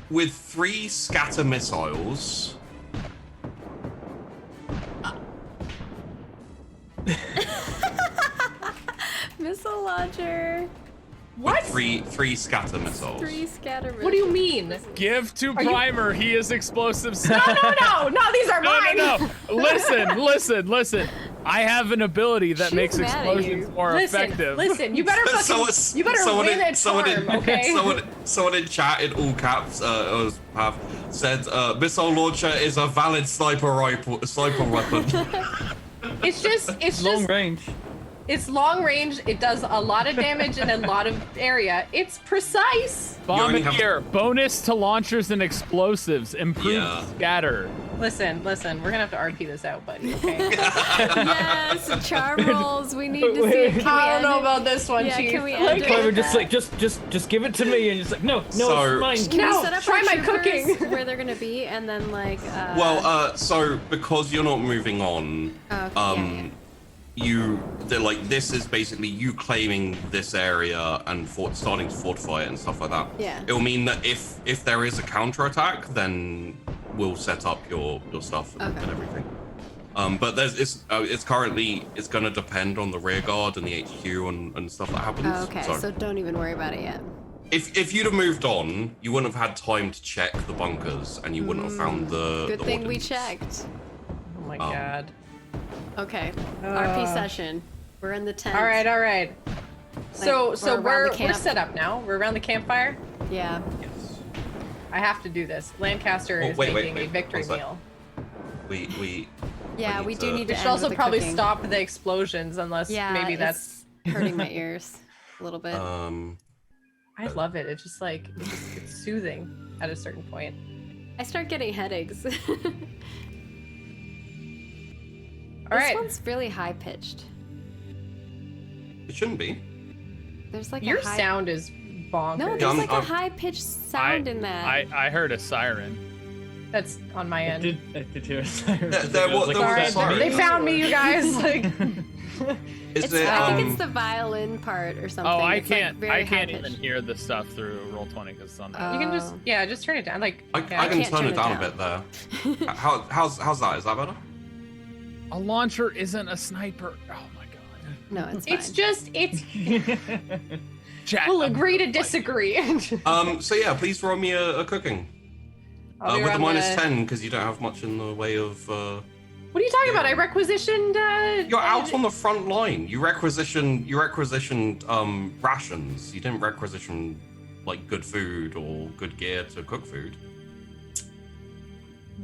D: with 3 scatter missiles.
A: Missile launcher.
E: What?
D: Three scatter missiles.
A: 3 scatter.
E: What do you mean?
C: Give to
E: you-
C: Primer. He is explosive.
E: No, these are mine.
C: No. Listen. I have an ability that
A: She's
C: makes
A: mad at
C: explosions
A: you.
C: more
E: Listen,
C: effective.
E: listen, you better fucking, you better win a charm, okay?
D: Someone in chat in all caps have said missile launcher is a valid sniper weapon.
E: It's
B: Long
E: just,
B: range.
E: it's long range. It does a lot of damage in a lot of area. It's precise.
D: only have-
C: Bombardier. Bonus to launchers and explosives. Improved
D: Yeah.
C: scatter.
E: Listen, we're gonna have to RP this out, buddy, okay?
A: Yes, charm rolls. We need to see.
B: Wait.
A: Can we
E: I don't
A: end
E: know
A: it?
E: about this one,
A: Yeah,
E: Chief.
A: can we end it?
B: Clever,
A: with
B: just
A: that?
B: like just give it to me, and just like no,
D: So-
B: it's
A: Can
B: mine.
E: No,
A: we set up
E: try
A: our
E: my
A: troopers
E: cooking.
A: where they're gonna be, and then like.
D: So because you're not moving on,
A: Oh, okay,
D: this is basically you claiming this area and starting to fortify it and stuff like that.
A: Yeah.
D: It'll mean that if there is a counterattack, then we'll set up your stuff and
A: Okay.
D: everything. But it's currently going to depend on the rear guard and the HQ and stuff that happens.
A: Oh, okay, so don't even worry about it yet.
D: if you'd have moved on, you wouldn't have had time to check the bunkers and you wouldn't have found the.
A: Good
D: the
A: thing we
D: ordnance.
A: checked.
E: Oh my
D: Um,
E: god.
A: Okay, RP session. We're in the tent.
E: All right. So
A: we're around the
E: we're
A: camp.
E: set up now. We're around the campfire.
A: Yeah.
D: Yes.
E: I have to do this. Lancaster
D: Oh,
E: is
D: wait,
E: making a
D: wait,
E: victory
D: one sec.
E: meal.
D: We.
A: Yeah,
D: need
A: we do
D: to-
A: need
E: We
A: to.
E: should
A: end
E: also
A: with the
E: probably
A: cooking.
E: stop the explosions unless
A: Yeah,
E: maybe that's.
A: it's hurting my ears a little bit.
E: I love it. It's just like it's soothing at a certain point.
A: I start getting headaches.
E: All
A: This
E: right.
A: one's really high pitched.
D: It shouldn't be.
A: There's like
E: Your
A: a high.
E: sound is bonkers.
A: No,
D: Yeah,
A: there's like a
D: I'm-
A: high pitched sound in that.
C: I heard a siren.
E: That's on my
B: I
E: end.
B: did hear a siren.
D: There was a
E: Sorry,
D: siren.
E: they found me, you guys. Like,
D: Is
A: I
D: it?
A: think it's the violin part or something.
C: Oh, I
A: It's, like,
C: can't.
A: very
C: I can't even
A: high-pitched.
C: hear the stuff through Roll20 because it's on there.
E: you can just just turn it down. Like
D: I
E: yeah,
D: can
A: can't
D: turn
A: turn
D: it
A: it
D: down
A: down.
D: a bit there. How's that? Is that better?
C: A launcher isn't a sniper. Oh my god.
A: No, it's
E: it's
A: fine.
E: just it's.
C: Chat.
E: We'll agree to disagree.
D: So yeah, please roll me a cooking.
E: I'll be
D: With a
E: around
D: minus 10, because you don't have much in the way of.
E: What are you talking about? I requisitioned.
D: You're out on the front line. You requisitioned rations. You didn't requisition like good food or good gear to cook food.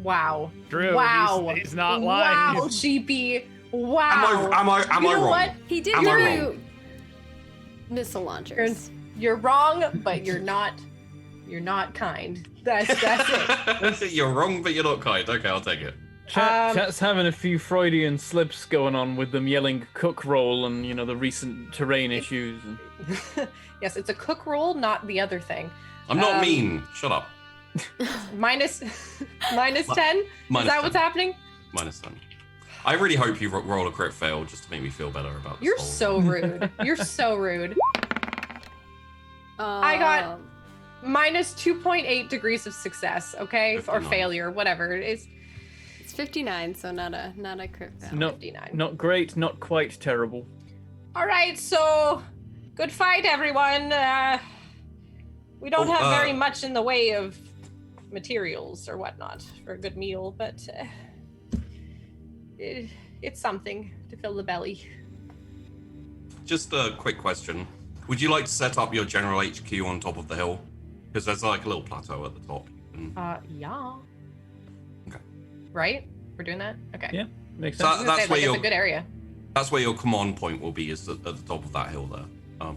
E: Wow.
C: True.
E: Wow.
C: He's not lying.
E: Wow, Sheepy. Wow.
D: Am I
E: You know
D: wrong?
E: what?
A: He did
D: Am I
A: give
D: wrong?
A: you missile launchers.
E: You're wrong, but you're not kind. That's it.
D: You're wrong, but you're not kind. Okay, I'll take it.
B: Chat's having a few Freudian slips going on with them yelling cook roll and, you know, the recent terrain issues. And...
E: Yes, it's a cook roll, not the other thing.
D: I'm not mean. Shut up.
E: minus 10?
D: Minus
E: Is that
D: 10.
E: what's happening?
D: Minus 10. I really hope you roll a crit fail just to make me feel better about this.
E: You're
D: whole...
E: so rude. You're so rude. I got minus 2.8 degrees of success, okay?
D: 59.
E: Or failure, whatever. It's
A: 59, so not a crit fail.
B: Not,
E: 59.
B: not great, not quite terrible.
E: All right, so good fight, everyone. We don't have very much in the way of materials or whatnot for a good meal, but it's something to fill the belly.
D: Just a quick question. Would you like to set up your general HQ on top of the hill? Because there's like a little plateau at the top.
E: Yeah.
D: Okay.
E: Right? We're doing that? Okay.
B: Yeah, makes
D: So
B: sense.
E: I was gonna
D: that's
E: say,
D: where
E: it's
D: your
E: a good area.
D: that's where your command point will be, is at the top of that hill there.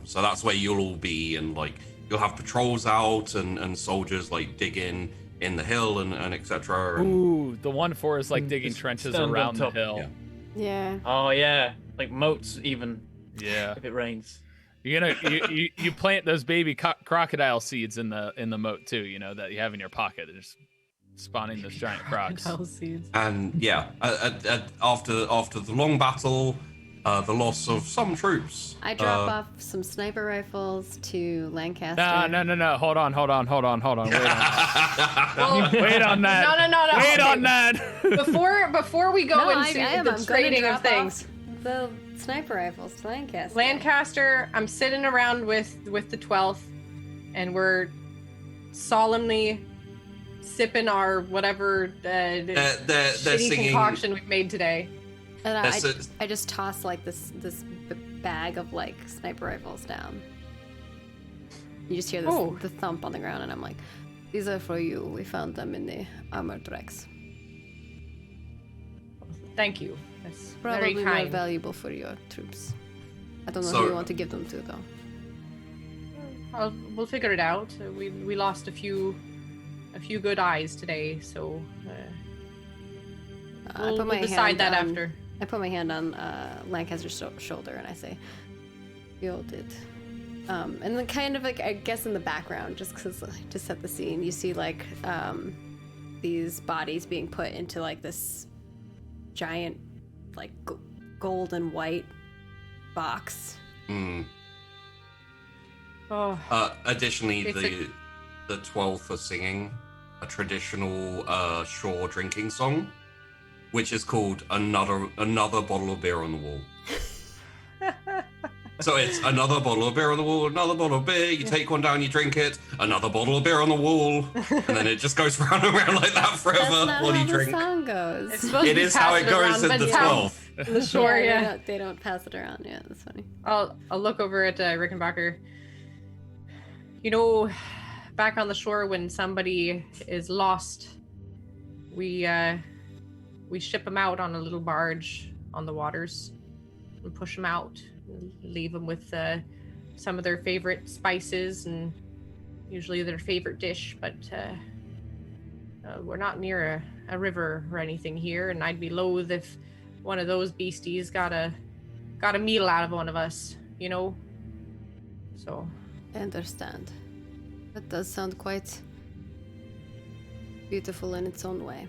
D: So that's where you'll all be, and like you'll have patrols out and soldiers like digging in the hill and etc.
C: Ooh, the one for is like digging
B: Just
C: trenches
B: stand on
C: around the
B: top.
C: hill.
D: Yeah.
A: Yeah.
B: Oh, yeah. Like moats, even,
C: Yeah.
B: if it rains.
C: You're gonna you plant those baby crocodile seeds in the moat too, you know, that you have in your pocket. They're just spawning those giant crocs.
E: Crocodile seeds.
D: And yeah, after the long battle, the loss of some troops.
A: I drop off some sniper rifles to Lancaster.
C: No. Hold on. Wait on that.
E: Well,
C: Wait on that.
E: No.
C: Wait
E: Okay.
C: on that.
E: Before we go into the
A: I'm
E: trading
A: gonna
E: of
A: drop
E: things,
A: off the sniper rifles to Lancaster.
E: Lancaster, I'm sitting around with the 12th, and we're solemnly sipping our whatever
D: they're
E: shitty
D: singing.
E: concoction we've made today.
A: And
D: That's
A: I just toss like this bag of like sniper rifles down. You just hear the thump on the ground, and I'm like, "These are for you. We found them in the armored wrecks.
E: Thank you. That's
A: Probably
E: very
A: more
E: kind.
A: valuable for your troops. I don't know
D: So-
A: who you want to give them to, though."
E: We'll figure it out. We lost a few good eyes today, so we'll decide that after.
A: I put my hand on Lancaster's shoulder and I say, "You all did." And then kind of like, I guess in the background, just because to set the scene, you see like these bodies being put into like this giant like gold and white box.
E: Oh,
D: Additionally,
E: It's
D: the 12th are singing a traditional shore drinking song, which is called another bottle of beer on the wall. So it's another bottle of beer on the wall, another bottle of beer. You take one down, you drink it. Another bottle of beer on the wall, and then it just goes round and round like that forever
A: That's not
D: while
A: how
D: you
A: the
D: drink.
A: song goes.
E: it's supposed to
D: It
E: be
D: is how it
E: passed
D: goes
E: around,
D: in
E: but
D: the
E: yeah,
D: 12th.
E: the shore, yeah.
A: They don't pass it around. Yeah, that's funny.
E: I'll look over at Rickenbacker. You know, back on the shore when somebody is lost, we ship them out on a little barge on the waters and push them out, and leave them with some of their favorite spices and usually their favorite dish. But we're not near a river or anything here, and I'd be loath if one of those beasties got a meal out of one of us, you know. So
A: I understand. That does sound quite beautiful in its own way.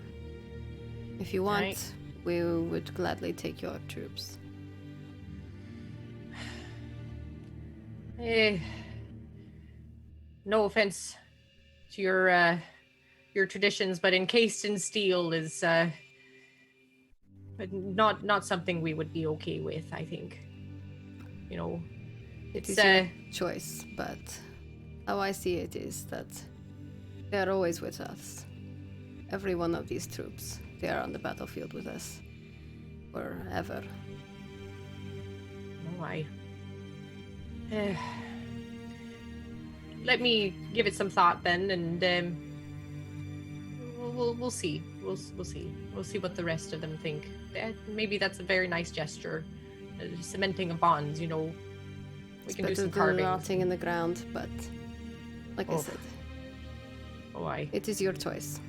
A: If you want,
E: Right.
A: we would gladly take your troops.
E: No offense to your traditions, but encased in steel is but not something we would be okay with, I think. You know,
A: It
E: it's
A: is your choice, but how I see it is that they are always with us. every one of these troops. They are on the battlefield with us forever.
E: Oh, let me give it some thought then, and we'll see. We'll see. We'll see what the rest of them think. Maybe that's a very nice gesture, cementing of bonds. You know, we can do some carving.
A: Rotting in the ground, but like I said, it is your choice.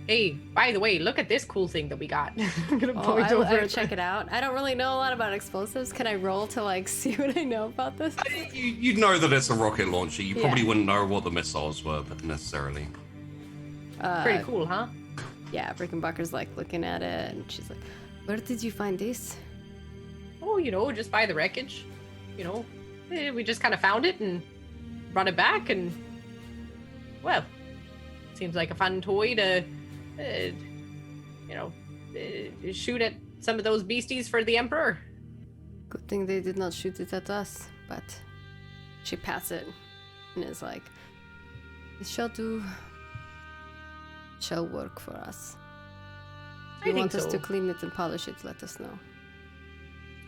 E: Hey, by the way, look at this cool thing that we got. I'm gonna point over
A: I'll check it out. I don't really know a lot about explosives. Can I roll to like see what I know about this?
D: You'd know that it's a rocket launcher. You probably wouldn't know what the missiles were, but necessarily.
E: Pretty cool, huh?
A: Yeah, Brickenbacker's like looking at it, and she's like, "Where did you find this?"
E: Oh, you know, just by the wreckage. You know, we just kind of found it and brought it back, and well, seems like a fun toy to. Shoot at some of those beasties for the Emperor.
A: Good thing they did not shoot it at us, but she pats it and is like, "It shall work for us. If you want us to clean it and polish it, let us know."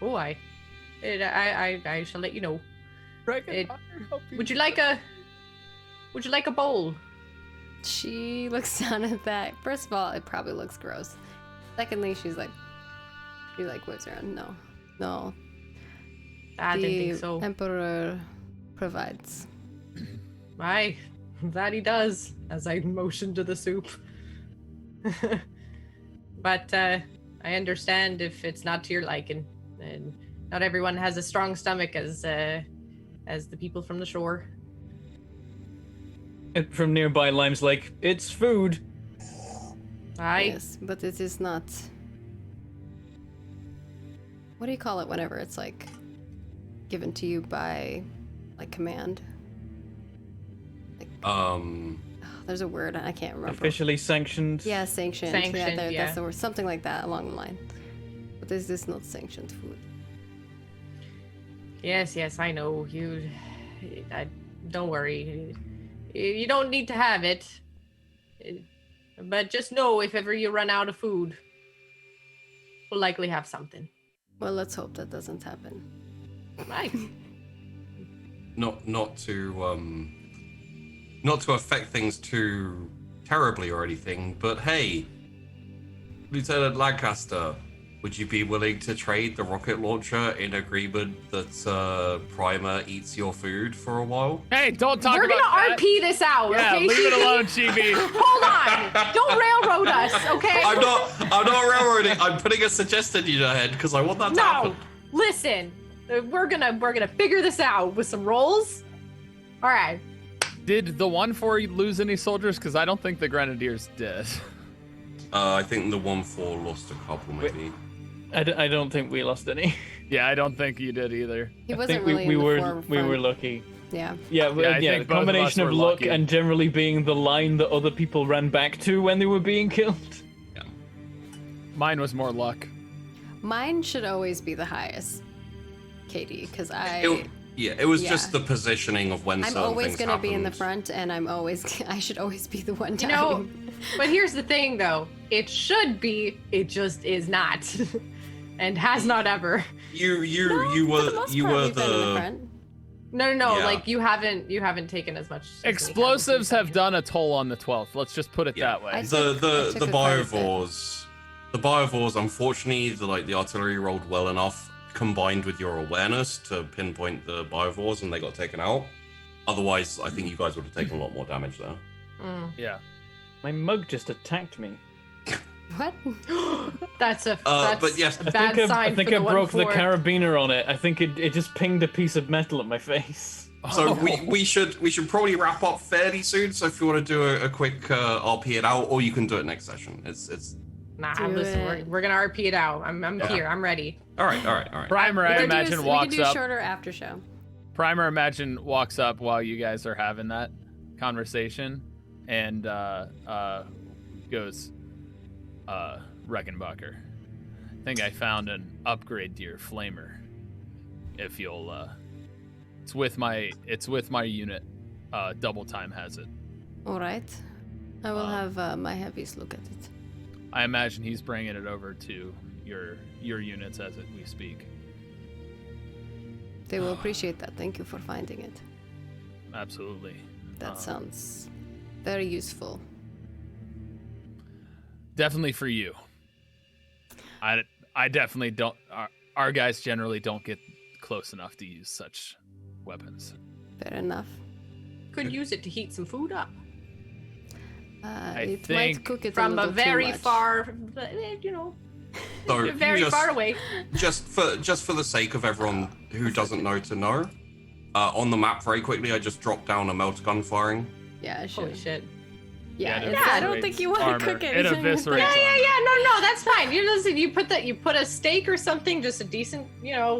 E: Oh, I shall let you know. Would you like a bowl?
A: She looks down at that. First of all, it probably looks gross. Secondly, she whips around. No.
E: I didn't think so.
A: The Emperor provides.
E: Aye, that he does, as I motion to the soup. But I understand if it's not to your liking, and not everyone has a strong stomach as the people from the shore.
B: And from nearby, Lime's like, "It's food."
E: Aye.
A: Yes, but it is not. What do you call it whenever it's like given to you by like command? Like, there's a word I can't remember.
B: Officially sanctioned.
A: Yeah, sanctioned.
E: Sanctioned, yeah.
A: That's the word. Something like that along the line. But this is not sanctioned food.
E: Yes, I know. Don't worry. You don't need to have it. But just know if ever you run out of food, we'll likely have something.
A: Well, let's hope that doesn't happen.
E: Right.
D: Not to affect things too terribly or anything, but hey, Lieutenant Lancaster, would you be willing to trade the rocket launcher in agreement that Primer eats your food for a while?
C: Hey, don't talk
E: We're
C: about
E: gonna RP this out,
C: Yeah,
E: okay?
C: leave it alone, Chibi.
E: Hold on. Don't railroad us, okay?
D: I'm not railroading. I'm putting a suggestion in your head because I want that to happen.
E: No. Listen. We're gonna figure this out with some rolls. All right.
C: Did the 1-4 lose any soldiers? Because I don't think the Grenadiers did.
D: I think the 1-4 lost a couple, maybe.
B: I don't think we lost any.
C: Yeah, I don't think you did either.
A: He
B: I
A: wasn't
B: think
A: really
B: we
A: in the
B: were
A: forefront.
B: lucky.
A: Yeah.
B: Yeah,
C: I
B: the
C: think both of
B: combination
C: us
B: of
C: were
B: luck
C: lucky.
B: and generally being the line that other people ran back to when they were being killed.
D: Yeah.
C: Mine was more luck.
A: Mine should always be the highest, Katie, because
D: It was just the positioning of when
A: I'm
D: certain
A: always
D: things
A: gonna be in the
D: happened.
A: front, and I should always be the one
E: You
A: dying.
E: know, but here's the thing, though. It should be. It just is not, and has not ever.
D: You
A: No,
D: were
A: for the most
D: you
A: part,
D: were
A: we've been in the
D: the
A: front.
E: No.
D: Yeah.
E: Like you haven't taken as much. as we
C: Explosives
E: have.
C: have done a toll on the 12th. Let's just put it
D: Yeah.
C: that way.
A: I
D: the
A: took
D: the
A: a quite a bit.
D: biovores. The biovores, unfortunately, the artillery rolled well enough, combined with your awareness, to pinpoint the biovores, and they got taken out. Otherwise, I think you guys would have taken a lot more damage there.
C: Yeah.
B: My mug just attacked me.
A: What?
E: That's a
D: but yes,
E: a bad sign
B: I think
E: for
B: I
E: the
B: broke the
E: 1-4.
B: carabiner on it. I think it just pinged a piece of metal at my face.
D: So we should probably wrap up fairly soon. So if you want to do a quick RP it out, or you can do it next session. It's
E: Nah,
A: Do
E: listen,
A: it.
E: we're gonna RP it out. I'm here. I'm ready.
D: all right.
C: Primer, I imagine,
A: we
C: walks
A: can do
C: up.
A: shorter after show.
C: Primer, imagine, walks up while you guys are having that conversation and goes, Reckenbacher, I think I found an upgrade to your flamer. If you'll, it's with my unit. Double Time has it.
A: All right. I will have my heavies look at it.
C: I imagine he's bringing it over to your units as we speak.
A: They will appreciate that. Thank you for finding it.
C: Absolutely.
A: That sounds very useful.
C: Definitely for you. I definitely don't. Our guys generally don't get close enough to use such weapons.
A: Fair enough.
E: Could use it to heat some food up
A: It might
C: think
A: cook it
E: from
A: a
E: a
A: little too
E: very
A: much.
E: far, you know,
D: So
E: very far away.
D: Just for the sake of everyone who doesn't know to know, on the map very quickly, I just dropped down a melt gun firing.
A: Yeah, I should.
E: Holy shit.
A: Yeah,
C: it
A: I don't think you want
C: armor.
A: to cook
C: It
A: anything. with
C: eviscerates
A: that.
E: No, that's fine. You listen, you put a steak or something just a decent,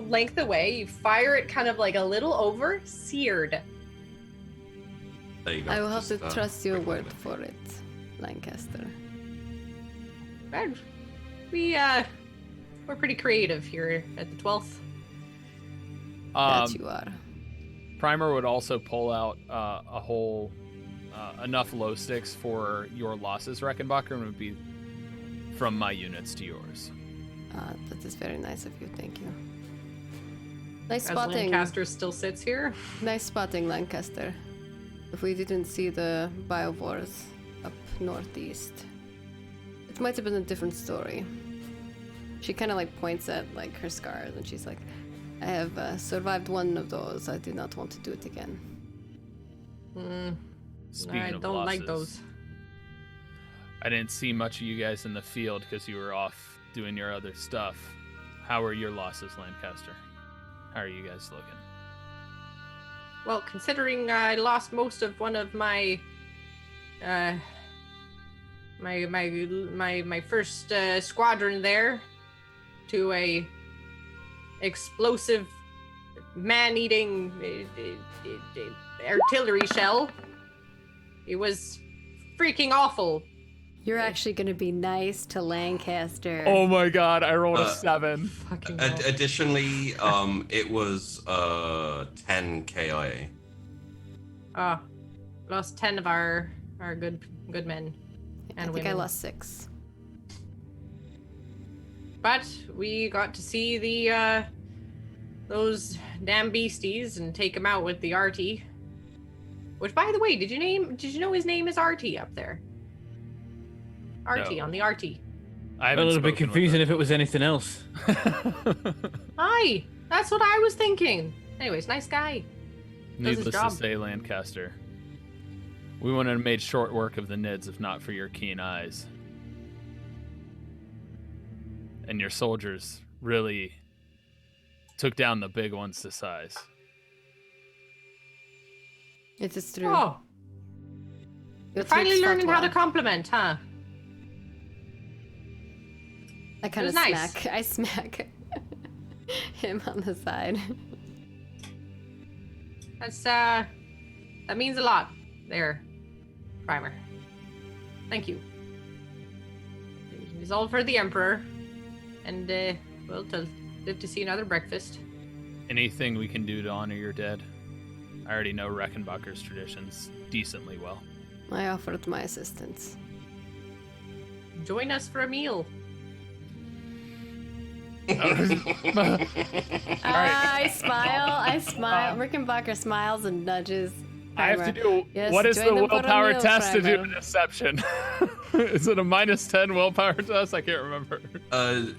E: length away. You fire it kind of like a little over, seared.
D: There you go.
A: I will have
D: Just,
A: to trust your word for it, Lancaster.
E: And we're pretty creative here at the 12th.
A: That you are.
C: Primer would also pull out a whole enough low sticks for your losses, Reckenbacher, and would be from my units to yours.
A: That is very nice of you. Thank you. Nice
E: As
A: spotting.
E: Lancaster still sits here.
A: Nice spotting, Lancaster. If we didn't see the biovores up northeast, it might have been a different story. She kind of like points at like her scars, and she's like, "I have survived one of those. I do not want to do it again."
C: Speaking
E: I
C: of
E: don't like
C: losses,
E: those.
C: I didn't see much of you guys in the field because you were off doing your other stuff. How are your losses, Lancaster? How are you guys looking?
E: Well, considering I lost most of one of my my first squadron there to a explosive man-eating artillery shell, it was freaking awful.
A: You're actually going to be nice to Lancaster.
C: Oh my god, I rolled a 7.
E: Fucking hell.
D: Additionally, it was 10 KIA.
E: Lost 10 of our good men
A: I
E: and
A: think
E: women.
A: I lost 6.
E: But we got to see the those damn beasties and take them out with the RT. Which, by the way, did you know his name is RT up there? RT
C: No.
E: on the RT.
C: I
B: A little bit confusing if it was anything else.
E: Hi, that's what I was thinking. Anyways, nice guy. Does his
C: Needless to
E: job.
C: say, Lancaster, we wouldn't have made short work of the Nids if not for your keen eyes. And your soldiers really took down the big ones to size.
A: It is true.
E: Oh,
A: Your
E: finally
A: troops fought
E: learning how to
A: well.
E: compliment, huh?
A: I kind of
E: was nice.
A: smack. I smack him on the side.
E: That's that means a lot there, Primer. Thank you. It's all for the Emperor, and well, to live to see another breakfast.
C: Anything we can do to honor your dead? I already know Reckenbacher's traditions decently well.
A: I offered my assistance.
E: Join us for a meal.
A: I smile. Rickenbacker smiles and nudges.
C: I have to
A: Primer.
C: do.
A: Yes,
C: what is the
A: join them for a
C: willpower
A: meal,
C: test to do
A: Primer.
C: a deception? Is it a -10 willpower test? I can't remember.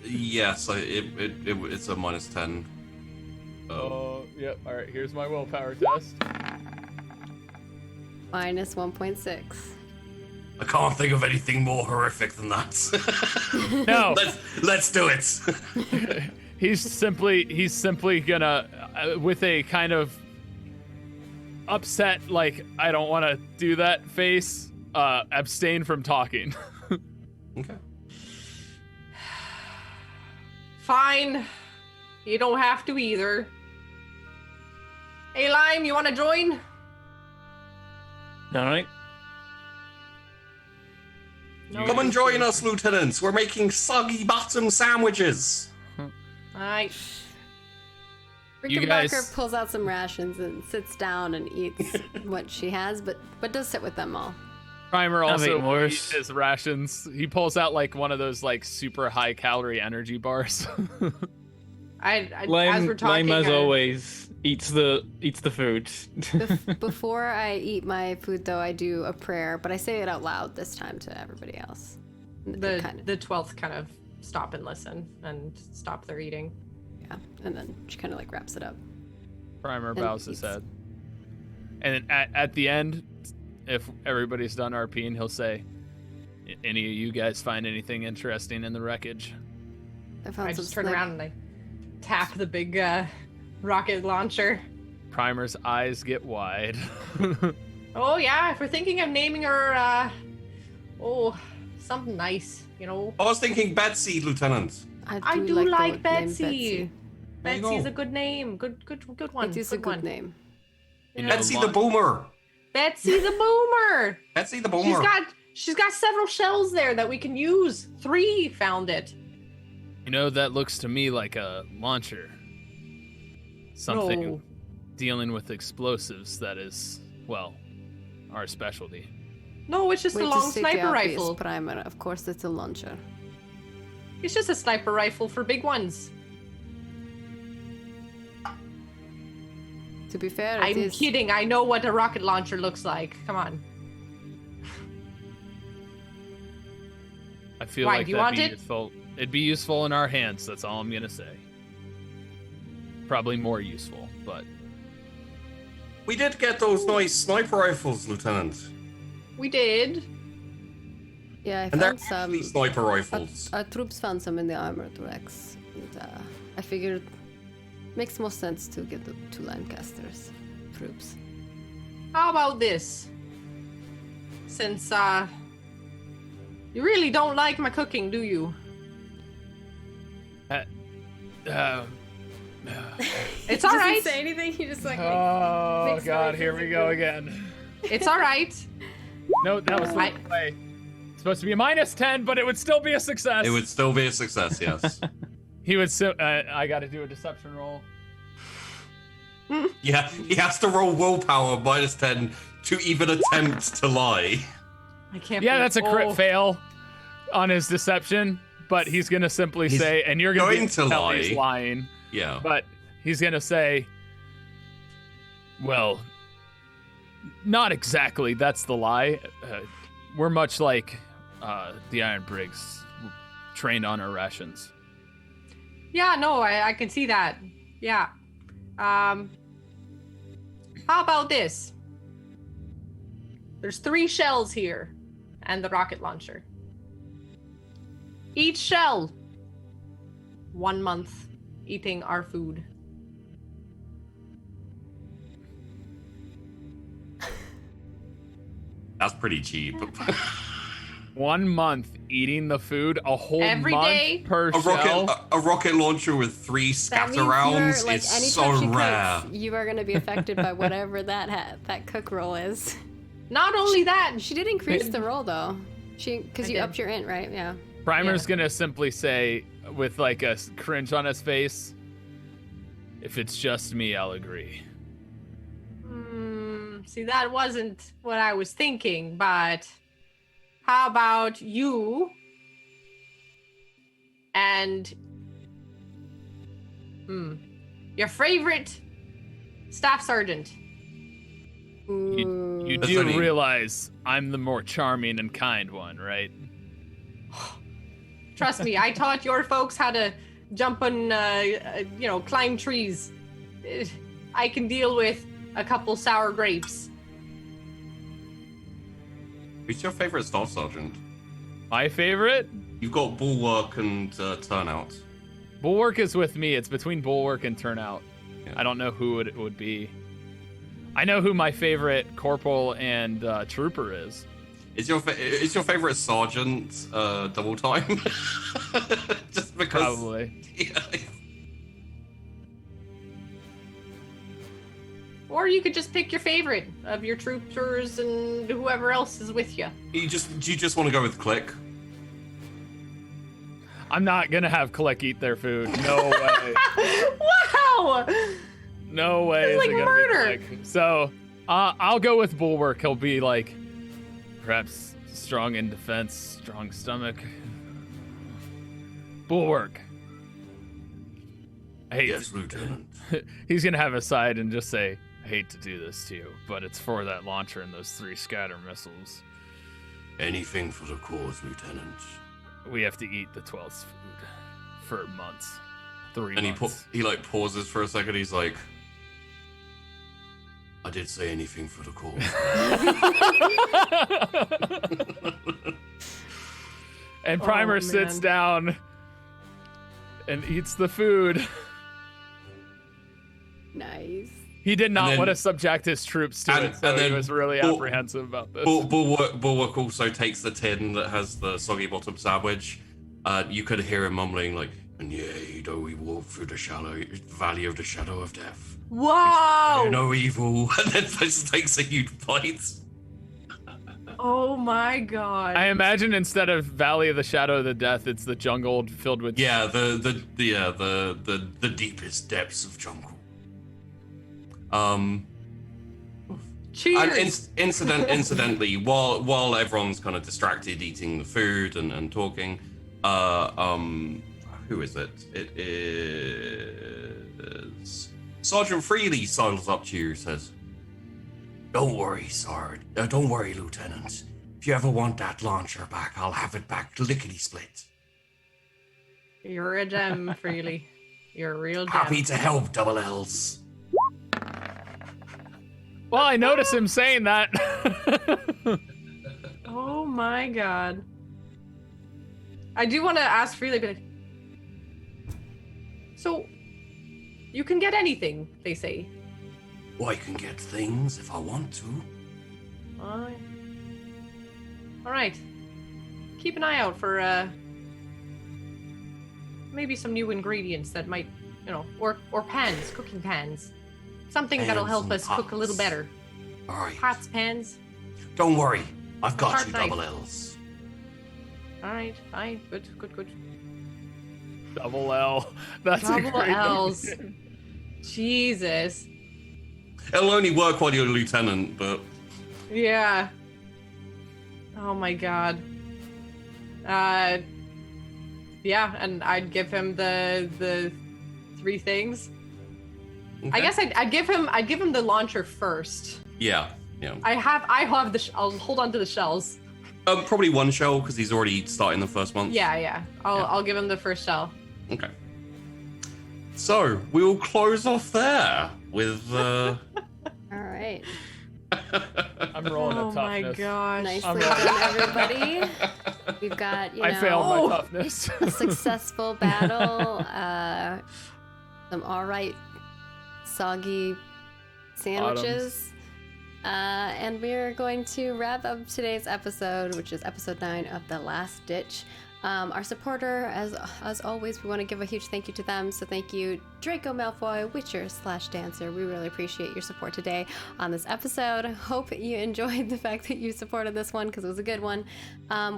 D: Yes, it's a -10.
C: Oh, yep. All right, here's my willpower test.
A: Minus 1.6.
D: I can't think of anything more horrific than that.
C: No.
D: let's do it.
C: He's simply gonna, with a kind of upset, like I don't want to do that face, abstain from talking.
D: Okay.
E: Fine. You don't have to either. Hey, Lime, you want to join?
B: All right.
E: No,
D: Come and join us, lieutenants. We're making soggy bottom sandwiches.
E: Alright.
C: You
A: Rickenbacker
C: guys-
A: pulls out some rations and sits down and eats what she has, but does sit with them all.
C: Primer
B: I've
C: also
B: eaten worse.
C: eats his rations. He pulls out like one of those like super high calorie energy bars.
E: As
B: Lime,
E: we're talking,
B: as always, eats the food.
A: Before I eat my food, though, I do a prayer, but I say it out loud this time to everybody else.
E: the 12th kind of stop and listen and stop their eating.
A: Yeah, and then she kind of like wraps it up.
C: Primer bows his head. And then at the end, if everybody's done RPing, he'll say, any of you guys find anything interesting in the wreckage?
A: I
E: I just turn around and I tap the big rocket launcher.
C: Primer's eyes get wide.
E: Oh yeah, if we're thinking of naming her, something nice, you know.
D: I was thinking Betsy, Lieutenant.
E: I do
A: the
E: like
A: name
E: Betsy.
D: There you
E: Betsy's
D: go.
E: a good name. Good one.
A: It is a good
E: one.
A: name.
C: You know,
D: Betsy the Boomer.
E: Betsy the Boomer.
D: Betsy the Boomer.
E: She's got several shells there that we can use. 3 found it.
C: You know, that looks to me like a launcher. Something
E: No.
C: dealing with explosives that is, well, our specialty.
E: No, it's just a
A: Wait to
E: long
A: state the
E: sniper
A: obvious,
E: rifle.
A: Primer, of course, it's a launcher.
E: It's just a sniper rifle for big ones.
A: To be fair,
E: I'm kidding. I know what a rocket launcher looks like. Come on.
C: I feel
E: Why,
C: like
E: do you
C: that'd
E: want
C: be
E: it?
C: useful. It'd be useful in our hands, that's all I'm gonna say. Probably more useful, but
D: We did get those nice sniper rifles, Lieutenant.
E: We did.
A: Yeah, I
D: And they're
A: found some.
D: actually sniper rifles.
A: Our troops found some in the armored racks. And, I figured makes more sense to get the 2 Lancasters troops.
E: How about this? Since, you really don't like my cooking, do you? It's all right.
A: Say anything. He just like.
C: oh
A: makes
C: god,
A: noises
C: here we
A: and
C: go
A: goes.
C: again.
E: It's all right.
C: No, that was the wrong way. It's supposed to be a -10, but it would still be a success.
D: It would still be a success, yes.
C: He would. I got to do a deception roll.
D: Yeah, he has to roll willpower -10 to even attempt to lie.
E: I can't.
C: Yeah,
E: believe-
C: that's a crit fail on his deception. But he's gonna simply
D: He's
C: say, and you're gonna
D: going to
C: tell
D: lie.
C: he's lying.
D: Yeah.
C: But he's gonna say, well, not exactly. That's the lie. We're much like the Iron Briggs, trained on our rations.
E: Yeah, no, I can see that. Yeah. How about this? There's 3 shells here, and the rocket launcher. Each shell, 1 month eating our food.
D: That's pretty cheap.
C: 1 month eating the food, a whole
E: Every
C: month
E: day?
C: per
D: A
C: shell.
D: rocket launcher with 3
A: That
D: scatter
A: means
D: rounds
A: you're, like,
D: is
A: anytime
D: so
A: she
D: rare.
A: cooks, you are going to be affected by whatever that cook roll is.
E: Not only that,
A: She did increase the roll though. Because
E: I
A: you
E: did.
A: upped your int, right? Yeah.
C: Primer's gonna simply say, with like a cringe on his face, if it's just me, I'll agree.
E: see, that wasn't what I was thinking, but how about you and your favorite staff sergeant?
C: You
D: That's
C: do
D: funny.
C: realize I'm the more charming and kind one, right?
E: Trust me, I taught your folks how to jump and climb trees. I can deal with a couple sour grapes.
D: Who's your favorite staff sergeant?
C: My favorite?
D: You've got Bulwark and Turnout.
C: Bulwark is with me. It's between Bulwark and Turnout.
D: Yeah.
C: I don't know who it would be. I know who my favorite corporal and trooper is.
D: Is your favorite sergeant Double Time? Just because.
C: Probably.
D: Yeah.
E: Or you could just pick your favorite of your troopers and whoever else is with you.
D: Do you just want to go with Click?
C: I'm not gonna have Click eat their food. No way.
E: Wow!
C: No way.
E: It's
C: is
E: like
C: it gonna
E: murder.
C: Be Click. So I'll go with Bulwark. He'll be like Perhaps strong in defense, strong stomach. Bulwark. I hate
D: Yes, Lieutenant.
C: He's gonna have a side and just say, I hate to do this to you, but it's for that launcher and those 3 scatter missiles.
D: Anything for the cause, Lieutenant.
C: We have to eat the 12's food for months. 3
D: And
C: months.
D: he like pauses for a second. He's like, I did say anything for the cause.
C: And Primer sits down and eats the food.
A: Nice.
C: He did not
D: then-
C: want to subject his troops to it, so he was really apprehensive about this.
D: Bulwark also takes the tin that has the soggy bottom sandwich. You could hear him mumbling like, and yea, though we walk through the valley of the shadow of death.
E: Whoa!
D: No evil. And then just takes a huge bite.
E: Oh my god.
C: I imagine instead of Valley of the Shadow of the Death, it's the jungle filled with
D: Yeah, the deepest depths of jungle.
E: Cheers.
D: And incidentally, while everyone's kind of distracted eating the food and talking, who is it? It is Sergeant Freely sidles up to you, says, "Don't worry, don't worry, Lieutenant. If you ever want that launcher back, I'll have it back lickety split.
E: You're a gem, Freely. You're a real gem.
D: Happy to help, Double L's."
C: Well, I notice him saying that.
E: Oh my god. I do want to ask Freely, but so you can get anything, they say.
D: Well, I can get things if I want to.
E: All right. Keep an eye out for maybe some new ingredients that might, or pans, cooking pans. Something that'll
D: Pans
E: help
D: and
E: us cook a little
D: pots.
E: better.
D: All right.
E: Pots, pans.
D: Don't worry. I've got
E: Sharp
D: you,
E: knife.
D: Double L's.
E: All right, fine. Good.
C: Double L. That's a
E: Double
C: great
E: L's.
C: name.
E: Jesus.
D: It'll only work while you're a lieutenant, but
E: Yeah. Oh my god. Yeah, and I'd give him the 3 things. I
D: okay.
E: guess I'd give him the launcher first.
D: Yeah.
E: I have the I'll hold on to the shells.
D: Probably one shell because he's already starting the first month.
E: Yeah. I'll give him the first shell.
D: Okay. So we'll close off there with.
A: All right.
C: I'm rolling
E: Oh
C: a
E: my
C: toughness.
E: gosh.
A: Nicely done, everybody. We've got,
C: I failed
E: Oh.
C: my toughness.
A: a successful battle. Some all right soggy sandwiches. And we're going to wrap up today's episode, which is episode 9 of The Last Ditch. Our supporter, as always, we want to give a huge thank you to them. So thank you, Draco Malfoy, Witcher/Dancer. We really appreciate your support today on this episode. Hope you enjoyed the fact that you supported this one because it was a good one.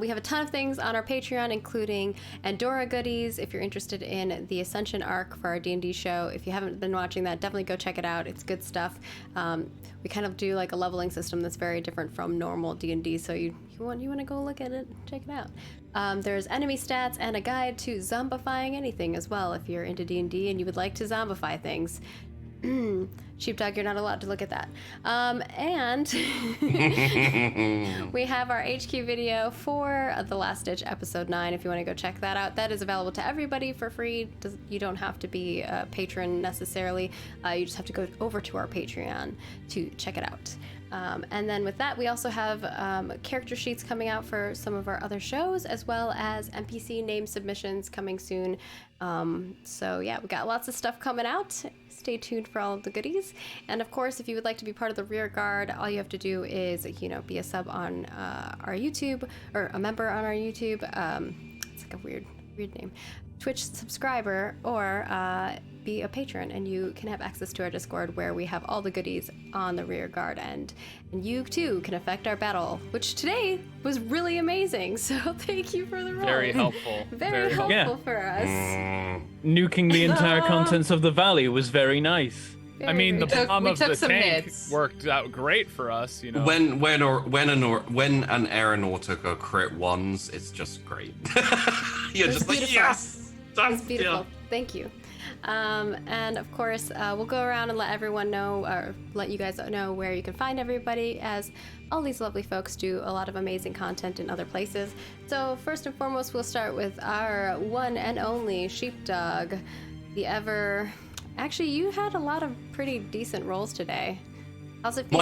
A: We have a ton of things on our Patreon, including Andorra goodies. If you're interested in the Ascension arc for our D&D show, if you haven't been watching that, definitely go check it out. It's good stuff. We kind of do like a leveling system that's very different from normal D&D. So you want to go look at it, check it out. There's enemy stats and a guide to zombifying anything as well if you're into D&D and you would like to zombify things. Sheepdog, you're not allowed to look at that. And we have our HQ video for The Last Ditch episode 9 if you want to go check that out. That is available to everybody for free. You don't have to be a patron necessarily. You just have to go over to our Patreon to check it out. And then with that, we also have character sheets coming out for some of our other shows, as well as NPC name submissions coming soon. So yeah, we got lots of stuff coming out. Stay tuned for all of the goodies. And of course, if you would like to be part of the rear guard, all you have to do is, be a sub on our YouTube, or a member on our YouTube. It's like a weird name. Twitch subscriber, or be a patron, and you can have access to our Discord where we have all the goodies on the rear guard end, and you too can affect our battle, which today was really amazing. So thank you for the role.
C: Very helpful.
A: Very helpful
B: Yeah.
A: for us.
B: Nuking the entire contents of the valley was very nice.
C: I mean, the
A: Very
C: bomb
E: we
C: of
E: took
C: the
E: some
C: tank
E: hits.
C: worked out great for us, you know.
D: When an Aeronautica crit ones, it's just great. You're
A: It's
D: just like,
A: beautiful.
D: yes,
A: It's beautiful. Thank you. And of course, we'll go around and let everyone know, or let you guys know where you can find everybody, as all these lovely folks do a lot of amazing content in other places. So first and foremost, we'll start with our one and only Sheepdog, the ever... Actually, you had a lot of pretty decent rolls today. How's it feel?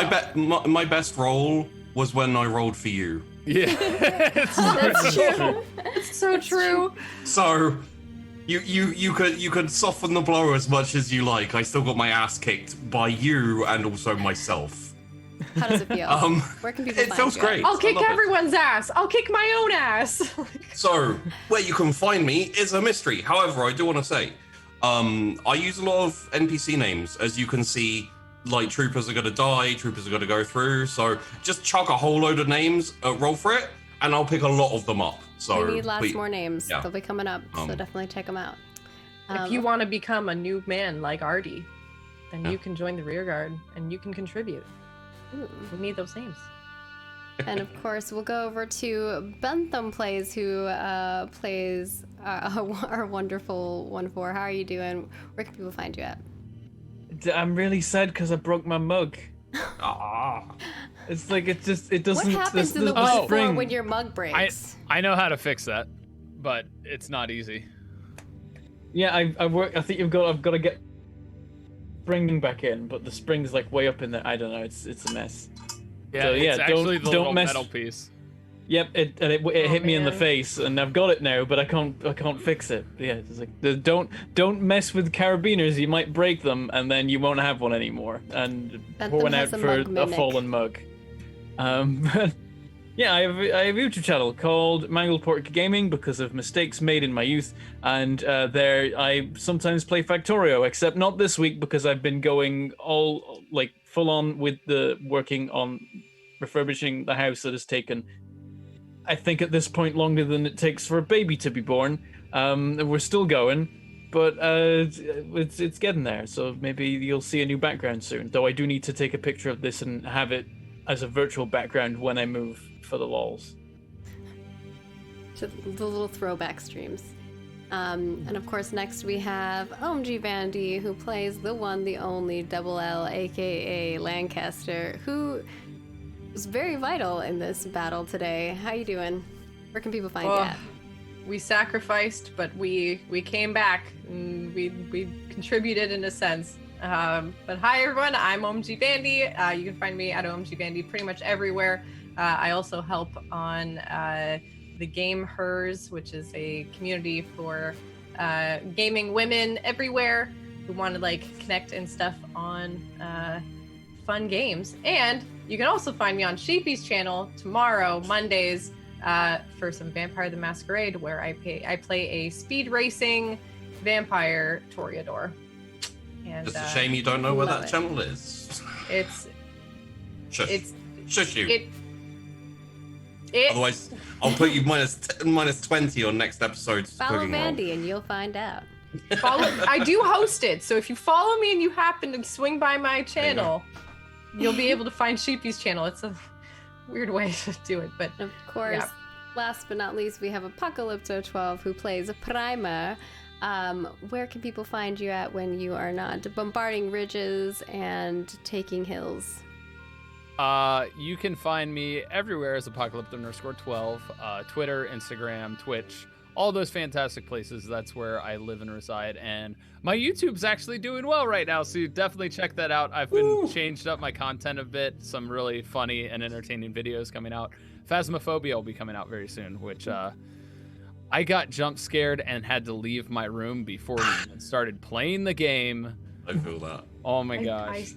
D: My best roll was when I rolled for you.
C: Yeah.
A: That's true.
E: It's so true.
D: So you could soften the blow as much as you like. I still got my ass kicked by you and also myself.
A: How does it feel? Where can people
D: It
A: find
D: feels
A: you?
D: great.
E: I'll
D: I
E: kick
D: love it.
E: everyone's ass. I'll kick my own ass.
D: So where you can find me is a mystery. However, I do want to say, I use a lot of NPC names. As you can see, like troopers are going to die, troopers are going to go through. So just chuck a whole load of names, roll for it, and I'll pick a lot of them up. So
A: We need lots more names.
D: yeah.
A: They'll be coming up, so definitely check them out.
E: If you want to become a new man like Artie, then
D: Yeah.
E: you can join the rear guard and you can contribute.
A: Ooh.
E: We need those names.
A: And of course, we'll go over to Bentham Plays, who plays our wonderful 1-4. How are you doing? Where can people find you at?
B: I'm really sad because I broke my mug. It's like it doesn't.
A: What happens in the
B: there's
A: 1-4
B: spring.
A: when your mug breaks?
C: I know how to fix that, but it's not easy.
B: Yeah, I work. I think I've got to get spring back in, but the spring's like way up in there. I don't know. It's a mess.
C: Yeah,
B: So, yeah,
C: it's actually the
B: don't
C: little
B: mess-
C: metal piece.
B: Yep, it hit me in the
E: man.
B: face, and I've got it now, but I can't fix it. Yeah, it's like don't mess with carabiners. You might break them, and then you won't have one anymore. And
A: Bentham
B: pour one
A: has
B: out
A: a
B: for
A: mug
B: a
A: mimic.
B: fallen mug. But yeah, I have a YouTube channel called Mangled Pork Gaming because of mistakes made in my youth, and there I sometimes play Factorio, except not this week because I've been going all like full on with the working on refurbishing the house that has taken, I think at this point, longer than it takes for a baby to be born. We're still going, but it's getting there. So maybe you'll see a new background soon. Though I do need to take a picture of this and have it as a virtual background when I move for the lols.
A: To the little throwback streams. And of course, next we have OMG Vandy, who plays the one, the only Double L, aka Lancaster, who was very vital in this battle today. How you doing? Where can people find you at?
E: We sacrificed, but we came back and we contributed in a sense. But hi everyone, I'm OMG Bandy. You can find me at OMG Bandy pretty much everywhere. I also help on the Game Hers, which is a community for gaming women everywhere who want to like connect and stuff on fun games. And you can also find me on Sheepy's channel tomorrow, Mondays, for some Vampire the Masquerade, where I play a speed racing vampire Toreador. And
D: It's a shame you don't know where
A: love
D: that
A: it.
D: channel is.
E: it's
D: Shush. Shush you.
E: it
D: Otherwise, I'll put you minus 20 on next episode's
A: Follow
D: cooking roll.
A: Vandy and you'll find out.
E: follow. I do host it, so if you follow me and you happen to swing by my channel, you'll be able to find Sheepy's channel. It's a weird way to do it, but
A: Of course,
E: Yeah.
A: last but not least, we have Apocalypto12, who plays a Primer. Where can people find you at when you are not bombarding ridges and taking hills?
C: You can find me everywhere as Apocalypto_12, Twitter, Instagram, Twitch, all those fantastic places. That's where I live and reside. And my YouTube's actually doing well right now, so you definitely check that out. I've been changed up my content a bit. Some really funny and entertaining videos coming out. Phasmophobia will be coming out very soon, which I got jump scared and had to leave my room before we even started playing the game.
D: I feel that.
C: Oh my gosh.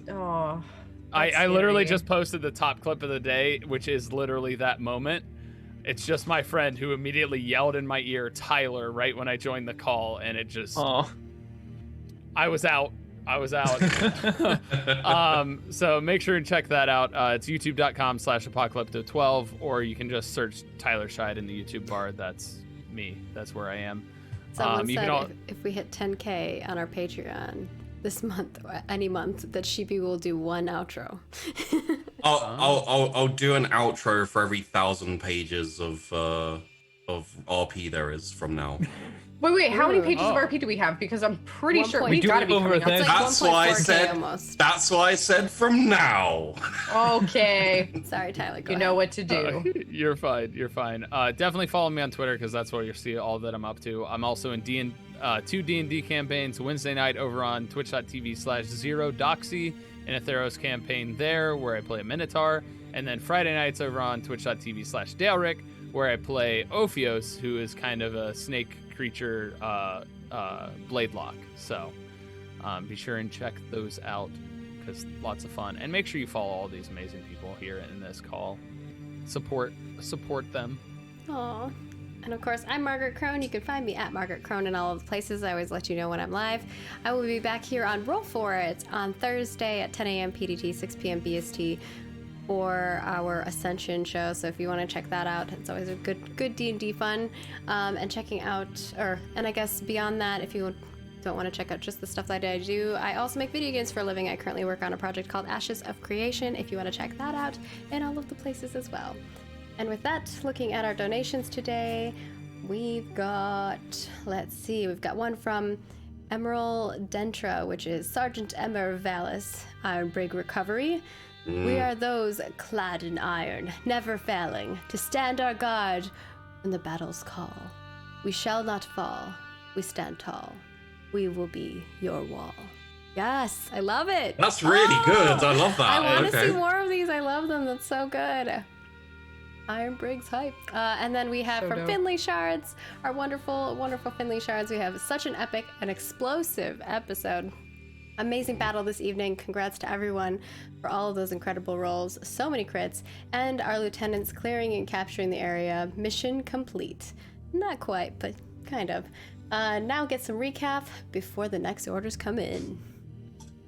E: That's
C: I literally
E: scary.
C: just posted the top clip of the day, which is literally that moment. It's just my friend who immediately yelled in my ear, Tyler, right when I joined the call, and it just,
B: Oh.
C: I was out. So make sure and check that out. It's youtube.com/apocalypto12, or you can just search Tyler Scheid in the YouTube bar. That's me. That's where I am.
A: Someone
C: you
A: said
C: can all-
A: if we hit 10K on our Patreon, this month, or any month, that Sheepy will do one outro.
D: I'll do an outro for every 1,000 pages of RP there is from now.
E: Wait, how many
A: Ooh.
E: pages of
C: Oh.
E: RP do we have? Because I'm pretty sure
A: 1.4.
E: we've got to be
B: over
E: coming up.
B: a
A: It's like
D: That's why I
A: 1.4K
D: said.
A: almost.
D: That's why I said from now.
E: Okay,
A: Sorry, Tyler. Go
E: you
A: ahead.
E: know what to do.
C: You're fine. You're fine. Definitely follow me on Twitter because that's where you'll see all that I'm up to. I'm also in two D&D campaigns. Wednesday night over on twitch.tv/ZeroDoxy in a Theros campaign there where I play a Minotaur. And then Friday nights over on twitch.tv/DaleRick where I play Ophios, who is kind of a snake creature Bladelock. So be sure and check those out because lots of fun. And make sure you follow all these amazing people here in this call. Support them.
A: Aw. And of course, I'm Margaret Crone. You can find me at Margaret Crone in all of the places. I always let you know when I'm live. I will be back here on Roll For It on Thursday at 10 a.m. PDT, 6 p.m. BST for our Ascension show. So if you want to check that out, it's always a good D&D fun. And checking out, and I guess beyond that, if you don't want to check out just the stuff that I do, I also make video games for a living. I currently work on a project called Ashes of Creation, if you want to check that out, in all of the places as well. And with that, looking at our donations today, we've got, we've got one from Emerald Dentra, which is Sergeant Emmer Vallis, Iron Brig Recovery. We are those clad in iron, never failing, to stand our guard when the battles call. We shall not fall, we stand tall. We will be your wall. Yes, I love it.
D: That's really good. I love that.
A: I want to
D: Okay.
A: see more of these. I love them. That's so good. Iron Briggs hype. And then we have
E: So
A: from
E: dope.
A: Finley Shards, our wonderful, wonderful Finley Shards. We have such an epic and explosive episode. Amazing battle this evening. Congrats to everyone for all of those incredible rolls. So many crits. And our lieutenants clearing and capturing the area. Mission complete. Not quite, but kind of. Now get some recap before the next orders come in.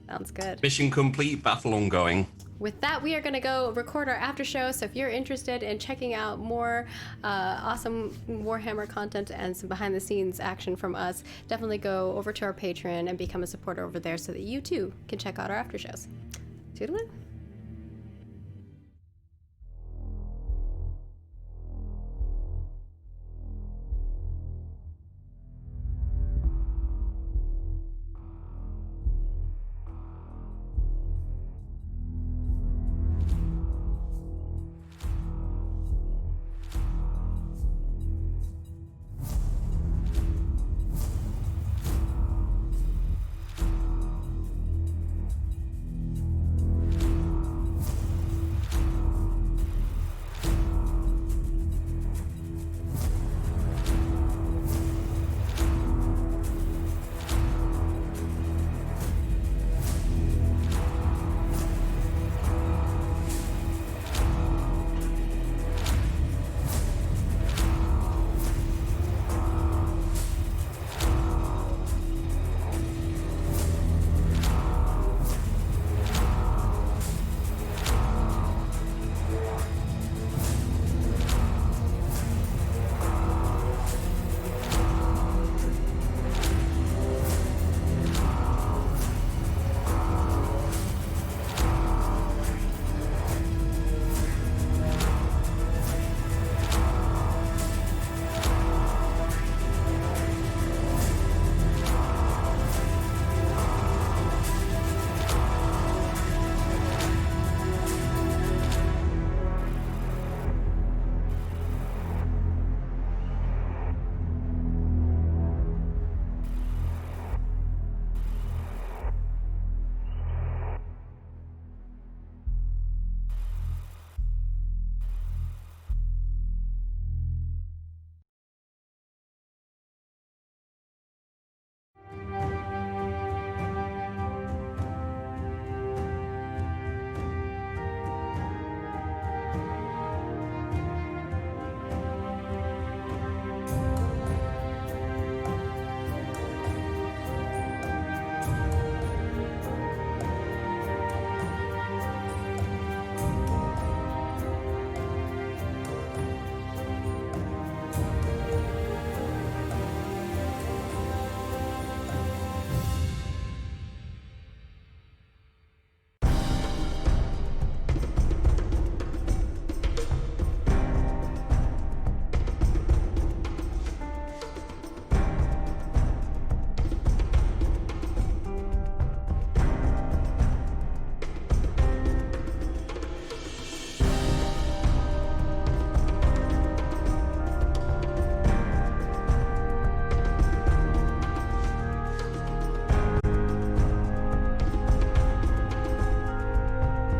A: Sounds good.
D: Mission complete, battle ongoing.
A: With that, we are going to go record our after show. So if you're interested in checking out more awesome Warhammer content and some behind the scenes action from us, definitely go over to our Patreon and become a supporter over there so that you too can check out our after shows. Toodaloo.